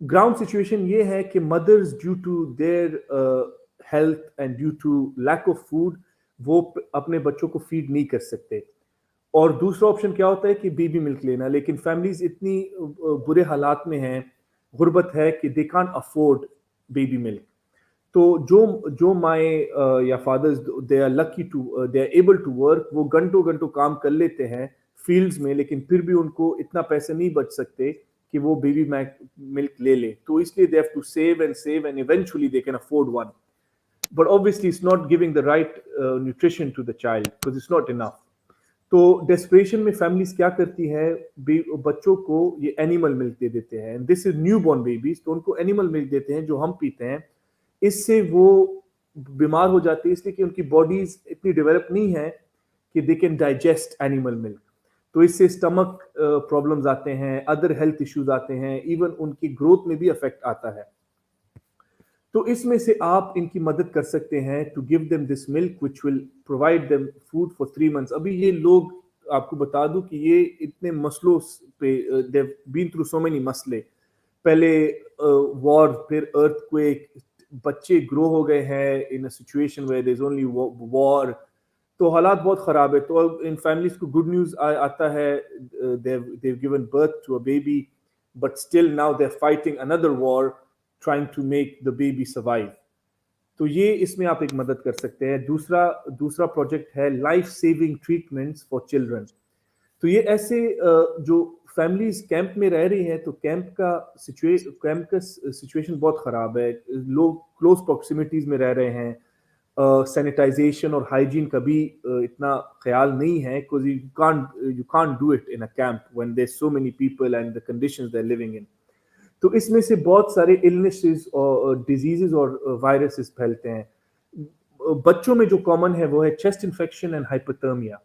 ग्राउंड सिचुएशन ये है कि mothers due to their health and due to lack of food वो अपने बच्चों को फीड नहीं कर सकते. और दूसरा ऑप्शन क्या होता है कि बेबी मिल्क लेना, लेकिन फैमिलीज इतनी बुरे हालात में हैं, गुर्बत है कि they can't afford baby milk. तो जो माए या fathers they are lucky to they are able to work, वो घंटों घंटों काम कर लेते हैं फील्ड्स में, लेकिन फिर भी उनको इतना पैसे नहीं बच सकते कि वो बेबी मिल्क ले ले. तो इसलिए they have to save and eventually they can afford one, but obviously it's not giving the right nutrition to the child because it's not enough. तो डेस्परेशन में फैमिलीज क्या करती है, बच्चों को ये एनिमल मिल्क दे देते हैं. This is new born babies, तो उनको एनिमल मिल्क देते हैं जो हम पीते हैं. इससे वो बीमार हो जाते हैं इसलिए कि उनकी बॉडीज इतनी डेवलप नहीं है कि they can digest animal milk. तो इससे स्टमक प्रॉब्लम्स आते हैं, अदर हेल्थ इश्यूज आते हैं, इवन उनकी ग्रोथ में भी अफेक्ट आता है. तो इसमें से आप इनकी मदद कर सकते हैं to give them this milk which will provide them food for 3 months. अभी ये लोग, आपको बता दूं कि ये इतने मसलों पे they have been through so many मसले. पहले वॉर, फिर अर्थक्वेक, बच्चे ग्रो हो गए हैं in a situation where there is only war. तो हालात बहुत खराब है. तो अब इन फैमिलीज को गुड न्यूज आता है, they have given birth to a baby, but still now they are fighting another war trying to make the baby survive. तो ये इसमें आप एक मदद कर सकते हैं. दूसरा प्रोजेक्ट है life saving treatments for children. तो ये ऐसे जो फैमिलीज कैंप में रह रही हैं, तो कैंप का सिचुएशन बहुत खराब है. लोग क्लोज प्रोक्सिमिटीज में रह रहे हैं, सैनिटाइजेशन और हाइजीन का भी इतना ख्याल नहीं है, because you can't do it in a camp when there so many people and the conditions they are living in. तो इसमें से बहुत सारे इलनेसेस और डिजीजेस और वायरसेस फैलते हैं. बच्चों में जो कॉमन है वो है चेस्ट इन्फेक्शन एंड हाइपोथर्मिया.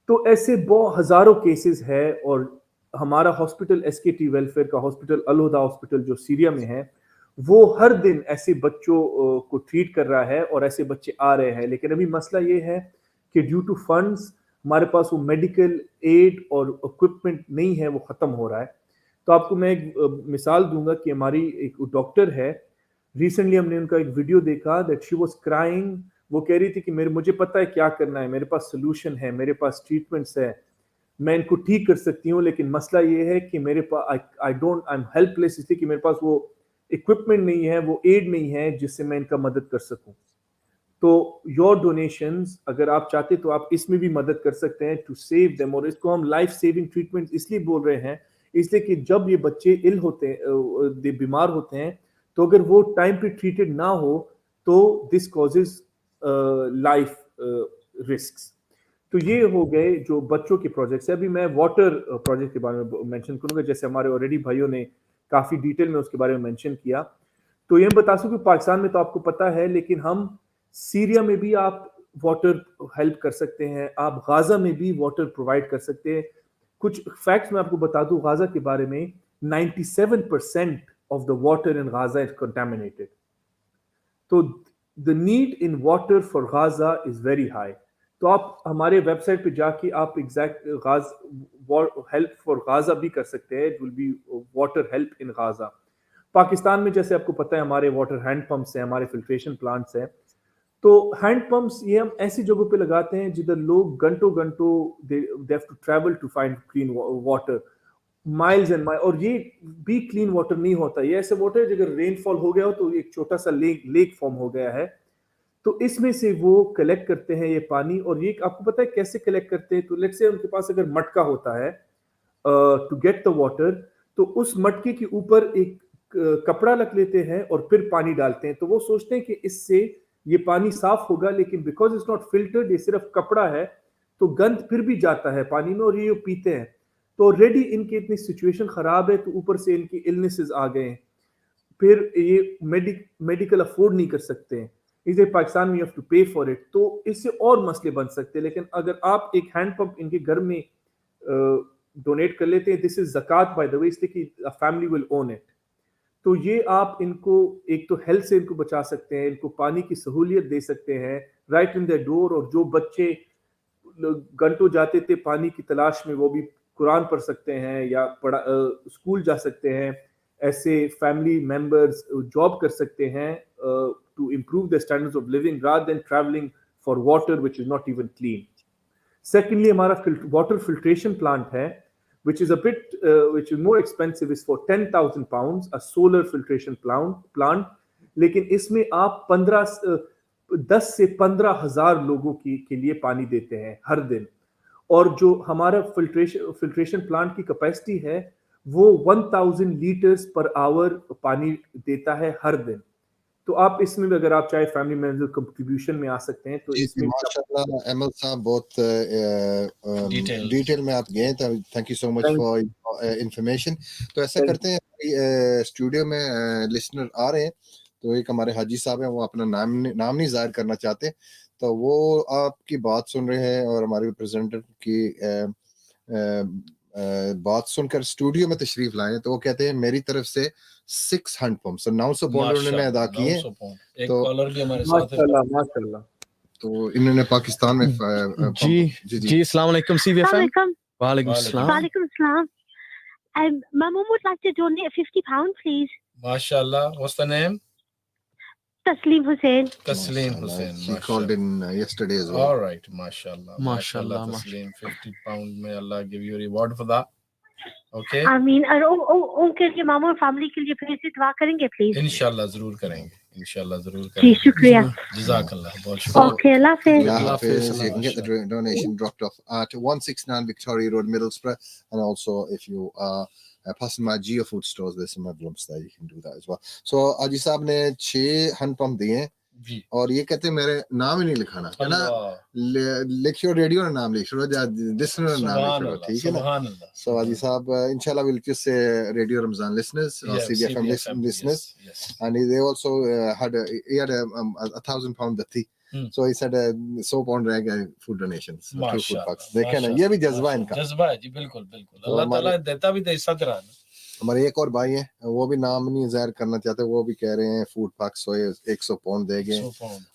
तो ऐसे बहुत हजारों केसेस है, और हमारा हॉस्पिटल SKT वेलफेयर का हॉस्पिटल अल-हुदा हॉस्पिटल जो सीरिया में है, वो हर दिन ऐसे बच्चों को ट्रीट कर रहा है और ऐसे बच्चे आ रहे हैं. लेकिन अभी मसला ये है कि ड्यू टू फंड्स हमारे पास वो मेडिकल एड और इक्विपमेंट नहीं है, वो खत्म हो रहा है. तो आपको मैं एक मिसाल दूंगा कि हमारी एक डॉक्टर है, रिसेंटली हमने उनका एक वीडियो देखा दैट शी वाज क्राइंग. वो कह रही थी कि मुझे पता है क्या करना है, मेरे पास सोल्यूशन है, मेरे पास ट्रीटमेंट्स है, मैं इनको ठीक कर सकती हूँ, लेकिन मसला ये है कि मेरे पास आई एम हेल्पलेस, इसलिए कि मेरे पास वो इक्विपमेंट नहीं है, वो एड नहीं है जिससे मैं इनका मदद कर सकूं. तो योर डोनेशंस अगर आप चाहते तो आप इसमें भी मदद कर सकते हैं टू सेव देम. और इसको हम लाइफ सेविंग ट्रीटमेंट इसलिए बोल रहे हैं, इसलिए कि जब ये बच्चे इल होते हैं, बीमार होते हैं, तो अगर वो टाइम पे ट्रीटेड ना हो तो दिस कॉजेज लाइफ रिस्क्स. तो ये हो गए जो बच्चों के प्रोजेक्ट्स है. अभी मैं वाटर प्रोजेक्ट के बारे में मेंशन करूंगा, जैसे हमारे ऑलरेडी भाइयों ने काफी डिटेल में उसके बारे में मेंशन किया. तो ये बता सकूं कि पाकिस्तान में तो आपको पता है, लेकिन हम सीरिया में भी आप वाटर हेल्प कर सकते हैं, आप गाजा में भी वाटर प्रोवाइड कर सकते हैं. कुछ फैक्ट्स मैं आपको बता दूं गाजा के बारे में. 97% of the water in Gaza is contaminated. तो the need in water for Gaza is very high. तो आप हमारे वेबसाइट पे जाके आप एग्जैक्ट हेल्प फॉर गाजा भी कर सकते हैं. It will be water help in Gaza. Pakistan में जैसे आपको पता है हमारे वाटर हैंड पंप्स हैं, हमारे फिल्ट्रेशन प्लांट्स हैं. तो हैंड पंप्स ये हम ऐसी जगहों पे लगाते हैं जिधर लोग घंटों they have to travel to find clean water, miles and mile. और ये भी क्लीन वाटर नहीं होता. ये ऐसे वाटर है अगर रेनफॉल हो गया हो तो एक छोटा सा लेक फॉर्म हो गया है, तो इसमें से वो कलेक्ट करते हैं ये पानी. और ये आपको पता है कैसे कलेक्ट करते हैं? तो लेट्स से उनके पास अगर मटका होता है टू गेट द वाटर, तो उस मटके के ऊपर एक कपड़ा रख लेते हैं और फिर पानी डालते हैं. तो वो सोचते हैं कि इससे ये पानी साफ होगा, लेकिन बिकॉज इट्स नॉट फिल्टर्ड, ये सिर्फ कपड़ा है, तो गंद फिर भी जाता है पानी में और ये पीते हैं. تو آلریڈی ان کی اتنی سچویشن خراب ہے، تو اوپر سے ان کی النیسز آ گئے ہیں، پھر یہ میڈیکل افورڈ نہیں کر سکتے ہیں، اسے پاکستان میں you have to pay for it, تو اس سے اور مسئلے بن سکتے ہیں. لیکن اگر آپ ایک ہینڈ پمپ ان کے گھر میں ڈونیٹ کر لیتے ہیں، دس از زکوٰۃ بائی دا وے، اس لیے کہ فیملی ول اون اٹ، تو یہ آپ ان کو ایک تو ہیلتھ سے ان کو بچا سکتے ہیں، ان کو پانی کی سہولیت دے سکتے ہیں رائٹ ان دا ڈور. اور جو بچے گھنٹوں جاتے تھے پانی کی تلاش میں، وہ بھی قرآن پڑھ سکتے ہیں یا اسکول جا سکتے ہیں. ایسے فیملی ممبرز جاب کر سکتے ہیں to improve the standard of living rather than travelling for water which is not even clean. Secondly ہمارا واٹر فلٹریشن پلانٹ ہے which is a bit which is more expensive, is for 10,000 pounds, a solar filtration plant. لیکن اس میں آپ 10 سے 15,000 لوگوں کے لیے پانی دیتے ہیں ہر دن. اور جو ہمارا فلٹریشن پلانٹ کی کیپیسٹی ہے وہ 1000 لیٹرز پر آور پانی دیتا ہے ہر دن. تو آپ اس میں بھی اگر آپ چاہے فیملی ممبر کنٹریبیوشن میں آ سکتے ہیں. تو اس میں ماشاءاللہ احمد صاحب بہت ڈیٹیل میں آپ گئے، thank you so much for information. تو ایسا کرتے ہیں اسٹوڈیو میں لسنر آ رہے ہیں، تو ایک ہمارے حاجی صاحب ہیں، وہ اپنا نام نہیں ظاہر کرنا چاہتے، تو وہ آپ کی بات سن رہے ہیں اور ہمارے ریپرزینٹیو کی بات سن کر اسٹوڈیو میں تشریف لائے. تو وہ کہتے ہیں میری طرف سے 6 ہینڈ پمپس 900 پاؤنڈ انہوں نے ادا کیے. تو کالر بھی ہمارے ساتھ ہے. ماشاءاللہ تو انہوں نے پاکستان میں جی السلام علیکم سی وی ایف ایم. وعلیکم السلام. My mum would like to donate 50 pounds, please. MashaAllah. What's the name? Tasleem Hussain. Tasleem Hussain. She called in yesterday as well. All right. MashaAllah. MashaAllah. Tasleem, 50 pounds. May Allah give you a reward for that. Okay. I mean, ان کے لیے ماما اور family کے لیے پھر سے دعا کریں گے پلیز. انشاءاللہ ضرور کریں گے. انشاءاللہ ضرور کریں گے. جی شکریہ. جزاک اللہ. بہت شکریہ. اوکے اللہ حافظ. Allah Hafiz. You can get the donation dropped off at 169 Victoria Road, Middlesbrough, and also if you are passing my Geo food stores, there's some envelopes there, you can do that as well. So Aji Saab ne 6 hand pump diye hain جی، اور یہ کہتے ہیں میرے نام ہی نہیں لکھانا ہے نا، لکھیو radio کا نام لکھ چھوڑو، لسنر نام لکھ چھوڑو، ٹھیک ہے نا. سو حاجی صاحب انشاءاللہ we'll just say Radio Ramzan listeners or CBFM listeners, and they also had 1,000 pound dati. So he said 100 pound رہ گئے فوڈ ڈونیشنز ٹو فوڈ پاکس. دیکھیں نا یہ بھی جذبہ ان کا، جذبہ ہے جی. بالکل بالکل. اللہ تعالیٰ دیتا بھی تو حصہ کرا. ہمارے ایک اور بھائی ہیں، وہ بھی نام نہیں ظاہر کرنا چاہتے، وہ بھی کہہ رہے ہیں فوڈ پاکس 100 پاؤنڈ دے گئے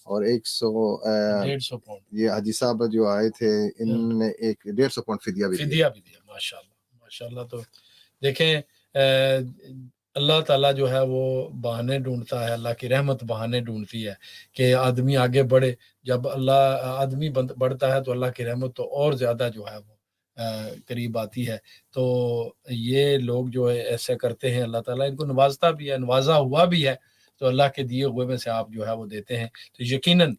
اور 150 پاؤنڈ. یہ حاجی صاحب جو آئے تھے انہوں نے 150 پاؤنڈ فدیہ بھی دیا. ماشاءاللہ ماشاءاللہ. تو دیکھیں اللہ تعالیٰ جو ہے وہ بہانے ڈھونڈتا ہے، اللہ کی رحمت بہانے ڈھونڈتی ہے کہ آدمی آگے بڑھے. جب آدمی بڑھتا ہے تو اللہ کی رحمت تو اور زیادہ جو ہے وہ قریب آتی ہے. تو یہ لوگ جو ہے ایسے کرتے ہیں، اللہ تعالیٰ ان کو نوازتا بھی ہے، نوازا ہوا بھی ہے. تو اللہ کے دیے ہوئے میں سے آپ جو ہے وہ دیتے ہیں تو یقیناً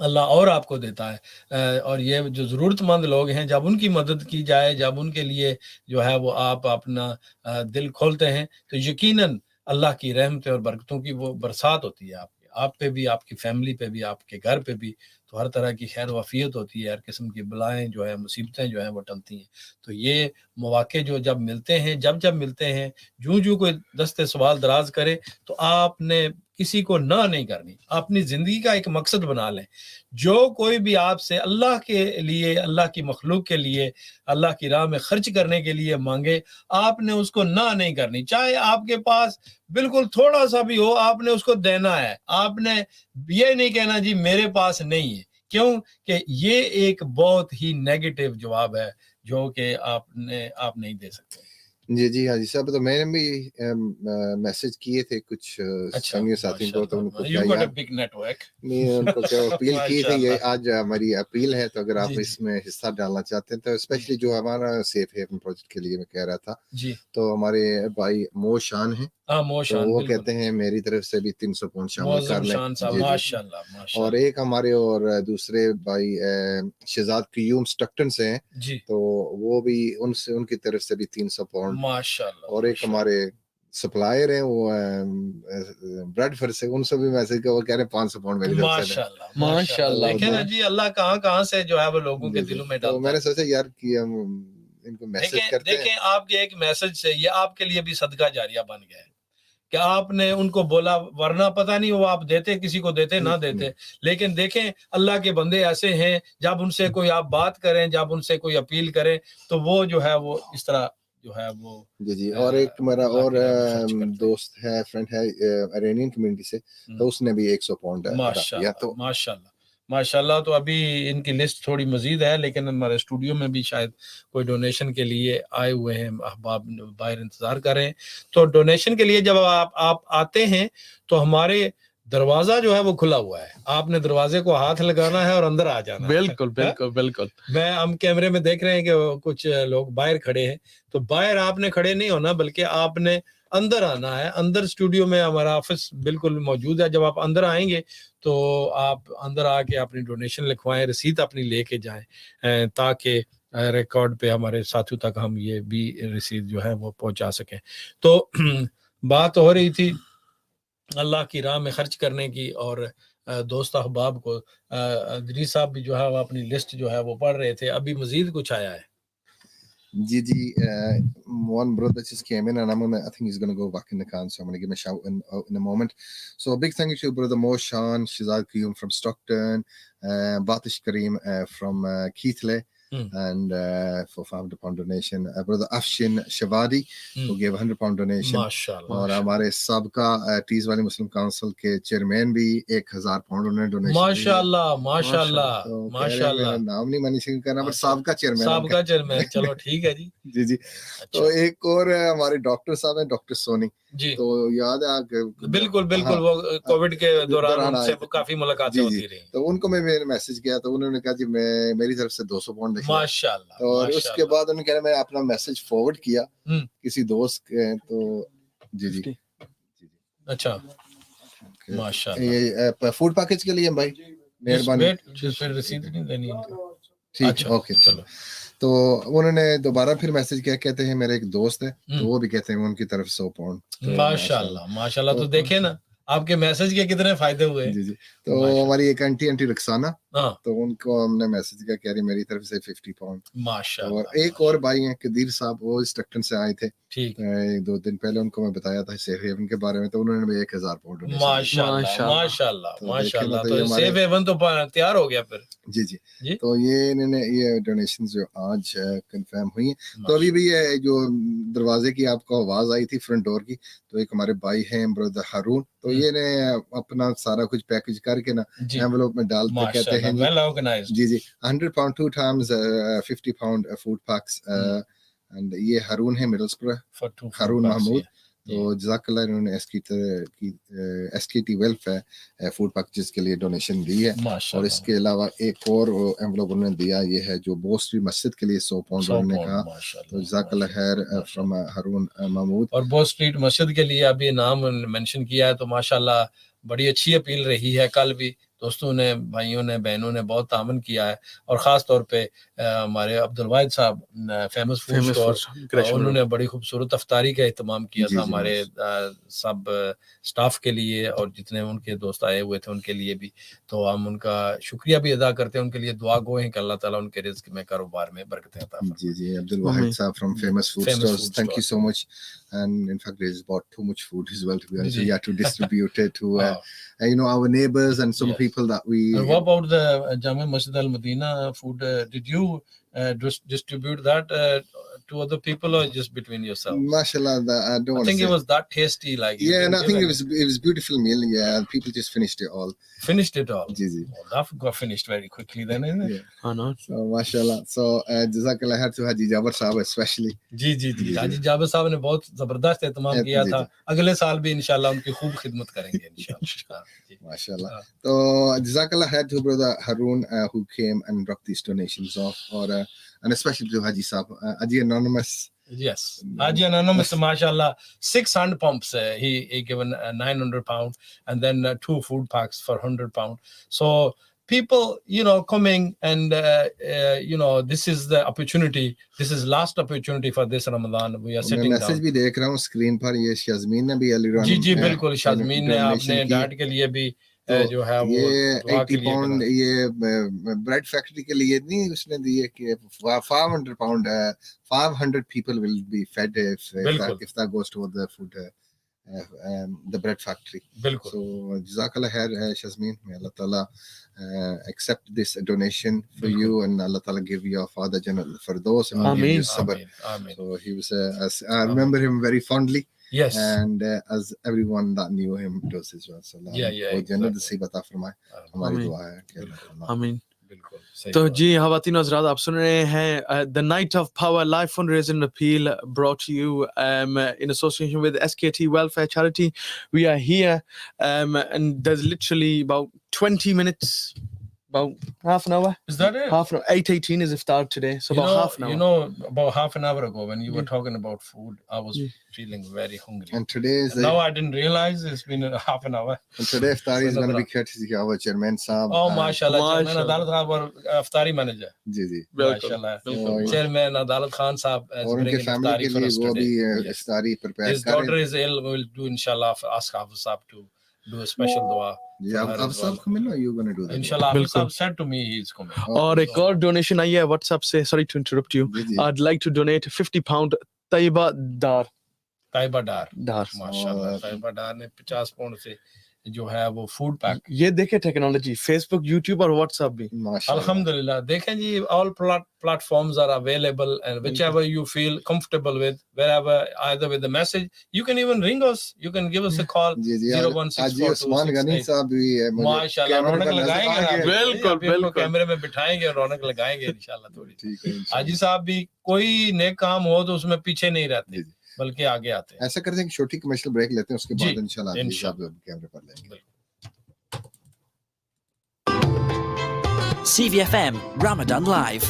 اللہ اور آپ کو دیتا ہے. اور یہ جو ضرورت مند لوگ ہیں، جب ان کی مدد کی جائے، جب ان کے لیے جو ہے وہ آپ اپنا دل کھولتے ہیں تو یقیناً اللہ کی رحمتیں اور برکتوں کی وہ برسات ہوتی ہے آپ پہ بھی، آپ کی فیملی پہ بھی، آپ کے گھر پہ بھی. تو ہر طرح کی خیر و عافیت ہوتی ہے، ہر قسم کی بلائیں جو ہے، مصیبتیں جو ہیں وہ ٹلتی ہیں. تو یہ مواقع جو جب ملتے ہیں، جب ملتے ہیں، جو کوئی دستے سوال دراز کرے تو آپ نے کسی کو نہ نہیں کرنی. اپنی زندگی کا ایک مقصد بنا لیں. جو کوئی بھی آپ سے اللہ کے لیے، اللہ کی مخلوق کے لیے، اللہ کی راہ میں خرچ کرنے کے لیے مانگے، آپ نے اس کو نہ نہیں کرنی. چاہے آپ کے پاس بالکل تھوڑا سا بھی ہو، آپ نے اس کو دینا ہے. آپ نے یہ نہیں کہنا جی میرے پاس نہیں ہے. کیوں کہ یہ ایک بہت ہی نیگیٹو جواب ہے جو کہ آپ نہیں دے سکتے. جی حاجی صاحب، تو میں نے بھی میسج کیے تھے کچھ سنگی ساتھی کو، تو ان کو اپیل کی تھی. یہ آج ہماری اپیل ہے، تو اگر آپ اس میں حصہ ڈالنا چاہتے ہیں تو اسپیشلی جو ہمارا سیف ہیون پروجیکٹ کے لیے میں کہہ رہا تھا، تو ہمارے بھائی مو شان ہیں، تو وہ کہتے ہیں میری طرف سے بھی 300 پاؤنڈ شامل کر لیں. اور ایک ہمارے اور دوسرے بھائی شہزاد قیوم سٹکٹن سے ہیں، تو وہ بھی ان کی طرف سے بھی 300 پاؤنڈ. اور ایک ہمارے سپلائر ہیں وہ بریڈ فر سے، ان سے بھی میسج کیا، وہ کہہ رہے ہیں 500 پاؤنڈ میری طرف سے. ماشاءاللہ. دیکھیں نا جی اللہ کہاں سے جو ہے وہ لوگوں کے دلوں میں ڈالتا ہے. میں نے سوچا یار کہ ان کو میسج کرتے ہیں. دیکھیں آپ کے ایک میسج سے یہ آپ کے لیے بھی صدقہ جاریہ بن گیا ہے کہ آپ نے ان کو بولا, ورنہ پتہ نہیں وہ آپ دیتے کسی کو دیتے نہ دیتے. لیکن دیکھیں اللہ کے بندے ایسے ہیں, جب ان سے کوئی آپ بات کریں, جب ان سے کوئی اپیل کریں تو وہ جو ہے وہ اس طرح جو ہے وہ جی. اور ایک ہمارا اور دوست ہے, فرینڈ ہے ارینین کمیونٹی سے, تو اس نے بھی 100 پاؤنڈ دیا. تو ماشاءاللہ. تو ابھی ان کی لسٹ تھوڑی مزید ہے, لیکن ہمارے اسٹوڈیو میں بھی شاید کوئی ڈونیشن کے لیے آئے ہوئے ہیں احباب, باہر انتظار کریں. تو ڈونیشن کے لیے جب آپ آتے ہیں تو ہمارے دروازہ جو ہے وہ کھلا ہوا ہے, آپ نے دروازے کو ہاتھ لگانا ہے اور اندر آ جانا ہے. بالکل بالکل بالکل. ہم کیمرے میں دیکھ رہے ہیں کہ کچھ لوگ باہر کھڑے ہیں, تو باہر آپ نے کھڑے نہیں ہونا, بلکہ آپ نے اندر آنا ہے. اندر اسٹوڈیو میں ہمارا آفس بالکل موجود ہے. جب آپ اندر آئیں گے تو آپ اندر آ کے اپنی ڈونیشن لکھوائیں, رسید اپنی لے کے جائیں, تاکہ ریکارڈ پہ ہمارے ساتھیوں تک ہم یہ بھی رسید جو ہے وہ پہنچا سکیں. تو بات ہو رہی تھی اللہ کی راہ میں خرچ کرنے کی, اور دوست احباب کو ادریس صاحب بھی جو ہے وہ اپنی لسٹ جو ہے وہ پڑھ رہے تھے. ابھی مزید کچھ آیا ہے. Gigi, one brother just came in, and I think he's going to go back in the can, so I'm going to give him a shout in a moment. So a big thank you to brother Moshan, Shazad Kiyum from Stockton, Batish Kareem from Keithley, and for £500 donation. Brother Afshin Shavadi, who gave £100 donation. MashaAllah. اور ہمارے سابقہ Ts والی مسلم council کے chairman بھی £1000 انہوں نے donation. ماشاءاللہ ماشاءاللہ ماشاءاللہ. میرا نام نہیں مینشن کرنا, بٹ سابقہ چیئرمین. چلو ٹھیک ہے جی. جی. تو ایک اور ہمارے ڈاکٹر صاحب ہیں, ڈاکٹر سونی جی, تو یاد ہے بالکل بالکل, وہ کووڈ کے دوران ان سے کافی ملاقاتیں ہوتی رہی. تو ان کو میں میسج کیا, تو انہوں نے کہا جی میں میری طرف سے £200 دکھا. ماشاءاللہ. اور اس کے بعد انہوں نے کہا میں اپنا میسج فارورڈ کیا کسی دوست کے, تو جی. اچھا ماشاءاللہ. یہ فوڈ پیکج کے لیے بھائی مہربانی, رسید نہیں دینی. ٹھیک اوکے چلو. تو انہوں نے دوبارہ پھر میسج کیا, کہتے ہیں میرے ایک دوست ہے, تو وہ بھی کہتے ہیں ان کی طرف £100. ماشاءاللہ ماشاءاللہ. تو دیکھیں نا آپ کے میسج کے کتنے فائدے ہوئے. جی. تو ہماری ایک آنٹی رکسانہ, تو ان کو ہم نے میسج کیا, کہہ رہی میری طرف سے £50. ماشاءاللہ. اور ایک اور بھائی ہیں قدیر صاحب, وہ اسٹکٹن سے آئے تھے, ٹھیک 2 دن پہلے ان کو میں بتایا تھا سیف ہیون کے بارے میں, تو انہوں نے بھی £1000. ماشاءاللہ ماشاءاللہ ماشاءاللہ. تو سیف ہیون تو تیار ہو گیا پھر. جی. تو یہ انہوں نے یہ ڈونیشن جو آج کنفرم ہوئی ہیں. تو ابھی بھی یہ جو دروازے کی آپ کو آواز آئی تھی فرنٹ ڈور کی, تو ایک ہمارے بھائی ہیں برادر ہارون, تو یہ نے اپنا سارا کچھ پیکج کر کے نا اینولوپ میں ڈالتے, کہتے ہیں جی 100 2 times £50 فوڈ پیکس. اینڈ یہ ہارون ہے مڈلسبرا, ہارون محمود. تو جزاک اللہ, انہوں نے SKT Welfare فوڈ پیکجز کے لیے ڈونیشن دی ہے. اور اس کے علاوہ ایک اور اینولوپ انہوں نے دیا, یہ ہے جو بو اسٹریٹ مسجد کے لیے £100 انہوں نے کہا. تو جزاک اللہ خیر فرام ہارون محمود. اور بو اسٹریٹ مسجد کے لیے ابھی نام مینشن کیا ہے, تو ماشاءاللہ بڑی اچھی اپیل رہی ہے. کل بھی دوستوں نے, بھائیوں نے, بہنوں نے بہت تعاون کیا ہے, اور خاص طور پہ ہمارے عبدالواحد صاحب فیمس فوڈ اسٹور, انہوں نے بڑی خوبصورت افطاری کا اہتمام کیا تھا ہمارے سب سٹاف کے لیے, اور جتنے ان کے دوست آئے ہوئے تھے ان کے لیے بھی. تو ہم ان کا شکریہ بھی ادا کرتے ہیں, ان کے لیے دعا گو ہیں کہ اللہ تعالیٰ ان کے رزق میں, کاروبار میں برکتیں عطا فرمائے. جی عبدالواحد صاحب from famous food stores, thank you so much. And in fact there's bought too much food as well, to be honest. So you have to distribute it to our neighbors and some people that we. And what about the Jama Masjid Al Madina food? Did you distribute that to other people, or just between yourself? Mashallah, I don't want to think say it was that tasty, like and I think it was beautiful meal. And people just finished it all. Ji. That got finished very quickly then, isn't it? No. So mashallah. So jazakallah khair to Haji Jabar Sahab especially. G Haji Jabar Sahab نے بہت زبردست اہتمام کیا تھا. اگلے سال بھی انشاءاللہ ان کی خوب خدمت کریں گے انشاءاللہ. Mashallah. So jazakallah khair to brother Harun who came and dropped these donations off, or and especially to Haji Sahab, Haji Anonymous. Yes, Haji Anonymous, mashallah, 6 hand pumps. He given £900, and then 2 food packs for £100. So people, coming and this is the opportunity. This is last opportunity for this Ramadan. We are sitting down. Message भी देख रहा हूँ screen पर, ये शाज़मीन ने भी जी बिल्कुल, शाज़मीन ने आपने डाइट के लिए भी जो है वो ये दुआ के 80 लिए पाउंड ये ब्रेड फैक्ट्री के लिए नहीं उसने दिए कि 500 pound 500 people will be fed if that goes toward the food the bread factory. So jazakallah khair Shazmeen, may Allah Ta'ala accept this donation for you, and Allah Ta'ala give your father Jannah Firdaus and give you sabr. So he was I remember him very fondly. Yes. And as everyone that knew him does as well. So Jannah नसीब अता फरमाए, हमारी दुआ है. आमीन. तो जी ख़वातीन हज़रात, आप सुन रहे हैं The Night of Power live fundraising appeal brought to you in association with SKT Welfare charity. We are here and there's literally about 20 minutes, about half an hour. Is that it? Half an hour. 8:18 is iftar today, so about half an hour. You know, about half an hour ago when you were talking about food, I was feeling very hungry. And today is now I didn't realize it's been a half an hour. And today iftari is going to be courtesy of our chairman Saab. Oh, mashallah. Chairman Adalat Khan, our iftari manager. Ji ji. Mashallah. Chairman Adalat Khan Saab is bringing iftari for us today. Iftari prepare. His daughter is ill. We'll do inshallah ask Hafiz Saab to do a special dua. Yeah, Hafiz Saab coming, or you going to do that? Inshallah, Hafiz Saab said to me he's coming. और एक और donation आई है WhatsApp से. Sorry to interrupt you. I'd like to donate £50 Taiba Dar. Taiba Dar. माशाल्लाह. Taiba Dar ने 50 pound से जो है वो फूड पैक. ये देखे टेक्नोलॉजी, फेसबुक, यूट्यूब और व्हाट्सएप भी. अल्हम्दुलिल्लाह. देखें जी, all platforms are available, and whichever you feel comfortable with, wherever, either with the message, you can even ring us, you can give us a call. 01642 माशाल्लाह रौनक लगाएंगे. बिल्कुल कैमरे में बिठाएंगे और रौनक लगाएंगे इंशाल्लाह. थोड़ी हाजी साहब भी कोई नेक काम हो तो उसमें पीछे नहीं रहते, बल्कि आगे आते हैं. ऐसा करते हैं कि छोटी कमर्शियल ब्रेक लेते हैं, उसके बाद इंशाल्लाह कैमरे पर लेंगे. CVFM Ramadan Live.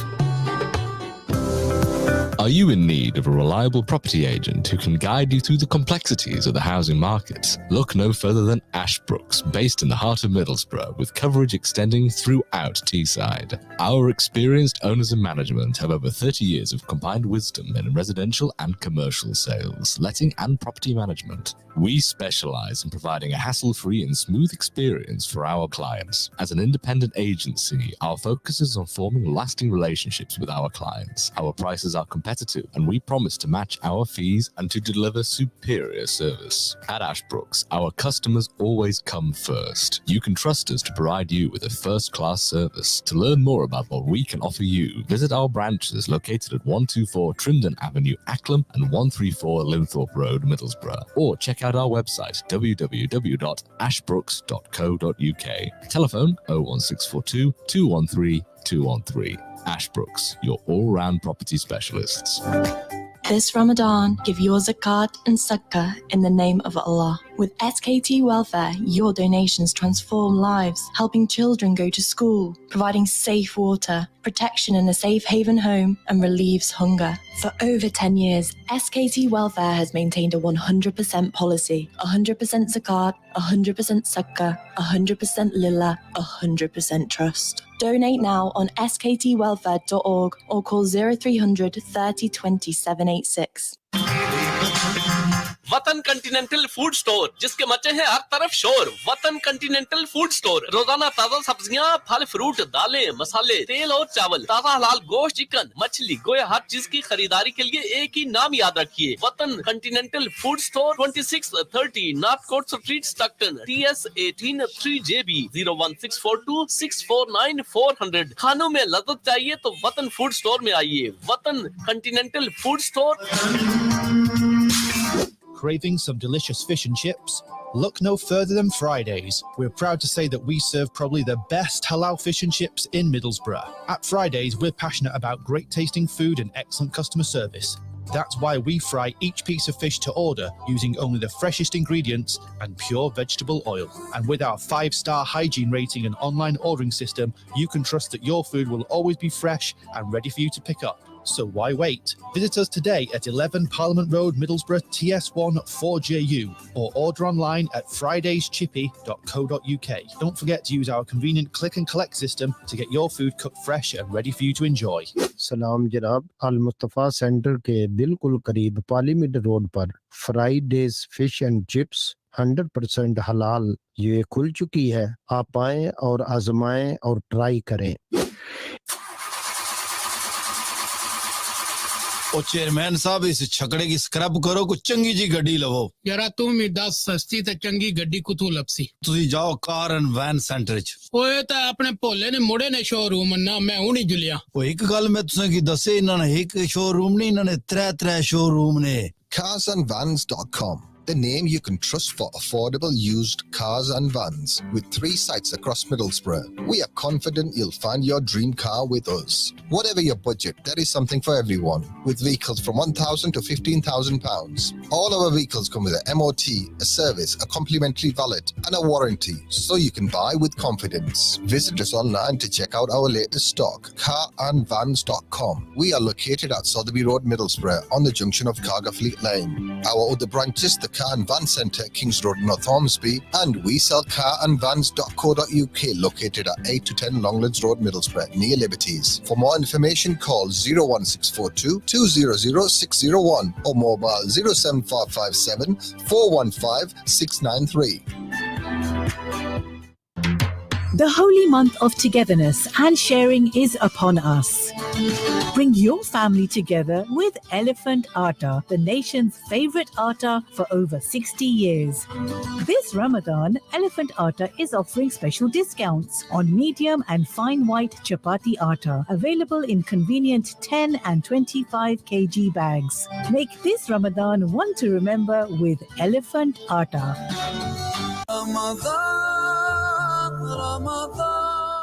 Are you in need of a reliable property agent who can guide you through the complexities of the housing market? Look no further than Ashbrooks, based in the heart of Middlesbrough, with coverage extending throughout Teesside. Our experienced owners and management have over 30 years of combined wisdom in residential and commercial sales, letting and property management. We specialize in providing a hassle-free and smooth experience for our clients. As an independent agency, our focus is on forming lasting relationships with our clients. Our prices are competitive, and we promise to match our fees and to deliver superior service. At Ashbrooks, our customers always come first. You can trust us to provide you with a first-class service. To learn more about what we can offer you, visit our branches located at 124 Trindon Avenue, Acklam, and 134 Linthorpe Road, Middlesbrough, or check out our website www.ashbrooks.co.uk. Telephone 01642 213 213. Ashbrooks, your all-round property specialists. This Ramadan, give your zakat and sadaqah in the name of Allah. With SKT Welfare, your donations transform lives, helping children go to school, providing safe water, protection in a safe haven home, and relieves hunger. For over 10 years, SKT Welfare has maintained a 100% policy, 100% zakat, 100% sadaqah, 100% lillah, 100% trust. Donate now on sktwelfare.org or call 0300 30 20 786. वतन Continental food store, जिसके मचे हैं हर तरफ शोर. वतन Continental food store रोजाना ताजा सब्जियां, फल फ्रूट, दालें, मसाले, तेल और चावल, ताजा हलाल गोश्त, चिकन, मछली, गोया, हर चीज की खरीदारी के लिए एक ही नाम याद रखिए, वतन Continental food store, 2630 north court street, Stockton, TS 18 3JB, 01642 649 400. खानों में लज्जत चाहिए तो वतन फूड स्टोर में आइए. वतन Continental food store. Craving some delicious fish and chips? Look no further than Fridays. We're proud to say that we serve probably the best halal fish and chips in Middlesbrough. At Fridays, we're passionate about great tasting food and excellent customer service. That's why we fry each piece of fish to order using only the freshest ingredients and pure vegetable oil. And with our 5-star hygiene rating and online ordering system, you can trust that your food will always be fresh and ready for you to pick up. So why wait? Visit us today at 11 Parliament Road, Middlesbrough, TS1 4JU, or order online at fridayschippy.co.uk. Don't forget to use our convenient click and collect system to get your food cooked fresh and ready for you to enjoy. सलाम जनाब, अल Mustafa centre के बिल्कुल करीब parliament road पर Fridays fish and chips 100% हलाल ये खुल चुकी है। आप आएं और आजमाएं और ट्राई करें। और चेयरमैन साहब इस छकड़े की स्क्रब करो, कुछ चंगी जी गड्डी लवो। यारा तू भी 10 सस्ती ते चंगी गड्डी कुतू लपसी। ਤੁਸੀਂ ਜਾਓ ਕਾਰ ਐਂਡ ਵੈਨ ਸੈਂਟਰ ਚ। ओए ਤਾਂ ਆਪਣੇ ਭੋਲੇ ਨੇ ਮੁੜੇ ਨੇ ਸ਼ੋਰੂਮ ਨਾ ਮੈਂ ਹੁਣੀ ਜੁਲਿਆ। ਉਹ ਇੱਕ ਗੱਲ ਮੈਂ ਤੁਸੀਂ ਕੀ ਦੱਸੇ, ਇਹਨਾਂ ਨੇ ਇੱਕ ਸ਼ੋਰੂਮ ਨਹੀਂ, ਇਹਨਾਂ ਨੇ ਤਰੇ ਸ਼ੋਰੂਮ ਨੇ। carsandvans.com, the name you can trust for affordable used cars and vans, with 3 sites across Middlesbrough. We are confident you'll find your dream car with us. Whatever your budget, there is something for everyone, with vehicles from £1,000 to £15,000. All our vehicles come with a MOT, a service, a complimentary valet and a warranty, so you can buy with confidence. Visit us online to check out our latest stock, carandvans.com. We are located at Sotheby Road, Middlesbrough, on the junction of Cargafleet Lane. Our other branches, the Car and Van Centre, Kings Road, North Ormsby, and we sell carandvans.co.uk, located at 8 to 10 Longlands Road, Middlesbrough, near Liberties. For more information, call 01642 200 601 or mobile 07457 415 693. The holy month of togetherness and sharing is upon us. Bring your family together with Elephant Atta, the nation's favorite atta for over 60 years. This Ramadan, Elephant Atta is offering special discounts on medium and fine white chapati atta, available in convenient 10 and 25 kg bags. Make this Ramadan one to remember with Elephant Atta.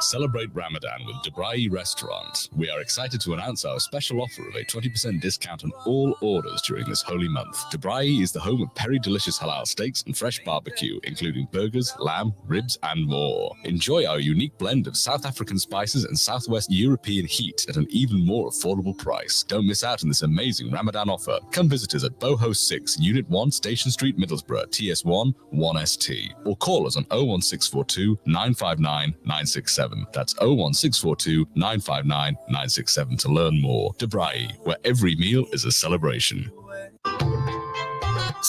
Celebrate Ramadan with Dubai Restaurant. We are excited to announce our special offer of a 20% discount on all orders during this holy month. Dubai is the home of Peri Delicious Halal Steaks and fresh barbecue, including burgers, lamb, ribs, and more. Enjoy our unique blend of South African spices and Southwest European heat at an even more affordable price. Don't miss out on this amazing Ramadan offer. Come visit us at Boho 6, Unit 1, Station Street, Middlesbrough, TS1 1ST. Or call us on 01642 959 967. That's 01642 959 967 to learn more. Dubai, where every meal is a celebration.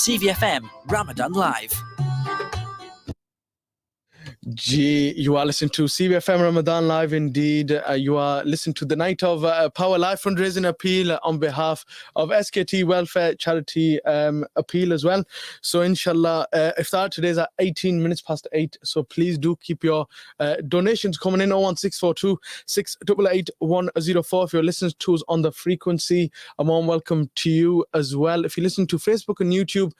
CVFM Ramadan Live. You are listening to CVFM Ramadan Live indeed. You are listening to the Night of Power Live fundraising appeal on behalf of SKT Welfare charity appeal as well. So inshallah, iftar today is at 18 minutes past 8. So please do keep your donations coming in. 01642 688 104. If you're listening to us on the frequency, a warm welcome to you as well. If you listen to Facebook and YouTube,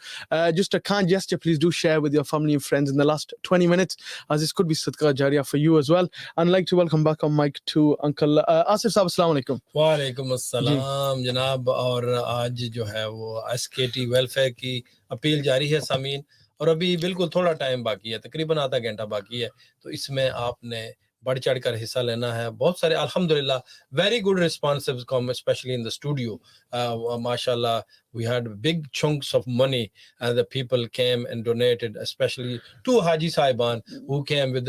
just a kind gesture, please do share with your family and friends in the last 20 minutes. As this could be sadqa jariyah for you as well. And I'd like to welcome back on mic to Uncle Asif Saab. Assalamu alaikum. Wa alaikum assalam जनाब। और आज जो है वो SKT Welfare की appeal जारी है सामीन, और अभी बिल्कुल थोड़ा टाइम बाकी है, तकरीबन आधा घंटा बाकी है, तो इसमें आपने बढ़ चढ़कर हिस्सा लेना है। बहुत सारे अल्हम्दुलिल्लाह very good responses come, specially in the studio. माशाल्लाह we had big chunks of money and the people came and donated, especially two Haji Saiban who came with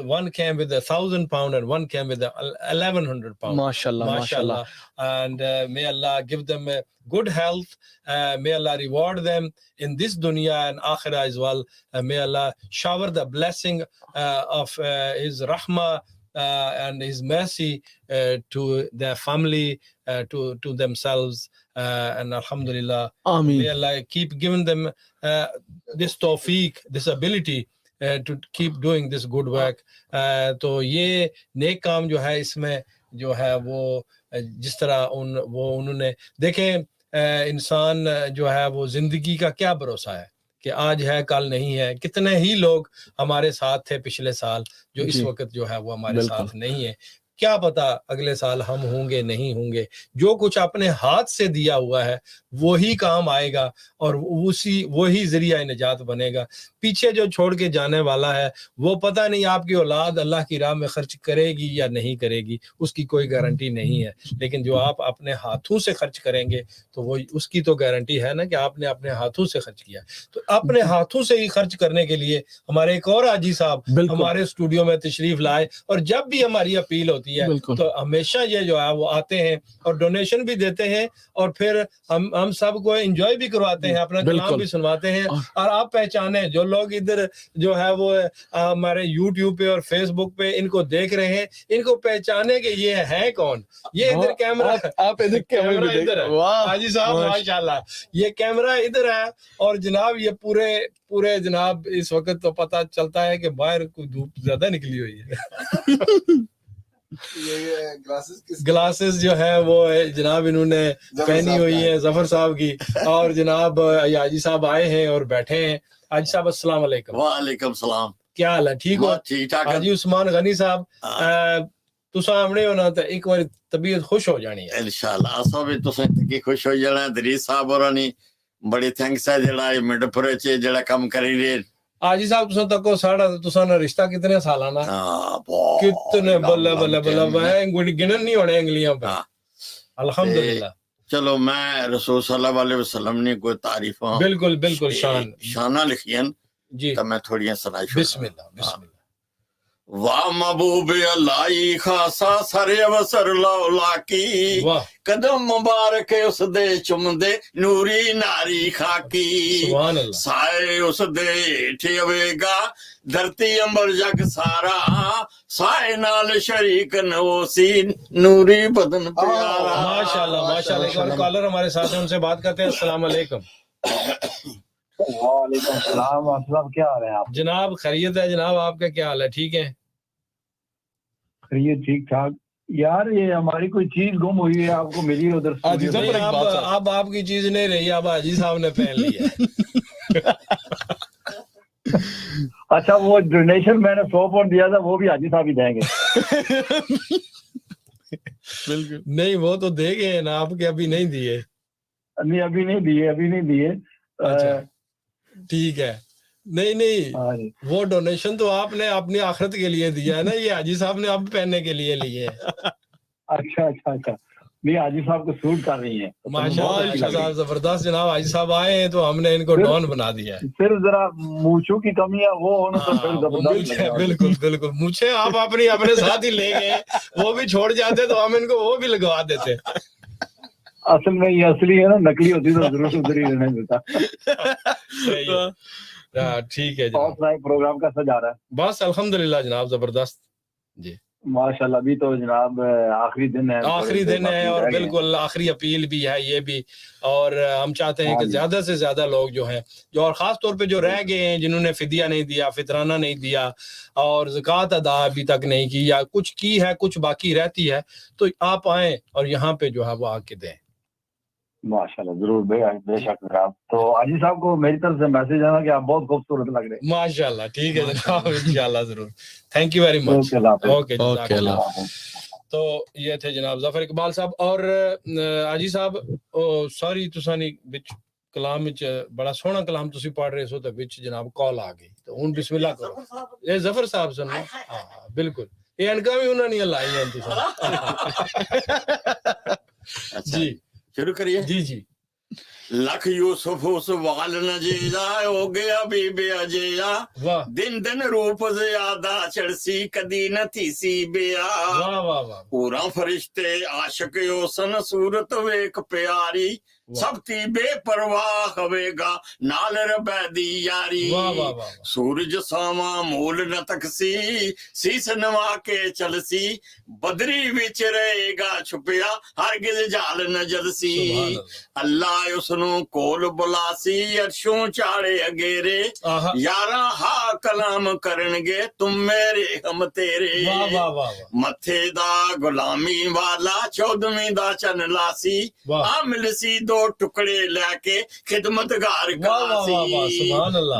one came with £1,000 and one came with £1,100. Mashallah. And may Allah give them good health, may Allah reward them in this dunya and akhirah as well. May Allah shower the blessing of his rahmah and his mercy to their family, to themselves, and alhamdulillah, Ameen. May Allah keep giving them this tawfiq, this ability to keep doing this good work. तो ये नेक काम जो है इसमें जो है वो जिस तरह उन्होंने देखें, इंसान जो है वो जिंदगी का क्या भरोसा है कि आज है कल नहीं है। कितने ही लोग हमारे साथ थे पिछले साल जो इस वक्त जो है वो हमारे साथ नहीं है। क्या पता अगले साल हम होंगे नहीं होंगे। जो कुछ अपने हाथ से दिया हुआ है वही काम आएगा और वही जरिया निजात बनेगा। पीछे जो छोड़ के जाने वाला है वो पता नहीं आपकी औलाद अल्लाह की राह में खर्च करेगी या नहीं करेगी, उसकी कोई गारंटी नहीं है। लेकिन जो आप अपने हाथों से खर्च करेंगे तो वो उसकी तो गारंटी है ना कि आपने अपने हाथों से खर्च किया। तो अपने हाथों से ही खर्च करने के लिए हमारे एक और हाजी साहब हमारे स्टूडियो में तशरीफ लाए, और जब भी हमारी अपील होती ہوتی ہے تو ہمیشہ یہ جو ہے وہ آتے ہیں اور ڈونیشن بھی دیتے ہیں اور پھر ہم سب کو انجوائے بھی کرواتے ہیں, اپنا کلام بھی سنواتے ہیں. اور آپ پہچانے جو لوگ ادھر جو ہے وہ ہمارے یوٹیوب پہ اور فیس بک پہ ان کو دیکھ رہے ہیں, ان کو پہچانے کہ یہ ہے کون. یہ ادھر کیمرہ, آپ ادھر کیمرہ ادھر ہے حاجی صاحب ماشاءاللہ, یہ کیمرہ ادھر ہے اور جناب یہ پورے جناب اس وقت تو پتہ چلتا ہے کہ باہر کوئی دھوپ زیادہ نکلی ہوئی ہے. گلاسز جو ہے وہ جناب انہوں نے پہنی ہوئی ہے ظفر صاحب کی, اور جناب حاجی صاحب آئے ہیں اور بیٹھے ہیں. حاجی صاحب السلام علیکم. وعلیکم السلام. کیا حال ہے, ٹھیک ہو؟ ٹھیک ٹھاک. حاجی عثمان غنی صاحب تساں آمنے ہونا تے ایک بار طبیعت خوش ہو جانی ہے انشاءاللہ. اساں بھی تساں کی خوش ہو جانا. دریس صاحب اور بڑی تھینکس ہے جڑا مڈ پورے چ جڑا کم کری رہے. حاجی صاحب تساں تکو ساڑا تساں نا رشتہ کتنے سالانہ کتنے بلے بلے بلے بلے گنن نہیں ہونے انگلیاں پہ الحمدللہ. چلو میں رسول صلی اللہ علیہ وسلم نے کوئی تعریفاں بالکل بالکل شانہ لکھیاں جی تو میں تھوڑیاں سنائی. بسم اللہ بسم اللہ. واہ محبوب اللہ خاصا سر وسر لولا کی قدم مبارک اس دے چم دے نوری ناری خاکی سائے اس دے ٹھیوے گا دھرتی امبر جگ سارا سائے نال شریک نوسی نوری بدن پیارا. ماشاءاللہ ماشاءاللہ. ایک اور کالر ہمارے ساتھ ہیں, ان سے بات کرتے ہیں. السلام علیکم. وعلیکم السلام. آپ کیا حال ہے آپ جناب؟ خیریت ہے جناب, آپ کا کیا حال ہے؟ ٹھیک ہے خیریت ٹھیک ٹھاک. یار یہ ہماری کوئی چیز گم ہوئی ہے, آپ کو ملی ادھر؟ اب آپ کی چیز نہیں رہی, اب حاجی صاحب نے پہن لی ہے. اچھا وہ ڈونیشن میں نے 100 پاؤنڈ دیا تھا وہ بھی حاجی صاحب ہی دیں گے؟ بالکل نہیں, وہ تو دے گئے نا آپ کے, ابھی نہیں دیے. نہیں ابھی نہیں دیے. ٹھیک ہے. نہیں وہ ڈونیشن تو آپ نے اپنی آخرت کے لیے دیا ہے نا, یہ حاجی صاحب نے اب پہننے کے لیے لیے. اچھا نہیں حاجی صاحب کو سوٹ کر رہی ہیں ماشاءاللہ زبردست. جناب حاجی صاحب آئے ہیں تو ہم نے ان کو ڈون بنا دیا ہے. صرف ذرا مونچھوں کی کمی ہے وہ ہونا تو پھر زبردست. بالکل بالکل. مجھے آپ اپنے ساتھ ہی لے گئے, وہ بھی چھوڑ جاتے تو ہم ان کو وہ بھی لگوا دیتے. اصل میں یہ اصلی ہے نا, نقلی ہوتی تو ضرور ادھر ہی رہنا دیتا. ٹھیک ہے اور پروگرام کیسا جا رہا ہے؟ بس الحمدللہ جناب زبردست. جی ماشاءاللہ. ابھی تو جناب آخری دن ہے اور بالکل آخری اپیل بھی ہے یہ بھی, اور ہم چاہتے ہیں کہ زیادہ سے زیادہ لوگ جو ہیں جو, اور خاص طور پہ جو رہ گئے ہیں جنہوں نے فدیہ نہیں دیا, فطرانہ نہیں دیا اور زکوٰۃ ادا ابھی تک نہیں کی, یا کچھ کی ہے کچھ باقی رہتی ہے, تو آپ آئیں اور یہاں پہ جو ہے وہ آ کے دیں. ماشاءاللہ ضرور بے شک جناب. تو حاجی صاحب کو میری طرف سے میسج آنا کہ آپ بہت خوبصورت لگ رہے ہیں. ماشاءاللہ. ٹھیک ہے جناب, انشاءاللہ ضرور. Thank you very much. Okay تو یہ تھے جناب ظفر اقبال صاحب. اور حاجی صاحب سوری تسانی بچ کلام وچ بڑا سوہنا کلام تسی پڑھ رہے سو تے وچ جناب کال آ گئی, تو ہن بسم اللہ کرو. یہ ظفر صاحب سن. ہاں بالکل, یہ انکا بھی انہوں نے لائی ہیں تساں. جی شروع کریے. جی لکھ یوسف اس وال نہ جیجا ہو گیا بی بے اجیا دن دن روپ زیادہ چڑسی کدی نہ تھی سی بیا پورا فرشتے عاشق اوسن صورت ویک پیاری سب تھی بے پرواہ ہوے گا نال ربیدی یاری سورج ساواں مول نہ تکسی سیس نوا کے چلسی بدری وچ رہے گا چھپیا ہرگز جال نہ جلسی اللہ اس نو کول بلاسی عرشوں چاڑے اگیرے یاراں ہا کلام کرن گے تم میرے ہم تیرے متھے دا غلامی والا 14ویں دا چن لاسی عامل سی دو ٹکڑے لے کے خدمت گار کاسی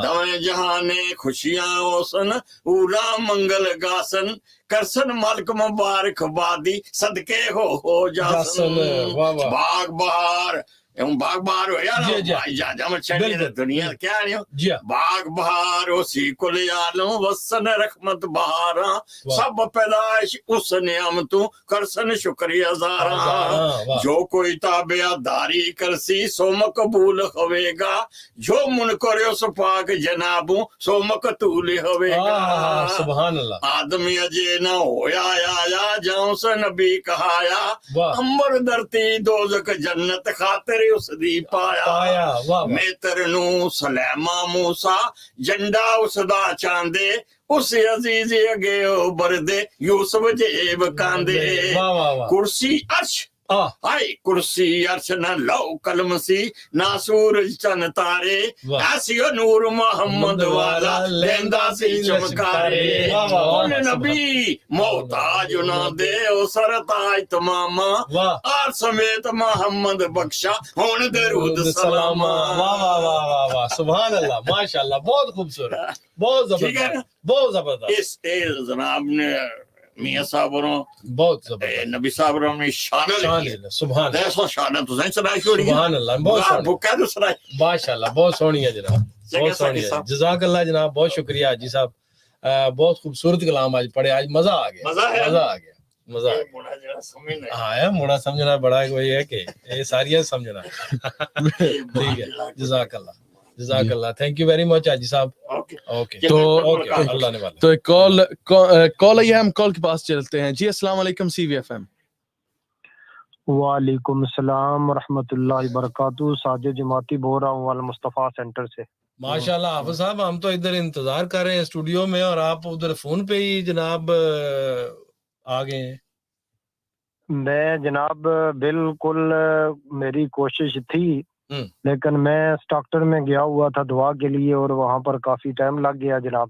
دویں جہانے خوشیاں اوسن اورا منگل گاسن کرسن مالک مبارک بادی صدقے ہو جاسن باغ بہار باغ بہار ہویا جم چڑی دنیا کیا نہیں باغ بہار اسی کل عالم وسن رحمت بہاراں سب پیدائش اس نعمتوں کرسن شکریہ زاراں جو کوئی تابع داری کرسی سو مقبول ہوے گا جو من کرے اس پاک جنابوں سو مقتول ہوے گا سبحان اللہ آدمی اجے نہ ہویا آیا جاؤں سے نبی کہایا امبر دھرتی دوزخ جنت خاطر اس دی پایا میں ترنو سلیما موسیٰ جنڈا اس دا چاندے اس عزیز اگے بردے یوسف جیب کاندے کرسی عرش ہائے کرسی عرش نہ لو قلم سی نہ سورج چن تارے ایسی نور محمد والا لیندا سی چمکارے ان نبی محتاج نہ دے او سرتاج تماما اور سمیت محمد بخشا ہون درود سلاما واہ واہ واہ واہ واہ سبحان اللہ ماشاءاللہ بہت خوبصورت بہت زبردست بہت زبردست اس جناب نے میاں صاحب بہت نبی صاحب نے شان سبحان اللہ شان تو سنائی چھوڑی سبحان اللہ بہت بھوکا تو سنائی ماشاءاللہ بہت سونی ہے جناب بہت سونی ہے جزاک اللہ جناب بہت شکریہ حاجی صاحب بہت خوبصورت کلام آج پڑھے آج مزہ آ گیا مزہ آ گیا مزہ ہاں موڑا سمجھنا بڑا وہی ہے کہ یہ ساری سمجھنا ٹھیک ہے جزاک اللہ جزاک اللہ تھینک یو ویری مچ حاجی صاحب اوکے تو اللہ نے والا تو ایک کال آئی ہے ہم کال کے پاس چلتے ہیں جی السلام علیکم سی وی ایف ایم وعلیکم السلام ورحمۃ اللہ وبرکاتہ ساجد جماعتی بول رہا ہوں المصطفیٰ سینٹر سے ماشاءاللہ حافظ صاحب ہم تو ادھر انتظار کر رہے ہیں اسٹوڈیو میں اور آپ ادھر فون پہ ہی جناب آ گئے ہیں میں جناب بالکل میری کوشش تھی لیکن میں اسٹاکٹر میں گیا ہوا تھا دعا کے لیے اور وہاں پر کافی ٹائم لگ گیا جناب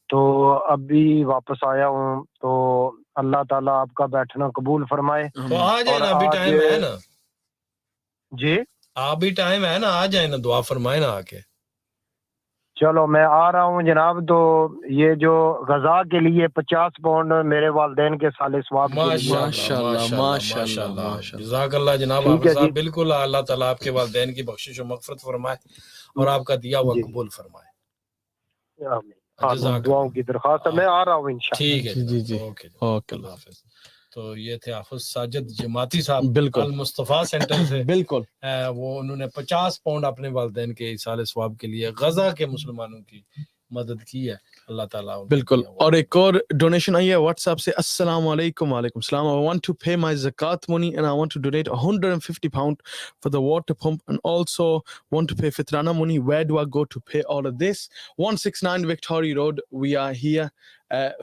تو اب بھی واپس آیا ہوں تو اللہ تعالیٰ آپ کا بیٹھنا قبول فرمائے تو آ جائیں نا ابھی ٹائم ہے نا جی ابھی ٹائم ہے نا آ جائیں نا دعا فرمائے نا آ کے چلو میں آ رہا ہوں جناب تو یہ جو غذا کے لیے 50 پاؤنڈ میرے والدین کے سال ثواب ماشاءاللہ جزاک اللہ جناب حافظ صاحب بالکل اللہ تعالیٰ آپ کے والدین کی بخشش و مغفرت فرمائے اور آپ کا دیا ہوا قبول فرمائے دعاؤں کی درخواست میں آ رہا ہوں انشاءاللہ ٹھیک ہے جی اوکے اللہ حافظ تو یہ تھے حافظ ساجد جماعتی صاحب بالکل المصطفیٰ سینٹر سے بالکل وہ انہوں نے 50 پاؤنڈ اپنے والدین کے ایصال ثواب کے لیے غزہ کے مسلمانوں کی مدد کی ہے اللہ تعالیٰ بالکل اور ایک اور ڈونیشن آئی ہے واٹس ایپ سے السلام علیکم وعلیکم السلام I want to pay my zakat money and I want to donate 150 pound for the water pump and also want to pay fitrana money. Where do I go to pay all of this? 169 Victoria Road. We are here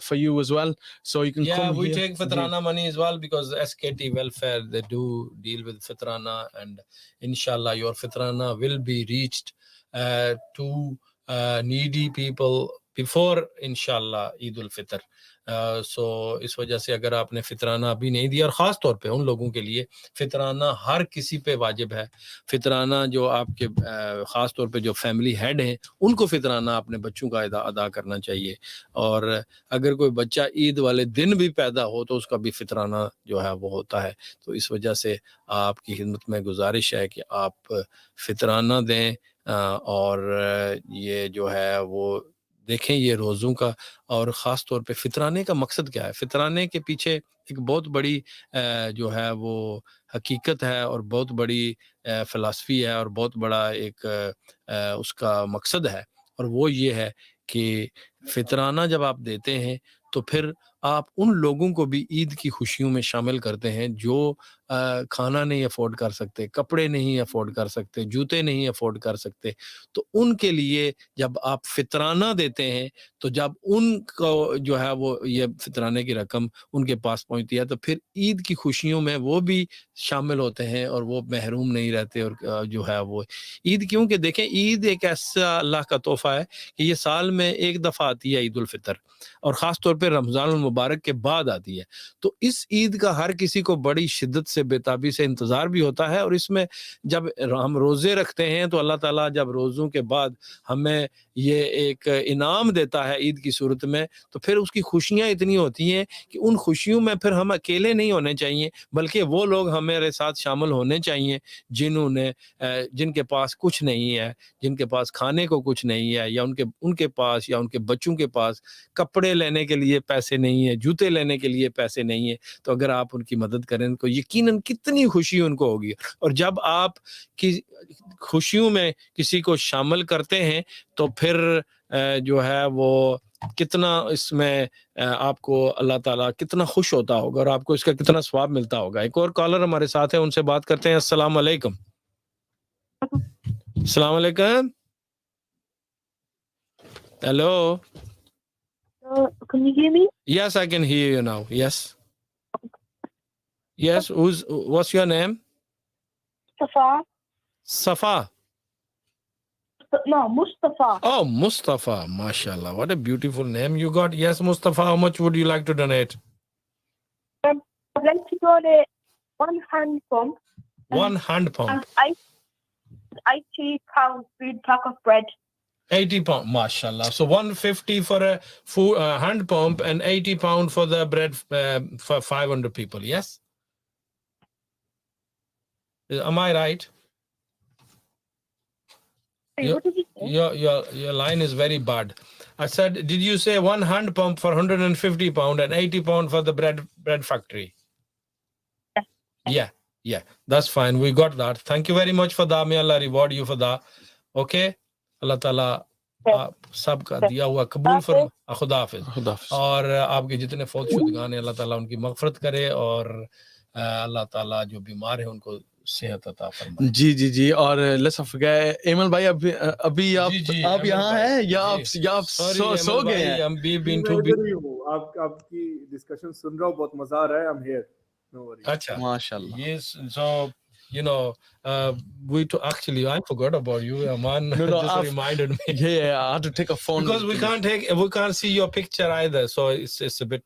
for you as well, so you can come we here. take fitrana money as well because SKT Welfare they do deal with fitrana and inshallah your fitrana will be reached to needy people before inshallah Eid al-Fitr. سو اس وجہ سے اگر آپ نے فطرانہ ابھی نہیں دیا اور خاص طور پہ ان لوگوں کے لیے فطرانہ ہر کسی پہ واجب ہے فطرانہ جو آپ کے خاص طور پہ جو فیملی ہیڈ ہیں ان کو فطرانہ اپنے بچوں کا ادا کرنا چاہیے اور اگر کوئی بچہ عید والے دن بھی پیدا ہو تو اس کا بھی فطرانہ جو ہے وہ ہوتا ہے تو اس وجہ سے آپ کی خدمت میں گزارش ہے کہ آپ فطرانہ دیں اور یہ جو ہے وہ دیکھیں یہ روزوں کا اور خاص طور پہ فطرانے کا مقصد کیا ہے فطرانے کے پیچھے ایک بہت بڑی جو ہے وہ حقیقت ہے اور بہت بڑی فلسفی ہے اور بہت بڑا ایک اس کا مقصد ہے اور وہ یہ ہے کہ فطرانہ جب آپ دیتے ہیں تو پھر آپ ان لوگوں کو بھی عید کی خوشیوں میں شامل کرتے ہیں جو کھانا نہیں افورڈ کر سکتے کپڑے نہیں افورڈ کر سکتے جوتے نہیں افورڈ کر سکتے تو ان کے لیے جب آپ فطرانہ دیتے ہیں تو جب ان کو جو ہے وہ یہ فطرانے کی رقم ان کے پاس پہنچتی ہے تو پھر عید کی خوشیوں میں وہ بھی شامل ہوتے ہیں اور وہ محروم نہیں رہتے اور جو ہے وہ عید کیونکہ دیکھیں عید ایک ایسا اللہ کا تحفہ ہے کہ یہ سال میں ایک دفعہ آتی ہے عید الفطر اور خاص طور پہ رمضان मुबारक के बाद आती है। तो इस ईद का हर किसी को बड़ी शिद्दत से बेताबी से इंतज़ार भी होता है, और इसमें जब हम रोज़े रखते हैं तो अल्लाह ताला जब रोज़ों के बाद हमें ये एक इनाम देता है ईद की सूरत में, तो फिर उसकी खुशियाँ इतनी होती हैं कि उन खुशियों में फिर हम अकेले नहीं होने चाहिए, बल्कि वो लोग हमारे साथ शामिल होने चाहिए जिन्होंने जिनके पास कुछ नहीं है, जिनके पास खाने को कुछ नहीं है, या उनके पास या उनके बच्चों के पास कपड़े लेने के लिए पैसे नहीं है, जूते लेने के लिए पैसे नहीं है, तो अगर आप उनकी मदद करें तो यकीनन कितनी खुशी उनको होगी। और जब आप की खुशियों में किसी को शामिल करते हैं तो फिर जो है वो कितना इसमें आपको अल्लाह ताला कितना खुश होता होगा और आपको इसका कितना सवाब मिलता होगा। एक और कॉलर हमारे साथ है, उनसे बात करते हैं। अस्सलाम वालेकुम। अस्सलाम वालेकुम। Hello. Can you hear me? Yes, I can hear you now. Yes. Yes. What's your name? Safa. Safa. No, Mustafa. Oh, Mustafa. MashaAllah. What a beautiful name you got. Yes, Mustafa. How much would you like to donate? I'd like to donate one hand pump. One hand pump. And £80 food pack of bread. 80 pound, mashallah. So 150 for a hand pump and 80 pound for the bread for 500 people. Yes. Am I right? Your line is very bad. I said, did you say one hand pump for 150 pound and 80 pound for the bread factory? Yeah. That's fine. We got that. Thank you very much for that. May Allah reward you for that. Okay. अल्लाह ताला आप सबका दिया हुआ कबूल फरमा। खुदा हाफिज। और आपके जितने फौतशुदगान हैं अल्लाह ताला उनकी मगफरत करे और अल्लाह ताला जो बीमार है उनको सेहत अता फरमाए। जी। और लेट्स फॉरगेट एमल भाई अभी आप यहाँ हैं या आप सो गए हैं? आपकी डिस्कशन सुन रहा हूँ, बहुत मजा आ रहा है। I'm here. No worries. अच्छा, माशाल्लाह। Yes, so you know, actually I forgot about you, Aman. No, just reminded me. Yeah, I had to take a phone because we can't see your picture either, so it's a bit,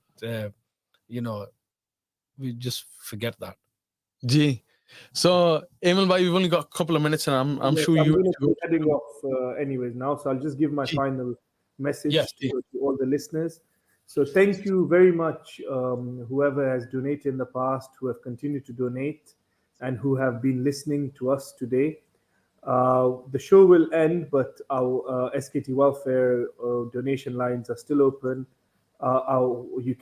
we just forget that. Ji. So, Emil bhai, we've only got a couple of minutes, and I'm sure I'm going to be heading off anyways now, so I'll just give my final message to all the listeners. So thank you very much, whoever has donated in the past, who have continued to donate, and who have been listening to us today. The show will end, but our SKT Welfare donation lines are still open. You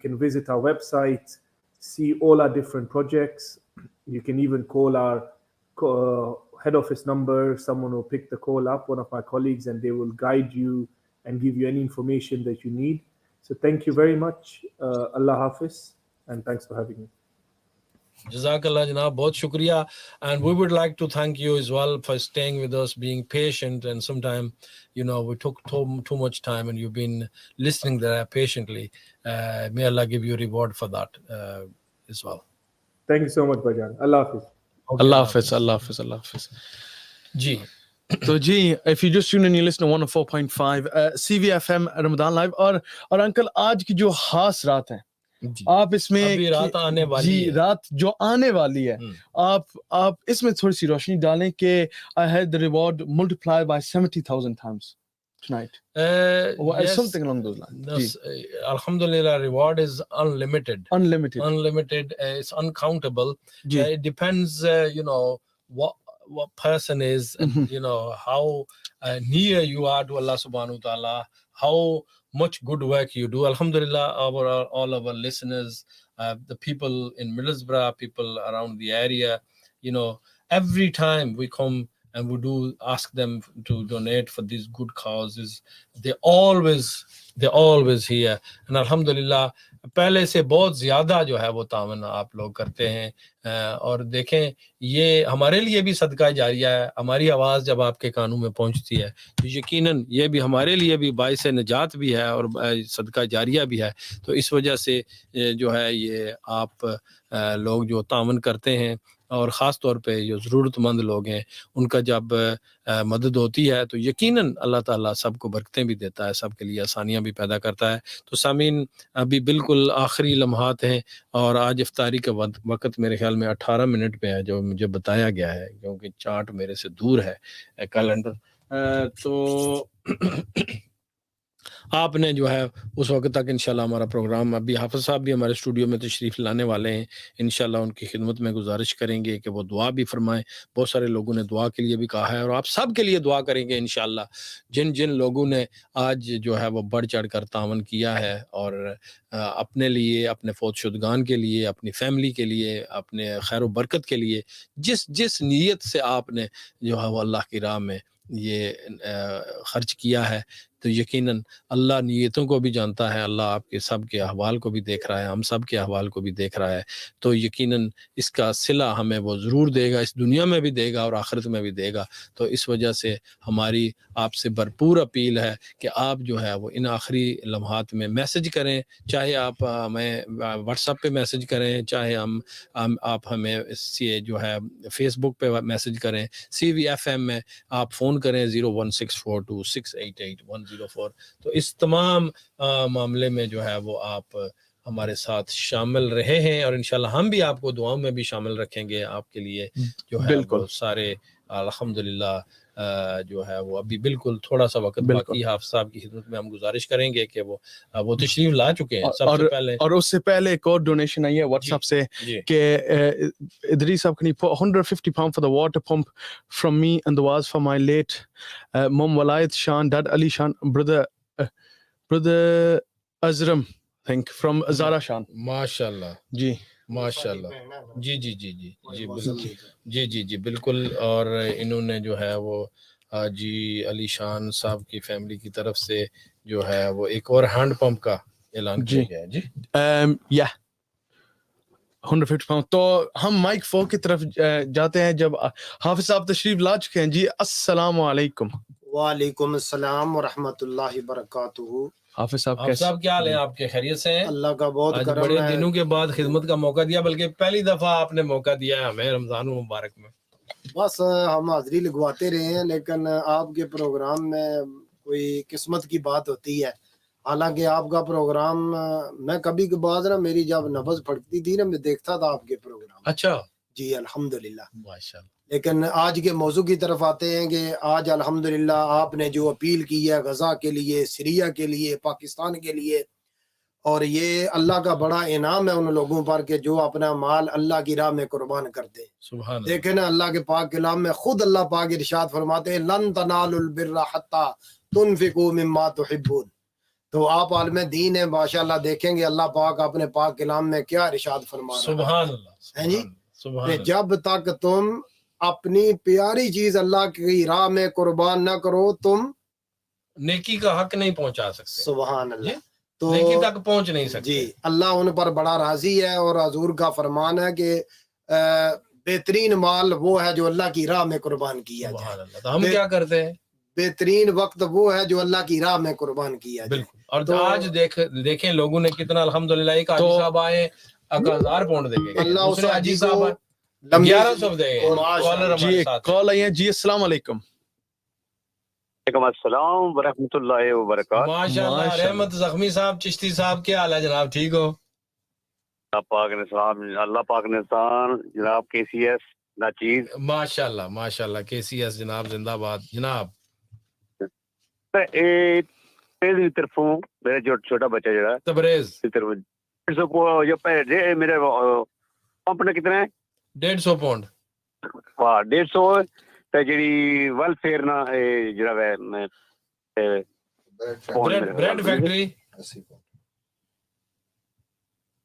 can visit our website, see all our different projects. You can even call our head office number. Someone will pick the call up, one of my colleagues, and they will guide you and give you any information that you need. So thank you very much. Allah Hafiz, and thanks for having me. Jazakallah Janab, बहुत शुक्रिया, and we would like to thank you as well for staying with us, being patient, and sometimes we took too much time and you've been listening there patiently. May Allah give you reward for that as well. Thank you so much, Bajan. Allah Hafiz. Allah Hafiz. Ji. So ji, if you just tune in, you listen to 104.5 CVFM Ramadan Live और uncle आज की जो खास रात है, आप इसमें अभी रात आने वाली है, रात जो आने वाली है, आप इसमें थोड़ी सी रोशनी डालें कि I had the reward multiplied by 70,000 times tonight. Yes, something along those lines. Alhamdulillah, reward is unlimited. It's uncountable. It depends, what person is, and how near you are to Allah subhanahu wa ta'ala, how much good work you do. Alhamdulillah, all our listeners, the people in Middlesbrough, people around the area, every time we come and we do ask them to donate for these good causes, they always here. And Alhamdulillah, पहले से बहुत ज़्यादा जो है वो तावन आप लोग करते हैं, और देखें ये हमारे लिए भी सदका जारिया है। हमारी आवाज़ जब आपके कानों में पहुंचती है तो यकीनन ये भी हमारे लिए भी बाइस निजात भी है और सदका जारिया भी है। तो इस वजह से जो है ये आप लोग जो तावन करते हैं اور خاص طور پہ جو ضرورت مند لوگ ہیں ان کا جب مدد ہوتی ہے تو یقیناً اللہ تعالیٰ سب کو برکتیں بھی دیتا ہے، سب کے لیے آسانیاں بھی پیدا کرتا ہے۔ تو سامعین ابھی بالکل آخری لمحات ہیں اور آج افطاری کا وقت میرے خیال میں 18 منٹ پہ ہے جو مجھے بتایا گیا ہے، کیونکہ چارٹ میرے سے دور ہے کیلنڈر، تو آپ نے جو ہے اس وقت تک انشاءاللہ ہمارا پروگرام، ابھی حافظ صاحب بھی ہمارے اسٹوڈیو میں تشریف لانے والے ہیں، انشاءاللہ ان کی خدمت میں گزارش کریں گے کہ وہ دعا بھی فرمائیں۔ بہت سارے لوگوں نے دعا کے لیے بھی کہا ہے اور آپ سب کے لیے دعا کریں گے انشاءاللہ، جن جن لوگوں نے آج جو ہے وہ بڑھ چڑھ کر تعاون کیا ہے اور اپنے لیے، اپنے فوت شدگان کے لیے، اپنی فیملی کے لیے، اپنے خیر و برکت کے لیے، جس نیت سے آپ نے جو ہے وہ اللہ کی راہ میں یہ خرچ کیا ہے، تو یقیناً اللہ نیتوں کو بھی جانتا ہے، اللہ آپ کے سب کے احوال کو بھی دیکھ رہا ہے، ہم سب کے احوال کو بھی دیکھ رہا ہے، تو یقیناً اس کا صلہ ہمیں وہ ضرور دے گا، اس دنیا میں بھی دے گا اور آخرت میں بھی دے گا۔ تو اس وجہ سے ہماری آپ سے بھرپور اپیل ہے کہ آپ جو ہے وہ ان آخری لمحات میں میسج کریں، چاہے آپ ہمیں واٹس ایپ پہ میسج کریں، چاہے آپ ہمیں اس جو ہے فیس بک پہ میسج کریں، CVFM میں آپ فون کریں 01642688104۔ تو اس تمام معاملے میں جو ہے وہ آپ ہمارے ساتھ شامل رہے ہیں اور انشاءاللہ ہم بھی آپ کو دعاؤں میں بھی شامل رکھیں گے، آپ کے لیے جو ہے وہ سارے الحمدللہ جو ہے وہ ابھی بالکل تھوڑا سا وقت باقی، حافظ صاحب کی خدمت میں ہم گزارش کریں گے کہ وہ تشریف لا چکے ہیں سب سے پہلے، اور اس سے پہلے ایک اور ڈونیشن آئی ہے واٹس ایپ سے کہ ادریس صاحب can you put 150 pound for the water pump from me and the was for my late mom Walayat Shan, dad Ali Shan, brother Azram think from Zara Shan. ماشاءاللہ جی ماشاءاللہ، جی جی جی جی جی جی جی جی بالکل، اور انہوں نے جو ہے وہ جی علی شان صاحب کی فیملی کی طرف سے جو ہے وہ ایک اور ہینڈ پمپ کا اعلان کیا گیا ہے جی یا 150 پاؤنڈ۔ تو ہم مائک 4 کی طرف جاتے ہیں جب حافظ صاحب تشریف لا چکے ہیں۔ جی السلام علیکم۔ وعلیکم السلام ورحمۃ اللہ وبرکاتہ۔ حافظ صاحب کیا حال ہیں آپ کے؟ خیریت سے ہیں؟ اللہ کا بہت آج کرم بڑے ہے، دنوں کے بعد خدمت کا موقع دیا، بلکہ پہلی دفعہ آپ نے موقع دیا ہے ہمیں رمضان المبارک میں۔ بس ہم حاضری لگواتے رہے ہیں، لیکن آپ کے پروگرام میں کوئی قسمت کی بات ہوتی ہے، حالانکہ آپ کا پروگرام میں کبھی کبھار نا میری جب نبض پھڑکتی تھی نا میں دیکھتا تھا آپ کے پروگرام۔ اچھا جی الحمدللہ، ماشاءاللہ۔ لیکن آج کے موضوع کی طرف آتے ہیں کہ آج الحمدللہ آپ نے جو اپیل کی ہے غزہ کے لیے، سیریا کے لیے، پاکستان کے لیے، اور یہ اللہ کا بڑا انعام ہے ان لوگوں پر کہ جو اپنا مال اللہ کی راہ میں قربان کرتے ہیں۔ سبحان اللہ۔ دیکھیں نا اللہ کے پاک کلام میں خود اللہ پاک ارشاد فرماتے ہیں لن تنالوا البر حتی تنفقوا مما تحبون۔ تو آپ عالم دین ہیں ماشاءاللہ، دیکھیں گے اللہ پاک اپنے پاک کلام میں کیا ارشاد فرما رہا ہے۔ سبحان اللہ ہے جی سبحان کہ اللہ۔ جب تک تم اپنی پیاری چیز اللہ کی راہ میں قربان نہ کرو تم نیکی کا حق نہیں پہنچا سکتے۔ سبحان اللہ، تو نیکی تک پہنچ نہیں سکتے۔ جی اللہ ان پر بڑا راضی ہے، اور حضور کا فرمان ہے کہ بہترین مال وہ ہے جو اللہ کی راہ میں قربان کیا جائے۔ تو ہم کیا کرتے ہیں؟ بہترین وقت وہ ہے جو اللہ کی راہ میں قربان کیا جائے۔ بالکل، اور آج دیکھیں لوگوں نے کتنا الحمدللہ، ایک حاجی صاحب آئے 1000 پاؤنڈ دے گئے، اللہ دوسرے اس حاجی حاجی صاحب کو 1100 دے گئے۔ جی کال آئی ہے۔ جی السلام علیکم۔ وعلیکم السلام ورحمۃ اللہ وبرکاتہ۔ ماشاءاللہ، رحمت زخمی صاحب چشتی صاحب کیا حال ہے جناب؟ ٹھیک ہو؟ اللہ پاک نے جناب KCS ناچیز ماشاءاللہ ماشاءاللہ KCS جناب زندہ باد جناب۔ طرفوں میرا جو چھوٹا بچہ جڑا تبریز میرے پمپ نے کتنے 150 پاؤنڈ 150 جی ویلفیئر نا جڑا بریڈ فیکٹری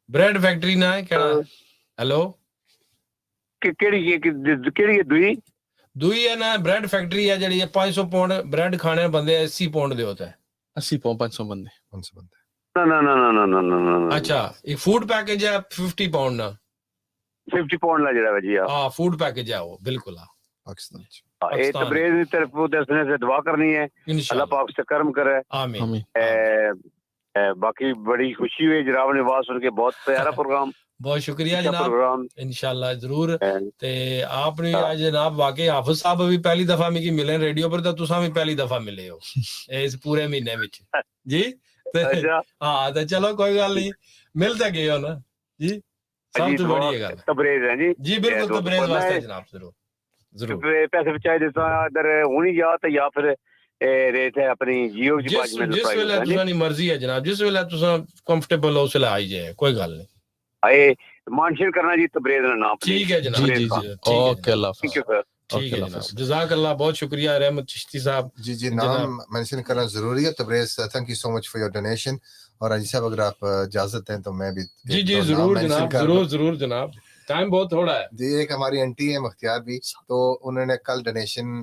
بریڈ فیکٹری نہ ہے کیڑا؟ ہیلو کیڑی دوئی ہے نا بریڈ فیکٹری ہے جڑی 500 پاؤنڈ بریڈ کھانے بندے 80 پاؤنڈ دے ہوتا ہے۔ 80 پاؤنڈ 500 بندے اچھا ایک فوڈ پیکج ہے 50 پاؤنڈ نا 50 پاؤنڈ لا جڑا جی ہاں فوڈ پیکج ہے وہ بالکل پاکستان تبریز کی طرف دسنے سے دعا کرنی ہے اللہ پاک سے کرم کرے۔ آمین۔ باقی بڑی خوشی ہوئی جناب نے آواز سن کے, بہت پیارا پروگرام. بہت شکریہ جناب, انشاءاللہ ضرور. تے آپ نے آج جناب واقعی حافظ صاحب بھی پہلی دفعہ میں کی ملے ریڈیو پر, تو تساں بھی پہلی دفعہ ملے ہو اس پورے مہینے وچ جی. ہاں تے چلو کوئی گل نہیں, ملتے گئے ہو نا جی, سب تو بڑی گل تبریز ہے جی. جی بالکل تبریز واسطے جناب, ضرور ضرور. پیسے بچائے دیتا ادھر ہونی یا تے یا پھر ریٹ ہے اپنی جیو جی جس ویلے تساں مرضی ہے جناب, جس ویلے تساں کنفرٹیبل ہو اس ویلے آئی جائے, کوئی گل نہیں. آئے مانشن کرنا جی تبریز کا نام. ٹھیک ہے جناب, جی جی اوکے, اللہ حافظ. ٹھیک ہے جناب, جزاک اللہ, بہت شکریہ رحمت چشتی صاحب. جی جی, نام مینشن کرنا ضروری ہے. Tabriz, thank you so much for your donation. اور عزیز صاحب اگر آپ اجازت ہیں تو میں بھی جی جی ضرور جناب, ضرور ضرور جناب, ٹائم بہت تھوڑا ہے. جی ایک ہماری انٹی ہے مختار بھی, تو انہوں نے کل ڈونیشن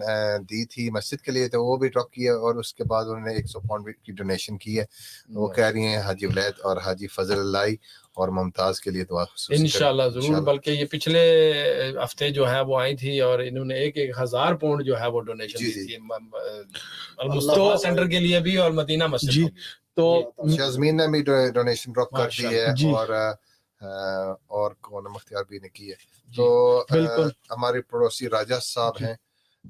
دی تھی مسجد کے لیے, تو وہ بھی ڈراپ کی ہے, اور اس کے بعد انہوں نے 100 پاؤنڈ کی ڈونیشن کی ہے. وہ کہہ رہی ہیں حاجی ولید اور حاجی فضل اللہ اور ممتاز کے لیے دعا خصوصی انشاءاللہ ضرور. بلکہ یہ پچھلے ہفتے جو ہے وہ آئی تھی اور انہوں نے 1000 پاؤنڈ جو ہے وہ ڈونیشن دی تھی المصطفیٰ سینٹر کے لیے بھی اور مدینہ مسجد جی. کو بھی. تو شازمین نے بھی ڈونیشن ڈراپ کر دی ہے, اور کون مختار بھی نے کی ہے. تو ہمارے پڑوسی راجہ صاحب ہیں,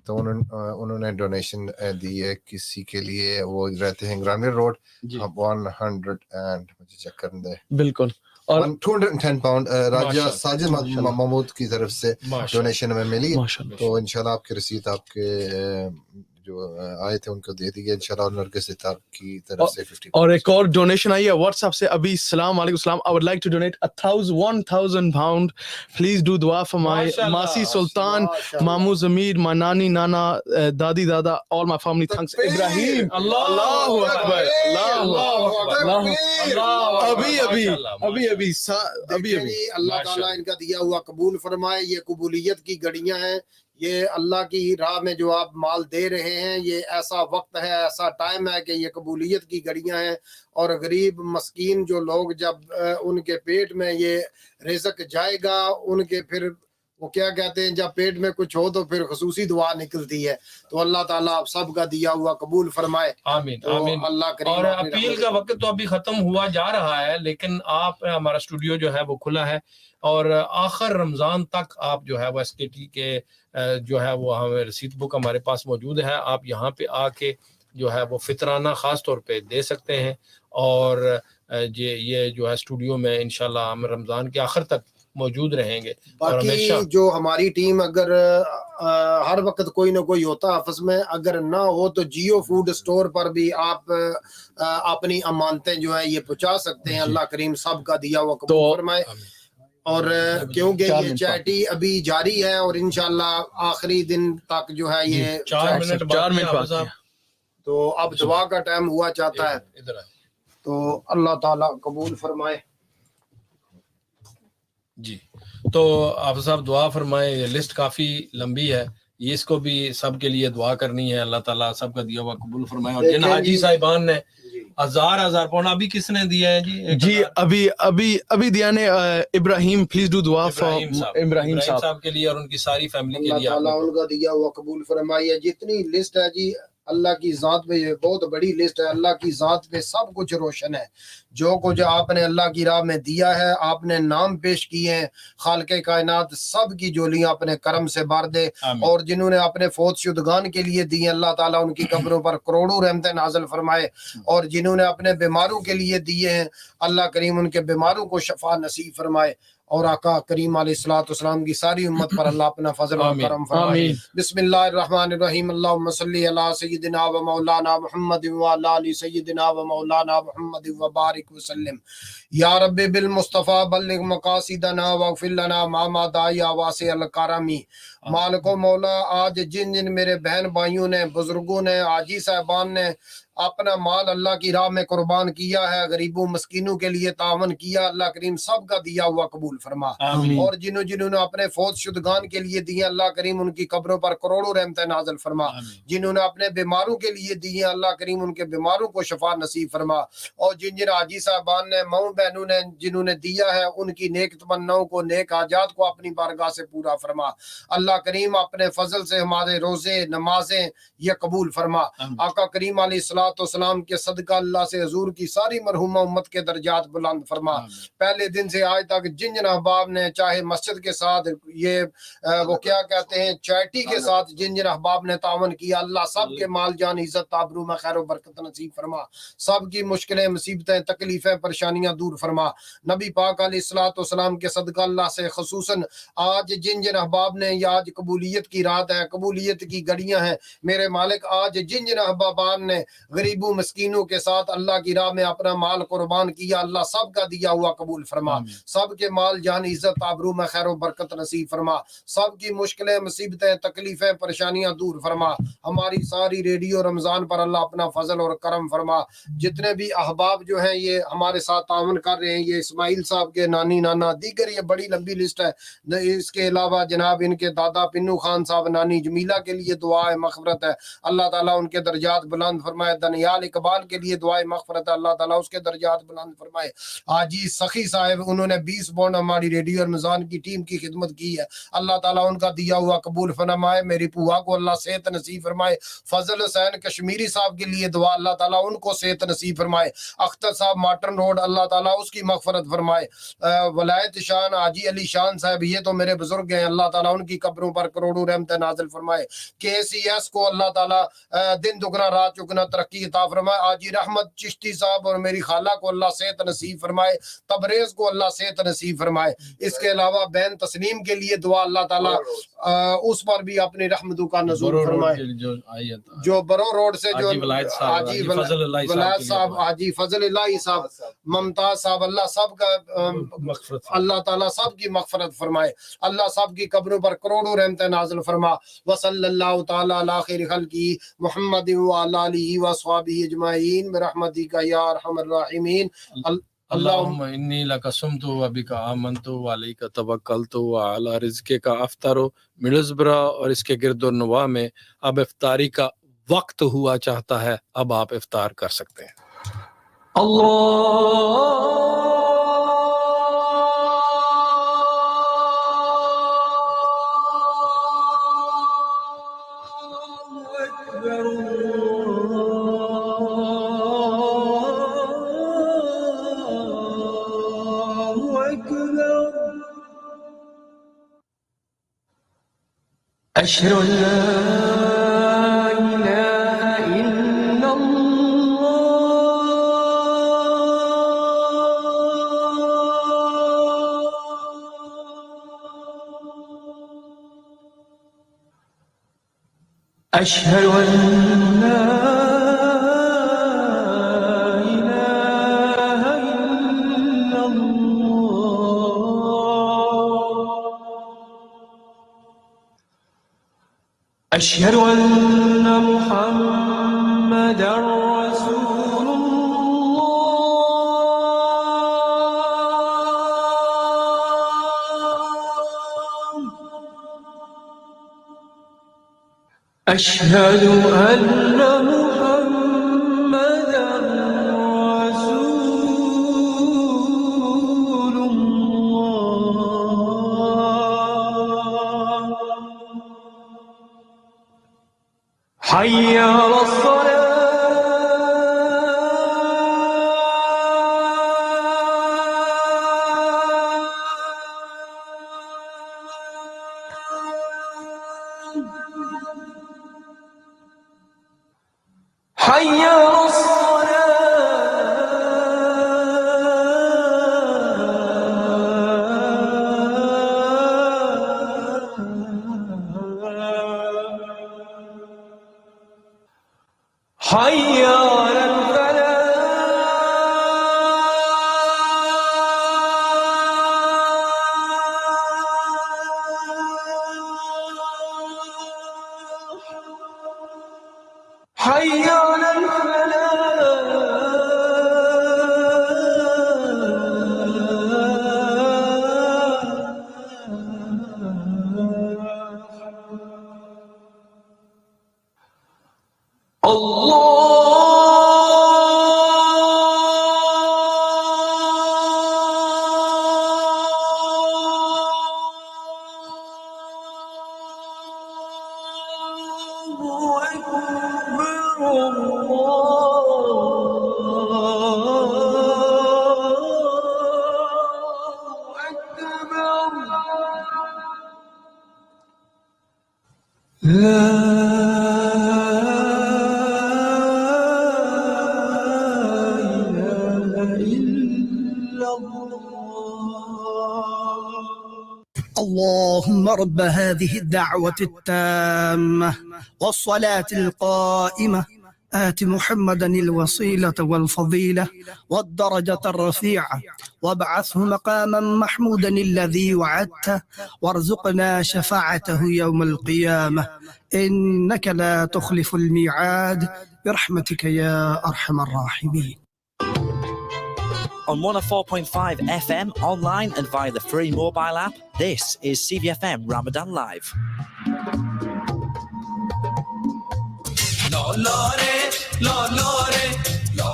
تو انہوں نے ڈونیشن دی ہے کسی کے لیے, وہ رہتے ہیں گرانر روڈ, 100 اینڈ مجھے چیک کرنے دیں, بالکل, اور 210 پاؤنڈ راجہ ساجد محمود کی طرف سے ڈونیشن میں ملی. تو انشاءاللہ آپ کی رسید آپ کے جو آئے تھے ان کو دے دیے انشاءاللہ, اور نرگس ستار کی طرف سے 50. اور ایک اور ڈونیشن آئی ہے واٹس ایپ سے ابھی. السلام علیکم السلام, I would like to donate 1000 pound. Please do dua for my Masi Sultan, Mamu Zamir, my Nani Nana, Dadi Dada, all my family. Thanks Ibrahim. Allahu Akbar, Allahu Akbar. ابھی اللہ تعالیٰ ان کا دیا ہوا قبول فرمائے. یہ قبولیت کی گھڑیاں ہیں, یہ اللہ کی راہ میں جو آپ مال دے رہے ہیں, یہ ایسا وقت ہے, ایسا ٹائم ہے کہ یہ قبولیت کی گھڑیاں ہیں. اور غریب مسکین جو لوگ جب ان کے پیٹ میں یہ رزق جائے گا, ان کے پھر وہ کیا کہتے ہیں, جب پیٹ میں کچھ ہو تو پھر خصوصی دعا نکلتی ہے. تو اللہ تعالیٰ آپ سب کا دیا ہوا قبول فرمائے. آمین آمین. اللہ کریم. اور اپیل کا وقت تو ابھی ختم ہوا جا رہا ہے, لیکن آپ, ہمارا اسٹوڈیو جو ہے وہ کھلا ہے, اور آخر رمضان تک آپ جو ہے وہ SKT کے جو ہے وہ ہمیں رسید بک ہمارے پاس موجود ہے. آپ یہاں پہ آ کے جو ہے وہ فطرانہ خاص طور پہ دے سکتے ہیں. اور یہ جو ہے اسٹوڈیو میں انشاءاللہ ہم رمضان کے آخر تک موجود رہیں گے. باقی جو ہماری ٹیم اگر ہر وقت کوئی نہ کوئی ہوتا آفس میں, اگر نہ ہو تو جیو فوڈ سٹور پر بھی آپ اپنی امانتیں جو ہیں یہ پہنچا سکتے ہیں. اللہ کریم سب کا دیا ہوا قبول فرمائے. اور کیونکہ یہ چیٹی ابھی جاری ہے, اور انشاءاللہ آخری دن تک جو ہے یہ 4 منٹ باقی ہے, تو اب دعا کا ٹائم ہوا چاہتا ہے, تو اللہ تعالیٰ قبول فرمائے. جی تو آپ صاحب دعا فرمائیں. یہ لسٹ کافی لمبی ہے, اس کو بھی سب کے لیے دعا کرنی ہے. اللہ تعالیٰ سب کا دیا ہوا قبول فرمائے. اور جن حاجی صاحبان نے 1000 پاؤنڈ ابھی کس نے دیا ہے جی؟ جی ابھی دیا نے ابراہیم. پلیز ڈو دعا فار ابراہیم صاحب کے لیے اور ان کی ساری فیملی کے لیے. اللہ تعالیٰ ان کا دیا ہوا قبول فرمائے. جتنی لسٹ ہے جی اللہ کی ذات پہ, یہ بہت بڑی لسٹ ہے. اللہ کی ذات پہ سب کچھ روشن ہے. جو کچھ آپ نے اللہ کی راہ میں دیا ہے, آپ نے نام پیش کیے ہیں, خالق کائنات سب کی جولیاں اپنے کرم سے بھر دے. اور جنہوں نے اپنے فوت شدگان کے لیے دی, اللہ تعالیٰ ان کی قبروں پر کروڑوں رحمتیں نازل فرمائے. اور جنہوں نے اپنے بیماروں کے لیے دیے ہیں, اللہ کریم ان کے بیماروں کو شفا نصیب فرمائے. اور آقا کریم علیہ الصلوۃ والسلام کی ساری امت پر اللہ اپنا فضل و کرم فرمائے. بسم اللہ الرحمن الرحیم. اللہم صلی علی سیدنا و مولانا محمد و علی آل سیدنا و مولانا محمد و بارک وسلم. یا رب بالمصطفیٰ بلغ مقاصدنا واغفر لنا ما مضى یا واسع الکرم. مالک و مولا, آج جن میرے بہن بھائیوں نے, بزرگوں نے, حاجی صاحبان نے اپنا مال اللہ کی راہ میں قربان کیا ہے, غریبوں مسکینوں کے لیے تعاون کیا, اللہ کریم سب کا دیا ہوا قبول فرما. اور جنہوں نے اپنے فوت شدگان کے لیے دیے, اللہ کریم ان کی قبروں پر کروڑوں رحمتیں نازل فرما. جنہوں نے اپنے بیماروں کے لیے دیے, اللہ کریم ان کے بیماروں کو شفا نصیب فرما. اور جن حاجی صاحبان نے, ماؤں بہنوں نے, جنہوں نے دیا ہے, ان کی نیک تمناؤں کو, نیک حاجات کو اپنی بارگاہ سے پورا فرما. اللہ کریم اپنے فضل سے ہمارے روزے نمازیں یہ قبول فرما. آقا کریم علیہ السلام الصلاۃ والسلام کے صدقہ اللہ سے حضور کی ساری مرحومہ امت کے درجات بلند فرما. پہلے دن سے آج تک جن جن احباب نے چاہے مسجد کے ساتھ یہ وہ کیا کہتے ہیں چیریٹی کے ساتھ جن جن احباب نے تعاون کیا اللہ سب کے مال جان عزت آبرو میں خیر و برکت نصیب فرما. سب کی مشکلیں مصیبتیں تکلیفیں پریشانیاں دور فرما. نبی پاک علیہ الصلوۃ والسلام کے صدقہ اللہ سے خصوصاً آج جن جن احباب نے یہ آج قبولیت کی رات ہے قبولیت کی گھڑیاں ہیں میرے مالک آج جن جن احبابان نے غریبوں مسکینوں کے ساتھ اللہ کی راہ میں اپنا مال قربان کیا اللہ سب کا دیا ہوا قبول فرما. سب کے مال جان عزت آبرو میں خیر و برکت نصیب فرما. سب کی مشکلیں مصیبتیں تکلیفیں پریشانیاں دور فرما. ہماری ساری ریڈیو رمضان پر اللہ اپنا فضل اور کرم فرما. جتنے بھی احباب جو ہیں یہ ہمارے ساتھ تعاون کر رہے ہیں یہ اسماعیل صاحب کے نانی نانا دیگر یہ بڑی لمبی لسٹ ہے. اس کے علاوہ جناب ان کے دادا پنو خان صاحب نانی جمیلہ کے لیے دعائے مغفرت ہے اللہ تعالیٰ ان کے درجات بلند فرمائے. دنیال اقبال کے لیے دعائے مغفرت ہے اللہ تعالیٰ اس کے درجات بلند فرمائے. حاجی سخی صاحب انہوں نے 20 پاؤنڈ ہماری ریڈیو رمضان کی ٹیم کی خدمت کی ہے اللہ تعالیٰ ان کا دیا ہوا قبول فرمائے. میری پوہا کو اللہ صحت نصیب فرمائے. فضل حسین کشمیری صاحب کے لیے دعا اللہ تعالیٰ ان کو صحت نصیب فرمائے. اختر صاحب مارٹن روڈ اللہ تعالیٰ اس کی مغفرت فرمائے. ولایت شان حاجی علی شان صاحب یہ تو میرے بزرگ ہیں اللہ تعالیٰ ان کی قبروں پر کروڑوں رحمت نازل فرمائے. KCS کو اللہ تعالیٰ دن دگنا رات چگنا ترقی عطا فرمائے. حاجی رحمت چشتی صاحب اور میری خالہ کو اللہ صحت نصیب فرمائے. تبریز کو اللہ صحت نصیب فرمائے. اس کے علاوہ بین تسنیم کے لیے دعا اللہ تعالیٰ اس پر بھی اپنی رحمتوں کا نزول فرمائے. جو برو روڈ سے جو حاجی ولایت صاحب حاجی فضل اللہ صاحب ممتاز صاحب اللہ سب کا اللہ تعالیٰ سب کی مغفرت فرمائے. اللہ سب کی قبروں پر کروڑوں رحمت نازل فرما. وصلی اللہ تعالیٰ علی خیر خلقہ محمد وعلی آلہ واصحابہ اجمعین برحمتک یا ارحم الراحمین. اللہم انی لک صمت و بک آمنت و علیک توکلت و علی رزقک افطر. مڈلزبرا اور اس کے گرد و نواح میں اب افطاری کا وقت ہوا چاہتا ہے اب آپ افطار کر سکتے ہیں. أشهد أن لا إله إلا الله أشهد أن لا إله إلا الله أشهد أن محمدا رسول الله أشهد أن محمدا رسول الله حي على الصلاة حي على اللهم رب هذه الدعوة التامة والصلاة القائمة آت محمدا الوسيلة والفضيلة والدرجة الرفيعة وابعثه مقاما محمودا الذي وعدته وارزقنا شفاعته يوم القيامة إنك لا تخلف الميعاد برحمتك يا أرحم الراحمين. On 104.5 FM, online and via the free mobile app, this is CVFM Ramadan Live.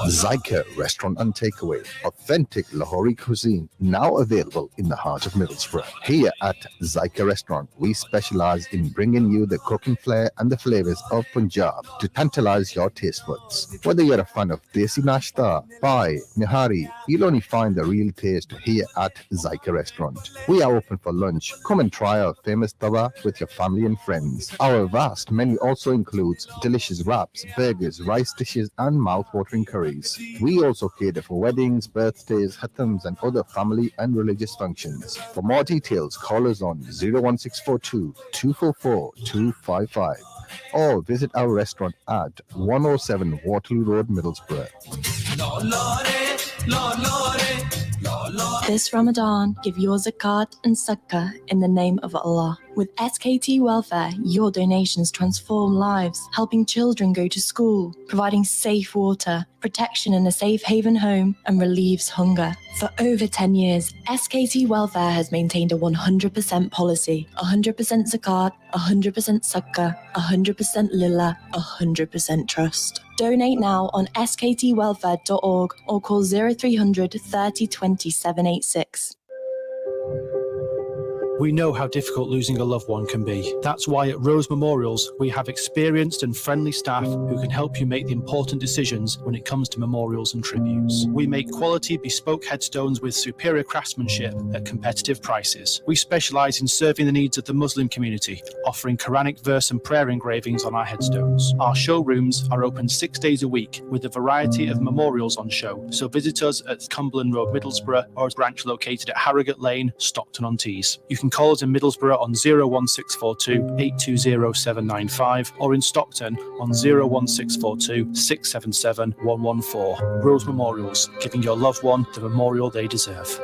Zyka Restaurant and Takeaway, authentic Lahori cuisine, now available in the heart of Middlesbrough. Here at Zyka Restaurant, we specialize in bringing you the cooking flair and the flavors of Punjab to tantalize your taste buds. Whether you're a fan of Desi Nashta, Pai, Nihari, you'll only find the real taste here at Zyka Restaurant. We are open for lunch. Come and try our famous tawa with your family and friends. Our vast menu also includes delicious wraps, burgers, rice dishes, and mouth-watering curries. We also cater for weddings, birthdays, khatams, and other family and religious functions. For more details, call us on 01642 244 255 or visit our restaurant at 107 Waterloo Road, Middlesbrough. This Ramadan, give your zakat and sadaqah in the name of Allah. With SKT Welfare, your donations transform lives, helping children go to school, providing safe water, protection in a safe haven home, and relieves hunger. For over 10 years, SKT Welfare has maintained a 100% policy, 100% zakat, 100% sadaqah, 100% lillah, 100% trust. Donate now on sktwelfare.org or call 0300 30 20 786. We know how difficult losing a loved one can be. That's why at Rose Memorials, we have experienced and friendly staff who can help you make the important decisions when it comes to memorials and tributes. We make quality bespoke headstones with superior craftsmanship at competitive prices. We specialise in serving the needs of the Muslim community, offering Quranic verse and prayer engravings on our headstones. Our showrooms are open 6 days a week with a variety of memorials on show, so visit us at Cumberland Road, Middlesbrough, or a branch located at Harrogate Lane, Stockton-on-Tees. You can call us in Middlesbrough on 01642 820 795 or in Stockton on 01642 677 114. Rose Memorials, giving your loved one the memorial they deserve.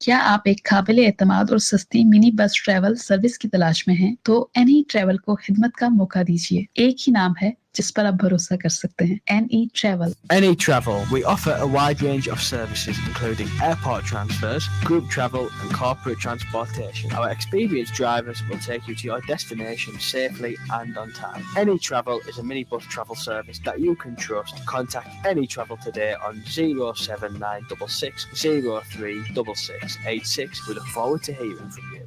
क्या आप एक काबिल एतमाद और सस्ती mini bus travel service की तलाश में हैं? तो एनी ट्रैवल को खिदमत का मौका दीजिए। एक ही नाम है जिस पर आप भरोसा कर सकते हैं, NE Travel. NE Travel, we offer a wide range of services including airport transfers, group travel and corporate transportation. Our experienced drivers will take you to your destination safely and on time. NE Travel is a minibus travel service that you can trust. Contact NE Travel today on 07966 036686. We look forward to hearing from you.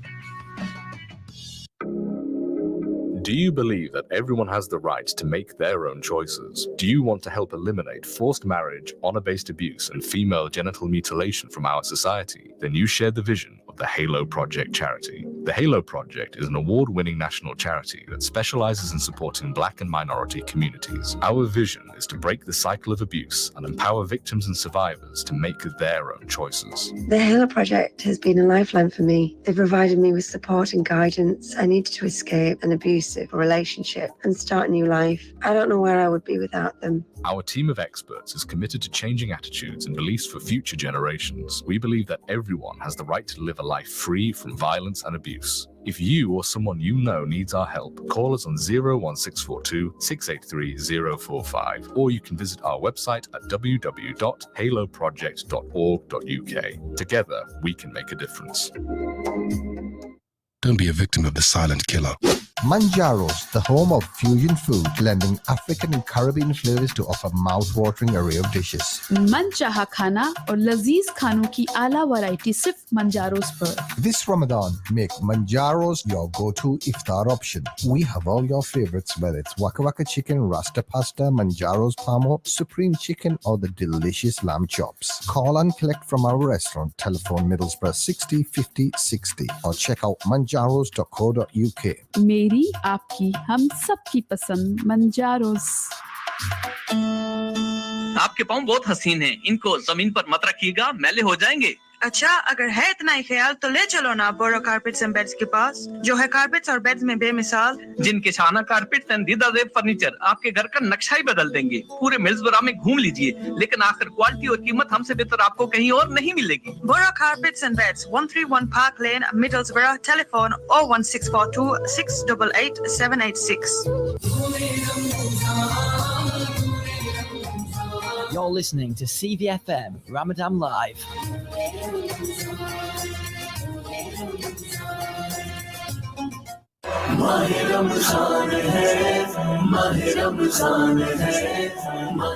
Do you believe that everyone has the right to make their own choices? Do you want to help eliminate forced marriage, honor-based abuse, and female genital mutilation from our society? Then you share the vision of the Halo Project charity. The Halo Project is an award-winning national charity that specializes in supporting Black and minority communities. Our vision is to break the cycle of abuse and empower victims and survivors to make their own choices. The Halo Project has been a lifeline for me. They provided me with support and guidance. I needed to escape an abusive relationship and start a new life. I don't know where I would be without them. Our team of experts is committed to changing attitudes and beliefs for future generations. We believe that everyone has the right to live a life free from violence and abuse. If you or someone you know needs our help, call us on 01642 683 045, or you can visit our website at www.haloproject.org.uk. Together, we can make a difference. Don't be a victim of the silent killer. Manjaro's, the home of fusion food, blending African and Caribbean flavors to offer mouth-watering array of dishes. मनचाहा खाना और लजीज खानों की आला variety सिर्फ Manjaro's per. This Ramadan, make Manjaro's your go-to iftar option. We have all your favorites, whether it's Waka Waka chicken, Rasta pasta, Manjaro's Pamo, Supreme chicken, or the delicious lamb chops. Call and collect from our restaurant. Telephone Middlesbrough 60 50 60 or check out manjaros.co.uk. मेरी आपकी हम सबकी पसंद Manjaro's. आपके पाँव बहुत हसीन हैं, इनको जमीन पर मत रखिएगा, मैले हो जाएंगे। अच्छा, अगर है इतना ही ख्याल तो ले चलो ना बोरो कारपेट्स एंड बेड्स के पास, जो है कारपेट्स और बेड्स में बेमिसाल। जिनके शाना कारपेट्स एंड दीदा जेब फर्नीचर आपके घर का नक्शा ही बदल देंगे। पूरे मिल्सबरा में घूम लीजिए, लेकिन आखिर क्वालिटी और कीमत हमसे बेहतर आपको कहीं और नहीं मिलेगी। Boro carpets and beds, 131 Park Lane, Middlesbrough, telephone 01642 688 786। You're listening to CVFM Ramadan Live.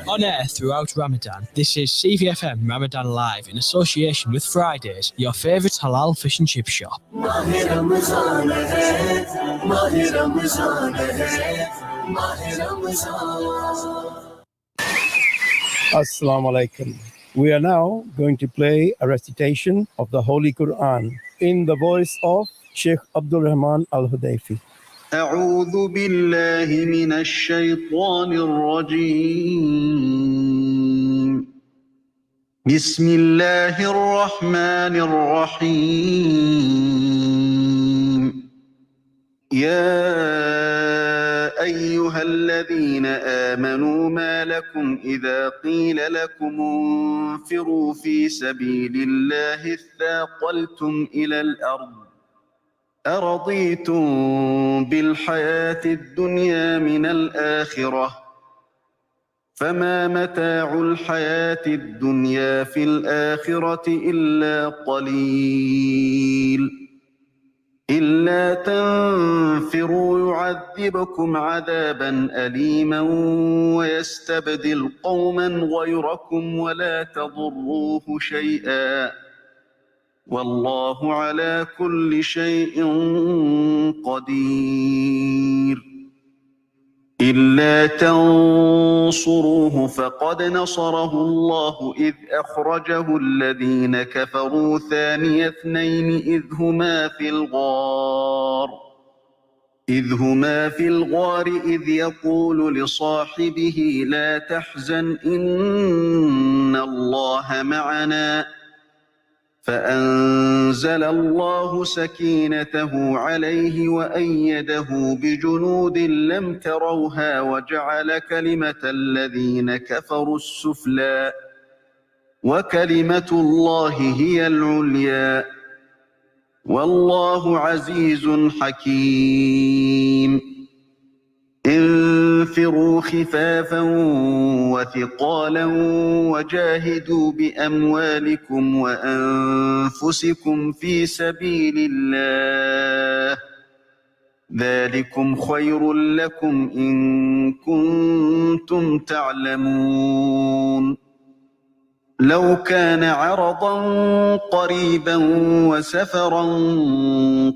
On air throughout Ramadan, this is CVFM Ramadan Live in association with Fridays, your favourite halal fish and chip shop. Assalamu alaikum. We are now going to play a recitation of the Holy Quran in the voice of Sheikh Abdul Rahman Al-Hudayfi. أعوذ بالله من الشيطان الرجيم. بسم الله الرحمن الرحيم. يا أيها الذين آمنوا ما لكم إذا قيل لكم انفروا في سبيل الله اثاقلتم إلى الأرض أرضيتم بالحياة الدنيا من الآخرة فما متاع الحياة الدنيا في الآخرة إلا قليل إلا تنفروا يعذبكم عذابا أليما ويستبدل قوما غيركم ولا تضروه شيئا والله على كل شيء قدير إلا تنصروه فقد نصره الله إذ أخرجه الذين كفروا ثاني اثنين إذ هما في الغار إذ يقول لصاحبه لا تحزن إن الله معنا فأنزل الله سكينته عليه وأيده بجنود لم تروها وجعل كلمة الذين كفروا السفلى وكلمة الله هي العليا والله عزيز حكيم انفروا خفافا وثقالا وجاهدوا بأموالكم وأنفسكم في سبيل الله ذلكم خير لكم إن كنتم تعلمون لو كان عرضا قريبا وسفرا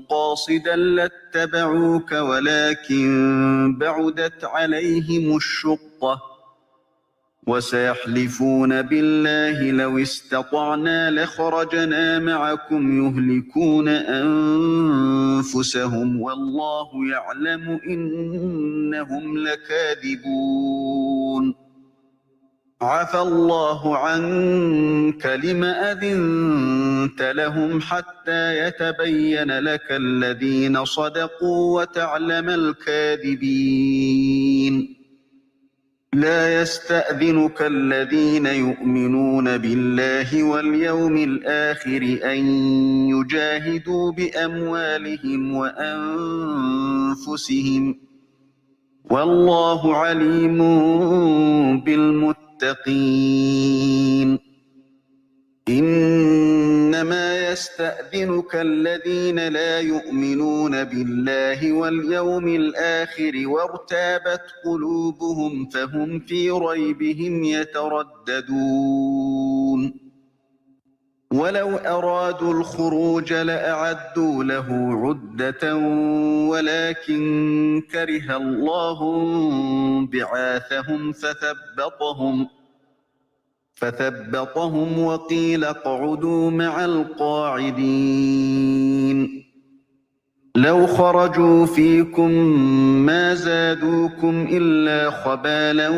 قاصدا لاتبعوك ولكن بعدت عليهم الشقة وسيحلفون بالله لو استطعنا لخرجنا معكم يهلكون أنفسهم والله يعلم إنهم لكاذبون عفى الله عنك لم أذنت لهم حتى يتبين لك الذين صدقوا وتعلم الكاذبين لا يستأذنك الذين يؤمنون بالله واليوم الآخر أن يجاهدوا بأموالهم وأنفسهم والله عليم بالمتقين إنما يستأذنك الذين لا يؤمنون بالله واليوم الآخر وارتابت قلوبهم فهم في ريبهم يترددون ولو أرادوا الخروج لأعدوا له عدة ولكن كره الله بعاثهم فثبطهم وقيل اقعدوا مع القاعدين لو خرجوا فيكم ما زادوكم إلا خبالا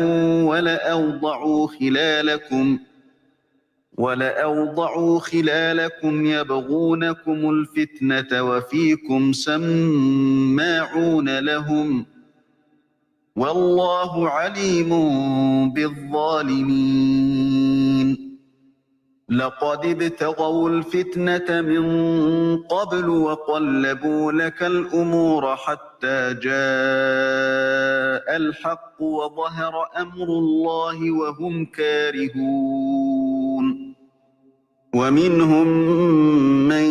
ولأوضعوا خلالكم يبغونكم الفتنة وفيكم سماعون لهم والله عليم بالظالمين لقد ابتغوا الفتنة من قبل وقلبوا لك الأمور حتى جاء الحق وظهر أمر الله وهم كارهون ومنهم من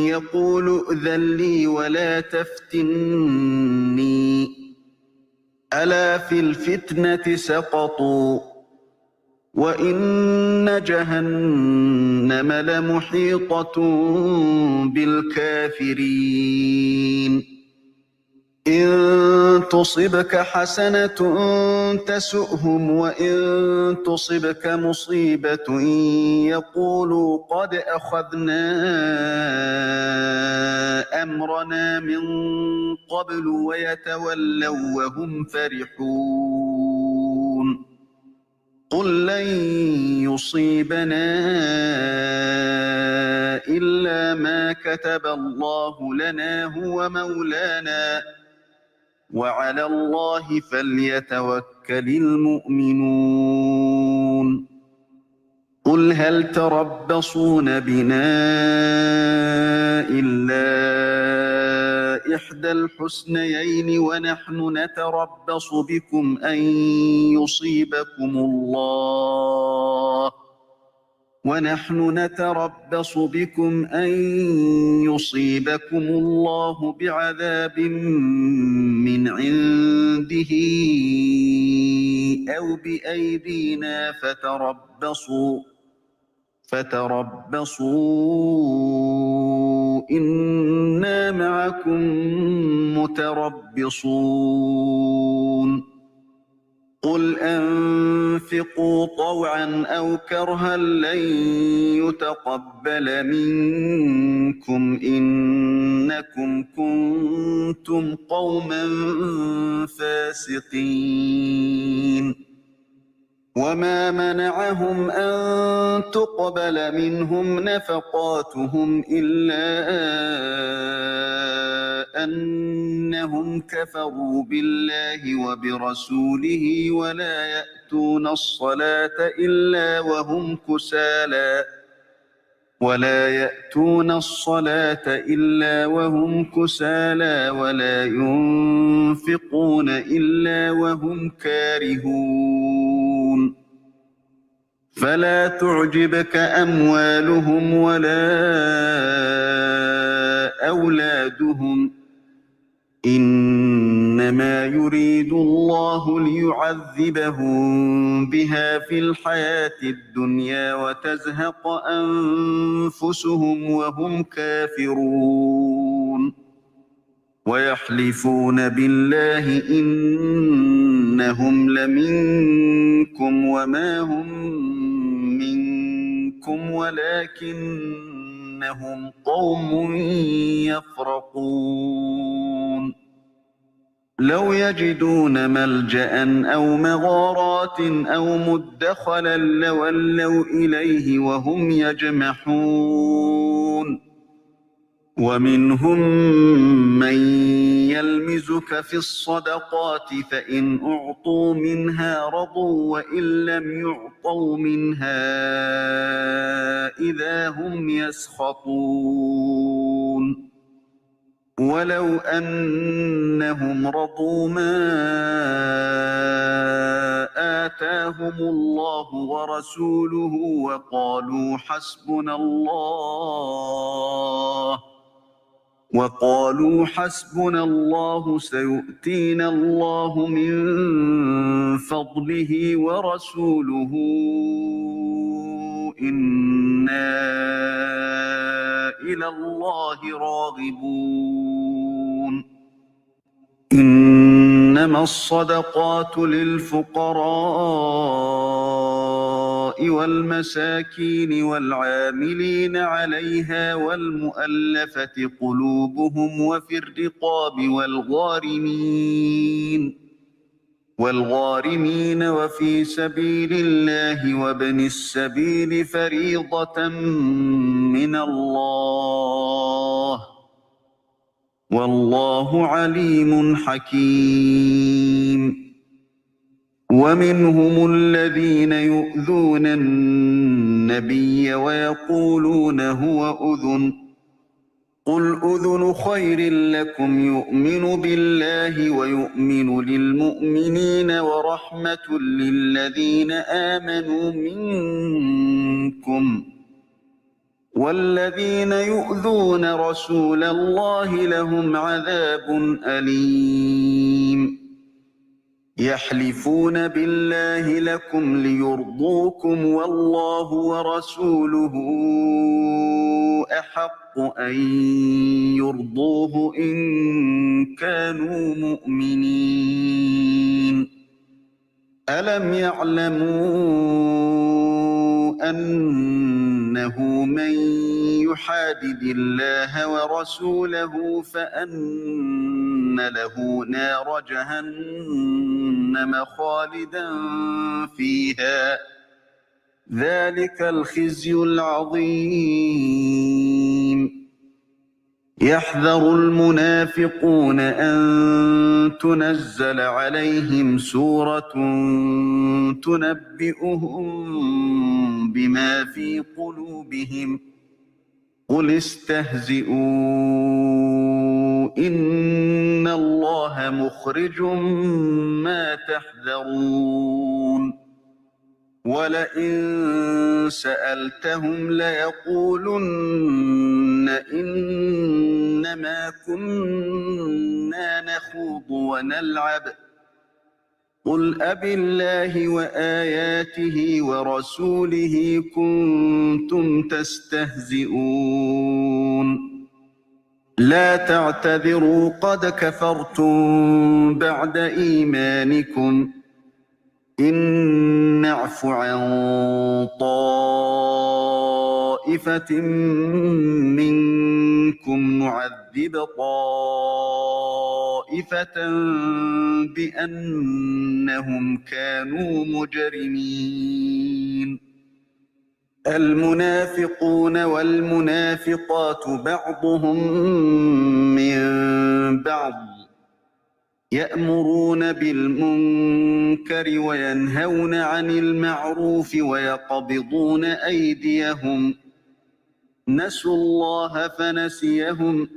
يقول ائذن لي ولا تفتني ألا في الفتنة سقطوا وإن جهنم لمحيطة بالكافرين إن تصبك حسنة تسؤهم وإن تصبك مصيبة يقولوا قد أخذنا أمرنا من قبل ويتولوا وهم فرحون قل لن يصيبنا إلا ما كتب الله لنا هو مولانا وعلى الله فليتوكل المؤمنون قل هل تربصون بنا إلا إحدى الحسنيين ونحن نتربص بكم أن يصيبكم الله بعذاب من عنده أو بأيدينا فتربصوا إنا معكم متربصون قل أنفقوا طوعا أو كرها لن يتقبل منكم إنكم كنتم قوما فاسقين وما منعهم أن تقبل منهم نفقاتهم إلا أنهم كفروا بالله وبرسوله ولا يأتون الصلاة إلا وهم كسالى ولا ينفقون إلا وهم كارهون فلا تعجبك أموالهم ولا أولادهم إنما يريد الله ليعذبهم بها في الحياة الدنيا وتزهق أنفسهم وهم كافرون ويحلفون بالله إنهم لمنكم وما هم منكم ولكنهم قوم يفرقون لو يجدون ملجأ أو مغارات أو مدخلا لولوا إليه وهم يجمحون ومنهم من يلمزك في الصدقات فإن أعطوا منها رضوا وإن لم يعطوا منها إذا هم يسخطون ولو أنهم رضوا ما آتاهم الله ورسوله وقالوا حسبنا الله سيؤتينا الله من فضله ورسوله إن إلى الله راغبون إنما الصدقات للفقراء والمساكين والعاملين عليها والمؤلفة قلوبهم وفي الرقاب والغارمين وفي سبيل الله وابن السبيل فريضة من الله والله عليم حكيم ومنهم الذين يؤذون النبي ويقولون هو أذن قل أذن خير لكم يؤمن بالله ويؤمن للمؤمنين ورحمة للذين آمنوا منكم والذين يؤذون رسول الله لهم عذاب أليم يحلفون بالله لكم ليرضوكم والله ورسوله أحق أن يرضوه إن كانوا مؤمنين ألم يعلموا أنه من يحادد الله ورسوله فأن له نار جهنم خالدا فيها ذلك الخزي العظيم يحذر المنافقون أن تنزل عليهم سورة تنبئهم بما في قلوبهم قل استهزئوا إن الله مخرج ما تحذرون ولئن سألتهم ليقولن إنما كنا نخوض ونلعب قل أبالله وآياته ورسوله كنتم تستهزئون لا تعتذروا قد كفرتم بعد إيمانكم إن نعف عن طائفة منكم نعذب طائفة بأنهم كانوا مجرمين المنافقون والمنافقات بعضهم من بعض يأمرون بالمنكر وينهون عن المعروف ويقبضون أيديهم نسوا الله فنسيهم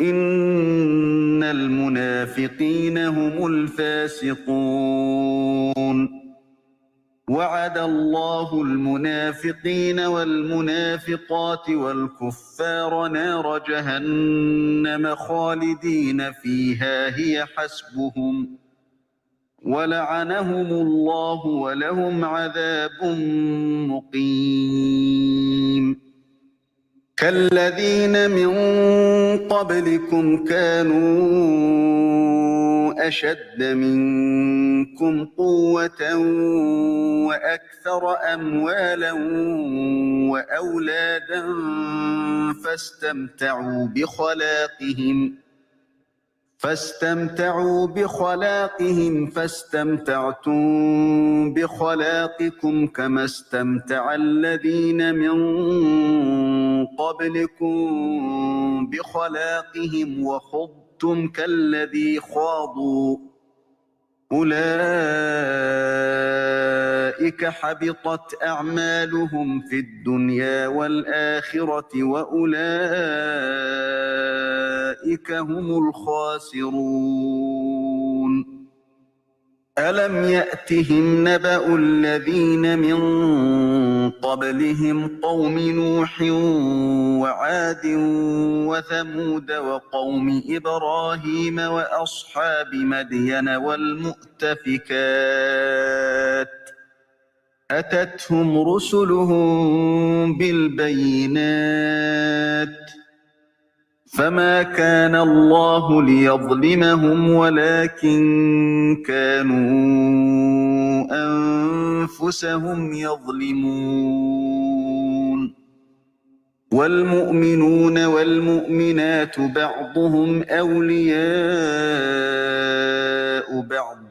إن المنافقين هم الفاسقون وعد الله المنافقين والمنافقات والكفار نار جهنم خالدين فيها هي حسبهم ولعنهم الله ولهم عذاب مقيم كالذين من قبلكم كانوا أشد منكم قوة وأكثر أموالا وأولادا فاستمتعوا بخلاقهم فاستمتعتم بخلاقكم كما استمتع الذين من قبلكم بخلاقهم وخضتم كالذي خاضوا أولئك حبطت أعمالهم في الدنيا والآخرة وأولئك هم الخاسرون ألم يأتهم نبأ الذين من قبلهم قوم نوح وعاد وثمود وقوم إبراهيم وأصحاب مدين والمؤتفكات أتتهم رسلهم بالبينات فما كان الله ليظلمهم ولكن كانوا أنفسهم يظلمون والمؤمنون والمؤمنات بعضهم أولياء بعض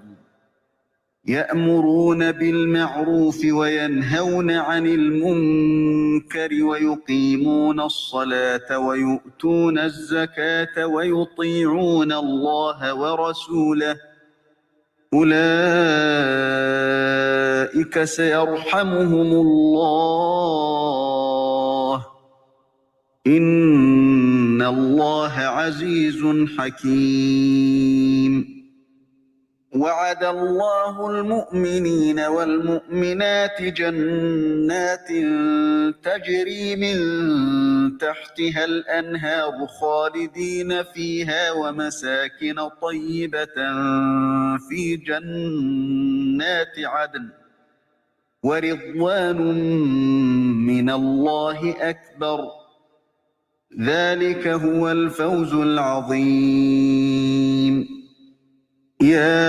يأمرون بالمعروف وينهون عن المنكر ويقيمون الصلاة ويؤتون الزكاة ويطيعون الله ورسوله أولئك سيرحمهم الله إن الله عزيز حكيم وعد الله المؤمنين والمؤمنات جنات تجري من تحتها الأنهار خالدين فيها ومساكن طيبة في جنات عدن ورضوان من الله أكبر ذلك هو الفوز العظيم يا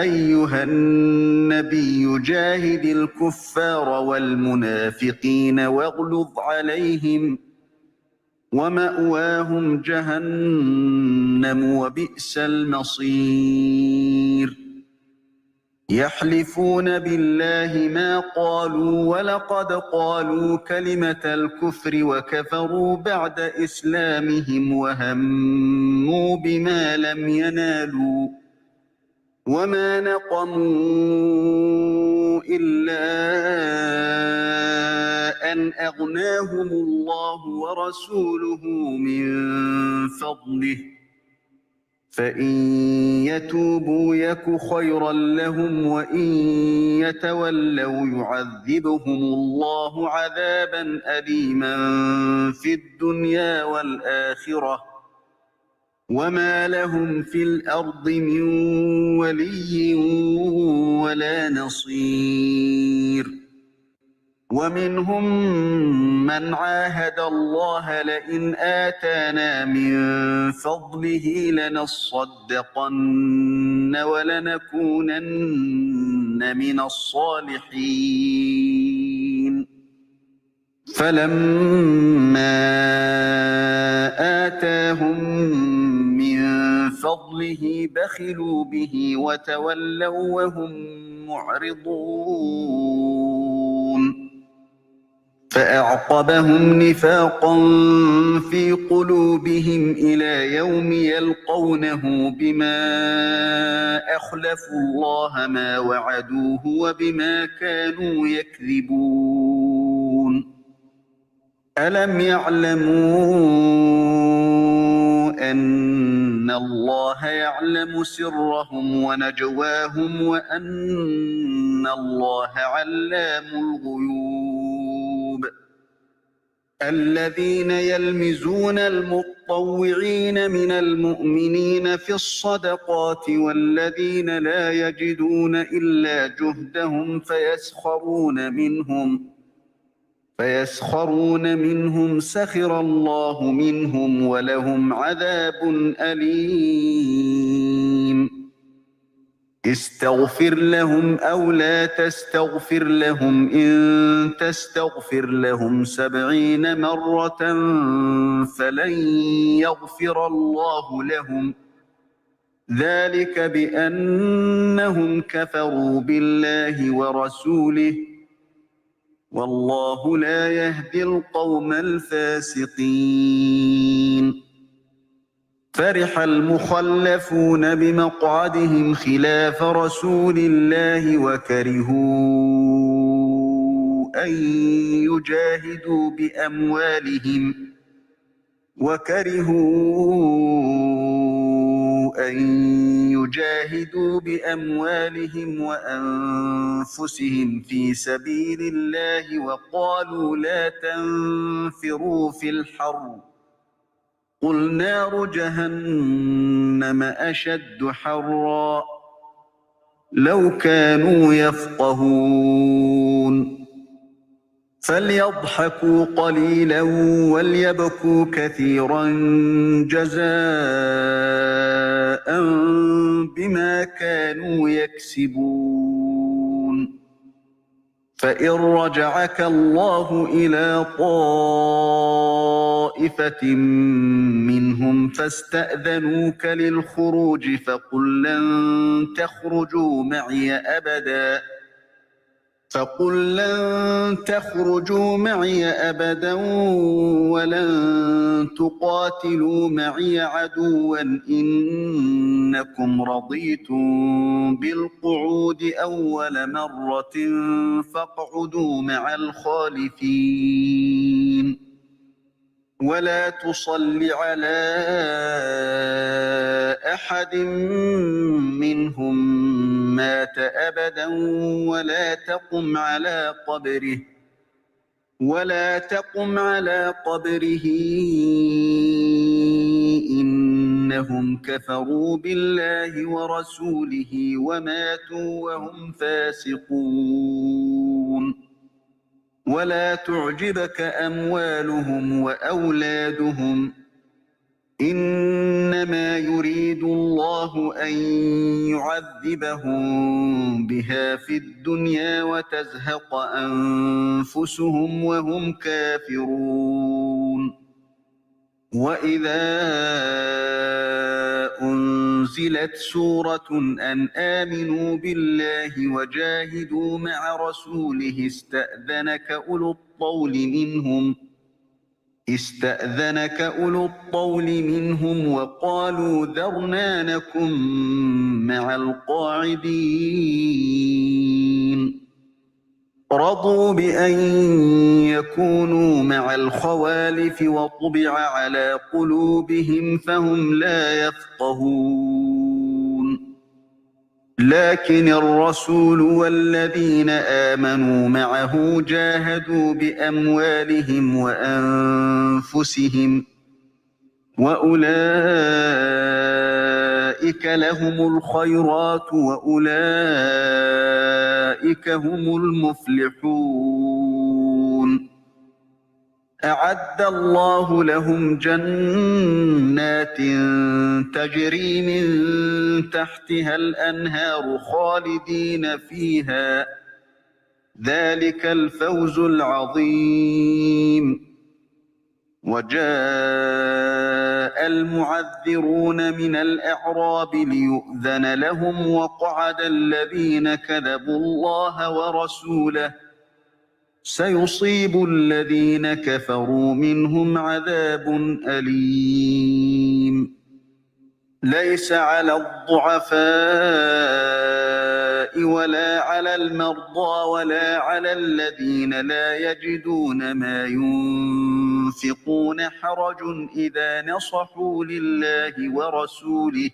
أيها النبي جاهد الكفار والمنافقين واغلظ عليهم ومأواهم جهنم وبئس المصير يحلفون بالله ما قالوا ولقد قالوا كلمة الكفر وكفروا بعد إسلامهم وهموا بما لم ينالوا وما نقموا إلا أن أغناهم الله ورسوله من فضله فإن يتوبوا يك خيرا لهم وإن يتولوا يعذبهم الله عذابا أليما في الدنيا والآخرة وما لهم في الأرض من ولي ولا نصير ومنهم من عاهد الله لئن آتانا من فضله لنصدقن ولنكونن من الصالحين فلما آتاهم من فضله بخلوا به وتولوا وهم معرضون فأعقبهم نفاقا في قلوبهم إلى يوم يلقونه بما أخلفوا الله ما وعدوه وبما كانوا يكذبون ألم يعلموا أن الله يعلم سرهم ونجواهم وأن الله علام الغيوب الذين يلمزون المطوعين من المؤمنين في الصدقات والذين لا يجدون إلا جهدهم فيسخرون منهم سخر الله منهم ولهم عذاب أليم استغفر لهم أو لا تستغفر لهم إن تستغفر لهم 70 مرة فلن يغفر الله لهم ذلك بأنهم كفروا بالله ورسوله والله لا يهدي القوم الفاسقين فرح المخلفون بمقعدهم خلاف رسول الله وكرهوا أن يجاهدوا بأموالهم وأنفسهم في سبيل الله وقالوا لا تنفروا في الحر قل نار جهنم أشد حرا لو كانوا يفقهون فليضحكوا قليلا وليبكوا كثيرا جزاء بما كانوا يكسبون فإن رجعك الله إلى طائفة منهم فاستأذنوك للخروج فقل لن تخرجوا معي أبدا ولن تقاتلوا معي عدوا إنكم رضيتم بالقعود أول مرة فاقعدوا مع الخالفين ولا تصل على أحد منهم مات أبدا ولا تقم على قبره إنهم كفروا بالله ورسوله وماتوا وهم فاسقون ولا تعجبك أموالهم وأولادهم إنما يريد الله أن يعذبهم بها في الدنيا وتزهق أنفسهم وهم كافرون وإذا أنزلت سورة أن آمنوا بالله وجاهدوا مع رسوله استأذنك أولو الطول منهم وقالوا ذرنا نكن مع القاعدين رضوا بأن يكونوا مع الخوالف وطبع على قلوبهم فهم لا يفقهون لكن الرسول والذين آمنوا معه جاهدوا بأموالهم وأنفسهم وأولئك لهم الخيرات وأولئك هم المفلحون أعد الله لهم جنات تجري من تحتها الأنهار خالدين فيها ذلك الفوز العظيم وجاء المعذرون من الأعراب ليؤذن لهم وقعد الذين كذبوا الله ورسوله سيصيب الذين كفروا منهم عذاب أليم ليس على الضعفاء ولا على المرضى ولا على الذين لا يجدون ما ينفقون حرج إذا نصحوا لله ورسوله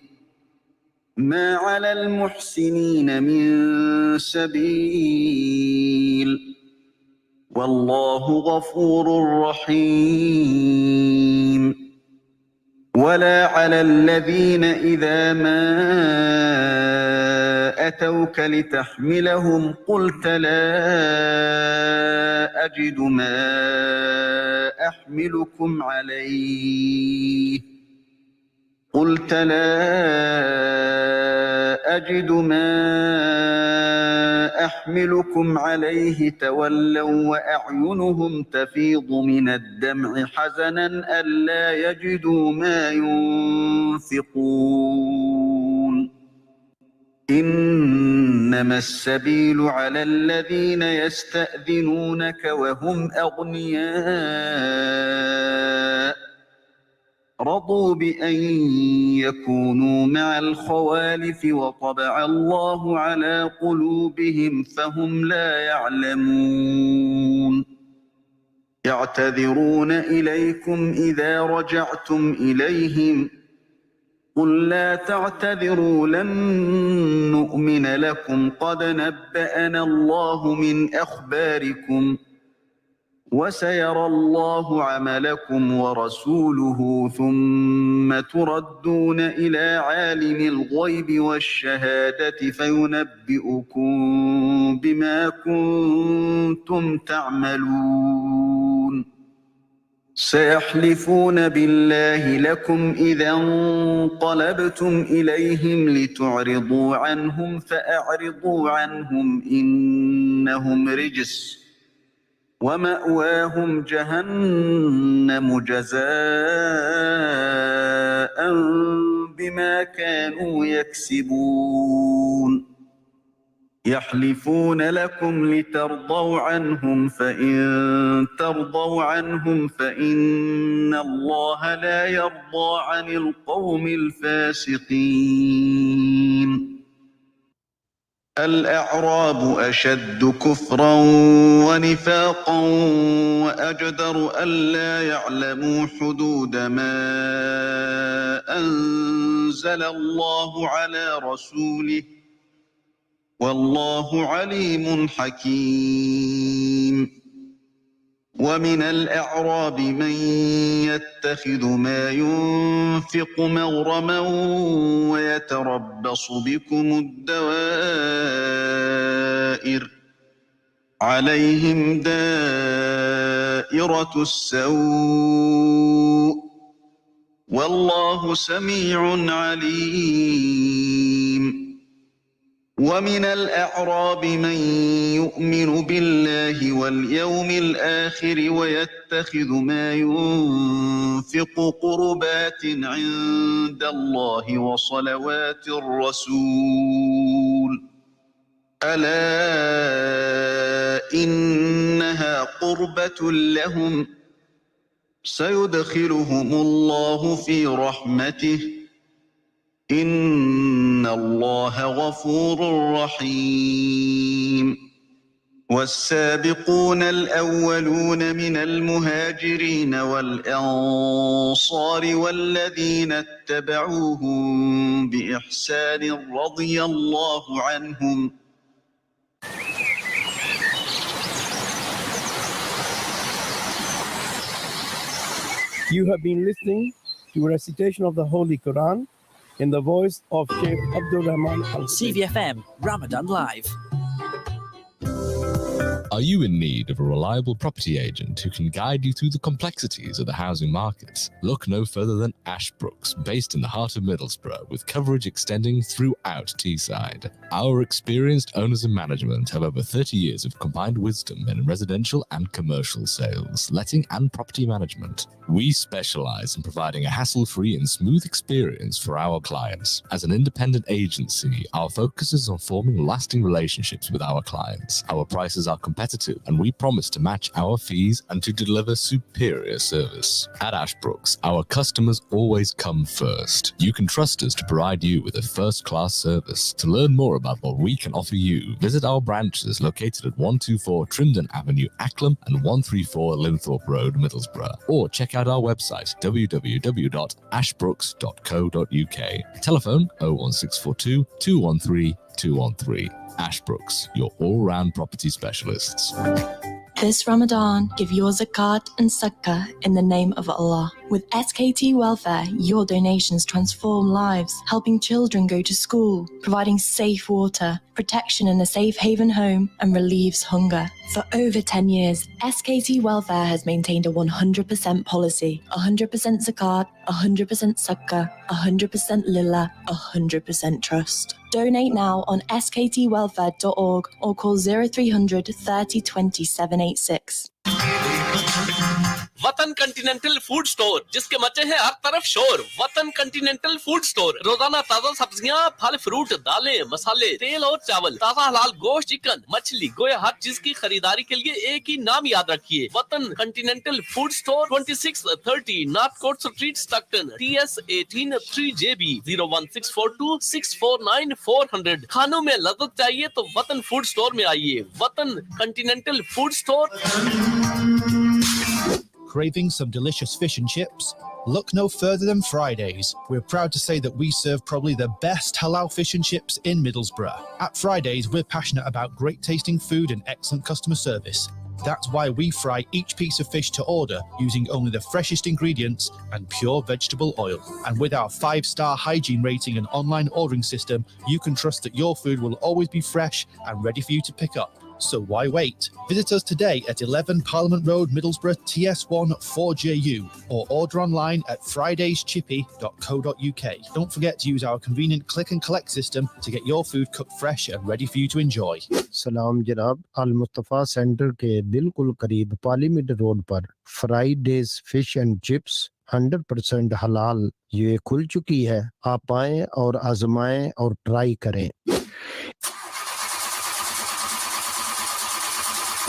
ما على المحسنين من سبيل والله غفور رحيم ولا على الذين إذا ما أتوك لتحملهم قلت لا أجد ما أحملكم عليه تولوا وأعينهم تفيض من الدمع حزنا ألا يجدوا ما ينفقون إنما السبيل على الذين يستأذنونك وهم أغنياء رضوا بأن يكونوا مع الخوالف وطبع الله على قلوبهم فهم لا يعلمون يعتذرون إليكم إذا رجعتم إليهم قل لا تعتذروا لن نؤمن لكم قد نبأنا الله من أخباركم وسيرى الله عملكم ورسوله ثم تردون إلى عالم الغيب والشهادة فينبئكم بما كنتم تعملون سيحلفون بالله لكم إذا انقلبتم إليهم لتعرضوا عنهم فأعرضوا عنهم إنهم رجس ومأواهم جهنم جزاء بما كانوا يكسبون يحلفون لكم لترضوا عنهم فإن ترضوا عنهم فإن الله لا يرضى عن القوم الفاسقين الأعراب أشد كفرا ونفاقا وأجدر ألا يعلموا حدود ما أنزل الله على رسوله والله عليم حكيم ومن الأعراب من يتخذ ما ينفق مغرما ويتربص بكم الدوائر عليهم دائرة السوء والله سميع عليم ومن الأعراب من يؤمن بالله واليوم الآخر ويتخذ ما ينفق قربات عند الله وصلوات الرسول ألا إنها قربة لهم سيدخلهم الله في رحمته إن الله غفور رحيم والسابقون الأولون من المهاجرين والأنصار والذين اتبعوهم بإحسان رضي الله عنهم You have been listening to a recitation of the Holy Quran in the voice of Sheikh Abdul Rahman CVFM Ramadan Live. Are you in need of a reliable property agent who can guide you through the complexities of the housing markets? Look no further than Ashbrooks, based in the heart of Middlesbrough, with coverage extending throughout Teesside. Our experienced owners and management have over 30 years of combined wisdom in residential and commercial sales, letting and property management. We specialize in providing a hassle-free and smooth experience for our clients. As an independent agency, our focus is on forming lasting relationships with our clients. Our prices are competitive, and we promise to match our fees and to deliver superior service. At Ashbrooks, our customers always come first. You can trust us to provide you with a first-class service. To learn more about what we can offer you, visit our branches located at 124 Trindon Avenue, Acklam, and 134 Linthorpe Road, Middlesbrough, or check out our website www.ashbrooks.co.uk. Telephone 01642 213 213. Ashbrooks, your all-round property specialists. This Ramadan, give your zakat and sadaqah in the name of Allah. With SKT Welfare, your donations transform lives, helping children go to school, providing safe water, protection in a safe haven home, and relieves hunger. For over 10 years, SKT Welfare has maintained a 100% policy, 100% zakat, 100% sadaqah, 100% lillah, 100% trust. Donate now on sktwelfare.org or call 0300 30 20 786. वतन Continental food store, जिसके मचे हैं हर तरफ शोर। वतन Continental food store रोजाना ताजा सब्जियां, फल फ्रूट, दालें, मसाले, तेल और चावल, ताजा हलाल गोश्त, चिकन, मछली, गोया, हर चीज की खरीदारी के लिए एक ही नाम याद रखिए, वतन Continental food store, 2630 north court street, Stockton, TS 18 3JB 01642 649 400। खानों में लज्जत चाहिए तो वतन फूड स्टोर में आइए। वतन Continental food store. Craving some delicious fish and chips? Look no further than Fridays. We're proud to say that we serve probably the best halal fish and chips in Middlesbrough. At Fridays, we're passionate about great tasting food and excellent customer service. That's why we fry each piece of fish to order using only the freshest ingredients and pure vegetable oil. And with our 5-star hygiene rating and online ordering system, you can trust that your food will always be fresh and ready for you to pick up. So why wait? Visit us today at 11 Parliament Road, Middlesbrough, TS1 4JU, or order online at fridayschippy.co.uk. Don't forget to use our convenient click and collect system to get your food cooked fresh and ready for you to enjoy. सलाम जनाब, अल Mustafa centre के बिल्कुल करीब parliament road पर Fridays fish and chips 100% हलाल ये खुल चुकी है। आप आएं और आजमाएं और ट्राई करें।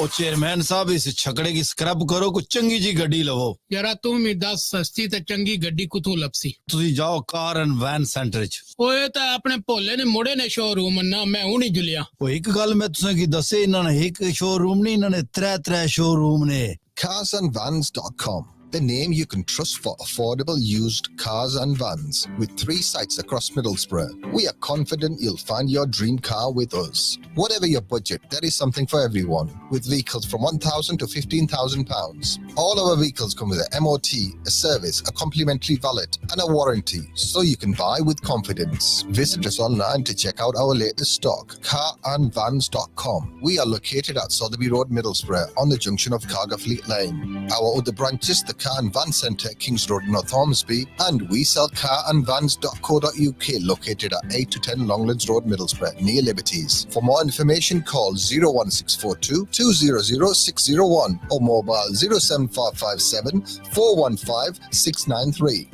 ओ चेयरमैन साहब इस छकड़े की स्क्रब करो कुछ चंगी जी गड्डी लवो जरा तुम ही दस सस्ती ते चंगी गड्डी कुथों लपसी तुसी जाओ कार एंड वैन सेंटर च ओए ता अपने भोले ने मुड़े ने शोरूम ना मैं हूं नहीं जुलिया ओ एक गल मैं तुसें की दसे इन्हां ने एक शोरूम नहीं इन्हां ने त्रै शोरूम ने carsandvans.com, the name you can trust for affordable used cars and vans. With 3 sites across Middlesbrough, we are confident you'll find your dream car with us. Whatever your budget, there is something for everyone. With vehicles from £1,000 to £15,000. All our vehicles come with a MOT, a service, a complimentary valet, and a warranty, so you can buy with confidence. Visit us online to check out our latest stock. Carandvans.com. We are located at Sotheby Road, Middlesbrough, on the junction of Cargafleet Lane. Our other branches, the Car and Van Centre, Kings Road, North Ormsby, and we sell carandvans.co.uk, located at 8 to 10 Longlands Road, Middlesbrough, near Liberties. For more information, call 01642 200 601 or mobile 07557 415 693.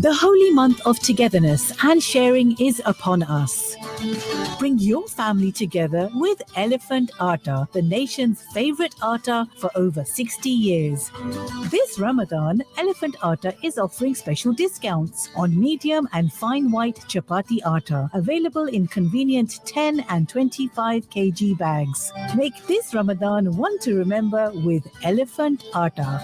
The holy month of togetherness and sharing is upon us. Bring your family together with Elephant Atta, the nation's favorite atta for over 60 years. This Ramadan, Elephant Atta is offering special discounts on medium and fine white chapati atta, available in convenient 10 and 25 kg bags. Make this Ramadan one to remember with Elephant Atta.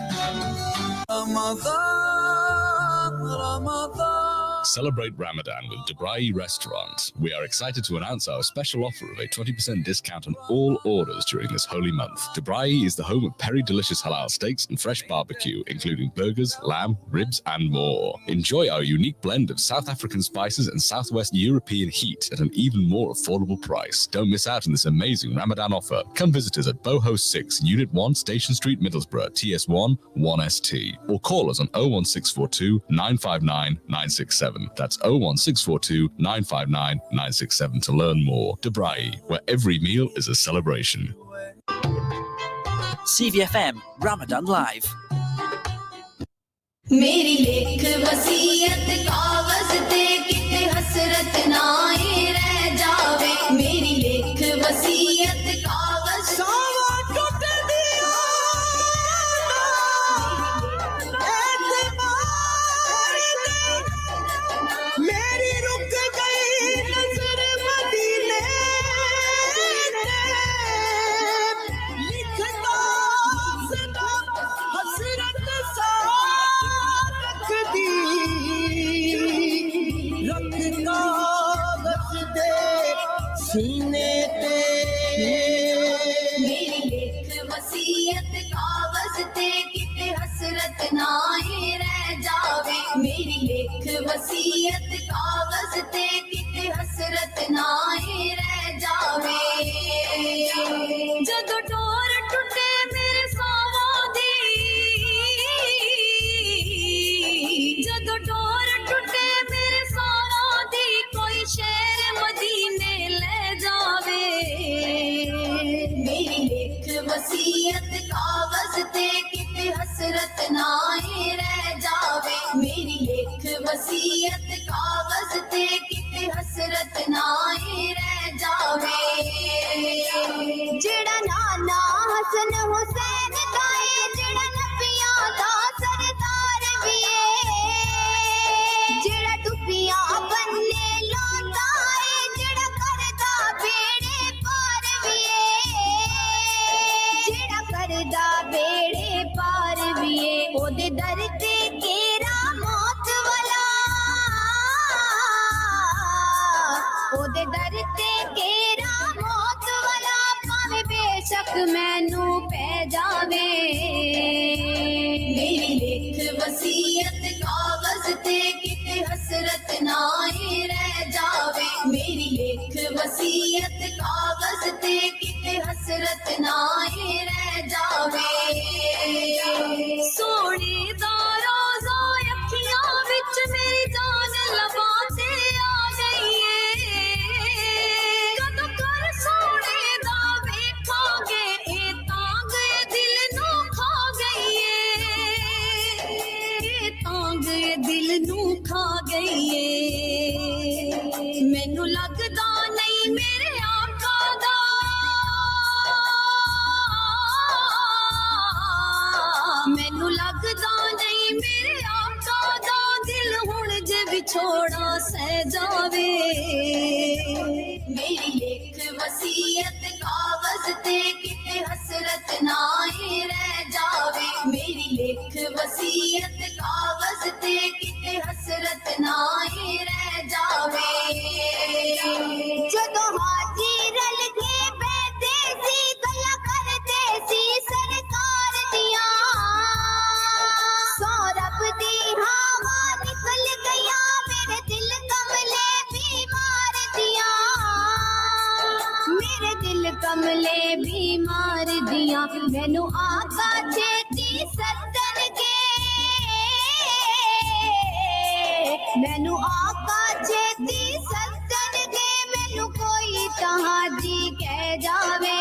Celebrate Ramadan with Dubai Restaurant. We are excited to announce our special offer of a 20% discount on all orders during this holy month. Dubai is the home of Peri delicious halal steaks and fresh barbecue, including burgers, lamb, ribs, and more. Enjoy our unique blend of South African spices and Southwest European heat at an even more affordable price. Don't miss out on this amazing Ramadan offer. Come visit us at Boho 6, Unit 1, Station Street, Middlesbrough, TS1 1ST, or call us on 01642 959 967. That's 01642 959 967 to learn more. Dubai, where every meal is a celebration. CVFM Ramadan Live. मेरी लेख वसीयत कागज दे किते हसरत नाए रह जावे मेरी लेख वसीयत कागज सावा टूट दिया मेरी रुक गई नजर मदीने लिखता सदा हसरत सा सीने ते मेरी लेख वसीयत कागज ते किते हसरत नाए रह जावे मेरी लेख वसीयत कागज ते किते हसरत नाए रह जावे जदों डोर टुटे मेरे सावां दी जदों डोर टुटे मेरे सावां दी कोई शहर मदीने ले जावे मेरी लेख वसीयत कागज ते किते हसरत नाए रह जावे मेरी लेख वसीयत कागज ते किते हसरत नाए रह जावे जेड़ा नाना हसन हुसैन दाए जेड़ा नबियां दा सरदार भी है जेड़ा टुपियां बनने लांदा है जेड़ा करदा बेड़े पार भी है जेड़ा करदा बेड़े पार भी है ओदे दर ते केरा मौत वाला ओदे दर ते केरा मौत वाला भावे ते किते हसरत नाए रह जावे मेरी लेख वसीयत कागज ते किते हसरत नाए रह जावे सोने दा रोज़ा अखियां विच मेरी जान लबाते आ गई है कदों कर सोने दा वेखांगे ए तांग दिल नू खा गई है तांग दिल नू खा गई है मैनू लगदा नहीं मेरे आका दा मैनू लगदा नहीं मेरे आका दा दिल हुण जे विछोड़ा सह जावे मेरी लेख वसीयत कागज ते किते हसरत नाए रह जावे मेरी लेख वसीयत कागज ते किते हसरत नाए रह जावे जदों हाजी रल के बैठे सी गल्लां करदे सी सरकार दियां सौरभ दी हवा निकल गया मेरे दिल कमले बीमार दियां मेरे दिल कमले बीमार दियां मैनू आका चेती सदन के मैनू आका चेती सदन के मैनू कोई तहाजी कह जावे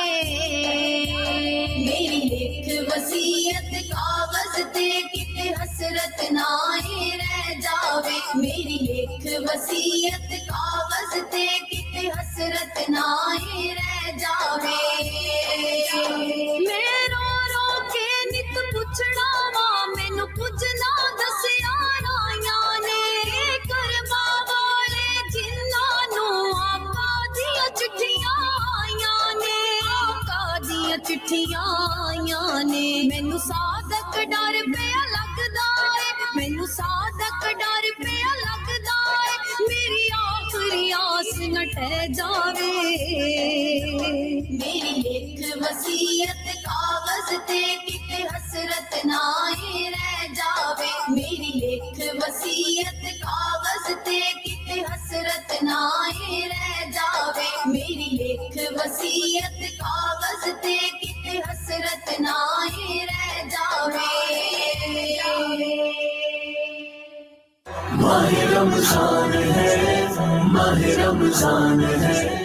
मेरी लेख वसीयत कागज ते किते हसरत नाए रह जावे मेरी लेख वसीयत कागज ते किते हसरत नाए रह जावे मैं रो रो के नित पुछड़ा वा मैनू कुछ ना दसिया राइयां ने करवा वाले जिन्हां नू आका दियां चिट्ठियां आइयां ने आका दियां चिट्ठियां आइयां ने मैनू सादक डर पिया लगदा है मैनू सादक डर पिया लगदा है मेरी आखिरी आस न ठह जावे मेरी लेख वसीयत कागज ते किते हसरत नाए रह जावे मेरी लेख वसीयत कागज ते किते हसरत नाए रह जावे मेरी लेख वसीयत कागज ते किते हसरत नाए रह जावे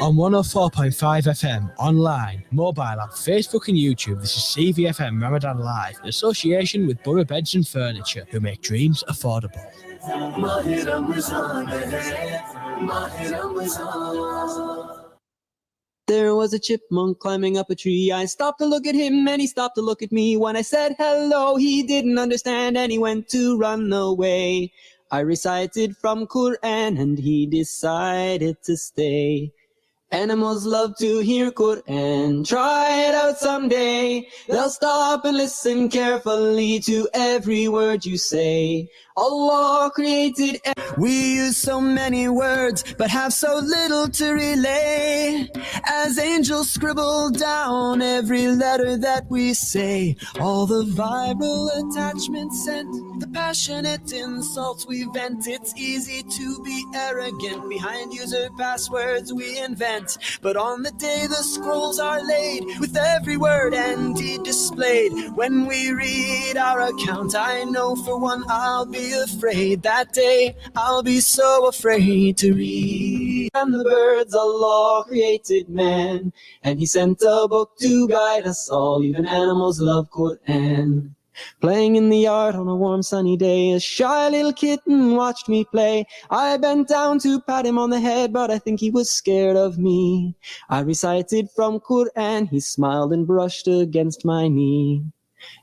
On 104.5 FM, online, mobile app, Facebook and YouTube, this is CVFM Ramadan Live in association with Borough Beds and Furniture, who make dreams affordable. There was a chipmunk climbing up a tree. I stopped to look at him and he stopped to look at me. When I said hello, he didn't understand and he went to run away. I recited from Quran and he decided to stay. Animals love to hear Quran, try it out someday. They'll stop and listen carefully to every word you say. Allah created. We use so many words, but have so little to relay. As angels scribble down every letter that we say. All the viral attachments sent, the passionate insults we vent. It's easy to be arrogant behind user passwords we invent. But on the day the scrolls are laid, with every word and deed displayed, when we read our account, I know for one I'll be afraid. That day I'll be so afraid to read. And the birds, Allah created man, and he sent a book to guide us all. Even animals love Quran. Playing in the yard on a warm sunny day, a shy little kitten watched me play. I bent down to pat him on the head, but I think he was scared of me. I recited from Quran, he smiled and brushed against my knee.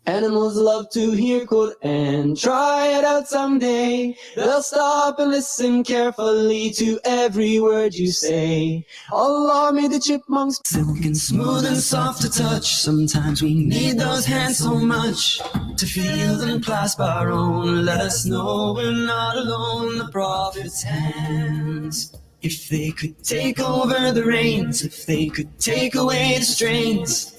Animals love to hear Quran, try it out someday. They'll stop and listen carefully to every word you say. Allah made the chipmunks silk and smooth and soft to touch. Sometimes we need those hands so much to feel and clasp our own. Let us know we're not alone. The Prophet's hands, if they could take over the reins, if they could take away the strains,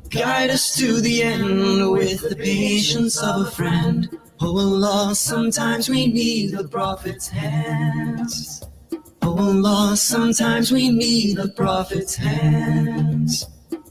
guide us to the end with the patience of a friend. Oh Allah, sometimes we need the Prophet's hands. Oh Allah, sometimes we need the Prophet's hands.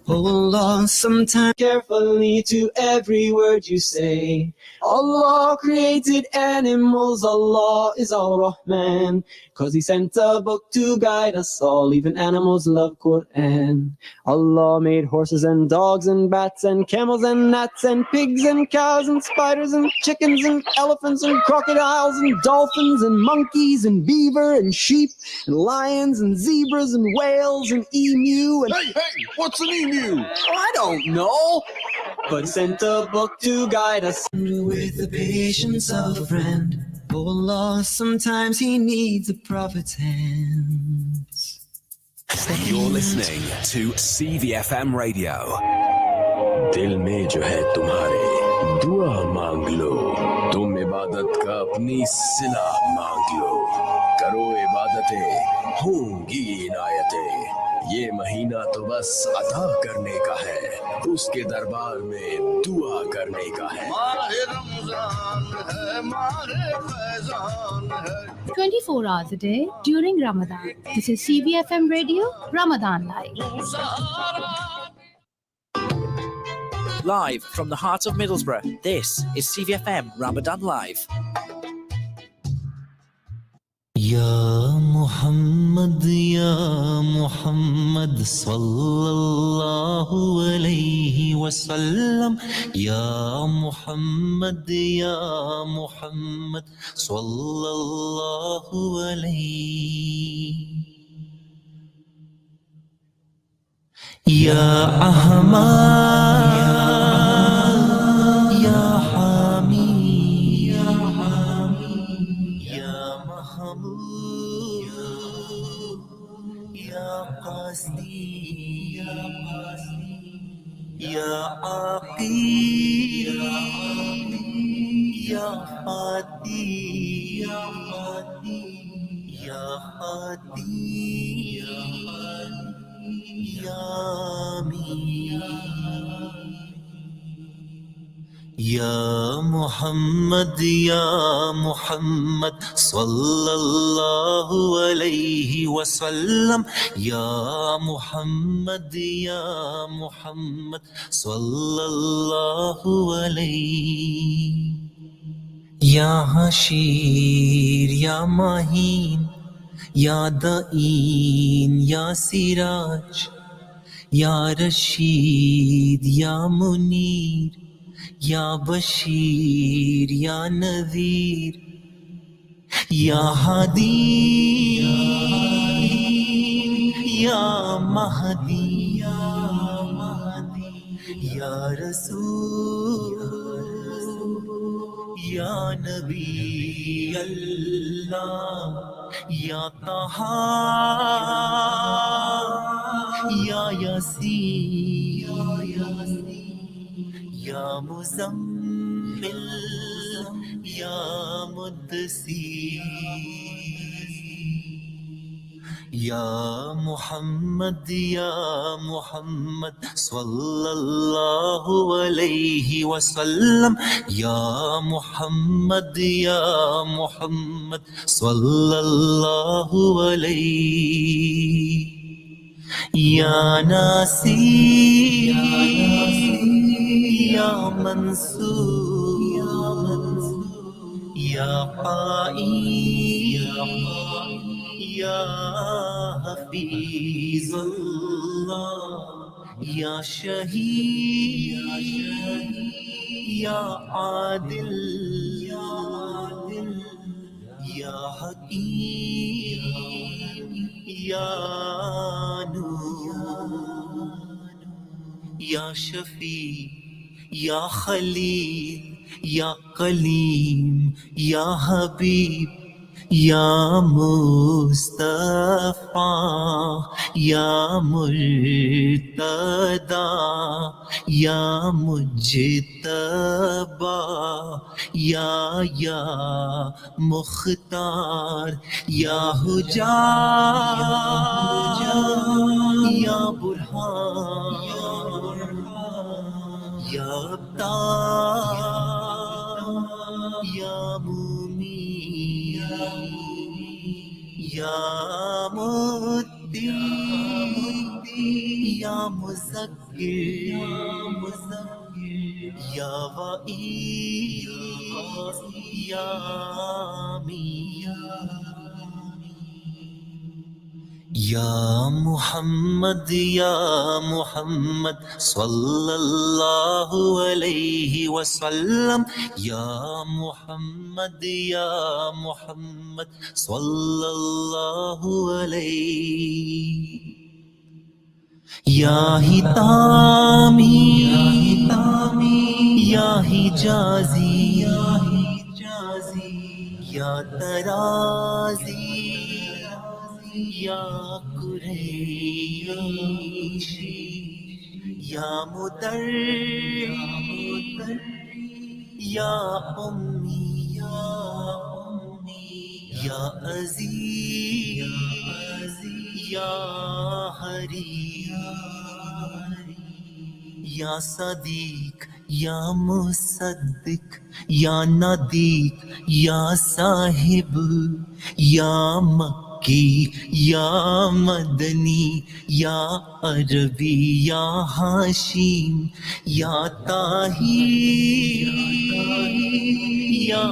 Oh Allah, sometimes carefully to every word you say. Allah created animals, Allah is Ar-Rahman, 'cause He sent a book to guide us all, even animals love Quran. Allah made horses and dogs and bats and camels and gnats and pigs and cows and spiders and chickens and elephants and crocodiles and dolphins and monkeys and beaver and sheep and lions and zebras and whales and emu and... Hey, what's an emu? I don't know, but He sent a book to guide us with the patience of a friend. Oh Allah, sometimes He needs a prophet's hands. You're listening to CVFM Radio. दिल में जो है तुम्हारे दुआ मांग लो, तुम इबादत का अपनी सिला मांग लो, करो इबादतें होंगी इनायतें, ये महीना तो बस अता करने का है, उसके दरबार में दुआ करने का है। माहे रमजान है, माहे फैजान है। 24 hours a day during Ramadan. This is CVFM Radio, Ramadan Live. Live from the heart of Middlesbrough, this is CVFM Ramadan Live. Ya Muhammad sallallahu alayhi wa sallam, Ya Muhammad sallallahu alayhi. Ya Ahmad, Ya Hamid, Ya Mahmud, Ya Qasdi, Ya Aqib, Ya Fatih, Ya Khatib, Ya Amin. Ya Muhammad sallallahu alayhi wa sallam, Ya Muhammad sallallahu alayhi. Ya Hashir, Ya Mahin, Ya Da'in, Ya Siraj, Ya Rashid, Ya Munir, Ya Bashir, Ya Nadhir, Ya Hadi, Ya Mahdi, Ya Rasul, Ya Nabi Allah, Ya Taha, Ya Yasin, Ya Muzammil, Ya Muddasir. Ya Muhammad sallallahu alayhi wa sallam, Ya Muhammad sallallahu alayhi. Ya Nasir, Ya Mansur, Ya Qaim, Ya Hafizullah, Ya Shaheed, Ya Adil, Ya Hakim, Ya Nur, Ya Shafi, Ya Khalil, Ya Kalim, Ya Habib, Ya Mustafa, Ya Murtada, Ya Mujtaba, Ya Mukhtar, Ya Hujjar, Ya Burhan, Ya Abtar, یا مومی یا مدی یا مذکر یا وعید یا یا محمد صلی اللہ علیہ وسلم یا محمد صلی اللہ علیہ یا حتامی یا حجازی یا ترازی یا قریشی یا مدر یا امی یا عزیز یا حریف یا صدیق یا مصدق یا نادیق یا صاحب یا مکی یا مدنی یا عربی یا ہاشم یا طاہر یا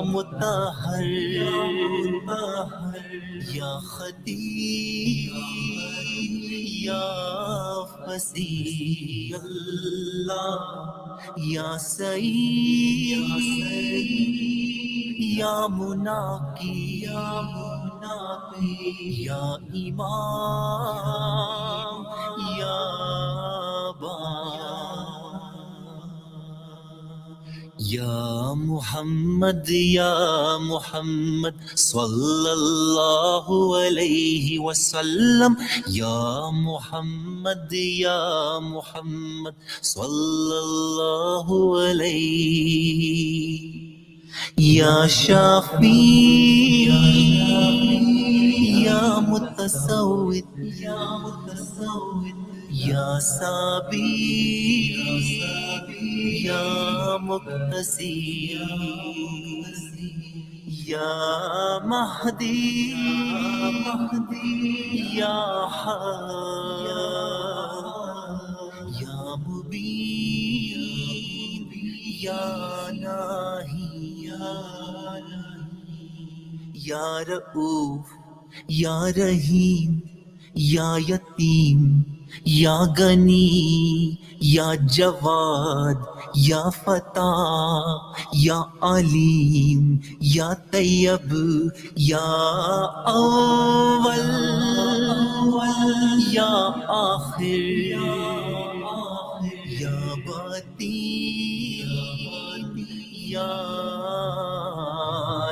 مطہر یا خطیب یا فصیح اللہ یا سعید یا مناقی یا امام یا یا محمد صلی اللہ علیہ وسلم یا محمد صلی اللہ علیہ یا شافی یا متصوت یا سابی یا مقتصی یا مہدی یا یا مبین یا ناہی یا رؤوف یا رحیم یا یتیم یا غنی یا جواد یا فتح یا علیم یا طیب یا اول یا آخر یا باطن یا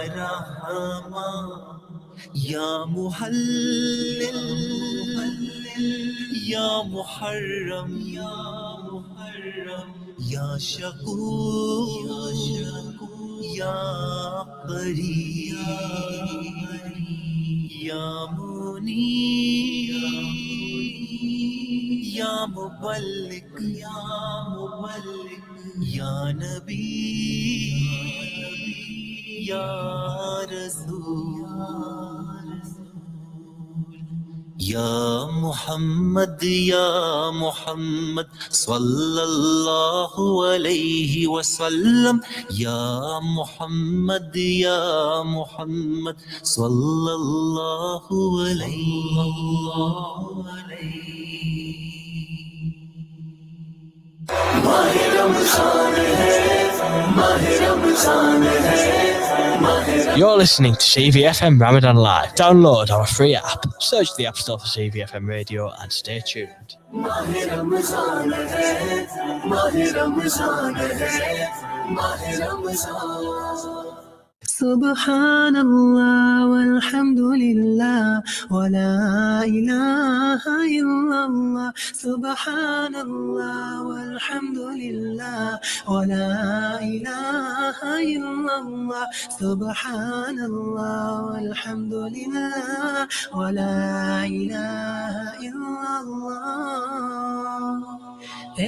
رحمان یا محلل یا محرم یا شکور یا قریب یا منیر یا مبلغ یا نبی یا رسول یا محمد صلی اللہ علیہ وسلم یا محمد صلی اللہ علیہ ماہ رمضان ہے ماہ رمضان ہے You're listening to CVFM Ramadan Live. Download our free app. Search the App Store for CVFM Radio and stay tuned. ماہ رمضان ہے ماہ رمضان ہے ماہ رمضان سبحان اللہ والحمد للہ ولا الہ الا اللہ سبحان اللہ والحمد للہ ولا الہ الا اللہ سبحان اللہ والحمد للہ ولا الہ الا اللہ